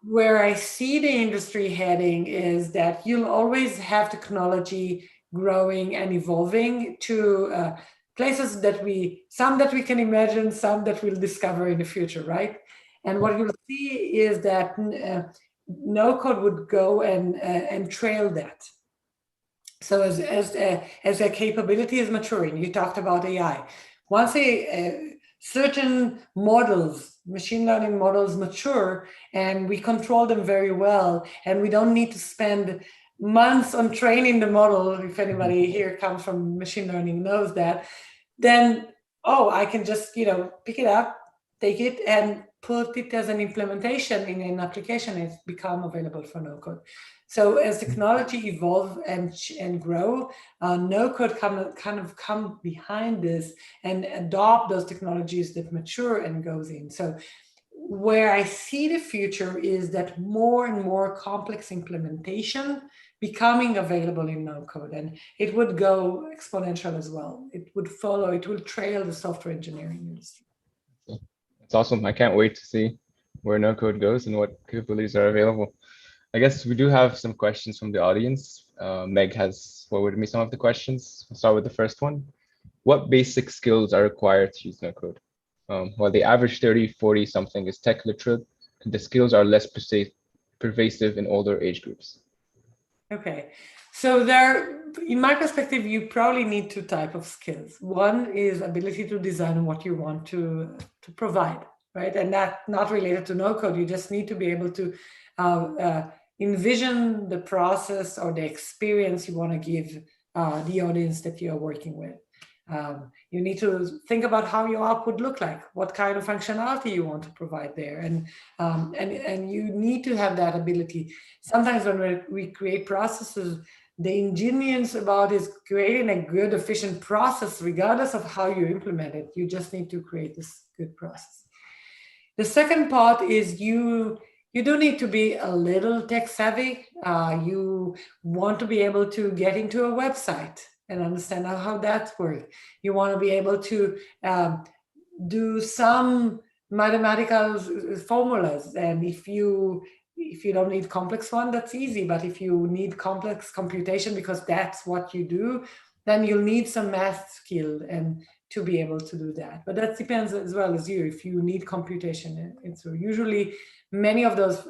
Where I see the industry heading is that you'll always have technology growing and evolving to places some that we can imagine, some that we'll discover in the future, right? And what you'll see is that no code would go and trail that. So as a capability is maturing, you talked about AI. Once certain models, machine learning models mature and we control them very well, and we don't need to spend months on training the model, if anybody here comes from machine learning knows that, then, I can just, pick it up, take it and put it as an implementation in an application. It's become available for no code. So as technology evolve and grow, no code kind of come behind this and adopt those technologies that mature and goes in. So where I see the future is that more and more complex implementation becoming available in no code, and it would go exponential as well. It would follow, it will trail the software engineering industry. It's awesome. I can't wait to see where no code goes and what capabilities are available. I guess we do have some questions from the audience. Meg has forwarded me some of the questions. I'll start with the first one. What basic skills are required to use no code? While the average 30, 40 something is tech literate, the skills are less pervasive in older age groups. Okay, So there, in my perspective, you probably need two types of skills. One is ability to design what you want to provide, right? And that not related to no code. You just need to be able to envision the process or the experience you want to give the audience that you're working with. You need to think about how your app would look like, what kind of functionality you want to provide there, and you need to have that ability. Sometimes when we create processes, the ingenious about is creating a good, efficient process, regardless of how you implement it. You just need to create this good process. The second part is you do need to be a little tech savvy. You want to be able to get into a website and understand how that works. You want to be able to do some mathematical formulas. And if you don't need complex one, that's easy. But if you need complex computation because that's what you do, then you'll need some math skill and to be able to do that. But that depends as well as you, if you need computation. And so usually many of those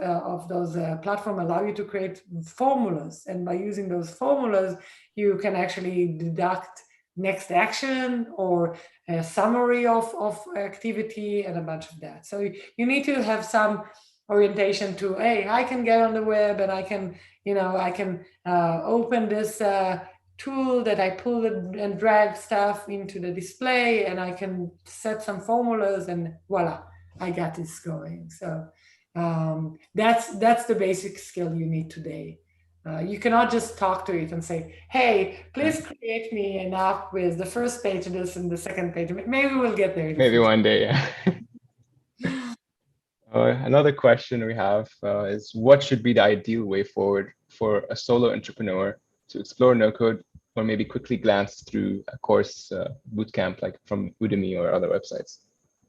platforms allow you to create formulas. And by using those formulas, you can actually deduct next action or a summary of activity and a bunch of that. So you need to have some orientation to, hey, I can get on the web and I can open this tool that I pull and drag stuff into the display, and I can set some formulas, and voila, I got this going. So that's the basic skill you need today. You cannot just talk to it and say, hey, please create me an app with the first page of this and the second page. Maybe we'll get there. Maybe one day, yeah. Another question we have is, what should be the ideal way forward for a solo entrepreneur to explore no-code, or maybe quickly glance through a course bootcamp like from Udemy or other websites?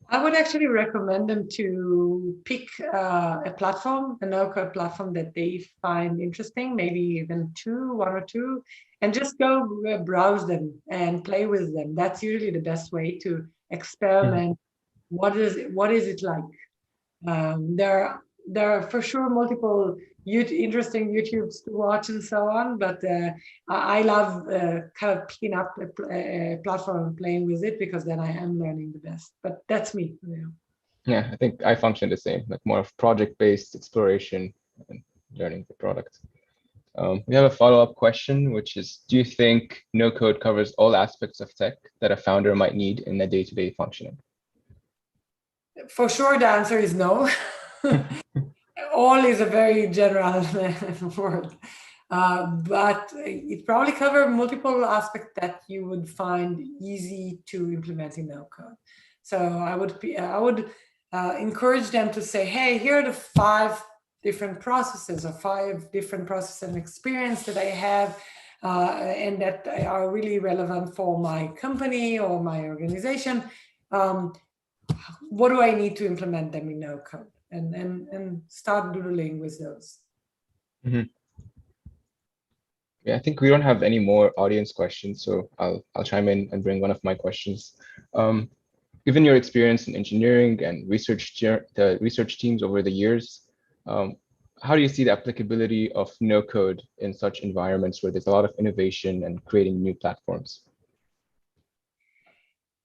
I would actually recommend them to pick a platform, a no-code platform that they find interesting, maybe even one or two, and just go browse them and play with them. That's usually the best way to experiment. What is it like? There are for sure multiple interesting YouTubes to watch and so on, but I love kind of picking up a platform and playing with it, because then I am learning the best. But that's me. Yeah, I think I function the same, like more of project-based exploration and learning the product. We have a follow-up question, which is, do you think no-code covers all aspects of tech that a founder might need in a day-to-day functioning? For sure, the answer is no. All is a very general word, but it probably covers multiple aspects that you would find easy to implement in no-code. So I would encourage them to say, hey, here are the 5 different processes or 5 different processes and experience that I have and that are really relevant for my company or my organization. What do I need to implement them in no-code? And start doodling with those. Mm-hmm. Yeah, I think we don't have any more audience questions, so I'll chime in and bring one of my questions. Given your experience in engineering and research teams over the years, how do you see the applicability of no code in such environments where there's a lot of innovation and creating new platforms?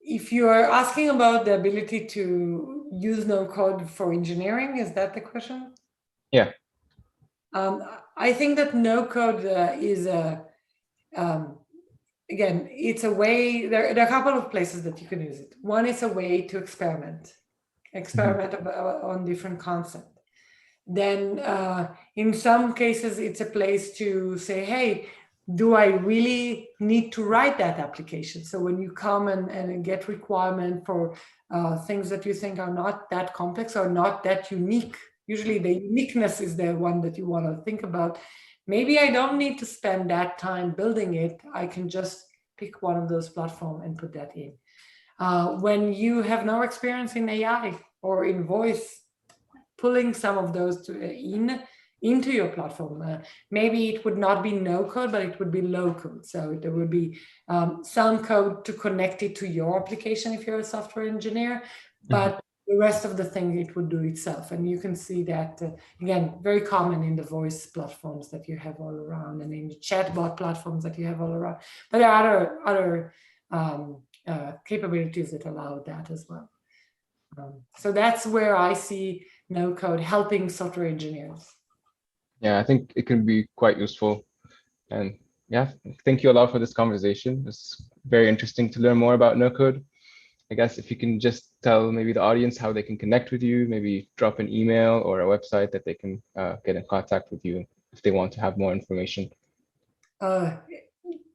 If you are asking about the ability to use no code for engineering, is that the question? Yeah. I think that no code is again, it's a way, there are a couple of places that you can use it. One is a way to experiment on different concepts. Then in some cases, it's a place to say, hey, do I really need to write that application? So when you come and get requirement for things that you think are not that complex or not that unique, usually the uniqueness is the one that you want to think about. Maybe I don't need to spend that time building it. I can just pick one of those platforms and put that in. When you have no experience in AI or in voice, pulling some of those into your platform. Maybe it would not be no code, but it would be low code. So there would be some code to connect it to your application if you're a software engineer. But the rest of the thing it would do itself. And you can see that, again, very common in the voice platforms that you have all around and in the chatbot platforms that you have all around. But there are other capabilities that allow that as well. So that's where I see no code helping software engineers. Yeah, I think it can be quite useful. And yeah, thank you a lot for this conversation. It's very interesting to learn more about no code. I guess if you can just tell maybe the audience how they can connect with you, maybe drop an email or a website that they can get in contact with you if they want to have more information.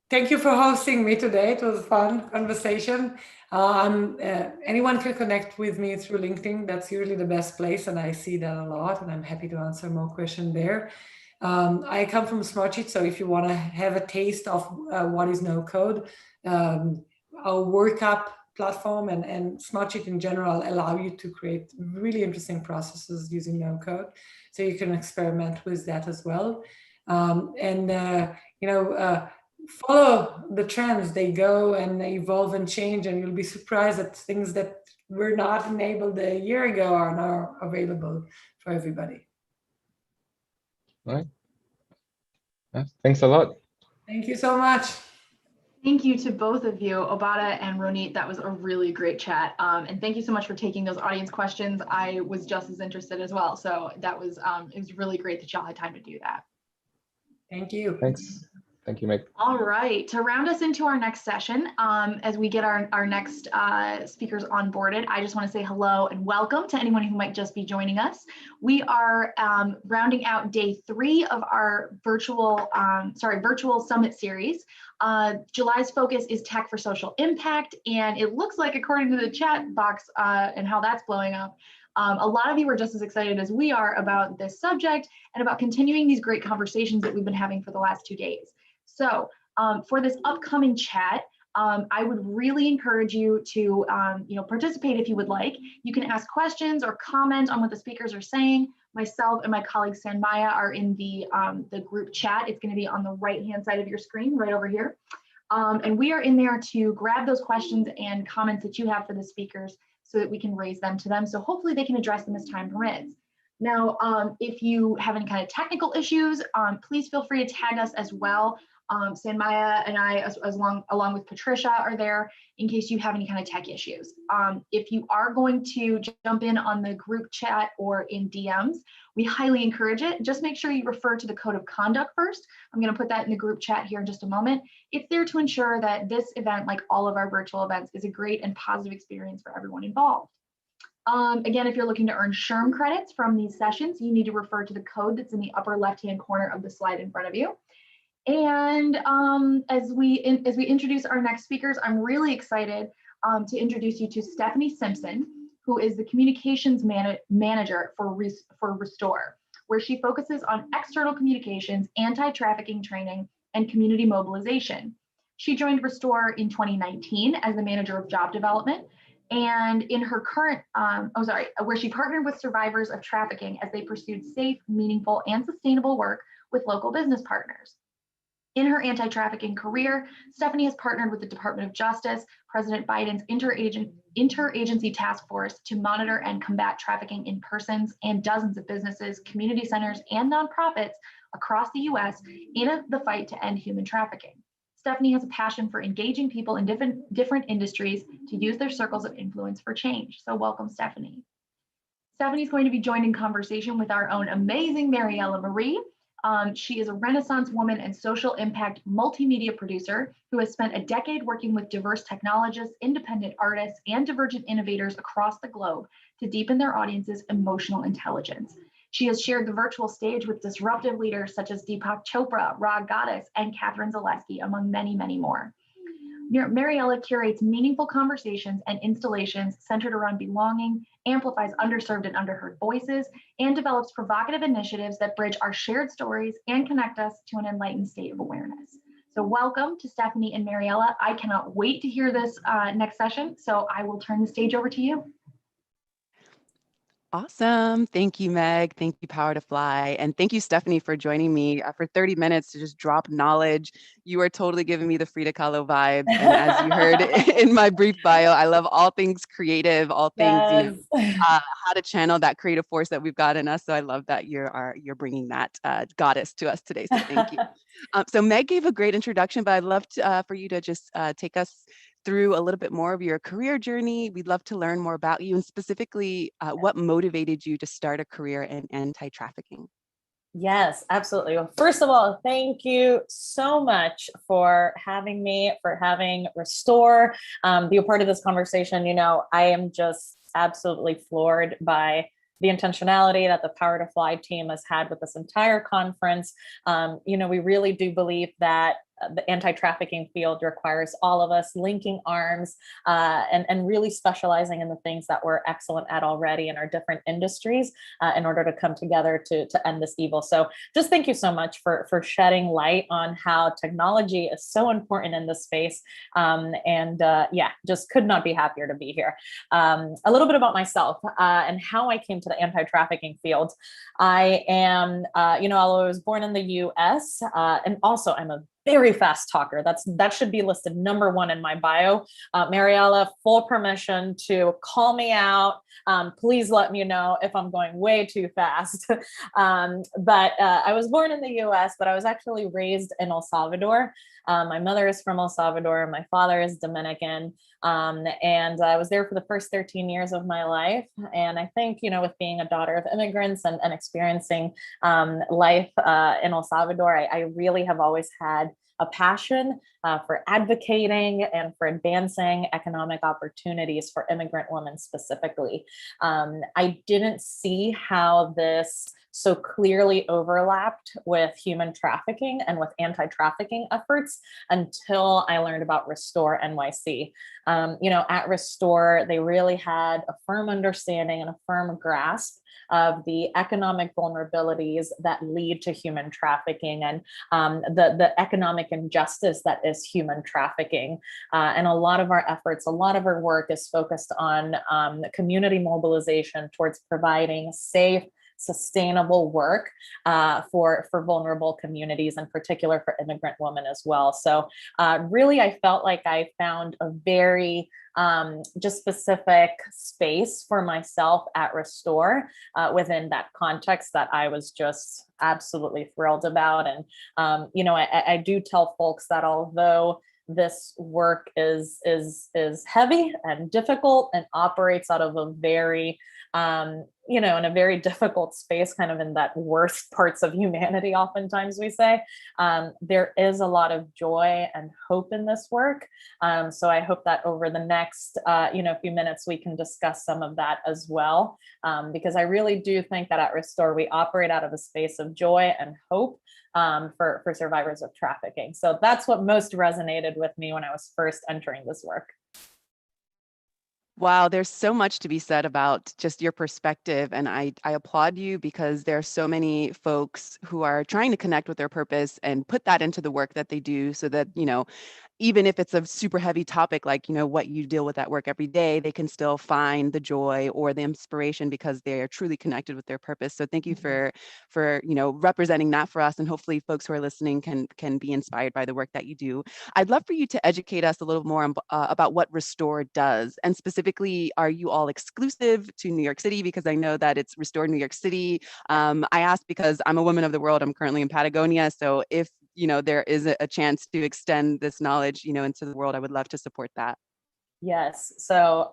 Thank you for hosting me today. It was a fun conversation. Anyone can connect with me through LinkedIn. That's usually the best place, and I see that a lot, and I'm happy to answer more questions there. I come from Smartsheet, so if you want to have a taste of what is no code, our workup platform and Smartsheet in general allow you to create really interesting processes using no code. So you can experiment with that as well. Follow the trends. They go and they evolve and change, and you'll be surprised that things that were not enabled a year ago are now available for everybody. All right. Yeah, thanks a lot. Thank you so much. Thank you to both of you, Obada and Ronit. That was a really great chat. And thank you so much for taking those audience questions. I was just as interested as well. So that was, it was really great that y'all had time to do that. Thank you. Thanks. Thank you, Meg. All right, to round us into our next session, as we get our next speakers onboarded, I just want to say hello and welcome to anyone who might just be joining us. We are rounding out day 3 of our virtual summit series. July's focus is tech for social impact, and it looks like, according to the chat box and how that's blowing up, a lot of you are just as excited as we are about this subject and about continuing these great conversations that we've been having for the last 2 days. So for this upcoming chat, I would really encourage you to participate if you would like. You can ask questions or comment on what the speakers are saying. Myself and my colleague Sanmaya are in the group chat. It's going to be on the right-hand side of your screen, right over here. And we are in there to grab those questions and comments that you have for the speakers so that we can raise them to them. So hopefully they can address them as time permits. Now, if you have any kind of technical issues, please feel free to tag us as well. Sanmaya and I, along with Patricia, are there in case you have any kind of tech issues. If you are going to jump in on the group chat or in DMs, we highly encourage it. Just make sure you refer to the code of conduct first. I'm going to put that in the group chat here in just a moment. It's there to ensure that this event, like all of our virtual events, is a great and positive experience for everyone involved. Again, if you're looking to earn SHRM credits from these sessions, you need to refer to the code that's in the upper left-hand corner of the slide in front of you. And as we introduce our next speakers, I'm really excited to introduce you to Stephanie Simpson, who is the communications manager for Restore, where she focuses on external communications, anti-trafficking training, and community mobilization. She joined Restore in 2019 as the manager of job development, and in her current, where she partnered with survivors of trafficking as they pursued safe, meaningful, and sustainable work with local business partners. In her anti-trafficking career, Stephanie has partnered with the Department of Justice, President Biden's interagency task force to monitor and combat trafficking in persons, and dozens of businesses, community centers, and nonprofits across the US in the fight to end human trafficking. Stephanie has a passion for engaging people in different industries to use their circles of influence for change. So welcome, Stephanie. Stephanie's going to be joined in conversation with our own amazing Mariella Marie. She is a Renaissance woman and social impact multimedia producer who has spent a decade working with diverse technologists, independent artists, and divergent innovators across the globe to deepen their audience's emotional intelligence. She has shared the virtual stage with disruptive leaders such as Deepak Chopra, Ra Goddess, and Catherine Zaleski, among many, many more. Mariella curates meaningful conversations and installations centered around belonging, amplifies underserved and underheard voices, and develops provocative initiatives that bridge our shared stories and connect us to an enlightened state of awareness. So welcome to Stephanie and Mariella. I cannot wait to hear this next session, so I will turn the stage over to you. Awesome. Thank you, Meg. Thank you, Power to Fly. And thank you, Stephanie, for joining me for 30 minutes to just drop knowledge. You are totally giving me the Frida Kahlo vibes. And as you heard in my brief bio, I love all things creative, all things, how to channel that creative force that we've got in us. So I love that you're bringing that goddess to us today. So thank you. So Meg gave a great introduction, but I'd love for you to just take us through a little bit more of your career journey. We'd love to learn more about you and specifically what motivated you to start a career in anti-trafficking. Yes, absolutely. Well, first of all, thank you so much for having me, for having Restore be a part of this conversation. You know, I am just absolutely floored by the intentionality that the Power to Fly team has had with this entire conference. You know, we really do believe that the anti-trafficking field requires all of us linking arms and really specializing in the things that we're excellent at already in our different industries in order to come together to end this evil. So just thank you so much for shedding light on how technology is so important in this space. Yeah, just could not be happier to be here. A little bit about myself and how I came to the anti-trafficking field. I am, you know, although I was born in the US, and also I'm a very fast talker. That should be listed number one in my bio. Mariella, full permission to call me out. Please let me know if I'm going way too fast. But I was born in the US, but I was actually raised in El Salvador. My mother is from El Salvador. My father is Dominican. And I was there for the first 13 years of my life. And I think, you know, with being a daughter of immigrants and experiencing life in El Salvador, I really have always had a passion for advocating and for advancing economic opportunities for immigrant women specifically. I didn't see how this so clearly overlapped with human trafficking and with anti-trafficking efforts until I learned about Restore NYC. You know, at Restore, they really had a firm understanding and a firm grasp of the economic vulnerabilities that lead to human trafficking and the economic injustice that is human trafficking. And a lot of our efforts, a lot of our work is focused on community mobilization towards providing safe, sustainable work for vulnerable communities, in particular for immigrant women as well. So really, I felt like I found a very just specific space for myself at Restore within that context that I was just absolutely thrilled about. And you know, I do tell folks that although this work is heavy and difficult and operates out of a very you know, in a very difficult space, kind of in that worst parts of humanity, oftentimes we say, there is a lot of joy and hope in this work. So I hope that over the next, you know, few minutes, we can discuss some of that as well, because I really do think that at Restore, we operate out of a space of joy and hope for survivors of trafficking. So that's what most resonated with me when I was first entering this work. Wow, there's so much to be said about just your perspective. And I applaud you because there are so many folks who are trying to connect with their purpose and put that into the work that they do so that, you know, even if it's a super heavy topic, like, you know, what you deal with at work every day, they can still find the joy or the inspiration because they are truly connected with their purpose. So thank you for, you know, representing that for us. And hopefully folks who are listening can be inspired by the work that you do. I'd love for you to educate us a little more about what Restore does. And specifically, are you all exclusive to New York City? Because I know that it's Restore New York City. I ask because I'm a woman of the world. I'm currently in Patagonia. So if, you know, there is a chance to extend this knowledge, you know, into the world, I would love to support that. Yes. So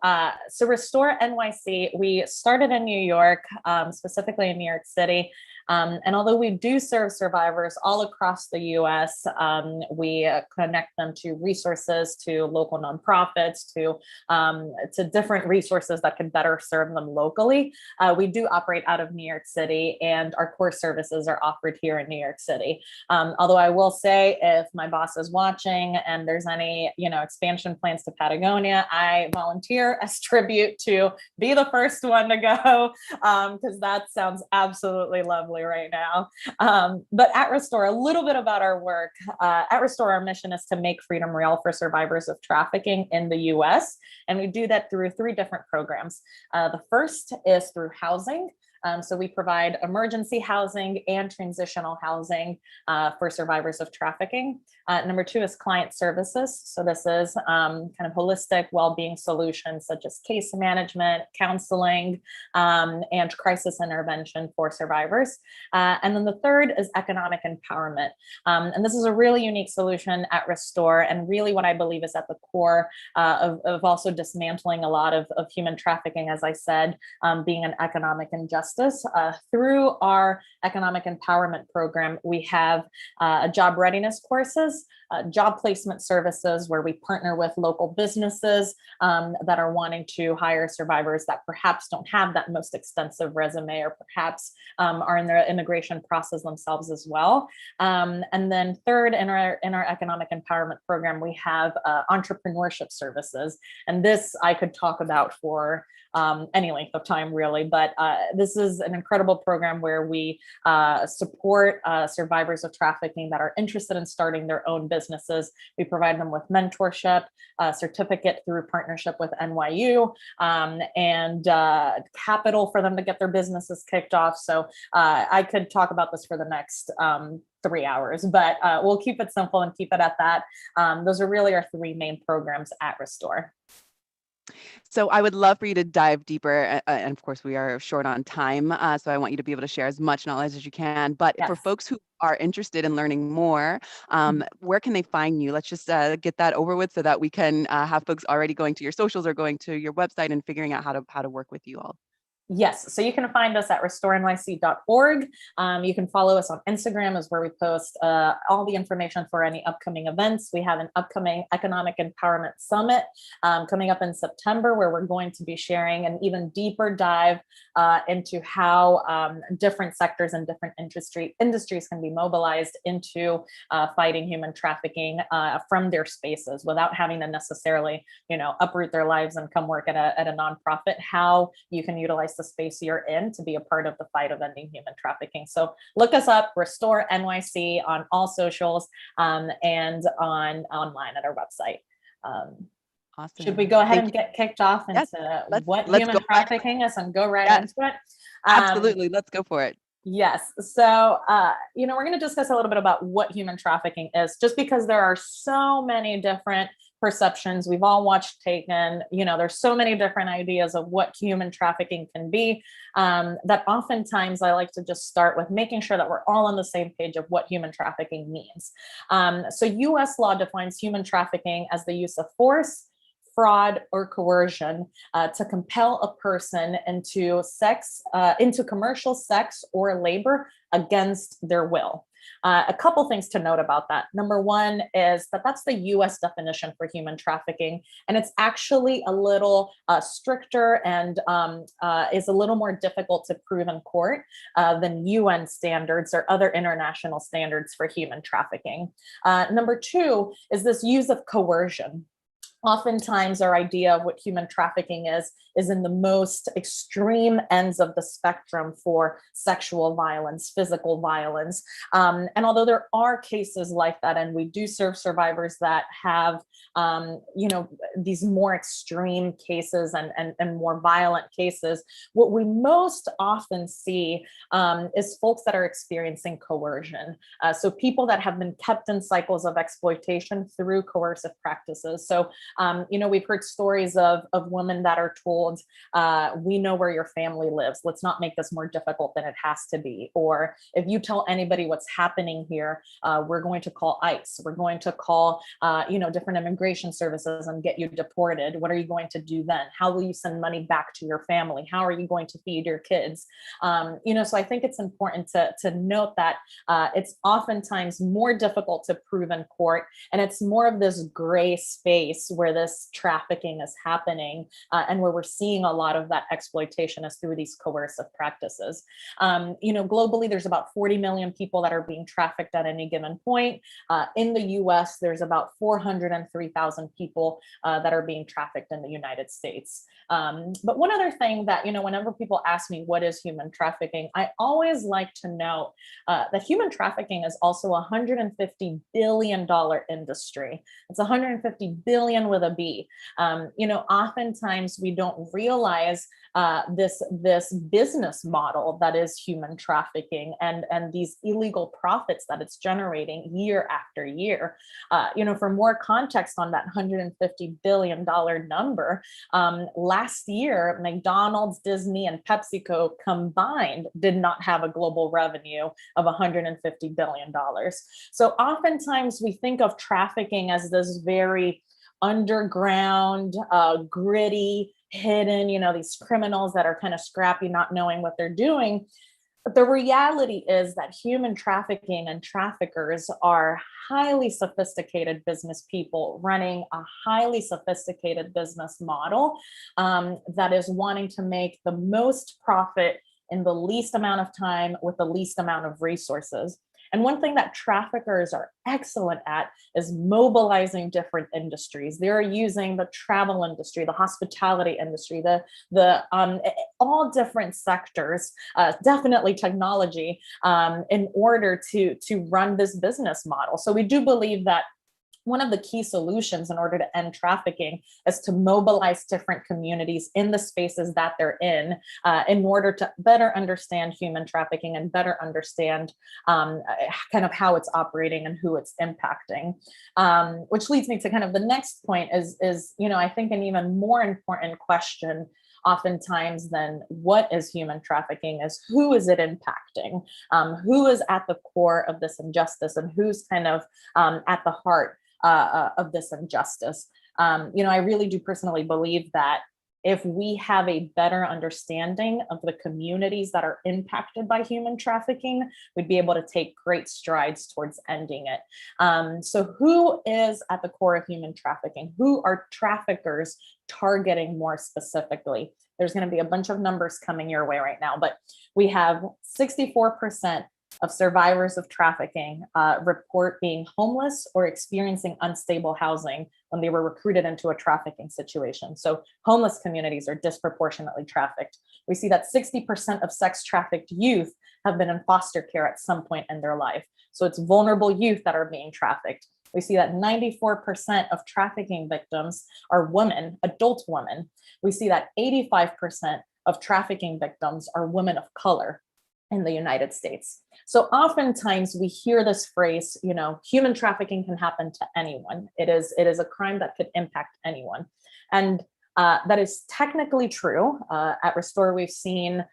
Restore NYC, we started in New York, specifically in New York City. And although we do serve survivors all across the US, we connect them to resources, to local nonprofits, to different resources that can better serve them locally. We do operate out of New York City, and our core services are offered here in New York City. Although I will say, if my boss is watching and there's any, you know, expansion plans to Patagonia, I volunteer as tribute to be the first one to go, because that sounds absolutely lovely. probably right now. But at Restore, a little bit about our work. At Restore, our mission is to make freedom real for survivors of trafficking in the US. And we do that through 3 different programs. The first is through housing. So we provide emergency housing and transitional housing for survivors of trafficking. Number 2 is client services. So this is kind of holistic well-being solutions such as case management, counseling, and crisis intervention for survivors. And then the third is economic empowerment. And this is a really unique solution at Restore, and really what I believe is at the core of also dismantling a lot of human trafficking, as I said, being an economic injustice. Through our economic empowerment program, we have job readiness courses, job placement services where we partner with local businesses that are wanting to hire survivors that perhaps don't have that most extensive resume, or perhaps are in their immigration process themselves as well. And then third, in our economic empowerment program, we have entrepreneurship services. And this I could talk about for any length of time, really, but this is an incredible program where we support survivors of trafficking that are interested in starting their own businesses. We provide them with mentorship, certificate through partnership with NYU, and capital for them to get their businesses kicked off. So I could talk about this for the next 3 hours, but we'll keep it simple and keep it at that. Those are really our 3 main programs at Restore. So I would love for you to dive deeper. And of course, we are short on time. So I want you to be able to share as much knowledge as you can. But for folks who are interested in learning more, where can they find you? Let's just get that over with so that we can have folks already going to your socials or going to your website and figuring out how to work with you all. Yes, so you can find us at restorenyc.org. You can follow us on Instagram, is where we post all the information for any upcoming events. We have an upcoming Economic Empowerment Summit coming up in September, where we're going to be sharing an even deeper dive into how different sectors and different industries can be mobilized into fighting human trafficking from their spaces without having to necessarily, uproot their lives and come work at a nonprofit. How you can utilize the space you're in to be a part of the fight of ending human trafficking. So look us up, Restore NYC, on all socials and online at our website. Awesome. Should we go ahead and get kicked off into what human trafficking is and go right into it? Absolutely. Let's go for it. Yes. So, we're going to discuss a little bit about what human trafficking is, just because there are so many different perceptions. We've all watched Taken, there's so many different ideas of what human trafficking can be, that oftentimes I like to just start with making sure that we're all on the same page of what human trafficking means. So US law defines human trafficking as the use of force, fraud, or coercion to compel a person into commercial sex or labor against their will. A couple things to note about that. Number one is that that's the US definition for human trafficking, and it's actually a little stricter and is a little more difficult to prove in court than UN standards or other international standards for human trafficking. Number two is this use of coercion. Oftentimes our idea of what human trafficking is in the most extreme ends of the spectrum for sexual violence, physical violence. And although there are cases like that, and we do serve survivors that have, these more extreme cases and more violent cases, what we most often see is folks that are experiencing coercion. So people that have been kept in cycles of exploitation through coercive practices. So we've heard stories of women that are told, we know where your family lives. Let's not make this more difficult than it has to be. Or if you tell anybody what's happening here, we're going to call ICE. We're going to call, different immigration services and get you deported. What are you going to do then? How will you send money back to your family? How are you going to feed your kids? So I think it's important to note that it's oftentimes more difficult to prove in court, and it's more of this gray space where this trafficking is happening and where we're seeing a lot of that exploitation is through these coercive practices. Globally, there's about 40 million people that are being trafficked at any given point. In the US, there's about 403,000 people that are being trafficked in the United States. But one other thing that, whenever people ask me what is human trafficking, I always like to note that human trafficking is also a $150 billion industry. It's 150 billion with a B. Oftentimes we don't realize this business model that is human trafficking and these illegal profits that it's generating year after year. For more context on that $150 billion number, last year, McDonald's, Disney, and PepsiCo combined did not have a global revenue of $150 billion. So oftentimes we think of trafficking as this very underground, gritty, hidden, these criminals that are kind of scrappy, not knowing what they're doing. But the reality is that human trafficking and traffickers are highly sophisticated business people running a highly sophisticated business model that is wanting to make the most profit in the least amount of time with the least amount of resources. And one thing that traffickers are excellent at is mobilizing different industries. They're using the travel industry, the hospitality industry, all different sectors, definitely technology, in order to run this business model. So we do believe that one of the key solutions in order to end trafficking is to mobilize different communities in the spaces that they're in order to better understand human trafficking and better understand kind of how it's operating and who it's impacting. Which leads me to kind of the next point is I think an even more important question oftentimes than what is human trafficking is who is it impacting? Who is at the core of this injustice and who's kind of at the heart of this injustice? I really do personally believe that if we have a better understanding of the communities that are impacted by human trafficking, we'd be able to take great strides towards ending it. So who is at the core of human trafficking? Who are traffickers targeting more specifically? There's going to be a bunch of numbers coming your way right now, but we have 64% of survivors of trafficking report being homeless or experiencing unstable housing when they were recruited into a trafficking situation. So homeless communities are disproportionately trafficked. We see that 60% of sex trafficked youth have been in foster care at some point in their life. So it's vulnerable youth that are being trafficked. We see that 94% of trafficking victims are women, adult women. We see that 85% of trafficking victims are women of color in the United States. So oftentimes we hear this phrase, human trafficking can happen to anyone. It is a crime that could impact anyone. And that is technically true. At Restore, we've seen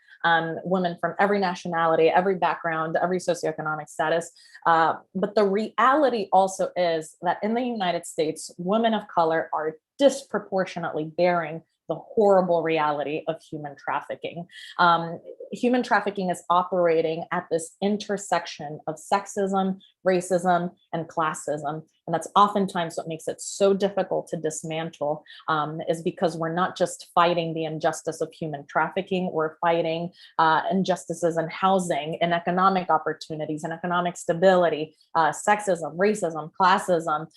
women from every nationality, every background, every socioeconomic status. But the reality also is that in the United States, women of color are disproportionately bearing the horrible reality of human trafficking. Human trafficking is operating at this intersection of sexism, racism, and classism. And that's oftentimes what makes it so difficult to dismantle, is because we're not just fighting the injustice of human trafficking, we're fighting injustices in housing and economic opportunities and economic stability, sexism, racism, classism,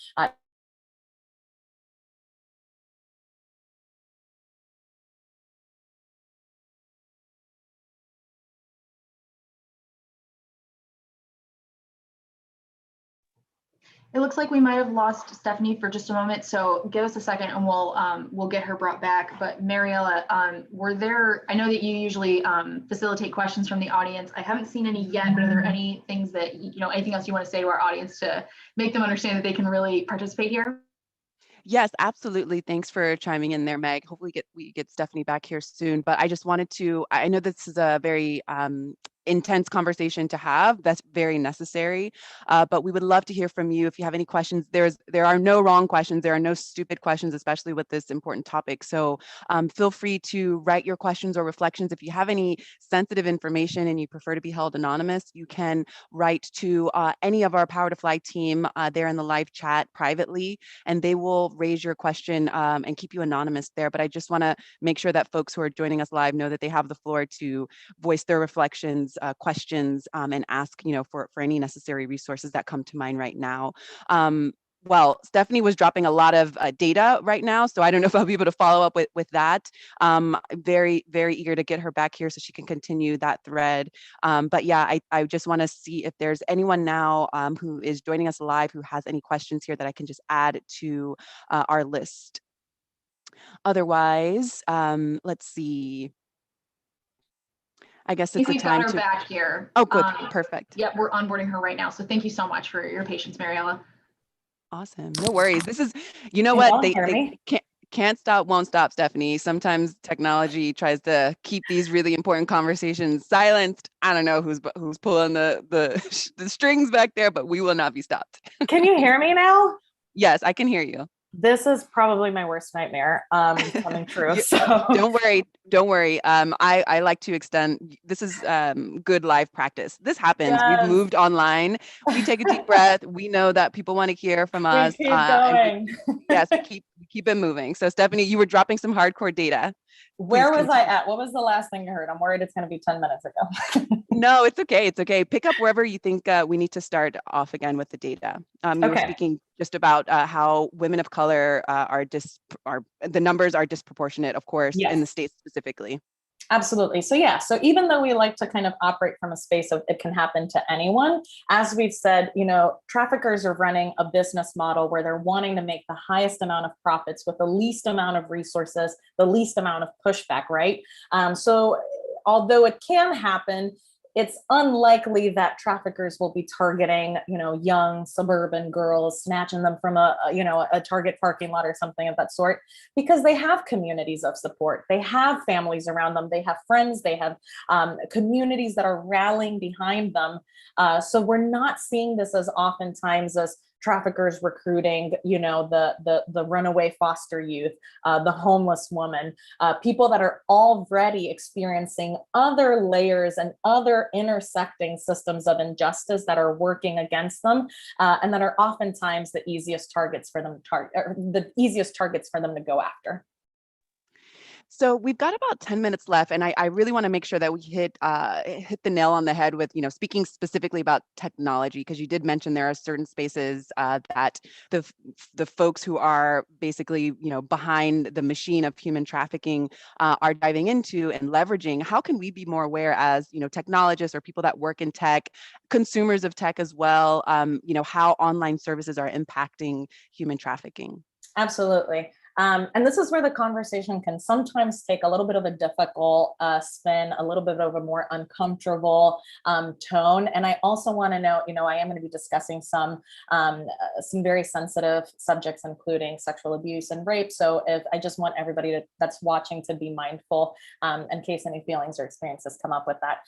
It looks like we might have lost Stephanie for just a moment, so give us a second and we'll get her brought back. But Mariella, I know that you usually facilitate questions from the audience. I haven't seen any yet, but are there any things that, anything else you want to say to our audience to make them understand that they can really participate here? Yes, absolutely. Thanks for chiming in there, Meg. Hopefully we get Stephanie back here soon. But I just wanted to, I know this is a very intense conversation to have. That's very necessary. But we would love to hear from you if you have any questions. There are no wrong questions. There are no stupid questions, especially with this important topic. So feel free to write your questions or reflections. If you have any sensitive information and you prefer to be held anonymous, you can write to any of our Power to Fly team there in the live chat privately, and they will raise your question and keep you anonymous there. But I just want to make sure that folks who are joining us live know that they have the floor to voice their reflections, questions, and ask, for any necessary resources that come to mind right now. Well, Stephanie was dropping a lot of data right now, so I don't know if I'll be able to follow up with that. Very, very eager to get her back here so she can continue that thread. But yeah, I just want to see if there's anyone now who is joining us live who has any questions here that I can just add to our list. Otherwise, let's see. I guess it's the We've time got her to. back here. Oh, good, perfect. Yep, we're onboarding her right now. So thank you so much for your patience, Mariella. Awesome, no worries. This is, you know Can what, y'all they hear me? can't stop, won't stop, Stephanie. Sometimes technology tries to keep these really important conversations silenced. I don't know who's pulling the strings back there, but we will not be stopped. Can you hear me now? Yes, I can hear you. This is probably my worst nightmare coming true. So Don't worry. I like to extend. This is good live practice. This happens. Yes. We've moved online. We take a deep breath. We know that people want to hear from us. We keep going. Yes, we keep it moving. So Stephanie, you were dropping some hardcore data. Where was I at? What was the last thing you heard? I'm worried it's going to be 10 minutes ago. No, it's okay. It's okay. Pick up wherever you think we need to start off again with the data. You were Okay. speaking just about how women of color the numbers are disproportionate, of course, in the States specifically. Absolutely. So yeah, so even though we like to kind of operate from a space of it can happen to anyone, as we've said, traffickers are running a business model where they're wanting to make the highest amount of profits with the least amount of resources, the least amount of pushback, right? So although it can happen, it's unlikely that traffickers will be targeting, young suburban girls, snatching them from a Target parking lot or something of that sort, because they have communities of support. They have families around them. They have friends. They have communities that are rallying behind them. So we're not seeing this as oftentimes as traffickers recruiting, the runaway foster youth, the homeless woman, people that are already experiencing other layers and other intersecting systems of injustice that are working against them, and that are oftentimes the easiest targets for them to go after. So we've got about 10 minutes left, and I really want to make sure that we hit the nail on the head with, speaking specifically about technology, because you did mention there are certain spaces that the folks who are basically, behind the machine of human trafficking are diving into and leveraging. How can we be more aware as, technologists or people that work in tech, consumers of tech as well, how online services are impacting human trafficking? Absolutely. And this is where the conversation can sometimes take a little bit of a difficult spin, a little bit of a more uncomfortable tone. And I also want to note, I am going to be discussing some very sensitive subjects, including sexual abuse and rape. So I just want everybody that's watching to be mindful in case any feelings or experiences come up with that.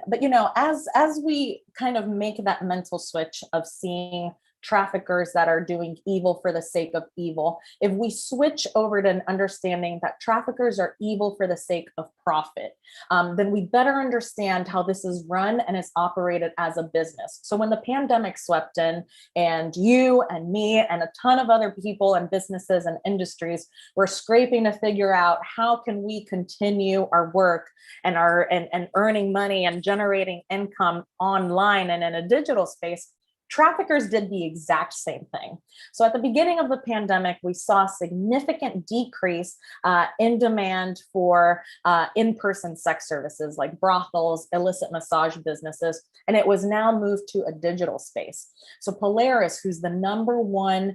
But as we kind of make that mental switch of seeing traffickers that are doing evil for the sake of evil, if we switch over to an understanding that traffickers are evil for the sake of profit, then we better understand how this is run and is operated as a business. So when the pandemic swept in, and you and me and a ton of other people and businesses and industries were scraping to figure out how can we continue our work and earning money and generating income online and in a digital space, traffickers did the exact same thing. So at the beginning of the pandemic, we saw a significant decrease in demand for in-person sex services like brothels, illicit massage businesses, and it was now moved to a digital space. So Polaris, who's the #1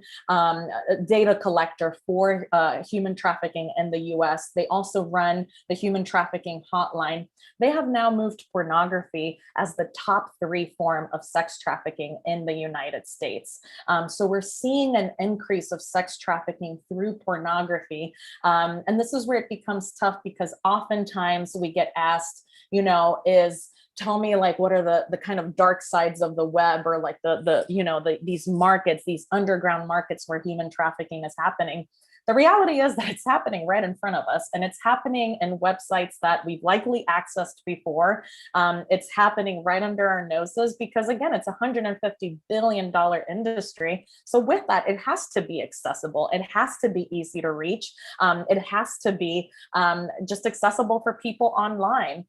data collector for human trafficking in the US, they also run the human trafficking hotline. They have now moved pornography as the top 3 form of sex trafficking in the United States. So we're seeing an increase of sex trafficking through pornography. And this is where it becomes tough, because oftentimes we get asked, is tell me like what are the kind of dark sides of the web, or like these markets, these underground markets where human trafficking is happening. The reality is that it's happening right in front of us, and it's happening in websites that we've likely accessed before. It's happening right under our noses because, again, it's a $150 billion industry. So with that, it has to be accessible. It has to be easy to reach. It has to be just accessible for people online.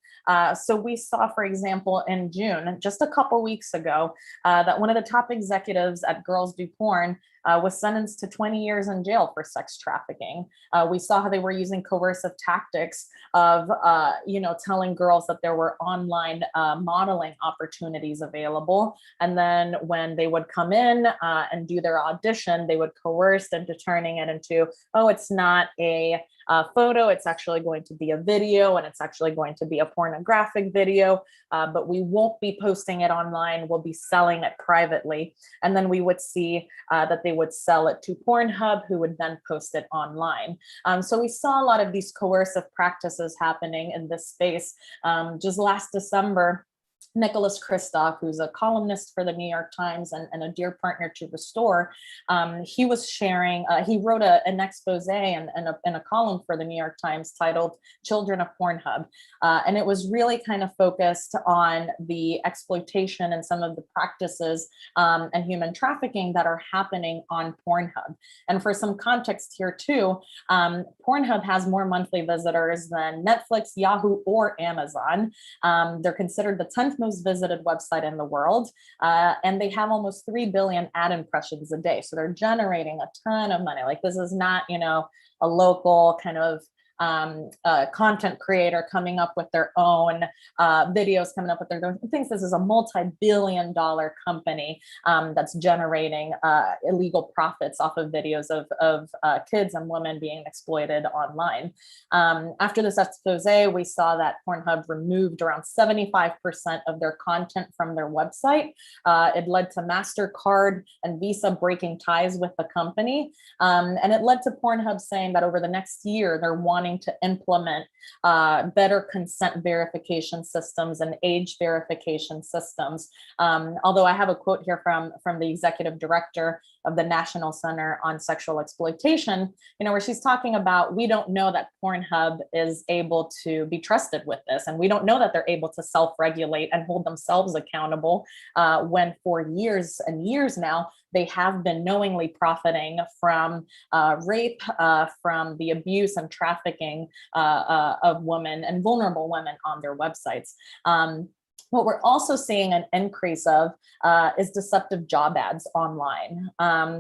So we saw, for example, in June, just a couple weeks ago, that one of the top executives at Girls Do Porn was sentenced to 20 years in jail for sex trafficking. We saw how they were using coercive tactics of, telling girls that there were online modeling opportunities available. And then when they would come in and do their audition, they would coerce into turning it into, oh, it's not a photo, it's actually going to be a video, and it's actually going to be a pornographic video, but we won't be posting it online, we'll be selling it privately. And then we would see that they would sell it to Pornhub, who would then post it online. So we saw a lot of these coercive practices happening in this space. Just last December, Nicholas Kristof, who's a columnist for the New York Times and a dear partner to Restore, he was sharing, he wrote an expose and a column for the New York Times titled Children of Pornhub. And it was really kind of focused on the exploitation and some of the practices and human trafficking that are happening on Pornhub. And for some context here too, Pornhub has more monthly visitors than Netflix, Yahoo, or Amazon. They're considered the 10th most visited website in the world, and they have almost 3 billion ad impressions a day. So they're generating a ton of money. Like, this is not, a local kind of content creator coming up with their own videos, coming up with their own things. This is a multi-billion-dollar company that's generating illegal profits off of videos of kids and women being exploited online. After this expose, we saw that Pornhub removed around 75% of their content from their website. It led to MasterCard and Visa breaking ties with the company. And it led to Pornhub saying that over the next year, they're wanting to implement better consent verification systems and age verification systems. Although I have a quote here from the executive director of the National Center on Sexual Exploitation, where she's talking about, we don't know that Pornhub is able to be trusted with this, and we don't know that they're able to self-regulate and hold themselves accountable when for years and years now, they have been knowingly profiting from rape, from the abuse and trafficking of women and vulnerable women on their websites. What we're also seeing an increase of is deceptive job ads online.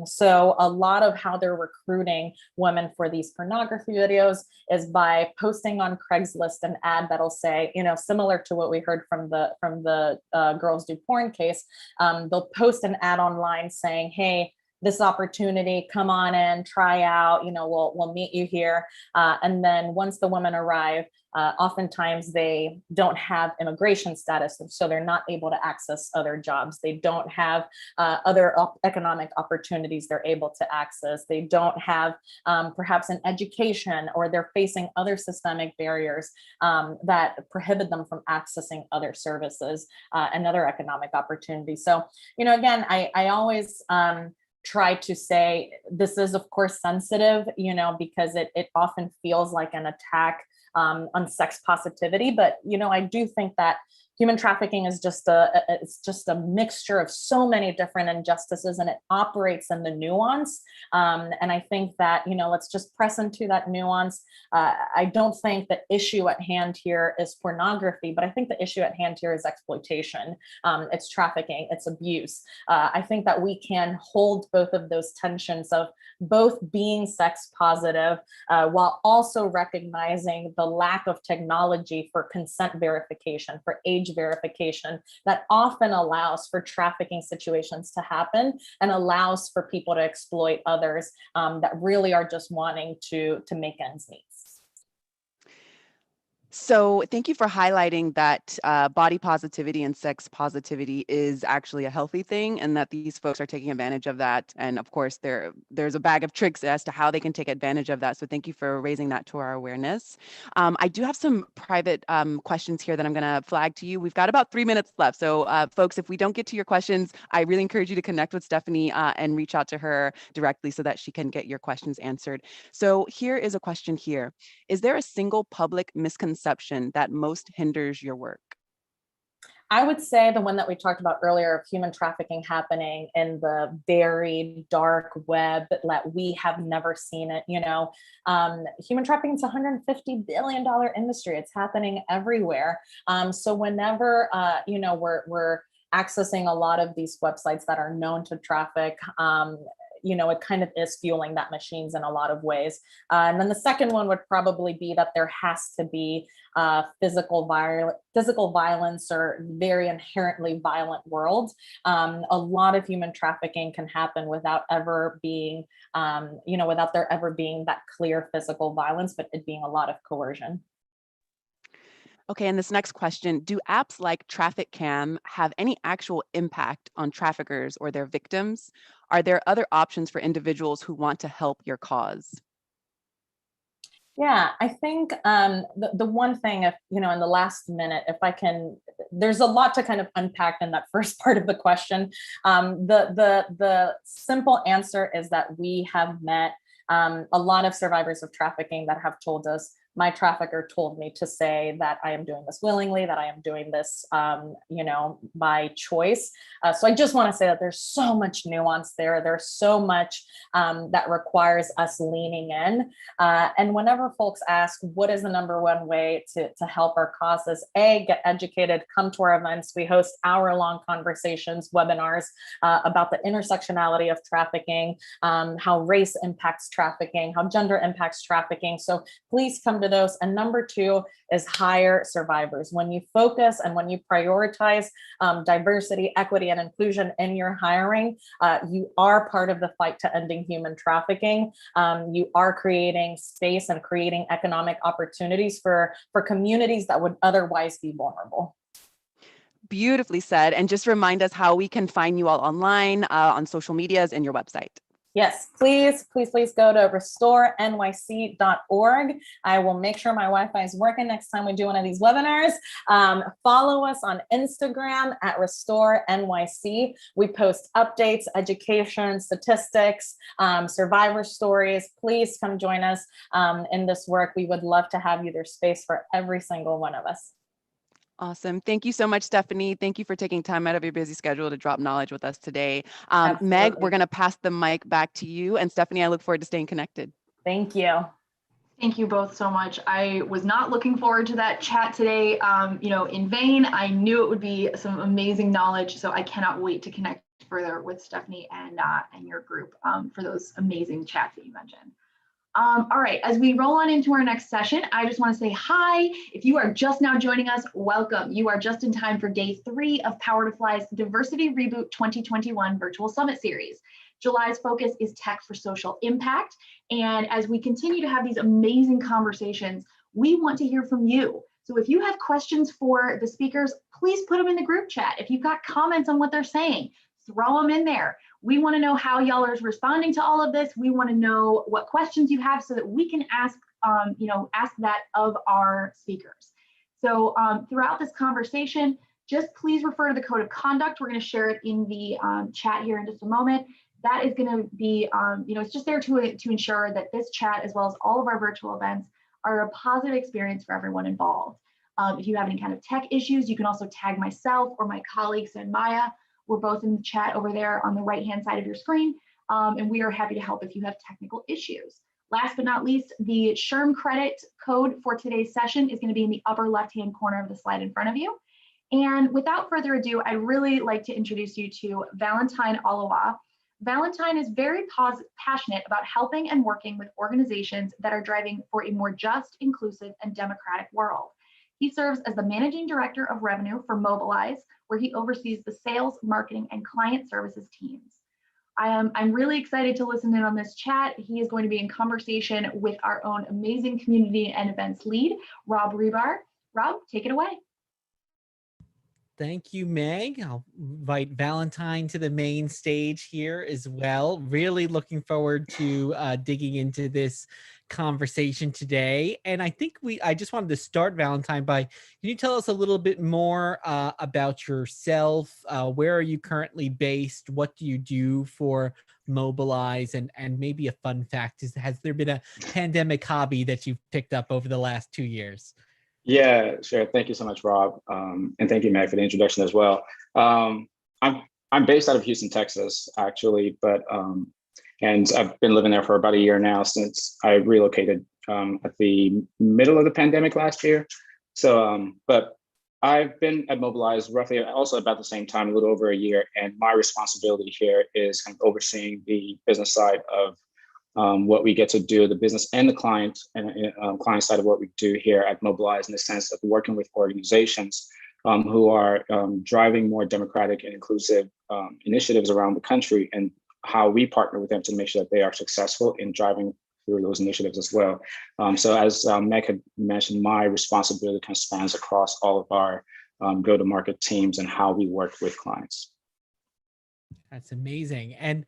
So a lot of how they're recruiting women for these pornography videos is by posting on Craigslist an ad that'll say, similar to what we heard from the Girls Do Porn case, they'll post an ad online saying, hey, this opportunity, come on in, try out, we'll meet you here. And then once the women arrive, oftentimes they don't have immigration status, and so they're not able to access other jobs. They don't have other economic opportunities they're able to access. They don't have perhaps an education, or they're facing other systemic barriers that prohibit them from accessing other services and other economic opportunities. So, again, I always try to say this is, of course, sensitive, because it often feels like an attack on sex positivity. But, I do think that human trafficking is it's just a mixture of so many different injustices, and it operates in the nuance. And I think that, let's just press into that nuance. I don't think the issue at hand here is pornography, but I think the issue at hand here is exploitation. It's trafficking, it's abuse. I think that we can hold both of those tensions of both being sex positive while also recognizing the lack of technology for consent verification, for age verification, that often allows for trafficking situations to happen and allows for people to exploit others that really are just wanting to make ends meet. So thank you for highlighting that body positivity and sex positivity is actually a healthy thing, and that these folks are taking advantage of that. And of course, there's a bag of tricks as to how they can take advantage of that. So thank you for raising that to our awareness. I do have some private questions here that I'm going to flag to you. We've got about 3 minutes left. So folks, if we don't get to your questions, I really encourage you to connect with Stephanie and reach out to her directly so that she can get your questions answered. So here is a question here. Is there a single public misconception that most hinders your work? I would say the one that we talked about earlier of human trafficking happening in the very dark web, that we have never seen it. Human trafficking is a $150 billion industry. It's happening everywhere. So whenever we're accessing a lot of these websites that are known to traffic, it kind of is fueling that machines in a lot of ways. And then the second one would probably be that there has to be physical violence or very inherently violent world. A lot of human trafficking can happen without ever being, without there ever being that clear physical violence, but it being a lot of coercion. Okay, and this next question, do apps like Traffic Cam have any actual impact on traffickers or their victims? Are there other options for individuals who want to help your cause? Yeah, I think the one thing, if in the last minute, if I can, there's a lot to kind of unpack in that first part of the question. The simple answer is that we have met a lot of survivors of trafficking that have told us, my trafficker told me to say that I am doing this willingly, that I am doing this, by choice. So I just want to say that there's so much nuance there. There's so much that requires us leaning in. And whenever folks ask, what is the number one way to help our causes? A, get educated, come to our events. We host hour-long conversations, webinars about the intersectionality of trafficking, how race impacts trafficking, how gender impacts trafficking. So please come to those. And number two is hire survivors. When you focus and when you prioritize diversity, equity, and inclusion in your hiring, you are part of the fight to ending human trafficking. You are creating space and creating economic opportunities for communities that would otherwise be vulnerable. Beautifully said. And just remind us how we can find you all online, on social medias, and your website. Yes, please go to restorenyc.org. I will make sure my Wi-Fi is working next time we do one of these webinars. Follow us on Instagram at restorenyc. We post updates, education, statistics, survivor stories. Please come join us in this work. We would love to have you. There's space for every single one of us. Awesome. Thank you so much, Stephanie. Thank you for taking time out of your busy schedule to drop knowledge with us today. Meg, we're going to pass the mic back to you. And Stephanie, I look forward to staying connected. Thank you. Thank you both so much. I was not looking forward to that chat today, in vain. I knew it would be some amazing knowledge. So I cannot wait to connect further with Stephanie and your group for those amazing chats that you mentioned. All right, as we roll on into our next session, I just want to say hi. If you are just now joining us, welcome. You are just in time for day 3 of Power to Fly's Diversity Reboot 2021 Virtual Summit Series. July's focus is tech for social impact. And as we continue to have these amazing conversations, we want to hear from you. So if you have questions for the speakers, please put them in the group chat. If you've got comments on what they're saying, throw them in there. We want to know how y'all are responding to all of this. We want to know what questions you have so that we can ask that of our speakers. So throughout this conversation, just please refer to the code of conduct. We're going to share it in the chat here in just a moment. That is going to be, it's just there to ensure that this chat, as well as all of our virtual events, are a positive experience for everyone involved. If you have any kind of tech issues, you can also tag myself or my colleagues and Maya. We're both in the chat over there on the right-hand side of your screen, and we are happy to help if you have technical issues. Last but not least, the SHRM credit code for today's session is going to be in the upper left-hand corner of the slide in front of you. And without further ado, I'd really like to introduce you to Valentine Olawa. Valentine is very passionate about helping and working with organizations that are driving for a more just, inclusive, and democratic world. He serves as the Managing Director of Revenue for Mobilize, where he oversees the sales, marketing, and client services teams. I'm really excited to listen in on this chat. He is going to be in conversation with our own amazing community and events lead, Rob Rebar. Rob, take it away. Thank you, Meg. I'll invite Valentine to the main stage here as well. Really looking forward to digging into this conversation today. And I think I just wanted to start, Valentine, by, can you tell us a little bit more about yourself? Where are you currently based? What do you do for Mobilize? And maybe a fun fact is, has there been a pandemic hobby that you've picked up over the last 2 years? Yeah, sure. Thank you so much, Rob. And thank you, Meg, for the introduction as well. I'm based out of Houston, Texas, actually, but and I've been living there for about a year now since I relocated at the middle of the pandemic last year. So, but I've been at Mobilize roughly also about the same time, a little over a year, and my responsibility here is kind of overseeing the business side of what we get to do, the business and the client client side of what we do here at Mobilize, in the sense of working with organizations who are driving more democratic and inclusive initiatives around the country, and how we partner with them to make sure that they are successful in driving through those initiatives as well. So as Meg had mentioned, my responsibility kind of spans across all of our go-to-market teams and how we work with clients. That's amazing. And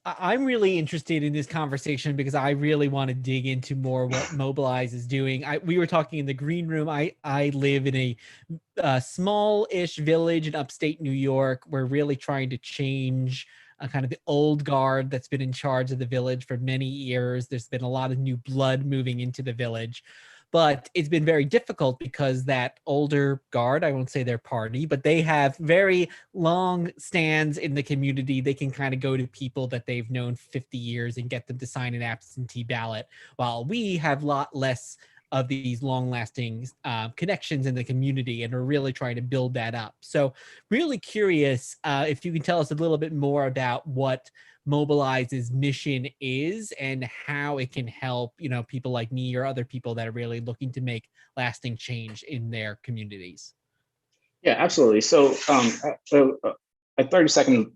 I'm really interested in this conversation because I really want to dig into more what Mobilize is doing. We were talking in the green room. I live in a small-ish village in upstate New York. We're really trying to change kind of the old guard that's been in charge of the village for many years. There's been a lot of new blood moving into the village. But it's been very difficult because that older guard, I won't say their party, but they have very long stands in the community. They can kind of go to people that they've known 50 years and get them to sign an absentee ballot, while we have a lot less of these long-lasting connections in the community, and are really trying to build that up. So really curious if you can tell us a little bit more about what Mobilize's mission is and how it can help, people like me or other people that are really looking to make lasting change in their communities. Yeah, absolutely. So a 30-second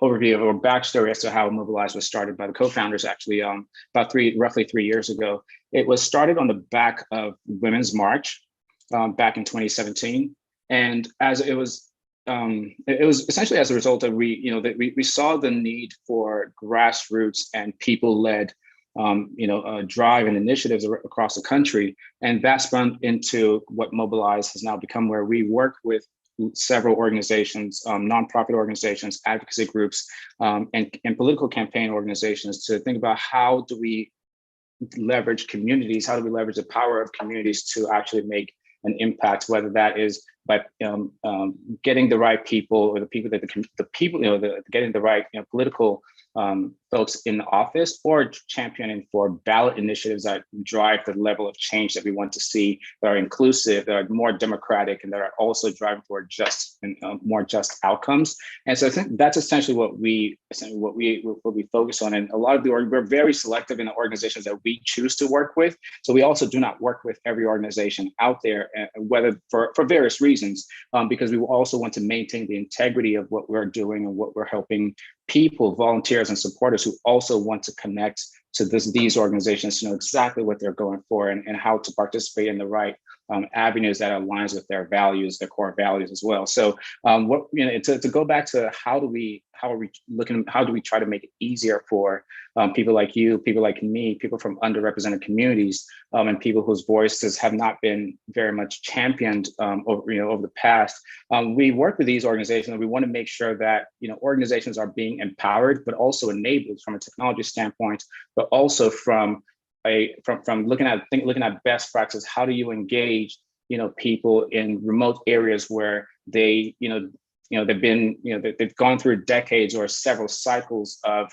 overview or backstory as to how Mobilize was started by the co-founders, actually, about roughly 3 years ago. It was started on the back of Women's March back in 2017, and as it was essentially as a result of we saw the need for grassroots and people-led drive and initiatives across the country, and that spun into what Mobilize has now become, where we work with several organizations, nonprofit organizations, advocacy groups, and political campaign organizations to think about how do we leverage communities, how do we leverage the power of communities to actually make an impact, whether that is by getting the right people, or getting the right political folks in office, or championing for ballot initiatives that drive the level of change that we want to see, that are inclusive, that are more democratic, and that are also driving for just and more just outcomes. And so I think that's essentially what we focus on. And a lot of we're very selective in the organizations that we choose to work with. So we also do not work with every organization out there, whether for various reasons, because we also want to maintain the integrity of what we're doing and what we're helping people, volunteers, and supporters who also want to connect to these organizations to know exactly what they're going for, and how to participate in the right avenues that aligns with their values, their core values as well. So to go back to how do we try to make it easier for people like you, people like me, people from underrepresented communities, and people whose voices have not been very much championed over the past. We work with these organizations, and we want to make sure that organizations are being empowered, but also enabled from a technology standpoint, but also from looking at best practices. How do you engage people in remote areas where they've gone through decades or several cycles of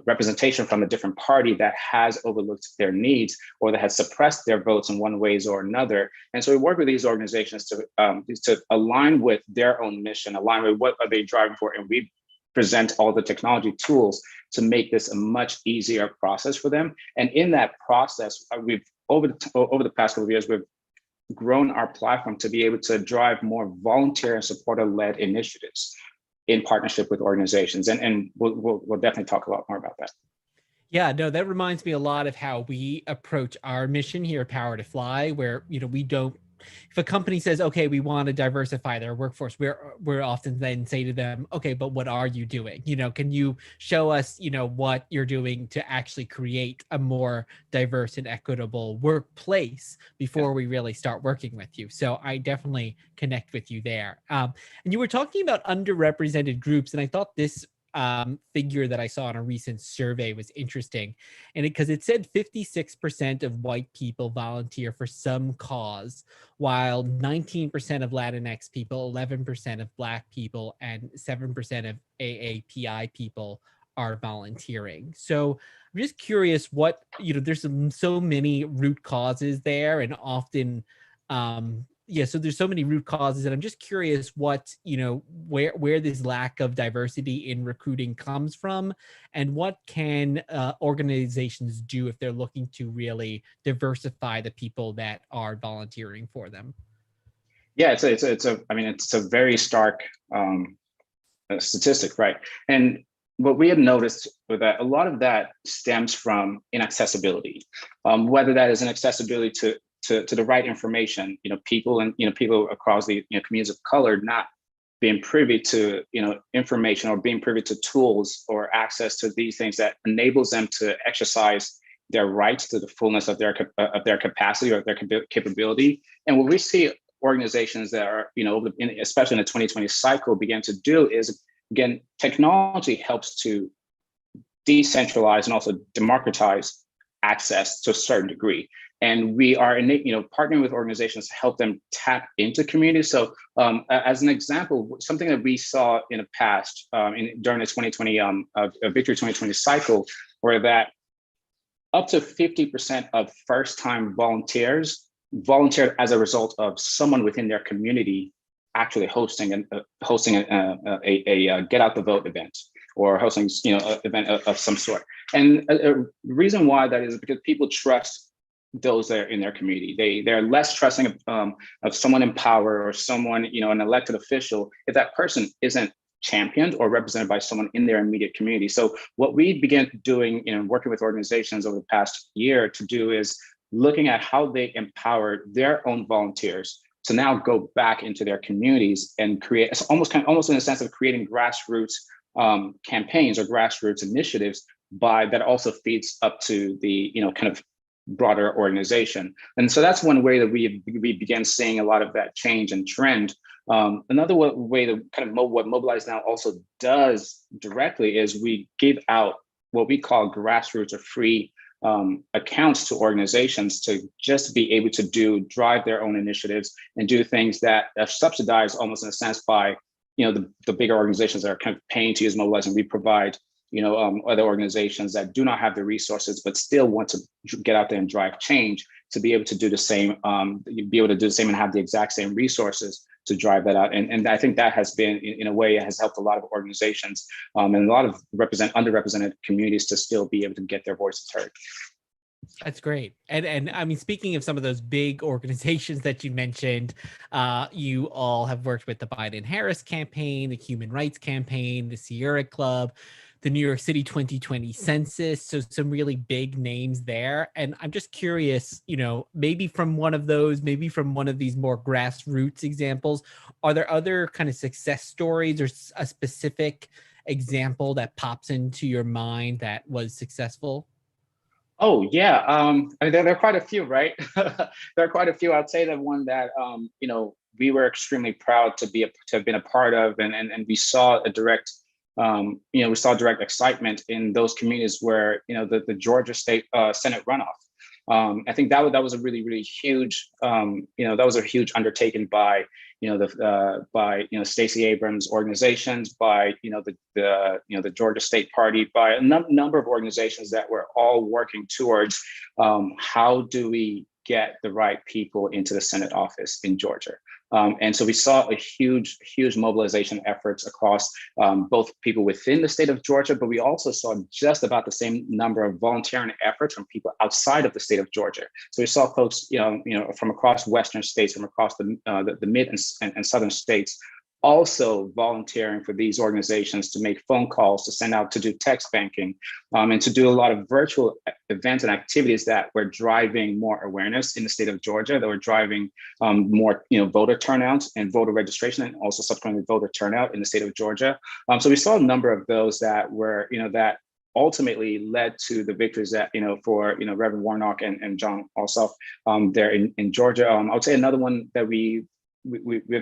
representation from a different party that has overlooked their needs, or that has suppressed their votes in one ways or another. And so we work with these organizations to align with their own mission, align with what are they driving for, and we present all the technology tools to make this a much easier process for them. And in that process, we've over the past couple of years, we've grown our platform to be able to drive more volunteer and supporter-led initiatives. in partnership with organizations. And we'll definitely talk a lot more about that. Yeah, no, that reminds me a lot of how we approach our mission here at Power to Fly, where, you know, we don't, if a company says, okay, we want to diversify their workforce, we're often then say to them, okay, but what are you doing? You know, can you show us, you know, what you're doing to actually create a more diverse and equitable workplace before we really start working with you? So I definitely connect with you there. And you were talking about underrepresented groups, and I thought this figure that I saw in a recent survey was interesting, and because it said 56% of white people volunteer for some cause, while 19% of Latinx people, 11% of Black people, and 7% of AAPI people are volunteering. So I'm just curious what, you know, there's so many root causes there, and often so there's so many root causes, and I'm just curious what, you know, where this lack of diversity in recruiting comes from, and what can organizations do if they're looking to really diversify the people that are volunteering for them? Yeah, it's a very stark statistic, right? And what we have noticed with that, a lot of that stems from inaccessibility, whether that is inaccessibility to the right information, you know, people across the, you know, communities of color not being privy to, you know, information, or being privy to tools or access to these things that enables them to exercise their rights to the fullness of their capacity or their capability. And what we see organizations that are, you know, especially in the 2020 cycle, begin to do is, again, technology helps to decentralize and also democratize access to a certain degree. And we are, you know, partnering with organizations to help them tap into communities. So as an example, something that we saw in the past during the 2020 Victory 2020 cycle, were that up to 50% of first-time volunteers volunteered as a result of someone within their community actually hosting a Get Out the Vote event, or hosting, you know, an event of some sort. And a reason why that is because people trust those that are in their community. They're less trusting of someone in power, or someone, you know, an elected official, if that person isn't championed or represented by someone in their immediate community. So what we began doing, you know, working with organizations over the past year to do is looking at how they empower their own volunteers to now go back into their communities and create, almost in a sense of creating grassroots campaigns or grassroots initiatives that also feeds up to the, you know, kind of broader organization. And so that's one way that we began seeing a lot of that change and trend. Another way that kind of what Mobilize now also does directly is we give out what we call grassroots or free accounts to organizations to just be able to drive their own initiatives and do things that are subsidized almost in a sense by, you know, the bigger organizations that are kind of paying to use Mobilize, and we provide, you know, other organizations that do not have the resources but still want to get out there and drive change to be able to do the same, and have the exact same resources to drive that out. And I think that has been, in a way, it has helped a lot of organizations and a lot of underrepresented communities to still be able to get their voices heard. That's great. And I mean, speaking of some of those big organizations that you mentioned, you all have worked with the Biden-Harris campaign, the Human Rights Campaign, the Sierra Club, the New York City 2020 census. So some really big names there. And I'm just curious, you know, maybe from one of these more grassroots examples, are there other kind of success stories or a specific example that pops into your mind that was successful? Oh yeah, I mean, there are quite a few, right? There are quite a few. I'd say that one that you know, we were extremely proud to have been a part of, and we saw a direct, you know, we saw direct excitement in those communities where, you know, the Georgia State Senate runoff. I think that was a really, really huge, you know, that was a huge undertaking by, you know, Stacey Abrams' organizations, by, you know, the Georgia State Party, by a number of organizations that were all working towards how do we get the right people into the Senate office in Georgia. And so we saw a huge mobilization efforts across both people within the state of Georgia, but we also saw just about the same number of volunteering efforts from people outside of the state of Georgia. So we saw folks, you know, from across Western states, from across the mid and southern states, also volunteering for these organizations to make phone calls, to send out, to do text banking, and to do a lot of virtual events and activities that were driving more awareness in the state of Georgia, that were driving more, voter turnout and voter registration, and also subsequently voter turnout in the state of Georgia. So we saw a number of those that were, that ultimately led to the victories that, for, Reverend Warnock and John Ossoff there in Georgia. I would say another one that we've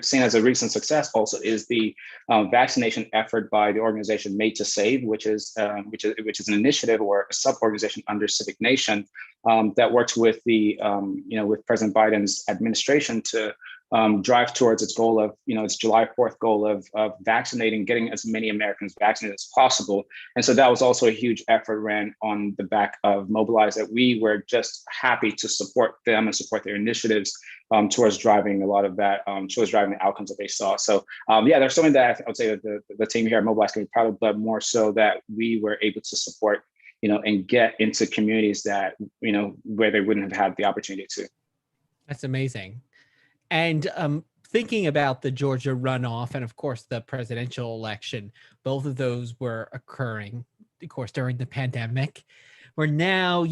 seen as a recent success also is the vaccination effort by the organization Made to Save, which is an initiative or a sub-organization under Civic Nation that works with the with President Biden's administration to drive towards its goal of, its July 4th goal of vaccinating, getting as many Americans vaccinated as possible. And so that was also a huge effort ran on the back of Mobilize, that we were just happy to support them and support their initiatives towards driving a lot of that, towards driving the outcomes that they saw. So yeah, there's something that I would say that the team here at Mobilize can be proud of, but more so that we were able to support, and get into communities that, where they wouldn't have had the opportunity to. That's amazing. And thinking about the Georgia runoff and, of course, the presidential election, both of those were occurring, of course, during the pandemic. We're now,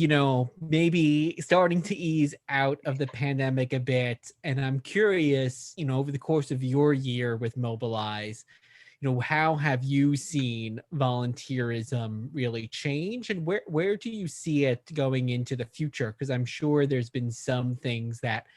maybe starting to ease out of the pandemic a bit. And I'm curious, over the course of your year with Mobilize, how have you seen volunteerism really change, and where do you see it going into the future? Because I'm sure there's been some things that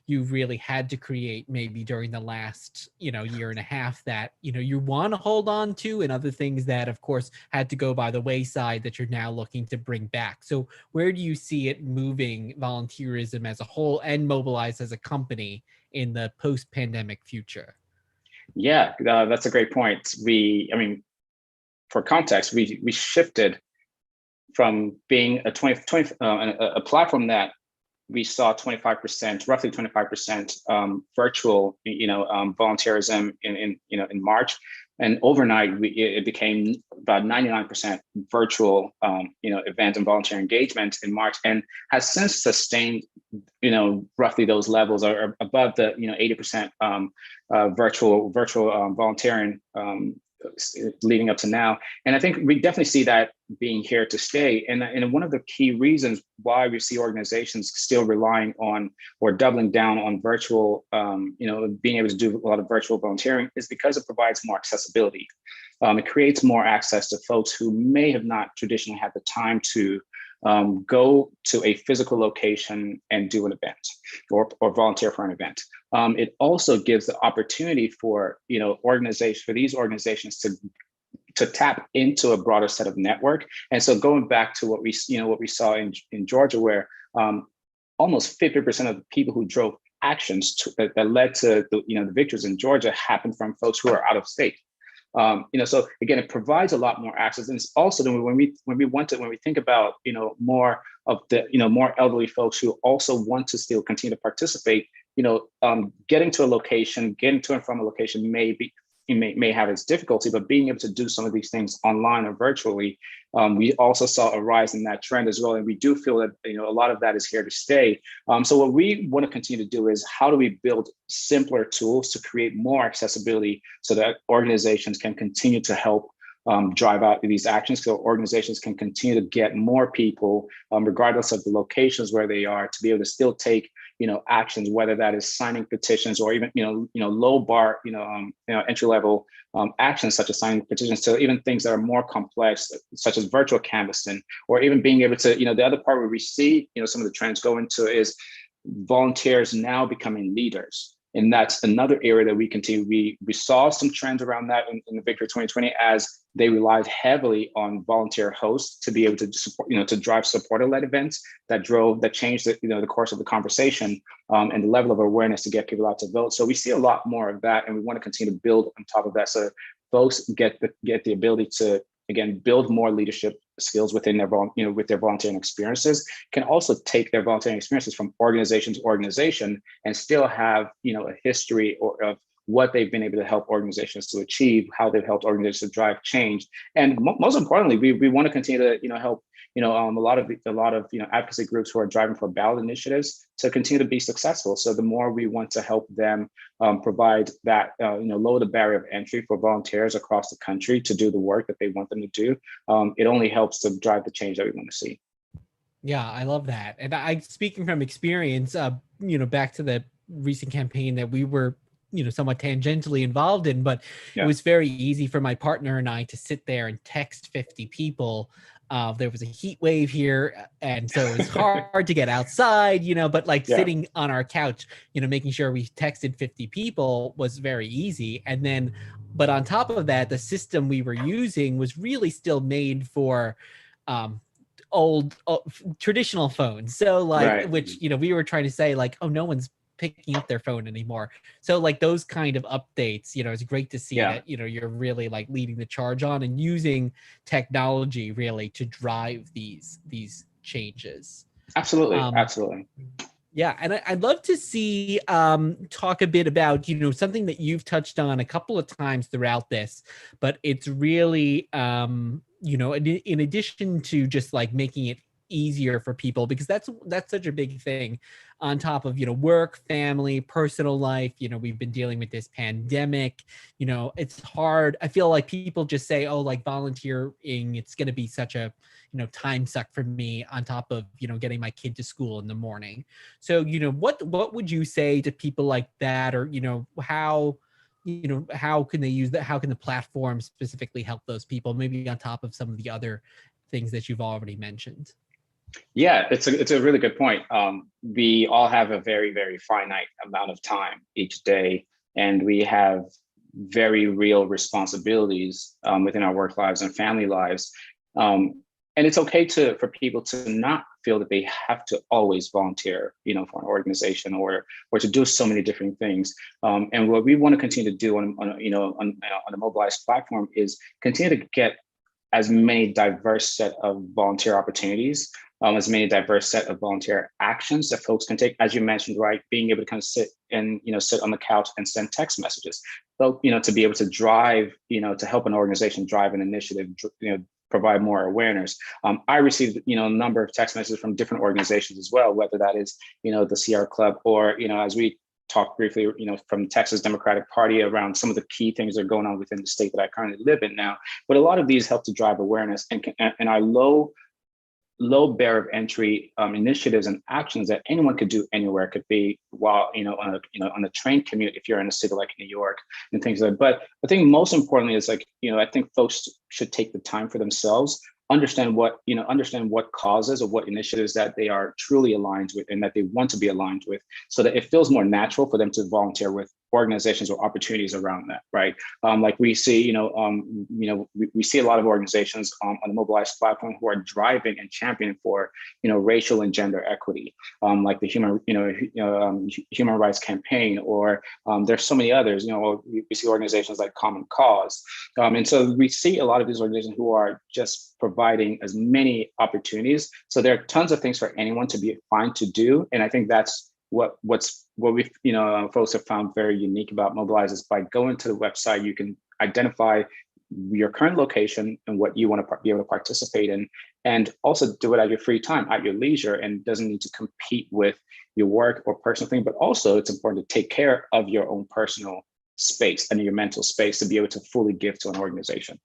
you've really had to create maybe during the last, year and a half that, you want to hold on to, and other things that, of course, had to go by the wayside that you're now looking to bring back. So where do you see it moving, volunteerism as a whole and Mobilize as a company in the post-pandemic future? Yeah, that's a great point. For context, we shifted from being a platform that we saw 25%, roughly 25% virtual, volunteerism in March, and overnight it became about 99% virtual, event and volunteer engagement in March, and has since sustained, roughly those levels are above the 80% virtual volunteering leading up to now. And I think we definitely see that being here to stay. And one of the key reasons why we see organizations still relying on or doubling down on virtual, being able to do a lot of virtual volunteering is because it provides more accessibility. It creates more access to folks who may have not traditionally had the time to go to a physical location and do an event or volunteer for an event. It also gives the opportunity for these organizations to tap into a broader set of network. And so going back to what we saw in Georgia, where almost 50% of the people who drove actions that led to the victories in Georgia happened from folks who are out of state. So again, it provides a lot more access, and it's also when we think about more of the more elderly folks who also want to still continue to participate. Getting to a location, getting to and from a location may have its difficulty, but being able to do some of these things online or virtually, we also saw a rise in that trend as well. And we do feel that a lot of that is here to stay. So what we want to continue to do is how do we build simpler tools to create more accessibility so that organizations can continue to help drive out these actions, so organizations can continue to get more people, regardless of the locations where they are, to be able to still take actions, whether that is signing petitions or even low bar entry level actions such as signing petitions, to even things that are more complex such as virtual canvassing, or even being able to the other part where we see some of the trends go into is volunteers now becoming leaders. And that's another area that we continue. We saw some trends around that in the Victory 2020 as they relied heavily on volunteer hosts to be able to support, to drive supporter-led events that changed the course of the conversation and the level of awareness to get people out to vote. So we see a lot more of that, and we want to continue to build on top of that so folks get the ability to, again, build more leadership skills within their with their volunteering experiences, can also take their volunteering experiences from organization to organization and still have a history of what they've been able to help organizations to achieve, how they've helped organizations to drive change. And most importantly, we want to continue to help a lot of advocacy groups who are driving for ballot initiatives to continue to be successful. So the more we want to help them provide that, lower the barrier of entry for volunteers across the country to do the work that they want them to do, it only helps to drive the change that we want to see. Yeah, I love that. And speaking from experience, back to the recent campaign that we were, somewhat tangentially involved in, but it was very easy for my partner and I to sit there and text 50 people. There was a heat wave here, and so it was hard to get outside, but sitting on our couch, making sure we texted 50 people was very easy. And then, but on top of that, the system we were using was really still made for old traditional phones. So which, we were trying to say oh, no one's picking up their phone anymore. So those kind of updates, it's great to see that, you're really leading the charge on and using technology really to drive these changes. Absolutely. Absolutely. Yeah. And I'd love to see, talk a bit about, something that you've touched on a couple of times throughout this, but it's really, in addition to just making it easier for people, because that's such a big thing on top of work, family, personal life. We've been dealing with this pandemic. It's hard. I feel like people just say, oh, volunteering, it's going to be such a time suck for me on top of getting my kid to school in the morning. So what would you say to people like that, or how can they use that? How can the platform specifically help those people, maybe on top of some of the other things that you've already mentioned? Yeah, it's a really good point. We all have a very, very finite amount of time each day, and we have very real responsibilities within our work lives and family lives. And it's okay for people to not feel that they have to always volunteer, for an organization or to do so many different things. And what we want to continue to do on the Mobilize platform is continue to get as many diverse set of volunteer opportunities, as many diverse set of volunteer actions that folks can take, as you mentioned, right? Being able to kind of sit on the couch and send text messages. So, to be able to drive, to help an organization drive an initiative, provide more awareness. I received, a number of text messages from different organizations as well, whether that is, the Sierra Club or, as we talked briefly, from Texas Democratic Party around some of the key things that are going on within the state that I currently live in now. But a lot of these help to drive awareness and our low barrier of entry initiatives and actions that anyone could do anywhere. It could be while on a train commute if you're in a city like New York and things like that. But I think most importantly is I think folks should take the time for themselves, understand what causes or what initiatives that they are truly aligned with and that they want to be aligned with, so that it feels more natural for them to volunteer with organizations or opportunities around that, right? Like we see, we see a lot of organizations on the Mobilize platform who are driving and championing for, racial and gender equity, like the Human Rights Campaign, or there's so many others. We see organizations like Common Cause, and so we see a lot of these organizations who are just providing as many opportunities. So there are tons of things for anyone to be fine to do, and I think that's what we folks have found very unique about Mobilize is by going to the website, you can identify your current location and what you want to be able to participate in, and also do it at your free time, at your leisure, and doesn't need to compete with your work or personal thing. But also it's important to take care of your own personal space and your mental space to be able to fully give to an organization.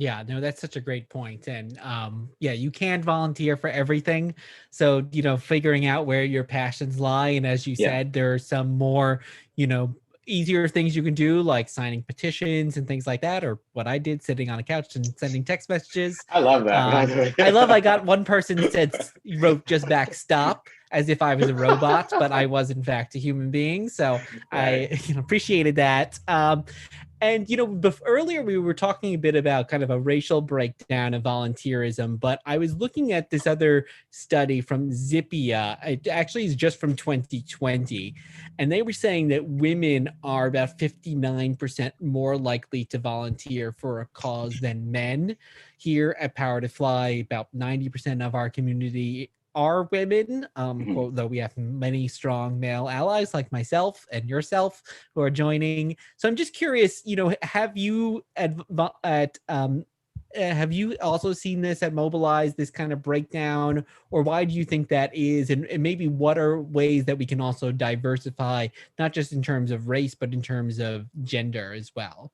Yeah, no, that's such a great point. And you can't volunteer for everything. So, figuring out where your passions lie. And as you said, there are some more, easier things you can do, like signing petitions and things like that, or what I did, sitting on a couch and sending text messages. I love that. I got one person wrote just back stop, as if I was a robot, but I was in fact a human being. So I appreciated that. And, earlier we were talking a bit about kind of a racial breakdown of volunteerism, but I was looking at this other study from Zippia. It actually is just from 2020. And they were saying that women are about 59% more likely to volunteer for a cause than men. Here at Power to Fly, about 90% of our community are women, though we have many strong male allies like myself and yourself who are joining. So I'm just curious, have you at Have you also seen this at Mobilize, this kind of breakdown, or why do you think that is? And maybe what are ways that we can also diversify, not just in terms of race, but in terms of gender as well?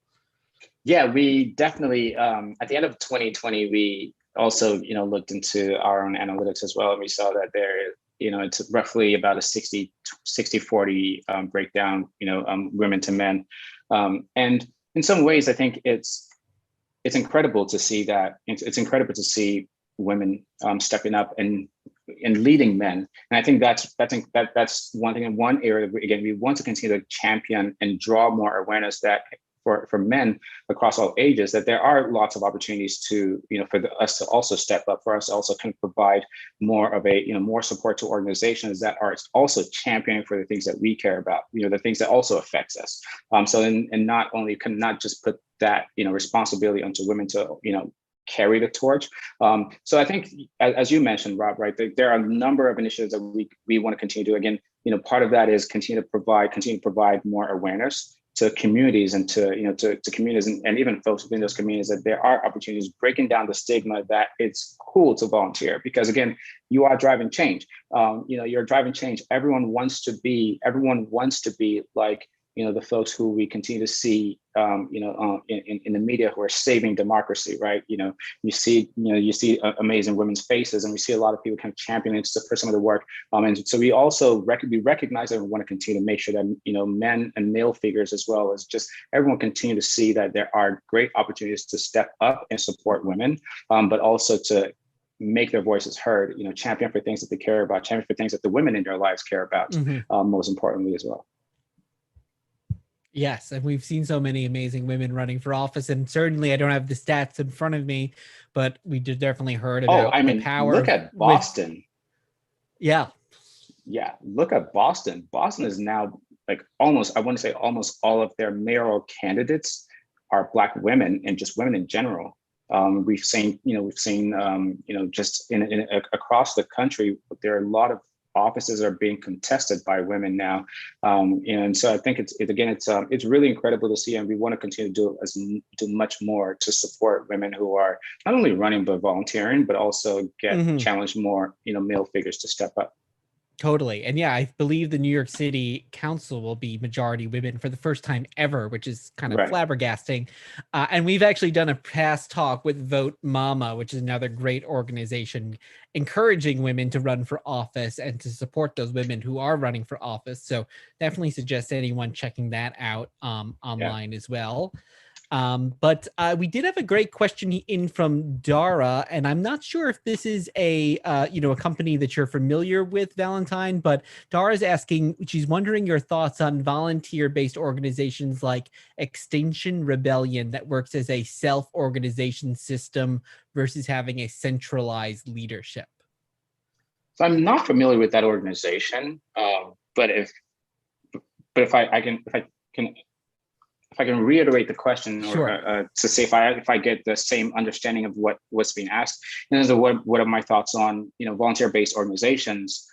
Yeah, we definitely, at the end of 2020, we also, looked into our own analytics as well. And we saw that there, it's roughly about a 60-40 breakdown, women to men. And in some ways, I think it's incredible to see that. It's incredible to see women stepping up and leading men. And I think that's one thing. In one area, again, we want to continue to champion and draw more awareness that for men across all ages, that there are lots of opportunities to, for us to also step up, for us to also kind of provide more of a, more support to organizations that are also championing for the things that we care about, the things that also affects us. And not only can not just put that, responsibility onto women to, carry the torch. So I think, as you mentioned, Rob, right, there are a number of initiatives that we want to continue to do. Again, part of that is continue to provide more awareness to communities and to communities and even folks within those communities, that there are opportunities, breaking down the stigma that it's cool to volunteer, because again, you are driving change. You're driving change. Everyone wants to be like, the folks who we continue to see, in the media, who are saving democracy, right? You see amazing women's faces, and we see a lot of people kind of championing for some of the work. And so we also recognize that we want to continue to make sure that, men and male figures, as well as just everyone, continue to see that there are great opportunities to step up and support women, but also to make their voices heard, champion for things that they care about, champion for things that the women in their lives care about, most importantly as well. Yes, and we've seen so many amazing women running for office, and certainly I don't have the stats in front of me, but we just definitely heard about the power. Look at Boston. Yeah, look at Boston. Boston is now like almost all of their mayoral candidates are Black women, and just women in general. We've seen just in across the country, there are a lot of offices are being contested by women now, and so I think it's really incredible to see, and we want to continue to do much more to support women who are not only running but volunteering, but also challenge more male figures to step up. Totally. And yeah, I believe the New York City Council will be majority women for the first time ever, which is kind of flabbergasting. And we've actually done a past talk with Vote Mama, which is another great organization encouraging women to run for office and to support those women who are running for office. So definitely suggest anyone checking that out online as well. But we did have a great question in from Dara, and I'm not sure if this is a company that you're familiar with, Valentine, but Dara's asking, she's wondering your thoughts on volunteer-based organizations like Extinction Rebellion that works as a self-organization system versus having a centralized leadership. So I'm not familiar with that organization, but if I can reiterate the question, or to see if I get the same understanding of what's being asked, and then what are my thoughts on volunteer-based organizations,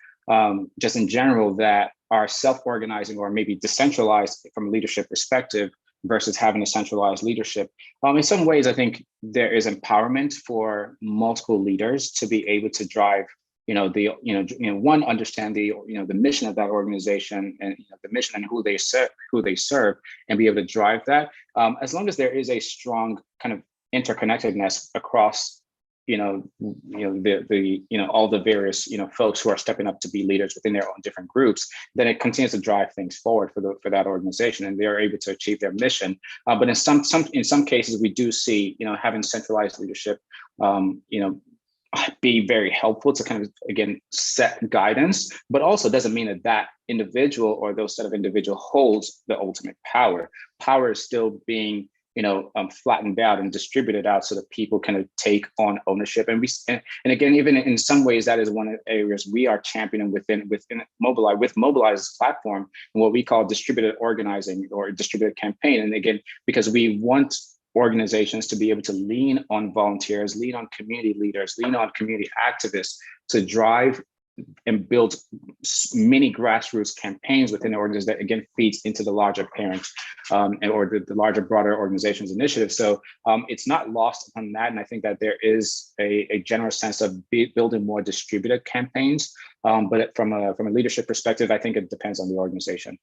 just in general, that are self-organizing or maybe decentralized from a leadership perspective versus having a centralized leadership. In some ways, I think there is empowerment for multiple leaders to be able to drive one, understand the mission of that organization, and the mission and who they serve, and be able to drive that. As long as there is a strong kind of interconnectedness across, all the various folks who are stepping up to be leaders within their own different groups, then it continues to drive things forward for that organization, and they are able to achieve their mission. But in some cases, we do see having centralized leadership, be very helpful to kind of, again, set guidance, but also doesn't mean that individual or those set of individual holds the ultimate power. Power is still being, flattened out and distributed out so that people can take on ownership. And again, even in some ways, that is one of the areas we are championing within Mobilize, with Mobilize's platform, and what we call distributed organizing or distributed campaign. And again, because we want organizations to be able to lean on volunteers, lean on community leaders, lean on community activists to drive and build many grassroots campaigns within the organization that again feeds into the larger parent or the larger, broader organization's initiative. So it's not lost upon that. And I think that there is a general sense of building more distributed campaigns. But from a leadership perspective, I think it depends on the organization.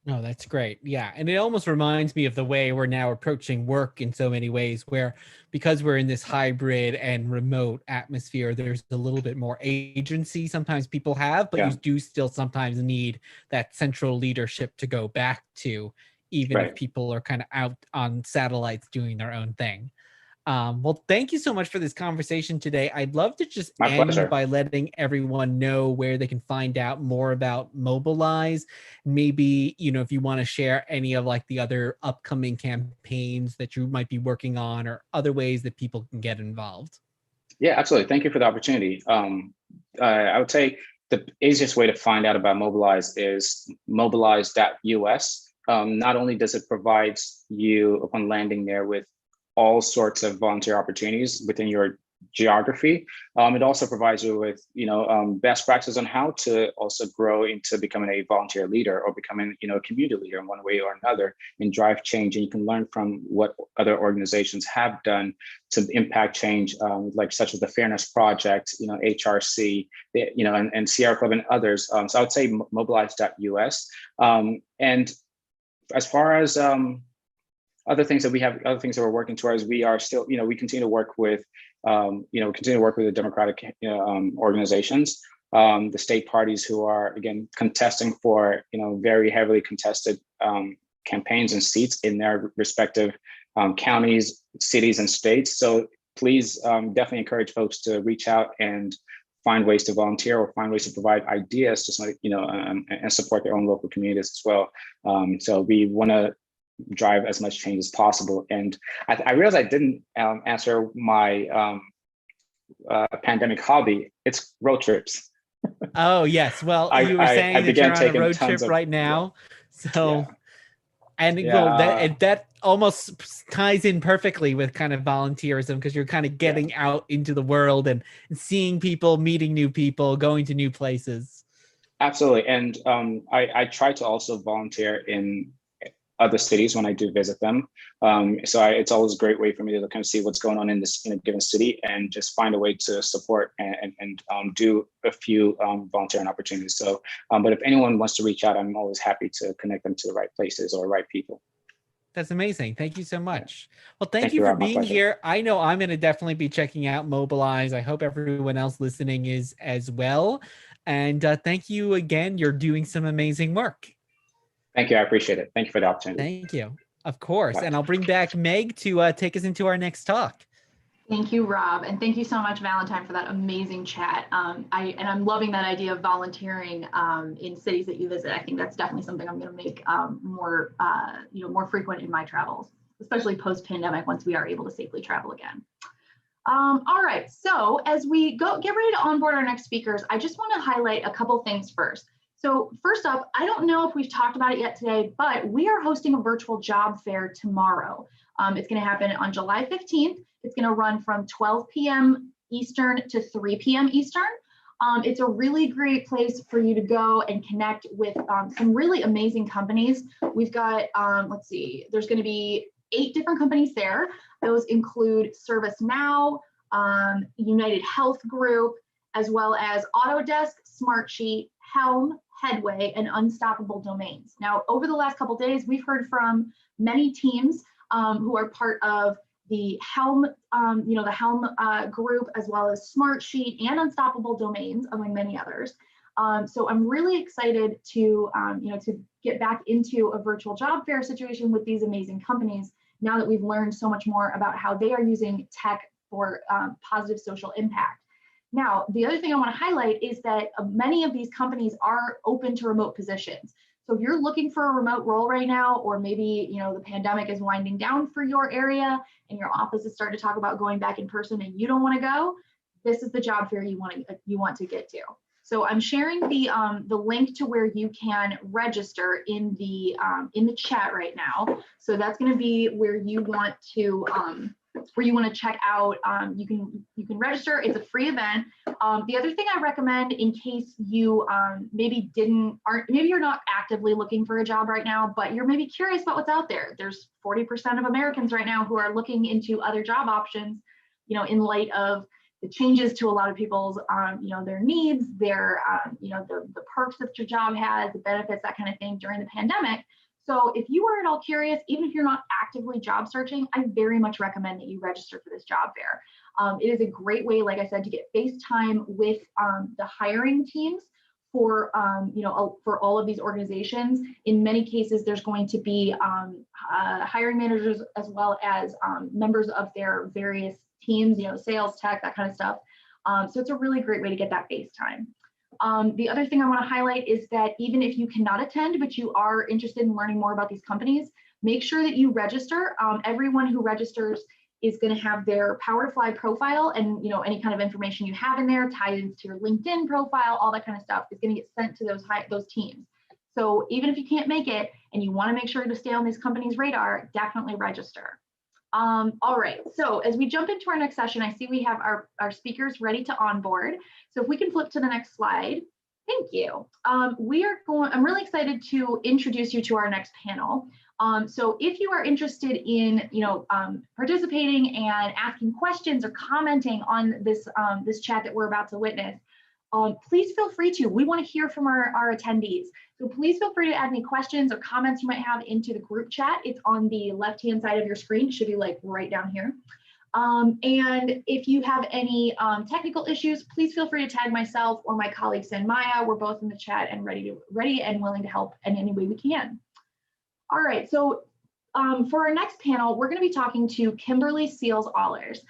No, that's great. Yeah. And it almost reminds me of the way we're now approaching work in so many ways, where because we're in this hybrid and remote atmosphere, there's a little bit more agency sometimes people have, but you do still sometimes need that central leadership to go back to, even if people are kind of out on satellites doing their own thing. Well, thank you so much for this conversation today. I'd love to just end by letting everyone know where they can find out more about Mobilize. Maybe, you know, if you want to share any of like the other upcoming campaigns that you might be working on or other ways that people can get involved. Yeah, absolutely. Thank you for the opportunity. I would say the easiest way to find out about Mobilize is mobilize.us. Not only does it provide you upon landing there with all sorts of volunteer opportunities within your geography. It also provides you with, best practices on how to also grow into becoming a volunteer leader or becoming, a community leader in one way or another and drive change. And you can learn from what other organizations have done to impact change, like such as the Fairness Project, HRC, and Sierra Club and others. So I would say mobilize.us. And as far as other things that we're working towards, we are still, we continue to work with, the Democratic organizations, the state parties who are, again, contesting for, very heavily contested campaigns and seats in their respective counties, cities, and states. So please definitely encourage folks to reach out and find ways to volunteer or find ways to provide ideas to, and support their own local communities as well. So we want to drive as much change as possible. And I realized I didn't answer my pandemic hobby. It's road trips. Oh, yes. Well, you were saying that you're on a road trip right now. So, that almost ties in perfectly with kind of volunteerism, because you're kind of getting out into the world and seeing people, meeting new people, going to new places. Absolutely. And I try to also volunteer in other cities when I do visit them. So it's always a great way for me to kind of see what's going on in a given city and just find a way to support and do a few volunteering opportunities. So, but if anyone wants to reach out, I'm always happy to connect them to the right places or right people. That's amazing. Thank you so much. Well, thank you for being here. I know I'm going to definitely be checking out Mobilize. I hope everyone else listening is as well. And thank you again. You're doing some amazing work. Thank you. I appreciate it. Thank you for the opportunity. Thank you. Of course. Bye. And I'll bring back Meg to take us into our next talk. Thank you, Rob. And thank you so much, Valentine, for that amazing chat. I'm loving that idea of volunteering in cities that you visit. I think that's definitely something I'm going to make more frequent in my travels, especially post-pandemic, once we are able to safely travel again. All right. So as we get ready to onboard our next speakers, I just want to highlight a couple things first. So first up, I don't know if we've talked about it yet today, but we are hosting a virtual job fair tomorrow. It's going to happen on July 15th. It's going to run from 12 p.m. Eastern to 3 p.m. Eastern. It's a really great place for you to go and connect with some really amazing companies. We've got, there's going to be 8 different companies there. Those include ServiceNow, United Health Group, as well as Autodesk, Smartsheet, Helm, Headway, and Unstoppable Domains. Now, over the last couple of days, we've heard from many teams who are part of the Helm, the Helm group, as well as Smartsheet and Unstoppable Domains, among many others. So I'm really excited to get back into a virtual job fair situation with these amazing companies now that we've learned so much more about how they are using tech for positive social impact. Now, the other thing I want to highlight is that many of these companies are open to remote positions. So if you're looking for a remote role right now, or maybe the pandemic is winding down for your area and your office is starting to talk about going back in person and you don't want to go, this is the job fair you want to get to. So I'm sharing the link to where you can register in the chat right now. So that's going to be where you want to check out. You can register. It's a free event. The other thing I recommend, in case you maybe you're not actively looking for a job right now, but you're maybe curious about what's out there. There's 40% of Americans right now who are looking into other job options, in light of the changes to a lot of people's, their needs, their, the perks that your job has, the benefits, that kind of thing during the pandemic. So if you are at all curious, even if you're not actively job searching, I very much recommend that you register for this job fair. It is a great way, like I said, to get face time with the hiring teams for, for all of these organizations. In many cases, there's going to be hiring managers as well as members of their various teams, sales, tech, that kind of stuff. So it's a really great way to get that face time. The other thing I want to highlight is that even if you cannot attend, but you are interested in learning more about these companies, make sure that you register. Everyone who registers is going to have their Power to Fly profile, and any kind of information you have in there tied into your LinkedIn profile, all that kind of stuff is going to get sent to those teams. So even if you can't make it and you want to make sure to stay on these companies' radar, definitely register. All right, so as we jump into our next session, I see we have our speakers ready to onboard. So if we can flip to the next slide. Thank you. I'm really excited to introduce you to our next panel. So if you are interested in, participating and asking questions or commenting on this chat that we're about to witness, please feel free to. We want to hear from our attendees. So please feel free to add any questions or comments you might have into the group chat. It's on the left-hand side of your screen. It should be like right down here. And if you have any technical issues, please feel free to tag myself or my colleague Sanmaya. We're both in the chat and ready and willing to help in any way we can. All right, so for our next panel, we're going to be talking to Kimberly Seals-Allers.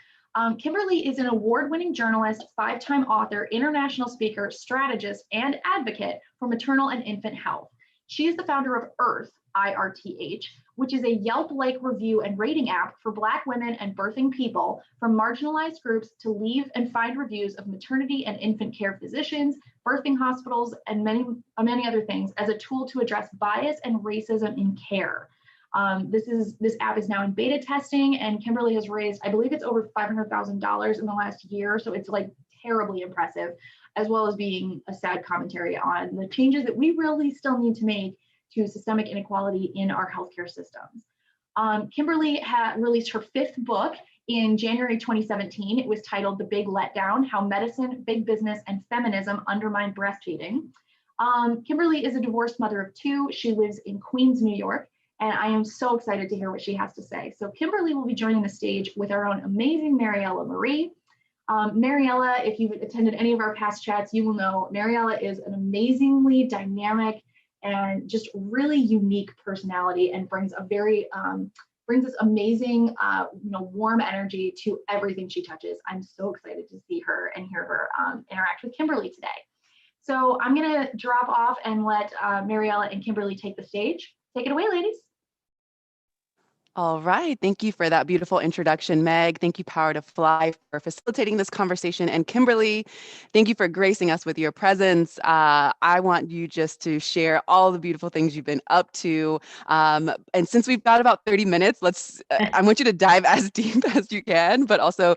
Kimberly is an award-winning journalist, 5-time author, international speaker, strategist, and advocate for maternal and infant health. She is the founder of Irth, IRTH, which is a Yelp-like review and rating app for Black women and birthing people from marginalized groups to leave and find reviews of maternity and infant care physicians, birthing hospitals, and many other things as a tool to address bias and racism in care. This app is now in beta testing, and Kimberly has raised, I believe it's over $500,000 in the last year. So it's like terribly impressive, as well as being a sad commentary on the changes that we really still need to make to systemic inequality in our healthcare systems. Kimberly had released her 5th book in January 2017. It was titled The Big Letdown: How Medicine, Big Business, and Feminism Undermine Breastfeeding. Kimberly is a divorced mother of 2. She lives in Queens, New York, and I am so excited to hear what she has to say. So Kimberly will be joining the stage with our own amazing Mariella Marie. Mariella, if you've attended any of our past chats, you will know Mariella is an amazingly dynamic and just really unique personality, and brings this amazing, warm energy to everything she touches. I'm so excited to see her and hear her interact with Kimberly today. So I'm gonna drop off and let Mariella and Kimberly take the stage. Take it away, ladies. All right. Thank you for that beautiful introduction, Meg. Thank you, Power to Fly, for facilitating this conversation. And Kimberly, thank you for gracing us with your presence. I want you just to share all the beautiful things you've been up to. And since we've got about 30 minutes, I want you to dive as deep as you can, but also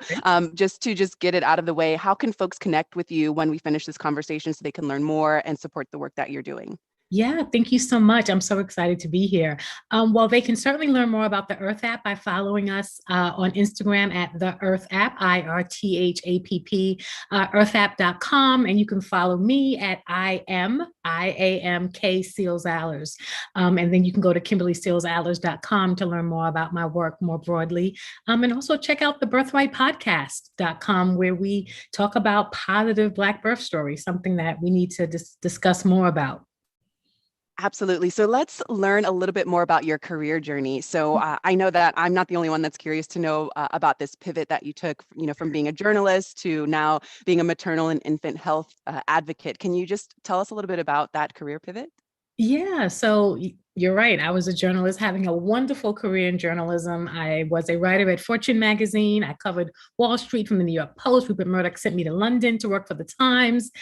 just to get it out of the way, how can folks connect with you when we finish this conversation so they can learn more and support the work that you're doing? Yeah, thank you so much. I'm so excited to be here. Well, they can certainly learn more about the Irth app by following us on Instagram at the Irth app, IRTHAPP, earthapp.com. And you can follow me at IAMK Seals-Allers. And then you can go to KimberlySealsAllers.com to learn more about my work more broadly. And also check out the birthrightpodcast.com, where we talk about positive Black birth stories, something that we need to discuss more about. Absolutely. So let's learn a little bit more about your career journey. So I know that I'm not the only one that's curious to know about this pivot that you took, from being a journalist to now being a maternal and infant health advocate. Can you just tell us a little bit about that career pivot? Yeah, so You're right. I was a journalist having a wonderful career in journalism. I was a writer at Fortune magazine. I covered Wall Street from the New York Post. Rupert Murdoch sent me to London to work for the Times.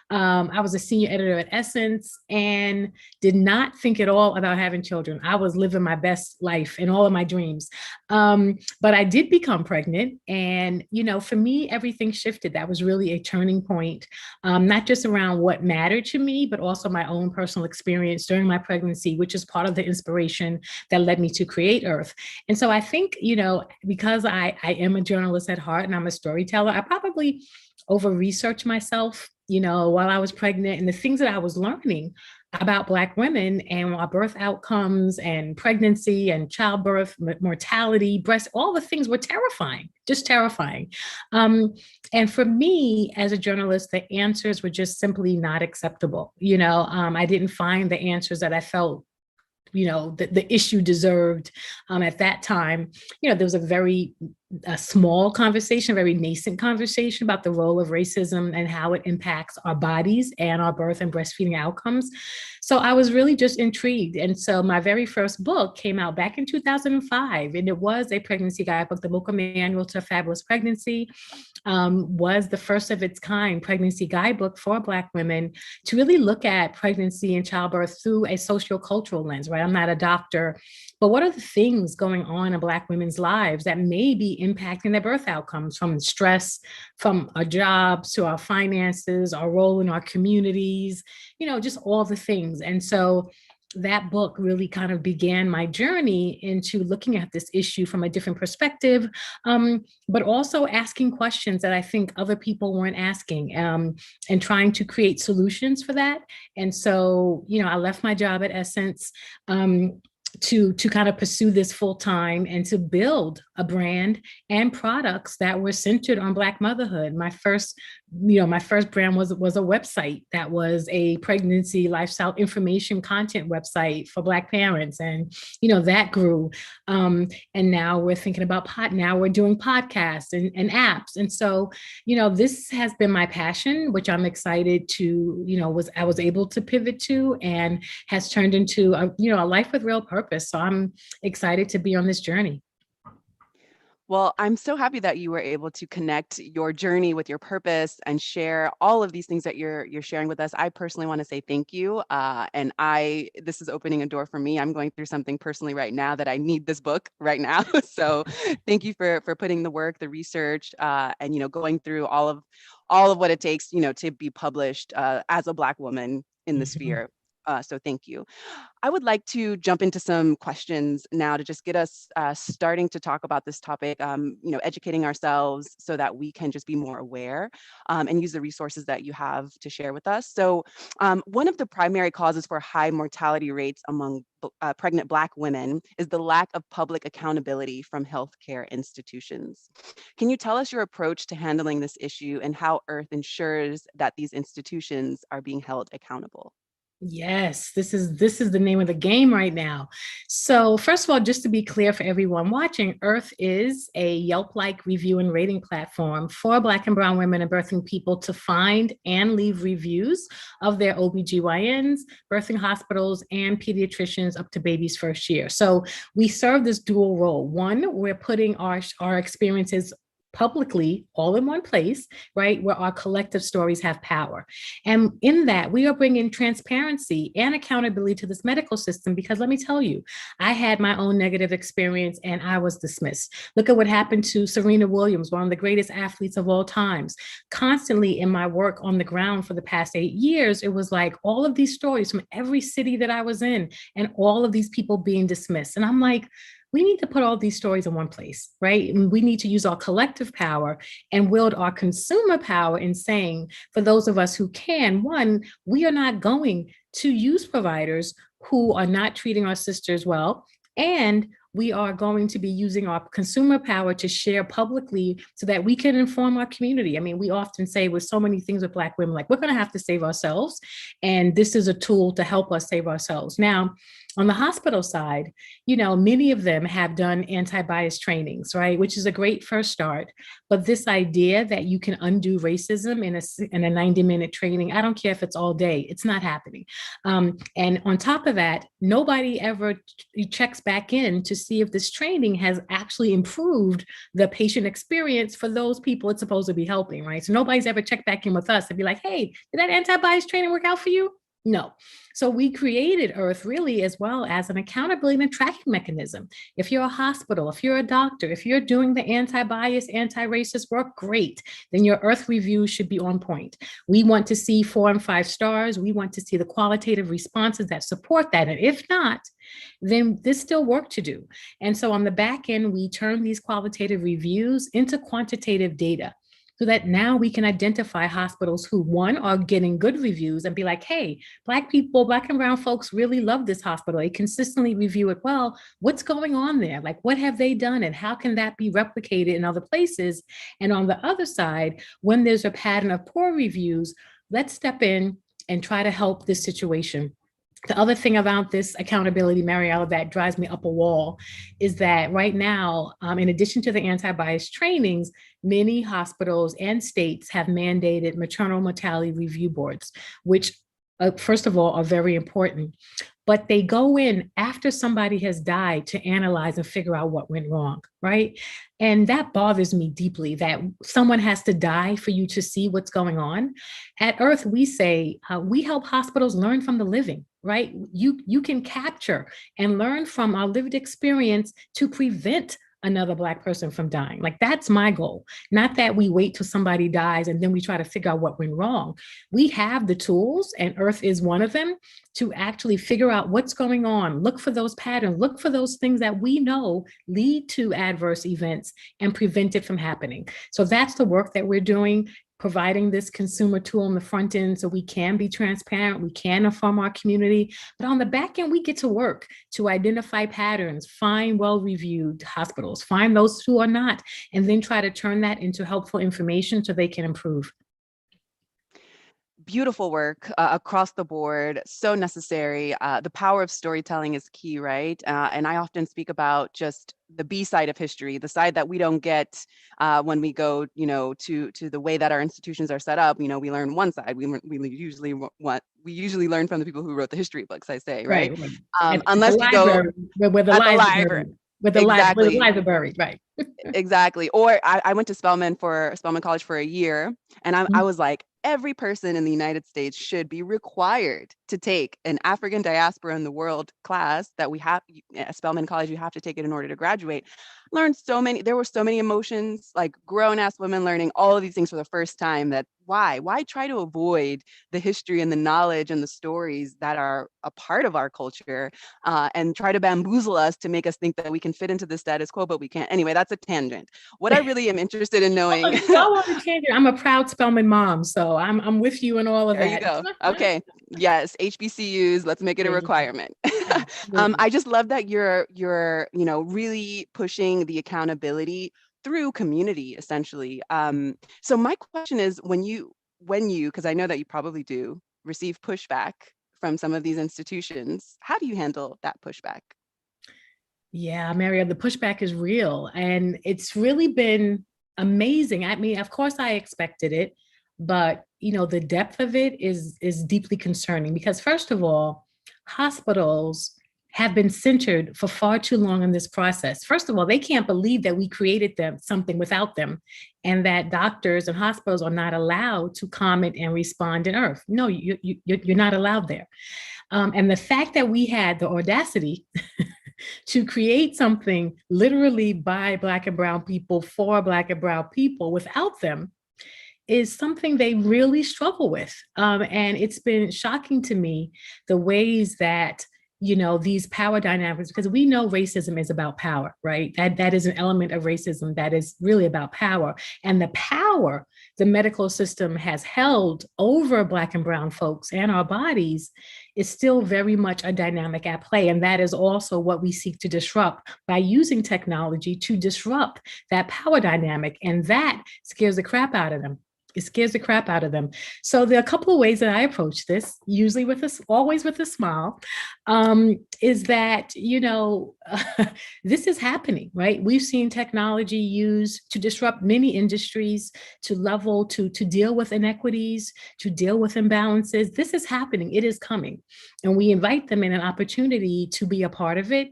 I was a senior editor at Essence and did not think at all about having children. I was living my best life in all of my dreams. But I did become pregnant. And, for me, everything shifted. That was really a turning point, not just around what mattered to me, but also my own personal experience during my pregnancy, which is part of the inspiration that led me to create Earth. And so I think, because I am a journalist at heart and I'm a storyteller, I probably over-researched myself, while I was pregnant, and the things that I was learning about Black women and our birth outcomes and pregnancy and childbirth, mortality, breast, all the things were terrifying, just terrifying. And for me as a journalist, the answers were just simply not acceptable. I didn't find the answers that I felt the issue deserved at that time. There was a small conversation, a very nascent conversation about the role of racism and how it impacts our bodies and our birth and breastfeeding outcomes. So I was really just intrigued. And so my very first book came out back in 2005, and it was a pregnancy guidebook. The Mocha Manual to a Fabulous Pregnancy was the first of its kind pregnancy guidebook for Black women to really look at pregnancy and childbirth through a sociocultural lens, right? I'm not a doctor, but what are the things going on in Black women's lives that may be impacting their birth outcomes, from stress, from our jobs to our finances, our role in our communities, just all the things. And so that book really kind of began my journey into looking at this issue from a different perspective, but also asking questions that I think other people weren't asking, and trying to create solutions for that. And so, I left my job at Essence to kind of pursue this full time and to build a brand and products that were centered on Black motherhood. My first brand was a website that was a pregnancy lifestyle information content website for Black parents. And, that grew. And now we're thinking about now we're doing podcasts and apps. And so, this has been my passion, which I'm excited to, I was able to pivot to, and has turned into a life with real purpose. So I'm excited to be on this journey. Well, I'm so happy that you were able to connect your journey with your purpose and share all of these things that you're sharing with us. I personally want to say thank you. And this is opening a door for me. I'm going through something personally right now that I need this book right now. So thank you for putting the work, the research, and going through all of what it takes, to be published as a Black woman in the sphere. So thank you. I would like to jump into some questions now to just get us starting to talk about this topic, educating ourselves so that we can just be more aware and use the resources that you have to share with us. So one of the primary causes for high mortality rates among pregnant Black women is the lack of public accountability from healthcare institutions. Can you tell us your approach to handling this issue and how Earth ensures that these institutions are being held accountable? Yes, this is the name of the game right now. So first of all, just to be clear for everyone watching, Earth is a Yelp-like review and rating platform for Black and brown women and birthing people to find and leave reviews of their OBGYNs, birthing hospitals, and pediatricians up to baby's first year. So we serve this dual role. One, we're putting our experiences publicly all in one place, right, where our collective stories have power. And in that, we are bringing transparency and accountability to this medical system, because let me tell you, I had my own negative experience and I was dismissed. Look at what happened to Serena Williams, one of the greatest athletes of all times. Constantly in my work on the ground for the past 8 years, it was like all of these stories from every city that I was in and all of these people being dismissed. And I'm like, we need to put all these stories in one place, right? And we need to use our collective power and wield our consumer power in saying, for those of us who can, one, we are not going to use providers who are not treating our sisters well, and we are going to be using our consumer power to share publicly so that we can inform our community. I mean, we often say with so many things with Black women, like, we're going to have to save ourselves, and this is a tool to help us save ourselves. Now, On the hospital side, many of them have done anti-bias trainings, right? Which is a great first start. But this idea that you can undo racism in a 90-minute training, I don't care if it's all day, it's not happening. And on top of that, nobody ever checks back in to see if this training has actually improved the patient experience for those people it's supposed to be helping, right? So nobody's ever checked back in with us and be like, hey, did that anti-bias training work out for you? No. So we created Earth really as well as an accountability and tracking mechanism. If you're a hospital, if you're a doctor, if you're doing the anti-bias, anti-racist work, great. Then your Earth review should be on point. We want to see 4 and 5 stars. We want to see the qualitative responses that support that. And if not, then there's still work to do. And so on the back end, we turn these qualitative reviews into quantitative data, so that now we can identify hospitals who, one, are getting good reviews and be like, hey, Black people, Black and brown folks really love this hospital. They consistently review it well. What's going on there? Like, what have they done? And how can that be replicated in other places? And on the other side, when there's a pattern of poor reviews, let's step in and try to help this situation. The other thing about this accountability, Mariella, that drives me up a wall is that right now, in addition to the anti-bias trainings, many hospitals and states have mandated maternal mortality review boards, which first of all, are very important, but they go in after somebody has died to analyze and figure out what went wrong, right? And that bothers me deeply, that someone has to die for you to see what's going on. At Earth, we say, we help hospitals learn from the living, right? You can capture and learn from our lived experience to prevent another Black person from dying. Like, that's my goal. Not that we wait till somebody dies and then we try to figure out what went wrong. We have the tools, and Earth is one of them, to actually figure out what's going on, look for those patterns, look for those things that we know lead to adverse events and prevent it from happening. So that's the work that we're doing, providing this consumer tool on the front end so we can be transparent, we can inform our community, but on the back end, we get to work to identify patterns, find well-reviewed hospitals, find those who are not, and then try to turn that into helpful information so they can improve. Beautiful work across the board, so necessary. The power of storytelling is key, right? And I often speak about just the B side of history, the side that we don't get when we go, to the way that our institutions are set up. We learn one side. We usually learn from the people who wrote the history books, I say, right? Unless you go where the library. With the library, right? Exactly. Or I went to Spelman College for a year, and I was like, every person in the United States should be required to take an African diaspora in the world class that we have at Spelman College. You have to take it in order to graduate. There were so many emotions, like grown-ass women learning all of these things for the first time. That why try to avoid the history and the knowledge and the stories that are a part of our culture, and try to bamboozle us to make us think that we can fit into the status quo, but we can't. Anyway, that's a tangent. What I really am interested in knowing. I'm a proud Spelman mom, so I'm with you in all of that. There you go. Okay. Yes, HBCUs. Let's make it a requirement. I just love that you're really pushing the accountability through community, essentially. So my question is, when you, because I know that you probably do receive pushback from some of these institutions, how do you handle that pushback? Yeah, Maria, the pushback is real, and it's really been amazing. I mean, of course I expected it, but the depth of it is deeply concerning, because first of all, hospitals have been centered for far too long in this process. First of all, they can't believe that we created something without them, and that doctors and hospitals are not allowed to comment and respond in Earth. No, you're not allowed there. And the fact that we had the audacity to create something literally by Black and brown people for Black and brown people without them is something they really struggle with. And it's been shocking to me the ways that these power dynamics, because we know racism is about power, right? That is an element of racism that is really about power. And the power the medical system has held over Black and brown folks and our bodies is still very much a dynamic at play. And that is also what we seek to disrupt by using technology to disrupt that power dynamic. And that scares the crap out of them. It scares the crap out of them. So there are a couple of ways that I approach this, usually always with a smile, is that, this is happening, right? We've seen technology used to disrupt many industries, to deal with inequities, to deal with imbalances. This is happening. It is coming. And we invite them in an opportunity to be a part of it,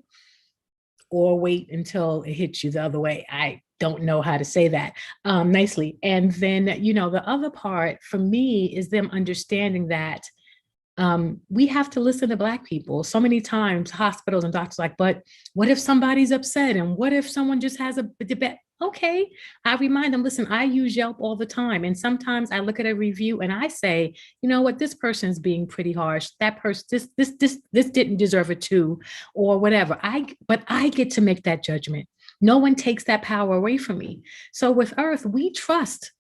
or wait until it hits you the other way. I don't know how to say that nicely. And then, the other part for me is them understanding that we have to listen to Black people. So many times hospitals and doctors are like, but what if somebody's upset? And what if someone just has a debate? Okay, I remind them, listen, I use Yelp all the time. And sometimes I look at a review and I say, you know what, this person's being pretty harsh. That person, this didn't deserve a 2 or whatever. But I get to make that judgment. No one takes that power away from me. So with Earth, we trust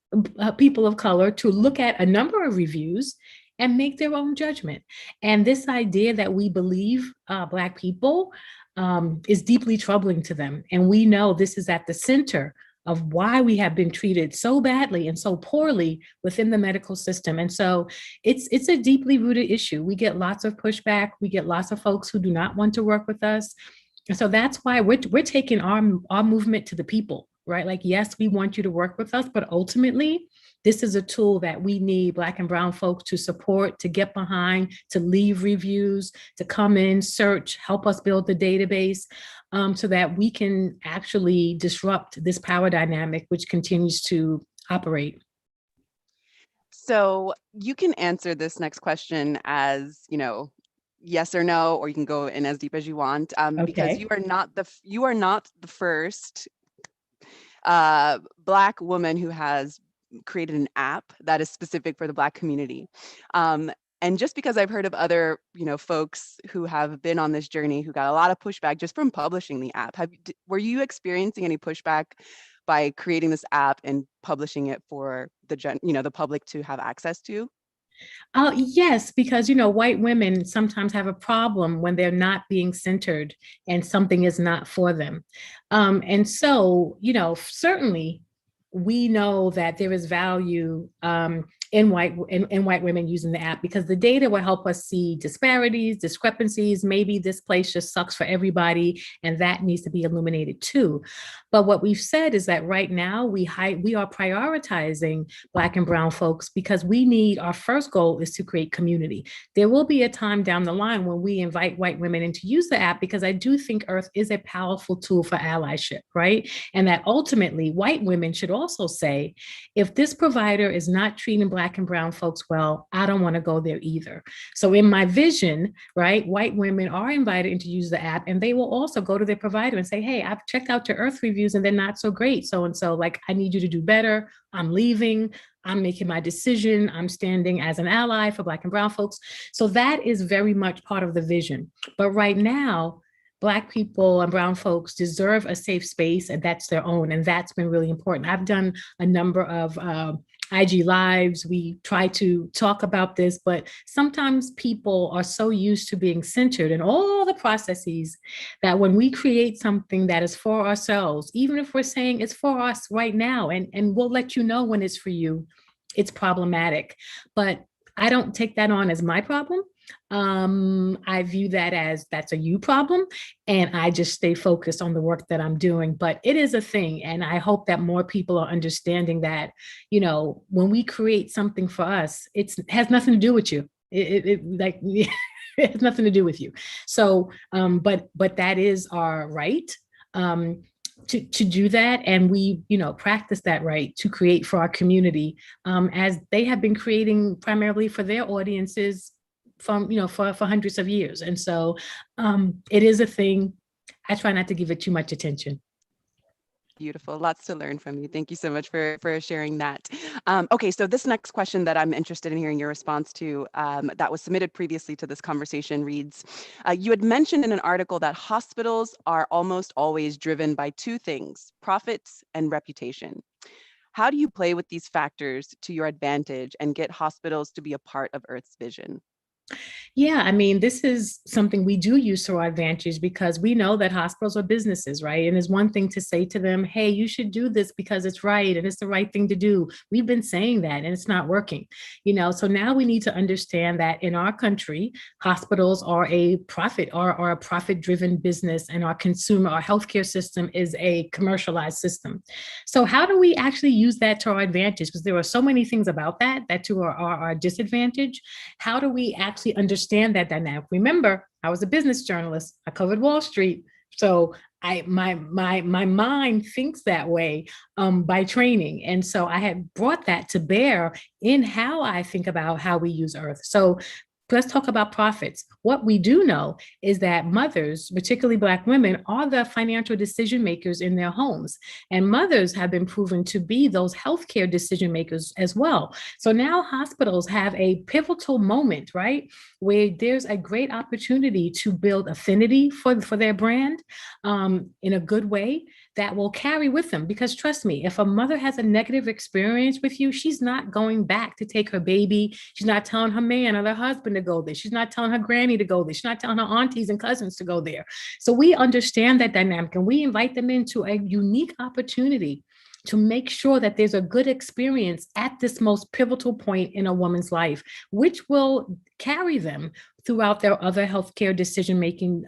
people of color to look at a number of reviews and make their own judgment. And this idea that we believe Black people is deeply troubling to them. And we know this is at the center of why we have been treated so badly and so poorly within the medical system. And so it's a deeply rooted issue. We get lots of pushback. We get lots of folks who do not want to work with us. And so that's why we're taking our movement to the people, right? Like, yes, we want you to work with us, but ultimately, this is a tool that we need Black and brown folks to support, to get behind, to leave reviews, to come in, search, help us build the database so that we can actually disrupt this power dynamic, which continues to operate. So you can answer this next question as, yes or no, or you can go in as deep as you want, because you are not the first Black woman who has created an app that is specific for the Black community. And just because I've heard of other, folks who have been on this journey who got a lot of pushback just from publishing the app, were you experiencing any pushback by creating this app and publishing it for the public to have access to? Yes, because, white women sometimes have a problem when they're not being centered and something is not for them. And so, certainly we know that there is value in white women using the app, because the data will help us see disparities, discrepancies. Maybe this place just sucks for everybody, and that needs to be illuminated too. But what we've said is that right now we are prioritizing Black and brown folks because our first goal is to create community. There will be a time down the line when we invite white women in to use the app, because I do think Earth is a powerful tool for allyship, right? And that ultimately white women should also say, if this provider is not treating Black and brown folks well, I don't want to go there either. So in my vision, right, white women are invited in to use the app, and they will also go to their provider and say, hey, I've checked out your Earth reviews and they're not so great. So-and-so, like, I need you to do better. I'm leaving. I'm making my decision. I'm standing as an ally for Black and brown folks. So that is very much part of the vision. But right now, Black people and brown folks deserve a safe space, and that's their own. And that's been really important. I've done a number of IG Lives. We try to talk about this, but sometimes people are so used to being centered in all the processes that when we create something that is for ourselves, even if we're saying it's for us right now, and we'll let you know when it's for you, it's problematic. But I don't take that on as my problem. I view that as that's a you problem, and I just stay focused on the work that I'm doing. But it is a thing, and I hope that more people are understanding that, when we create something for us, it has nothing to do with you. It has nothing to do with you. So, but that is our right. To do that, and we practice that right to create for our community, as they have been creating primarily for their audiences from for hundreds of years. And so it is a thing. I try not to give it too much attention. Beautiful. Lots to learn from you. Thank you so much for sharing that. Okay, so this next question that I'm interested in hearing your response to, that was submitted previously to this conversation, reads, you had mentioned in an article that hospitals are almost always driven by two things: profits and reputation. How do you play with these factors to your advantage and get hospitals to be a part of Earth's vision? Yeah, I mean, this is something we do use to our advantage because we know that hospitals are businesses, right? And it's one thing to say to them, hey, you should do this because it's right and it's the right thing to do. We've been saying that and it's not working, so now we need to understand that in our country, hospitals are a profit-driven business, and our healthcare system is a commercialized system. So how do we actually use that to our advantage? Because there are so many things about that to our disadvantage. How do we actually understand that dynamic? Remember, I was a business journalist. I covered Wall Street. So my mind thinks that way by training. And so I had brought that to bear in how I think about how we use Earth. So let's talk about profits. What we do know is that mothers, particularly Black women, are the financial decision makers in their homes. And mothers have been proven to be those healthcare decision makers as well. So now hospitals have a pivotal moment, right, where there's a great opportunity to build affinity for their brand in a good way that will carry with them. Because trust me, if a mother has a negative experience with you, she's not going back to take her baby. She's not telling her man or her husband to go there. She's not telling her granny to go there. She's not telling her aunties and cousins to go there. So we understand that dynamic, and we invite them into a unique opportunity to make sure that there's a good experience at this most pivotal point in a woman's life, which will carry them throughout their other healthcare decision-making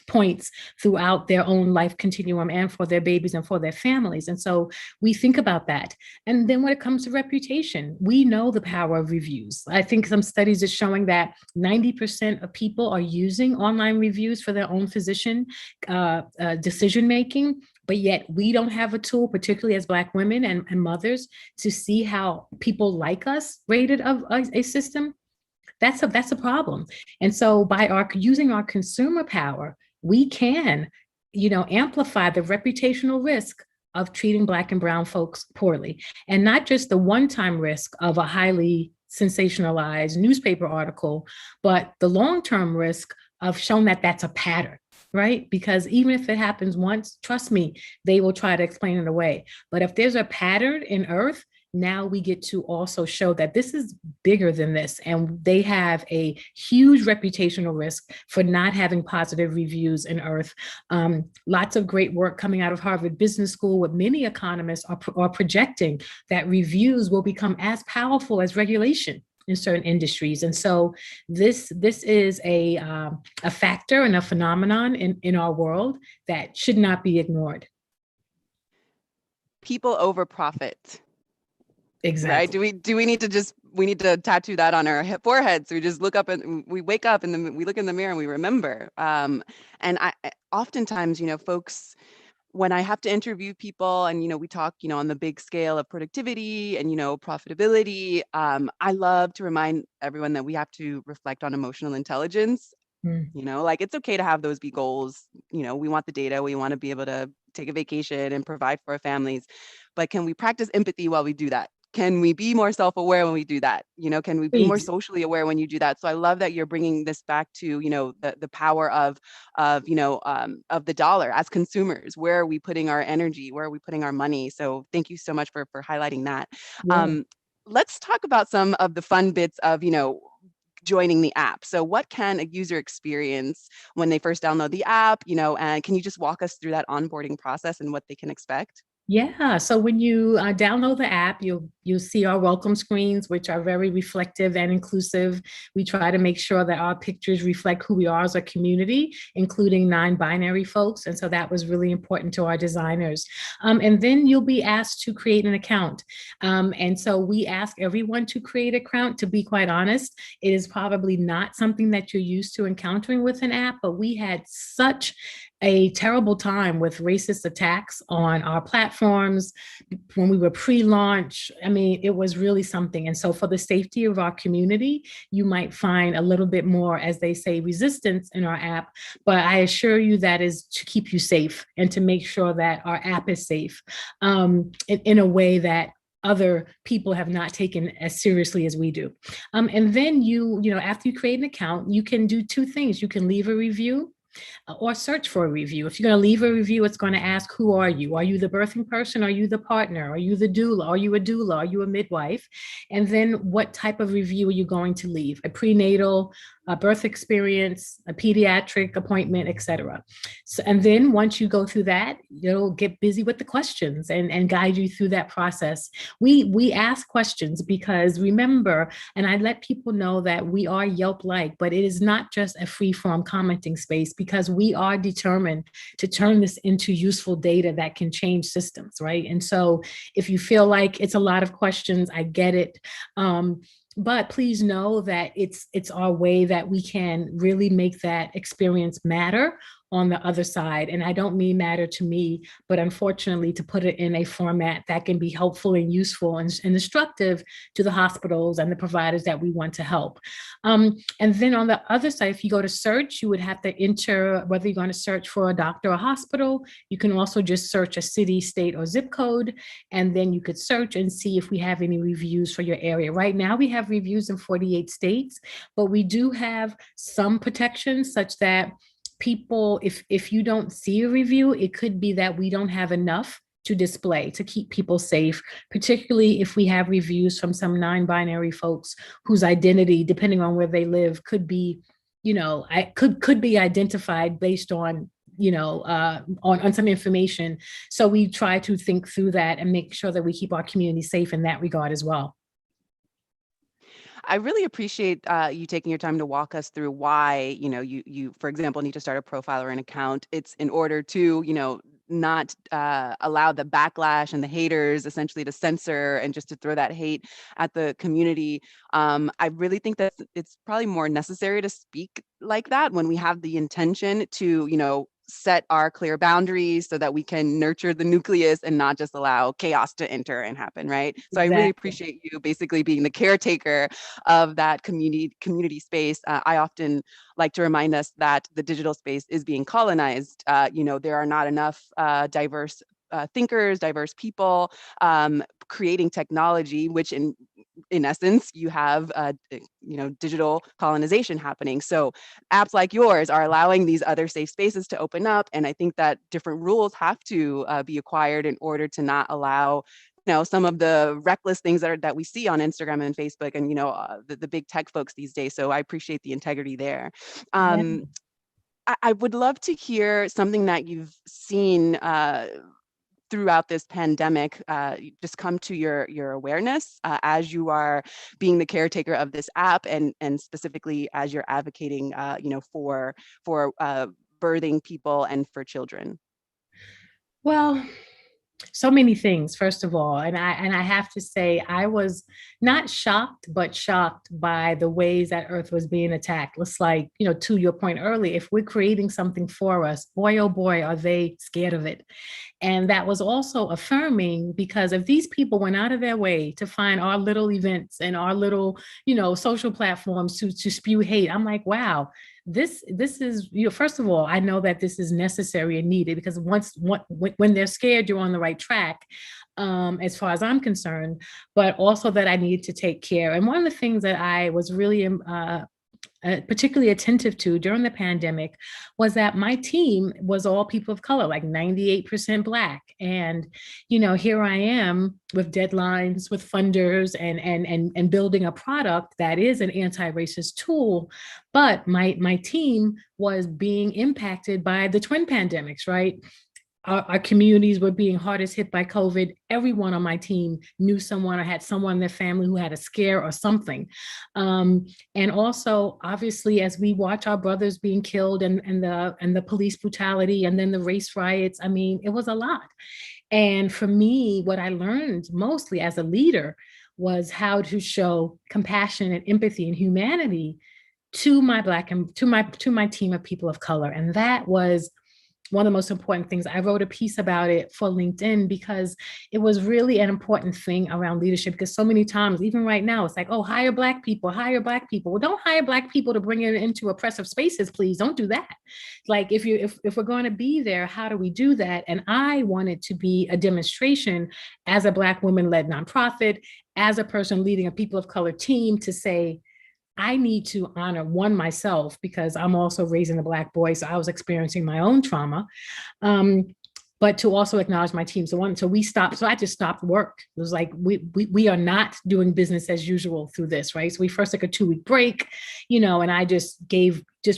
points throughout their own life continuum, and for their babies and for their families. And so we think about that. And then when it comes to reputation, we know the power of reviews. I think some studies are showing that 90% of people are using online reviews for their own physician decision-making. But yet we don't have a tool, particularly as Black women and mothers, to see how people like us rated of a system. That's a problem. And so by using our consumer power, we can, amplify the reputational risk of treating Black and brown folks poorly, and not just the one-time risk of a highly sensationalized newspaper article, but the long-term risk of showing that that's a pattern. Right? Because even if it happens once, trust me, they will try to explain it away. But if there's a pattern in Earth, now we get to also show that this is bigger than this. And they have a huge reputational risk for not having positive reviews in Earth. Lots of great work coming out of Harvard Business School, with many economists are projecting that reviews will become as powerful as regulation in certain industries. And so this is a factor and a phenomenon in our world that should not be ignored. People over profit. Exactly. Right? Do we need to tattoo that on our foreheads? So we just look up and we wake up and then we look in the mirror and we remember. And I oftentimes, folks, when I have to interview people and, we talk, on the big scale of productivity and, profitability, I love to remind everyone that we have to reflect on emotional intelligence. It's okay to have those be goals. We want the data, we want to be able to take a vacation and provide for our families, but can we practice empathy while we do that? Can we be more self-aware when we do that? Can we be more socially aware when you do that? So I love that you're bringing this back to, the power of the dollar as consumers. Where are we putting our energy? Where are we putting our money? So thank you so much for highlighting that. Yeah. Let's talk about some of the fun bits of, joining the app. So what can a user experience when they first download the app, and can you just walk us through that onboarding process and what they can expect? Yeah, so when you download the app, you'll see our welcome screens, which are very reflective and inclusive. We try to make sure that our pictures reflect who we are as a community, including non-binary folks. And so that was really important to our designers. And then you'll be asked to create an account. And so we ask everyone to create an account. To be quite honest, it is probably not something that you're used to encountering with an app, but we had such a terrible time with racist attacks on our platforms when we were pre-launch. I mean, it was really something. And so for the safety of our community, you might find a little bit more, as they say, resistance in our app. But I assure you that is to keep you safe and to make sure that our app is safe in a way that other people have not taken as seriously as we do. And then you know, after you create an account, you can do two things. You can leave a review, or search for a review. If you're going to leave a review, it's going to ask, who are you? Are you the birthing person? Are you the partner? Are you the doula? Are you a doula? Are you a midwife? And then what type of review are you going to leave? A prenatal, a birth experience, a pediatric appointment, etc. So, and then once you go through that, you'll get busy with the questions and guide you through that process. We ask questions because remember, and I let people know that we are Yelp-like, but it is not just a free-form commenting space, because we are determined to turn this into useful data that can change systems, right? And so if you feel like it's a lot of questions, I get it. But please know that it's our way that we can really make that experience matter on the other side. And I don't mean matter to me, but unfortunately to put it in a format that can be helpful and useful and instructive to the hospitals and the providers that we want to help. And then on the other side, if you go to search, you would have to enter whether you're going to search for a doctor or hospital. You can also just search a city, state, or zip code, and then you could search and see if we have any reviews for your area. Right now, we have reviews in 48 states, but we do have some protections such that people, if you don't see a review, it could be that we don't have enough to display to keep people safe, particularly if we have reviews from some non-binary folks whose identity, depending on where they live, could be, could be identified based on on some information. So we try to think through that and make sure that we keep our community safe in that regard as well. I really appreciate you taking your time to walk us through why, you, for example, need to start a profile or an account. It's in order to, not allow the backlash and the haters essentially to censor and just to throw that hate at the community. I really think that it's probably more necessary to speak like that when we have the intention to, set our clear boundaries so that we can nurture the nucleus and not just allow chaos to enter and happen, right? So I really appreciate you basically being the caretaker of that community space. I often like to remind us that the digital space is being colonized. There are not enough diverse thinkers, diverse people creating technology, which in essence, you have digital colonization happening. So apps like yours are allowing these other safe spaces to open up. And I think that different rules have to be acquired in order to not allow some of the reckless things that we see on Instagram and Facebook and, the big tech folks these days. So I appreciate the integrity there. I would love to hear something that you've seen throughout this pandemic just come to your awareness as you are being the caretaker of this app and specifically as you're advocating for birthing people and for children? Well, so many things, first of all, and I have to say I was not shocked, but shocked by the ways that Earth was being attacked. It's like, to your point earlier, if we're creating something for us, boy, oh boy, are they scared of it. And that was also affirming, because if these people went out of their way to find our little events and our little, social platforms to spew hate, I'm like, wow, this is, first of all, I know that this is necessary and needed, because when they're scared, you're on the right track, as far as I'm concerned, but also that I need to take care. And one of the things that I was really particularly attentive to during the pandemic was that my team was all people of color, like 98% Black. And, here I am with deadlines, with funders and building a product that is an anti-racist tool. But my team was being impacted by the twin pandemics, right? Our communities were being hardest hit by COVID. Everyone on my team knew someone or had someone in their family who had a scare or something. And also, obviously, as we watch our brothers being killed and the police brutality and then the race riots, I mean, it was a lot. And for me, what I learned mostly as a leader was how to show compassion and empathy and humanity to my Black and to my team of people of color. And that was one of the most important things. I wrote a piece about it for LinkedIn because it was really an important thing around leadership, because so many times, even right now, it's like, oh, hire Black people, hire Black people. Well, don't hire Black people to bring it into oppressive spaces, please. Don't do that. Like, if we're going to be there, how do we do that? And I wanted to be a demonstration as a Black woman-led nonprofit, as a person leading a people of color team, to say, I need to honor myself, because I'm also raising a Black boy, so I was experiencing my own trauma. But to also acknowledge my team. So I just stopped work. It was like, we are not doing business as usual through this, right? So we first took a 2-week break, and I just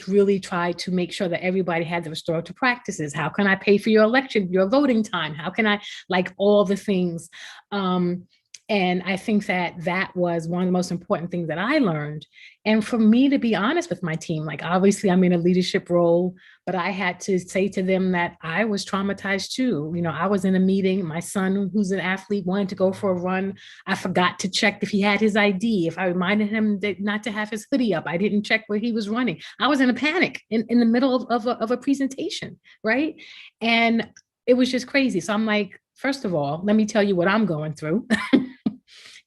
really tried to make sure that everybody had the restorative practices. How can I pay for your election, your voting time? How can I, like, all the things. And I think that was one of the most important things that I learned. And for me to be honest with my team, like, obviously I'm in a leadership role, but I had to say to them that I was traumatized too. I was in a meeting, my son, who's an athlete, wanted to go for a run. I forgot to check if he had his ID. If I reminded him that not to have his hoodie up, I didn't check where he was running. I was in a panic in the middle of a presentation, right? And it was just crazy. So I'm like, first of all, let me tell you what I'm going through.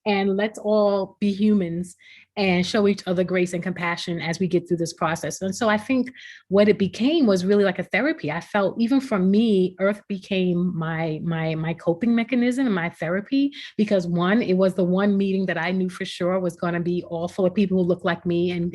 And let's all be humans and show each other grace and compassion as we get through this process. And so I think what it became was really like a therapy. I felt, even for me, Earth became my coping mechanism and my therapy, because one, it was the one meeting that I knew for sure was going to be all full of people who looked like me and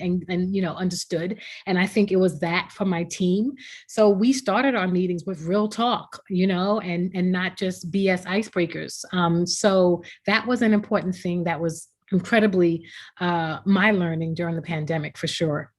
understood. And I think it was that for my team. So we started our meetings with real talk, and not just BS icebreakers. So that was an important thing that was incredibly my learning during the pandemic, for sure.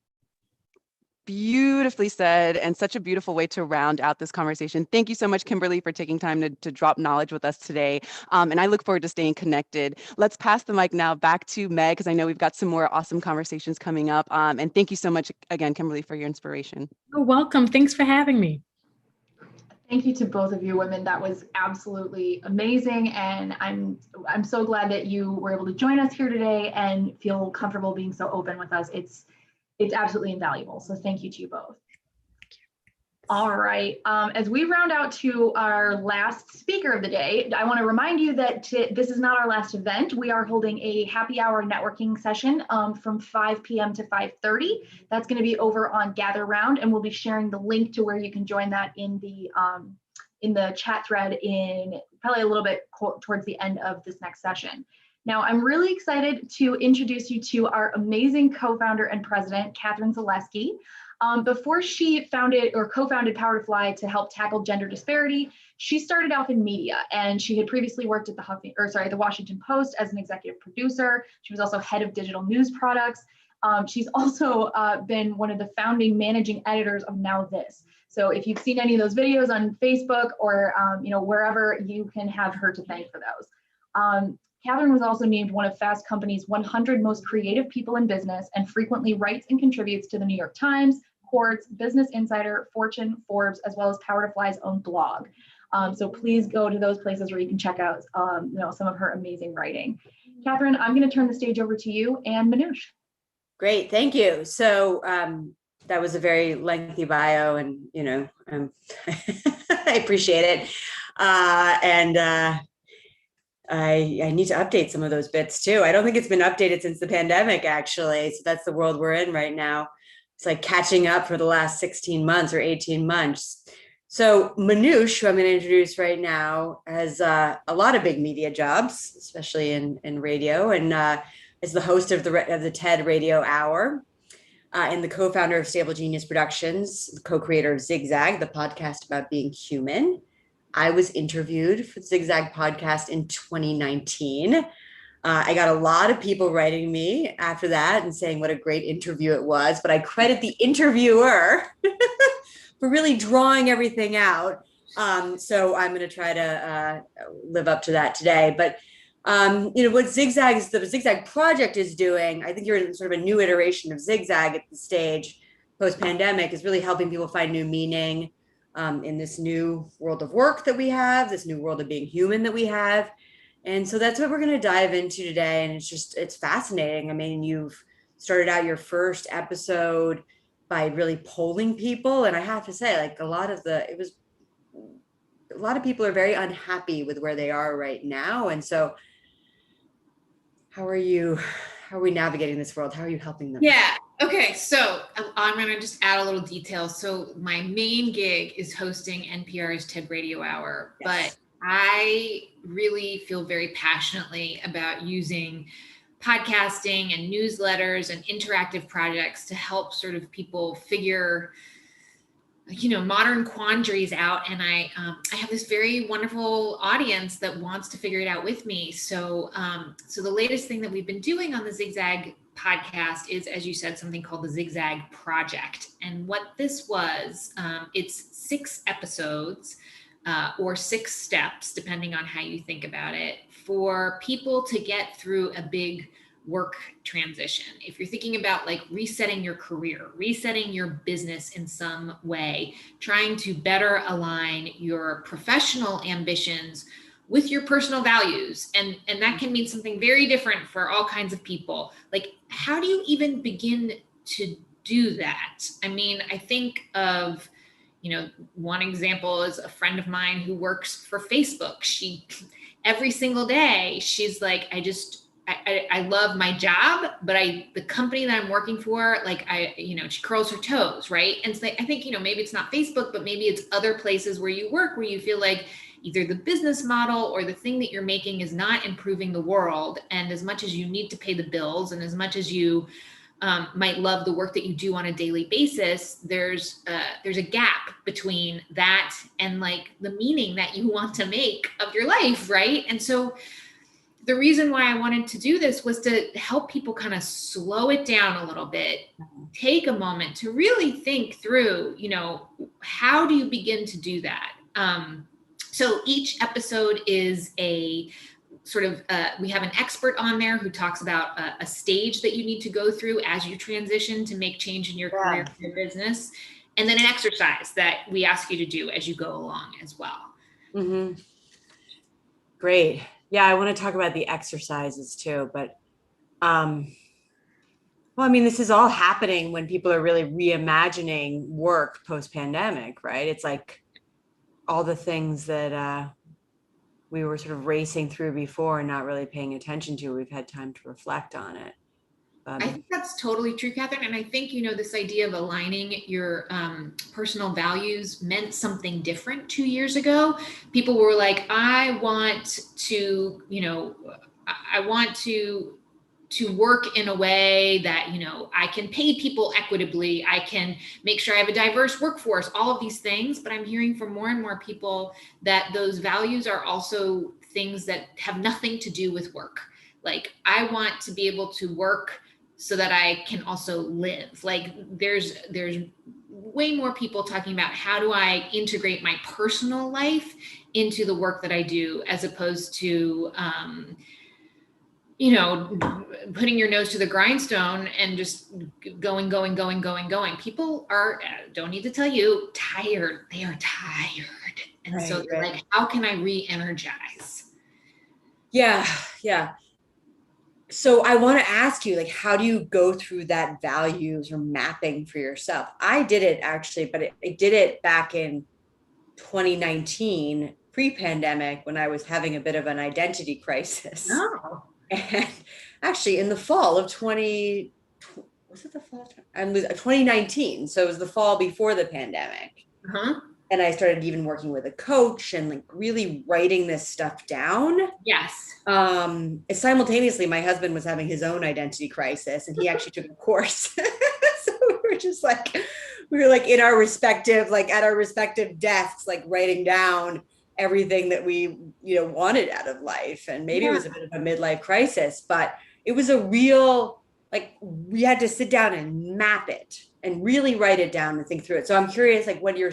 Beautifully said, and such a beautiful way to round out this conversation. Thank you so much, Kimberly, for taking time to drop knowledge with us today. And I look forward to staying connected. Let's pass the mic now back to Meg, because I know we've got some more awesome conversations coming up. And thank you so much again, Kimberly, for your inspiration. You're welcome. Thanks for having me. Thank you to both of you women. That was absolutely amazing. And I'm so glad that you were able to join us here today and feel comfortable being so open with us. It's absolutely invaluable. So thank you to you both. All right. As we round out to our last speaker of the day, I want to remind you that this is not our last event. We are holding a happy hour networking session from 5 p.m. to 5:30. That's going to be over on Gather Round, and we'll be sharing the link to where you can join that in the chat thread in probably a little bit towards the end of this next session. Now, I'm really excited to introduce you to our amazing co-founder and president, Catherine Zaleski. Before she founded or co-founded Power to Fly to help tackle gender disparity, she started off in media, and she had previously worked at the Washington Post as an executive producer. She was also head of digital news products. She's also been one of the founding managing editors of Now This. So if you've seen any of those videos on Facebook or wherever, you can have her to thank for those. Catherine was also named one of Fast Company's 100 most creative people in business, and frequently writes and contributes to the New York Times, Quartz, Business Insider, Fortune, Forbes, as well as Power to Fly's own blog. So please go to those places where you can check out some of her amazing writing. Catherine, I'm going to turn the stage over to you and Manoush. Great, thank you. So that was a very lengthy bio, and I appreciate it. I need to update some of those bits too. I don't think it's been updated since the pandemic, actually. So that's the world we're in right now. It's like catching up for the last 16 months or 18 months. So Manoush, who I'm going to introduce right now, has a lot of big media jobs, especially in radio, and is the host of the TED Radio Hour, and the co-founder of Stable Genius Productions, the co-creator of Zigzag, the podcast about being human. I was interviewed for the Zigzag podcast in 2019. I got a lot of people writing me after that and saying what a great interview it was, but I credit the interviewer for really drawing everything out. So I'm going to try to live up to that today. But what the Zigzag project is doing, I think you're in sort of a new iteration of Zigzag at the stage post-pandemic, is really helping people find new meaning in this new world of work that we have, this new world of being human that we have. And so that's what we're going to dive into today. And it's fascinating. I mean, you've started out your first episode by really polling people. And I have to say, like, a lot of people are very unhappy with where they are right now. And so how are we navigating this world? How are you helping them? Yeah. Okay. So I'm going to just add a little detail. So my main gig is hosting NPR's TED Radio Hour, yes. But I really feel very passionately about using podcasting and newsletters and interactive projects to help sort of people figure, modern quandaries out. And I have this very wonderful audience that wants to figure it out with me. So, so the latest thing that we've been doing on the Zigzag podcast is, as you said, something called the Zigzag Project. And what this was, it's 6 episodes or 6 steps, depending on how you think about it, for people to get through a big work transition. If you're thinking about like resetting your career, resetting your business in some way, trying to better align your professional ambitions with your personal values. And that can mean something very different for all kinds of people. Like, how do you even begin to do that? I mean, I think of, one example is a friend of mine who works for Facebook. She, every single day, she's like, I love my job, but the company that I'm working for, like she curls her toes, right? And so I think, maybe it's not Facebook, but maybe it's other places where you work, where you feel like either the business model or the thing that you're making is not improving the world. And as much as you need to pay the bills, and as much as you might love the work that you do on a daily basis, there's a gap between that and like the meaning that you want to make of your life, right? And so the reason why I wanted to do this was to help people kind of slow it down a little bit, take a moment to really think through, how do you begin to do that? So each episode is a sort of, we have an expert on there who talks about a stage that you need to go through as you transition to make change in your career, your business, and then an exercise that we ask you to do as you go along as well. Mm-hmm. Great. Yeah, I want to talk about the exercises too, but this is all happening when people are really reimagining work post-pandemic, right? It's like all the things that we were sort of racing through before and not really paying attention to, we've had time to reflect on it. I think that's totally true, Catherine. And I think, this idea of aligning your personal values meant something different 2 years ago. People were like, I want to work in a way that, I can pay people equitably. I can make sure I have a diverse workforce, all of these things. But I'm hearing from more and more people that those values are also things that have nothing to do with work. Like, I want to be able to work so that I can also live. Like, there's way more people talking about how do I integrate my personal life into the work that I do, as opposed to, putting your nose to the grindstone and just going. People are, don't need to tell you, tired. They are tired. And so they're like, how can I re-energize? Yeah. So I want to ask you, like, how do you go through that values or mapping for yourself? I did it actually, but I did it back in 2019, pre-pandemic, when I was having a bit of an identity crisis. Oh. And actually in the fall of 2019. So it was the fall before the pandemic. Uh-huh. And I started even working with a coach and like really writing this stuff down. Yes. Simultaneously, my husband was having his own identity crisis, and he actually took a course. So we were like at our respective desks, like writing down everything that we, wanted out of life. And maybe it was a bit of a midlife crisis, but it was a real, like, we had to sit down and map it and really write it down and think through it. So I'm curious, like, what you're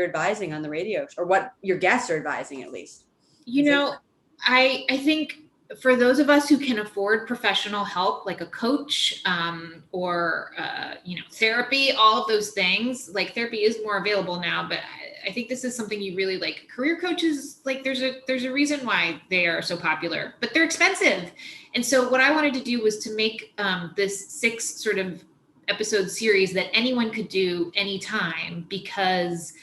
advising on the radio, or what your guests are advising, at least. I think for those of us who can afford professional help, like a coach or therapy, all of those things, like therapy is more available now, but I think this is something you really like. Career coaches, like there's a reason why they are so popular, but they're expensive. And so what I wanted to do was to make this 6 sort of episode series that anyone could do anytime, because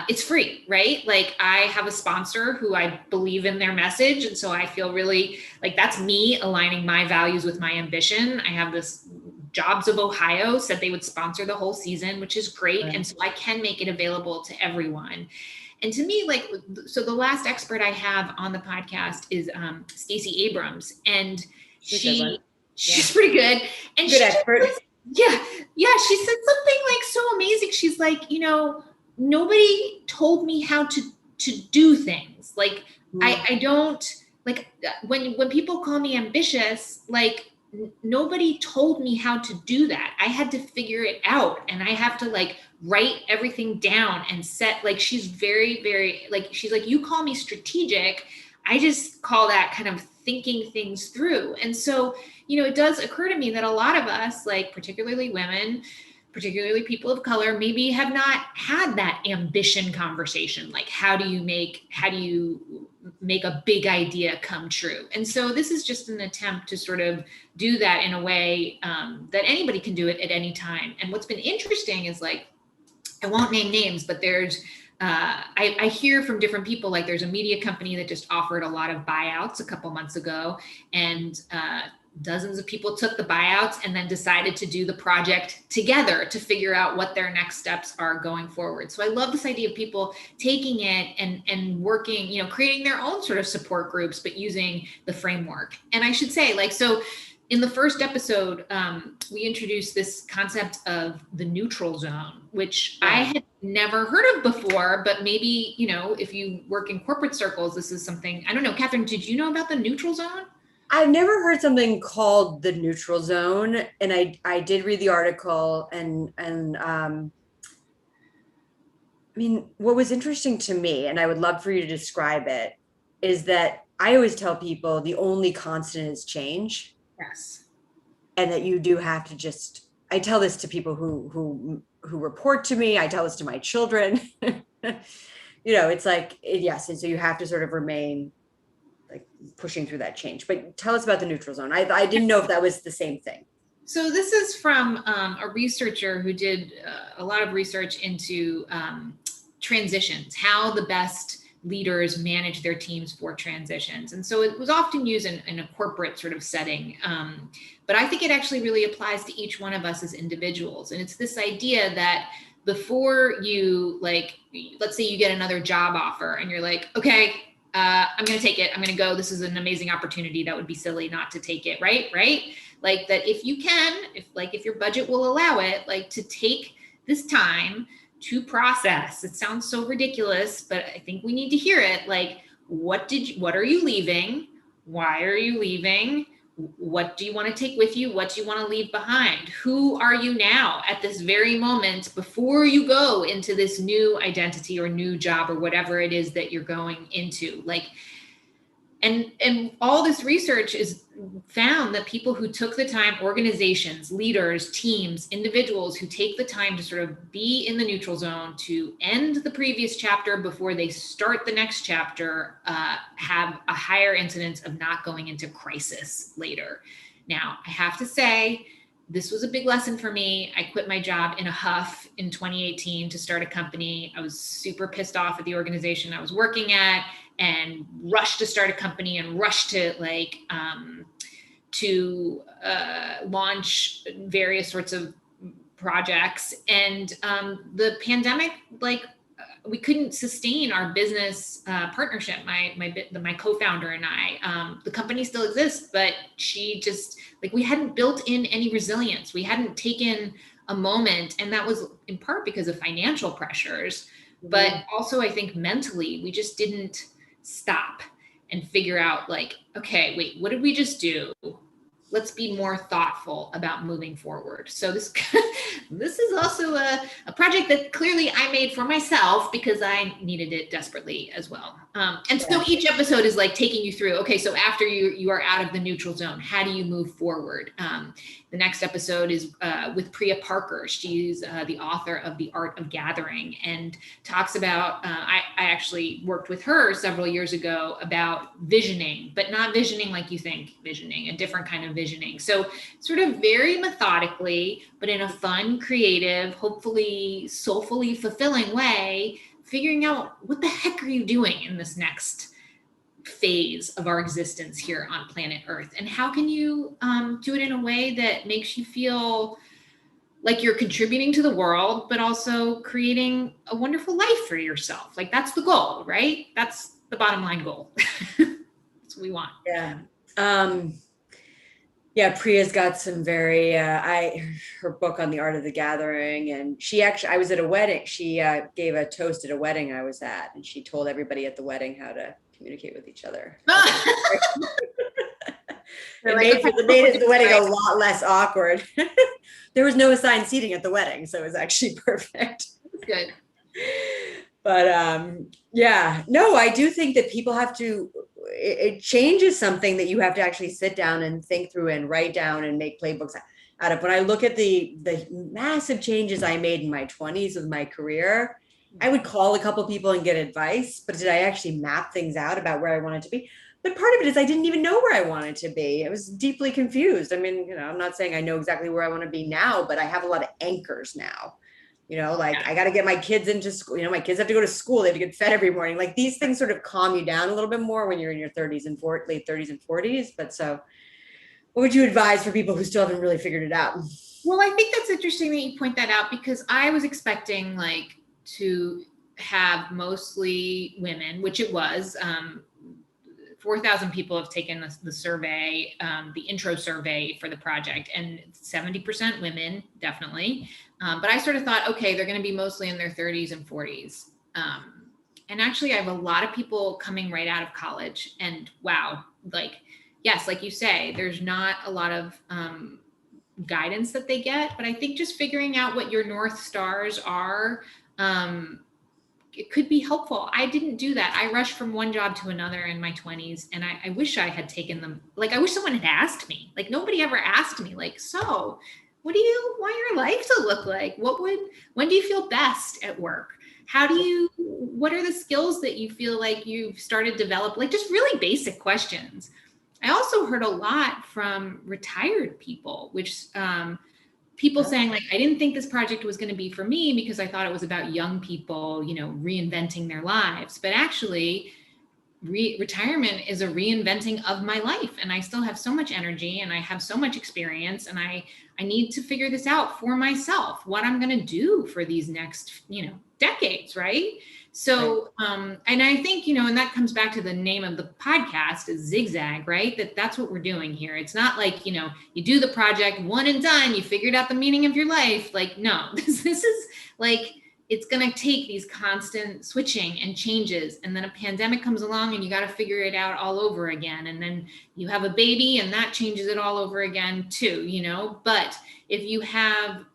it's free, right? Like, I have a sponsor who I believe in their message. And so I feel really like that's me aligning my values with my ambition. I have this Jobs of Ohio said they would sponsor the whole season, which is great. Right. And so I can make it available to everyone. And to me, like, so the last expert I have on the podcast is Stacey Abrams. And she She's pretty good. And Good she expert. yeah, she said something like so amazing. She's like, nobody told me how to do things. Like I don't like when people call me ambitious, like nobody told me how to do that. I had to figure it out, and I have to like write everything down and set, like, she's very, very, like, she's like, you call me strategic. I just call that kind of thinking things through. And so, it does occur to me that a lot of us, like particularly women, particularly people of color, maybe have not had that ambition conversation. Like, how do you make a big idea come true? And so this is just an attempt to sort of do that in a way that anybody can do it at any time. And what's been interesting is, like, I won't name names, but there's, I hear from different people, like there's a media company that just offered a lot of buyouts a couple months ago, and dozens of people took the buyouts and then decided to do the project together to figure out what their next steps are going forward. So I love this idea of people taking it and working, creating their own sort of support groups, but using the framework. And I should say, like, so in the first episode, we introduced this concept of the neutral zone, which I had never heard of before, but maybe, if you work in corporate circles, this is something, I don't know. Catherine, did you know about the neutral zone? I've never heard something called the neutral zone, and I did read the article, and I mean, what was interesting to me, and I would love for you to describe it, is that I always tell people the only constant is change. Yes. And that you do have to just, I tell this to people who report to me, I tell this to my children, it's like, yes, and so you have to sort of remain like pushing through that change. But tell us about the neutral zone. I didn't know if that was the same thing. So this is from a researcher who did a lot of research into transitions, how the best leaders manage their teams for transitions. And so it was often used in a corporate sort of setting. But I think it actually really applies to each one of us as individuals. And it's this idea that before you, like, let's say you get another job offer and you're like, okay, I'm going to take it. I'm going to go. This is an amazing opportunity. That would be silly not to take it. Right. Like that, if you can, if your budget will allow it, like to take this time to process. It sounds so ridiculous, but I think we need to hear it. Like, what are you leaving? Why are you leaving? What do you want to take with you? What do you want to leave behind? Who are you now at this very moment before you go into this new identity or new job or whatever it is that you're going into? Like, and all this research is found that people who took the time, organizations, leaders, teams, individuals who take the time to sort of be in the neutral zone, to end the previous chapter before they start the next chapter, have a higher incidence of not going into crisis later. Now, I have to say, this was a big lesson for me. I quit my job in a huff in 2018 to start a company. I was super pissed off at the organization I was working at, and rushed to start a company and rushed to launch various sorts of projects. And the pandemic, we couldn't sustain our business partnership. My co-founder and I, the company still exists, but she just, we hadn't built in any resilience. We hadn't taken a moment, and that was in part because of financial pressures, but also I think mentally, we just didn't stop and figure out, like, okay, wait, what did we just do? Let's be more thoughtful about moving forward. So this is also a project that clearly I made for myself because I needed it desperately as well. And so each episode is like taking you through, okay, so after you are out of the neutral zone, how do you move forward? The next episode is with Priya Parker. She's the author of The Art of Gathering, and talks about, I actually worked with her several years ago about visioning, but not visioning like you think visioning, a different kind of visioning. So sort of very methodically, but in a fun, creative, hopefully soulfully fulfilling way, figuring out what the heck are you doing in this next phase of our existence here on planet Earth, and how can you do it in a way that makes you feel like you're contributing to the world, but also creating a wonderful life for yourself. Like, that's the goal, right? That's the bottom line goal. That's what we want. Yeah. Yeah, Priya's got some very her book on the art of the gathering, and I was at a wedding. She gave a toast at a wedding I was at, and she told everybody at the wedding how to communicate with each other. It made the wedding a lot less awkward. There was no assigned seating at the wedding, so it was actually perfect. Good. But yeah, no, I do think that people have to, it changes something that you have to actually sit down and think through and write down and make playbooks out of. When I look at the massive changes I made in my 20s with my career, I would call a couple people and get advice, but did I actually map things out about where I wanted to be? But part of it is I didn't even know where I wanted to be. I was deeply confused. I mean, you know, I'm not saying I know exactly where I want to be now, but I have a lot of anchors now. You know, like I got to get my kids into school. You know, my kids have to go to school. They have to get fed every morning. Like these things sort of calm you down a little bit more when you're in your 30s and late 30s and 40s. But so what would you advise for people who still haven't really figured it out? Well, I think that's interesting that you point that out, because I was expecting like to have mostly women, which it was. 4,000 people have taken the survey, the intro survey for the project, and 70% women, definitely. But I sort of thought, okay, they're going to be mostly in their 30s and 40s. And actually, I have a lot of people coming right out of college, and wow, like, yes, like you say, there's not a lot of guidance that they get, but I think just figuring out what your North Stars are, it could be helpful. I didn't do that. I rushed from one job to another in my 20s, and I wish I had taken them. Like, I wish someone had asked me. Like, nobody ever asked me, like, so what do you want your life to look like? When do you feel best at work? What are the skills that you feel like you've started to develop? Like, just really basic questions. I also heard a lot from retired people, which people saying like, I didn't think this project was going to be for me because I thought it was about young people, you know, reinventing their lives. But actually, retirement is a reinventing of my life, and I still have so much energy and I have so much experience, and I need to figure this out for myself, what I'm going to do for these next, you know, decades, right? So, and I think, you know, and that comes back to the name of the podcast is Zigzag, right? That's what we're doing here. It's not like, you know, you do the project one and done, you figured out the meaning of your life. Like, no, this is like, it's going to take these constant switching and changes. And then a pandemic comes along and you got to figure it out all over again. And then you have a baby and that changes it all over again too, you know, but if you have,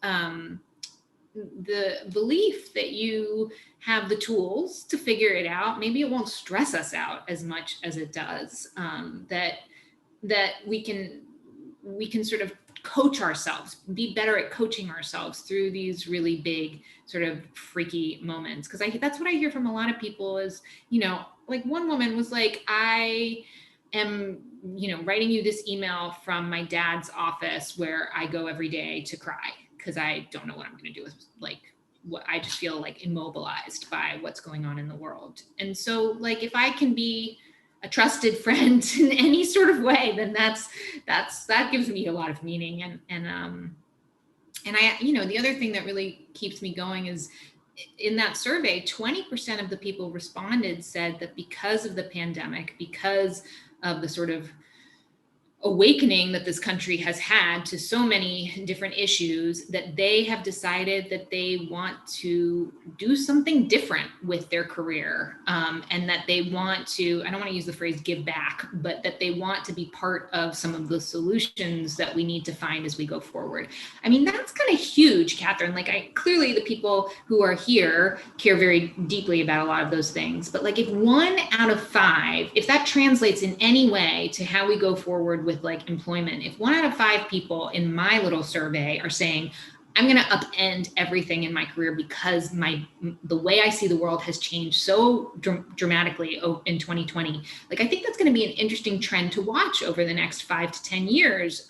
the belief that you have the tools to figure it out, maybe it won't stress us out as much as it does. That we can sort of coach ourselves, be better at coaching ourselves through these really big sort of freaky moments. Because that's what I hear from a lot of people is, you know, like one woman was like, I am, you know, writing you this email from my dad's office where I go every day to cry, because I don't know what I'm going to do with like what I just feel like immobilized by what's going on in the world. And so like, if I can be a trusted friend in any sort of way, then that gives me a lot of meaning. And I, you know, the other thing that really keeps me going is in that survey, 20% of the people responded said that because of the pandemic, because of the sort of awakening that this country has had to so many different issues, that they have decided that they want to do something different with their career, and that they want to, I don't want to use the phrase give back, but that they want to be part of some of the solutions that we need to find as we go forward. I mean, that's kind of huge, Catherine. Like, clearly the people who are here care very deeply about a lot of those things, but like if 1 out of 5, if that translates in any way to how we go forward with like employment, if 1 out of 5 people in my little survey are saying, I'm going to upend everything in my career because the way I see the world has changed so dramatically in 2020. Like, I think that's going to be an interesting trend to watch over the next 5 to 10 years.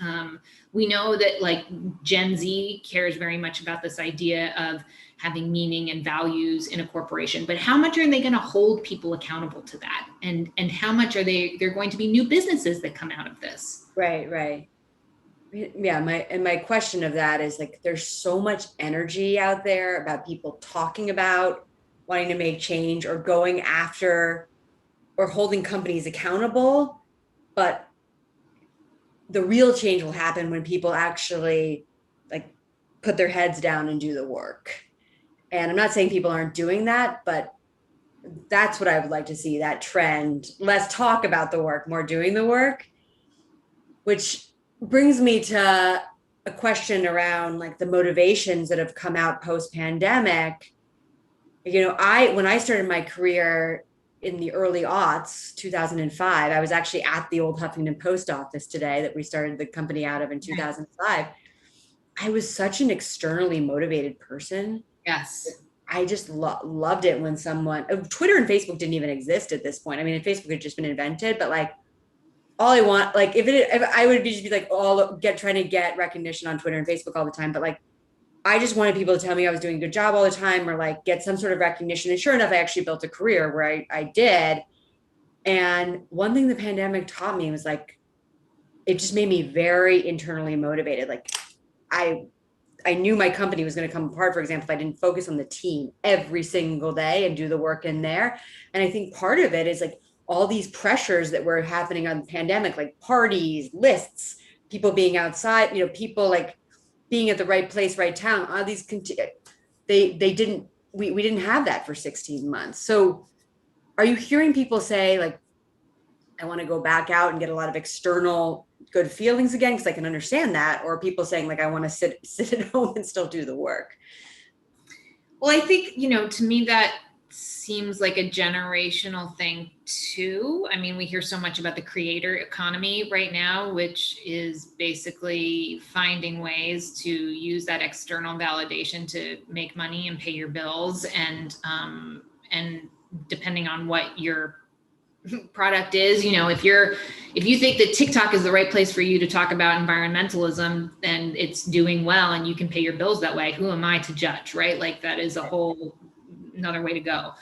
We know that like Gen Z cares very much about this idea of having meaning and values in a corporation, but how much are they going to hold people accountable to that? And how much are they're going to be new businesses that come out of this? Right. Yeah, my question of that is like, there's so much energy out there about people talking about wanting to make change or going after or holding companies accountable, but the real change will happen when people actually like put their heads down and do the work. And I'm not saying people aren't doing that, but that's what I would like to see, that trend. Less talk about the work, more doing the work, which brings me to a question around like the motivations that have come out post-pandemic. You know, when I started my career in the early aughts, 2005, I was actually at the old Huffington Post office today that we started the company out of in 2005. I was such an externally motivated person. Yes. I just loved it when someone, Twitter and Facebook didn't even exist at this point. I mean, Facebook had just been invented, but like all I want, like if I would just be like trying to get recognition on Twitter and Facebook all the time. But like, I just wanted people to tell me I was doing a good job all the time or like get some sort of recognition. And sure enough, I actually built a career where I did. And one thing the pandemic taught me was like, it just made me very internally motivated. Like I knew my company was going to come apart, for example, if I didn't focus on the team every single day and do the work in there. And I think part of it is like all these pressures that were happening on the pandemic, like parties, lists, people being outside, you know, people like being at the right place, right time, all these, we didn't have that for 16 months. So are you hearing people say like, I want to go back out and get a lot of external good feelings again, because I can understand that, or people saying like, I want to sit at home and still do the work? Well, I think, you know, to me, that seems like a generational thing too. I mean, we hear so much about the creator economy right now, which is basically finding ways to use that external validation to make money and pay your bills. And depending on what your product is, you know, if you think that TikTok is the right place for you to talk about environmentalism, then it's doing well and you can pay your bills that way. Who am I to judge, right? Like that is a whole another way to go.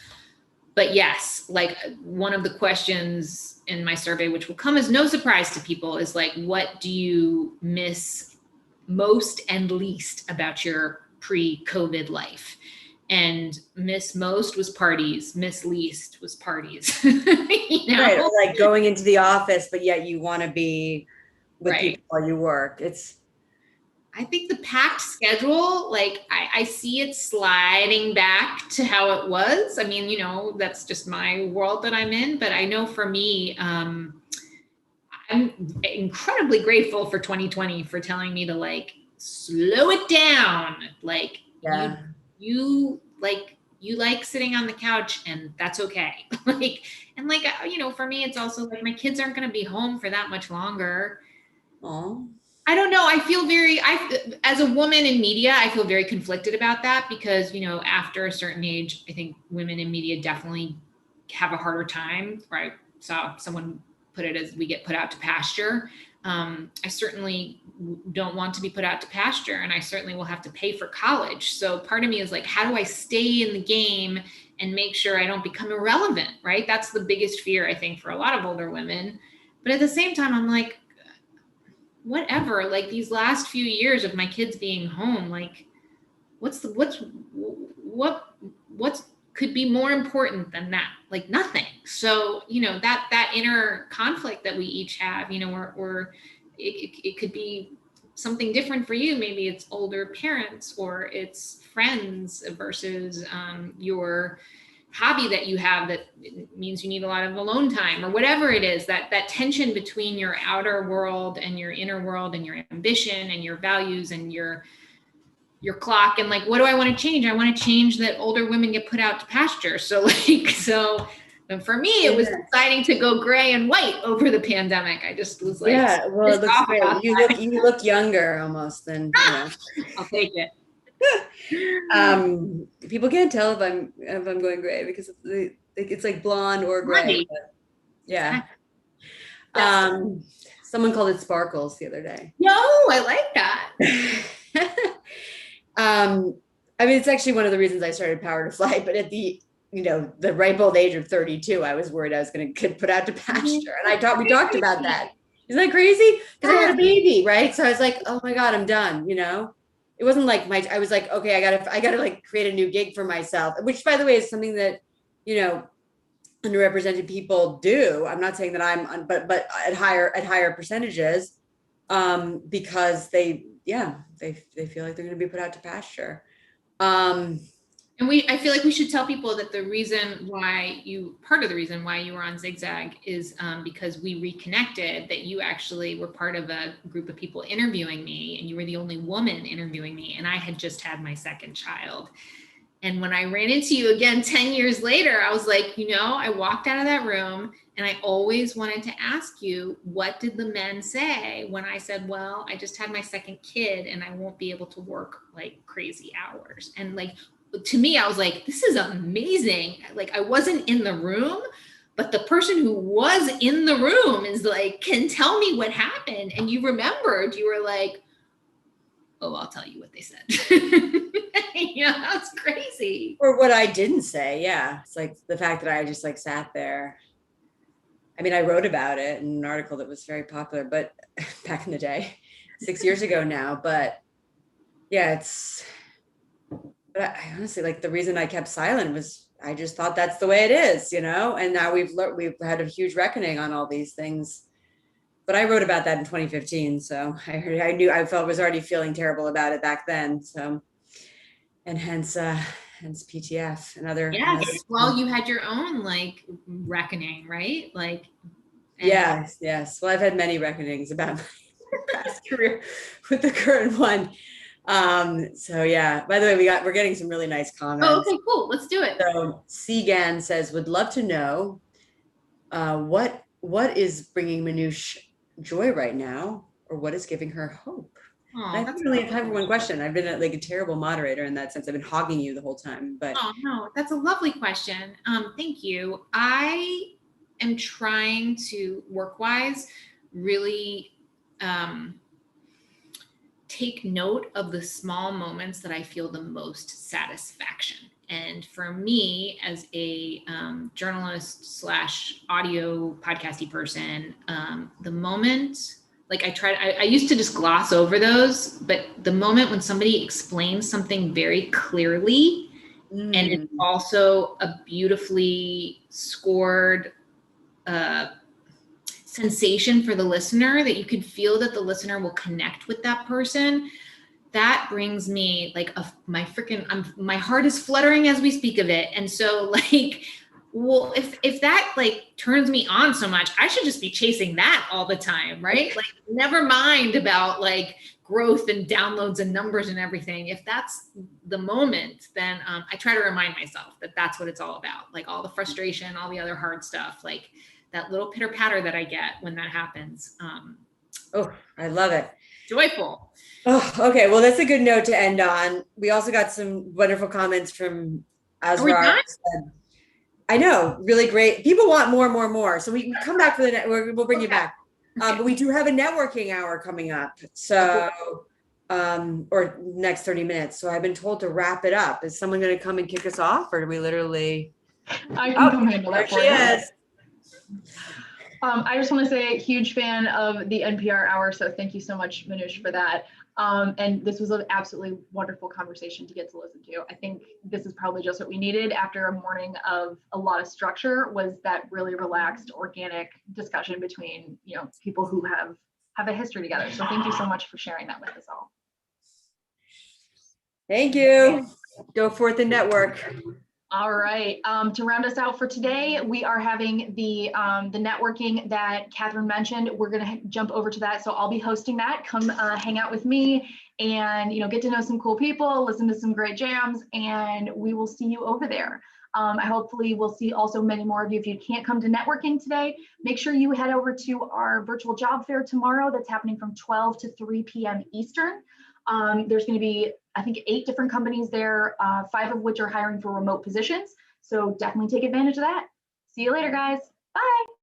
But yes, like one of the questions in my survey, which will come as no surprise to people, is like, what do you miss most and least about your pre-COVID life? And miss most was parties, miss least was parties. You know? Right, or like going into the office, but yet you want to be with Right. people while you work. I think the packed schedule, like I see it sliding back to how it was. I mean, you know, that's just my world that I'm in. But I know for me, I'm incredibly grateful for 2020 for telling me to like slow it down. Like you like sitting on the couch and that's okay. You know, for me, it's also like my kids aren't going to be home for that much longer. Oh. I don't know. I feel as a woman in media, I feel very conflicted about that because, you know, after a certain age, I think women in media definitely have a harder time. Right. Saw someone put it as we get put out to pasture. I certainly don't want to be put out to pasture, and I certainly will have to pay for college. So part of me is like, how do I stay in the game and make sure I don't become irrelevant? Right. That's the biggest fear, I think, for a lot of older women. But at the same time, I'm like, whatever, like these last few years of my kids being home, like what could be more important than that? Like nothing. So, you know, that inner conflict that we each have, you know, it could be something different for you. Maybe it's older parents or it's friends versus your hobby that you have that means you need a lot of alone time or whatever it is, that tension between your outer world and your inner world and your ambition and your values and your clock. And like, what do I want to change? I want to change that older women get put out to pasture. So and for me, it was deciding to go gray and white over the pandemic. I just was like, yeah, well, it looks great. You look younger almost than, you know. I'll take it. People can't tell if I'm going gray because it's like blonde or gray. But yeah. Someone called it sparkles the other day. No, I like that. I mean, it's actually one of the reasons I started Power to Fly, but at the ripe old age of 32, I was worried I was going to get put out to pasture. And we talked about that. Isn't that crazy? Because I had a baby, right? So I was like, oh my God, I'm done, you know? It wasn't like I was like, okay, I gotta like create a new gig for myself, which by the way is something that, you know, underrepresented people do. I'm not saying that but at higher percentages, because they feel like they're going to be put out to pasture. And I feel like we should tell people that part of the reason why you were on Zigzag is because we reconnected, that you actually were part of a group of people interviewing me, and you were the only woman interviewing me, and I had just had my second child. And when I ran into you again 10 years later, I was like, I walked out of that room and I always wanted to ask you, what did the men say when I said, well, I just had my second kid and I won't be able to work like crazy hours? And like, to me, I was like, this is amazing. Like, I wasn't in the room, but the person who was in the room is like, can tell me what happened. And you remembered, you were like, oh, I'll tell you what they said. That's crazy. Or what I didn't say. Yeah. It's like the fact that I just like sat there. I mean, I wrote about it in an article that was very popular, but back in the day, 6 years ago now, but yeah, but I honestly, like, the reason I kept silent was I just thought that's the way it is, and now we've had a huge reckoning on all these things. But I wrote about that in 2015. So I was already feeling terrible about it back then. So, and hence PTF and other. Yes. Well, you had your own like reckoning, right? Like. Yes. Well, I've had many reckonings about my past career with the current one. So yeah, by the way, we're getting some really nice comments. Oh, okay, cool. Let's do it. So Segan says, would love to know what is bringing Manoush joy right now, or what is giving her hope? I don't really have time for one question. I've been like a terrible moderator in that sense. I've been hogging you the whole time, but. Oh no, that's a lovely question. Thank you. I am trying to work-wise really take note of the small moments that I feel the most satisfaction. And for me, as a journalist / audio podcasty person, the moment, like I used to just gloss over those, but the moment when somebody explains something very clearly, and it's also a beautifully scored sensation for the listener, that you could feel that the listener will connect with that person, that brings me like my heart is fluttering as we speak of it. And so like, well, if that like turns me on so much, I should just be chasing that all the time, right? Like, never mind about like growth and downloads and numbers and everything. If that's the moment, then I try to remind myself that that's what it's all about. Like all the frustration, all the other hard stuff, like that little pitter patter that I get when that happens. Oh, I love it. Joyful. Oh, okay. Well, that's a good note to end on. We also got some wonderful comments from Azrar. I know, really great. People want more. So we come back for the network. We'll bring you back. But we do have a networking hour coming up. So, or next 30 minutes. So I've been told to wrap it up. Is someone going to come and kick us off, or do we literally? I can come handle that for you. There she is. I just want to say, huge fan of the NPR hour. So thank you so much, Manoush, for that. And this was an absolutely wonderful conversation to get to listen to. I think this is probably just what we needed after a morning of a lot of structure, was that really relaxed, organic discussion between, people who have a history together. So thank you so much for sharing that with us all. Thank you. Go forth and network. All right. To round us out for today, we are having the networking that Catherine mentioned. We're going to jump over to that. So I'll be hosting that. Come hang out with me and, get to know some cool people, listen to some great jams, and we will see you over there. Hopefully we'll see also many more of you. If you can't come to networking today, make sure you head over to our virtual job fair tomorrow. That's happening from 12 to 3 p.m. Eastern. There's going to be, I think, 8 different companies there, 5 of which are hiring for remote positions. So definitely take advantage of that. See you later, guys. Bye.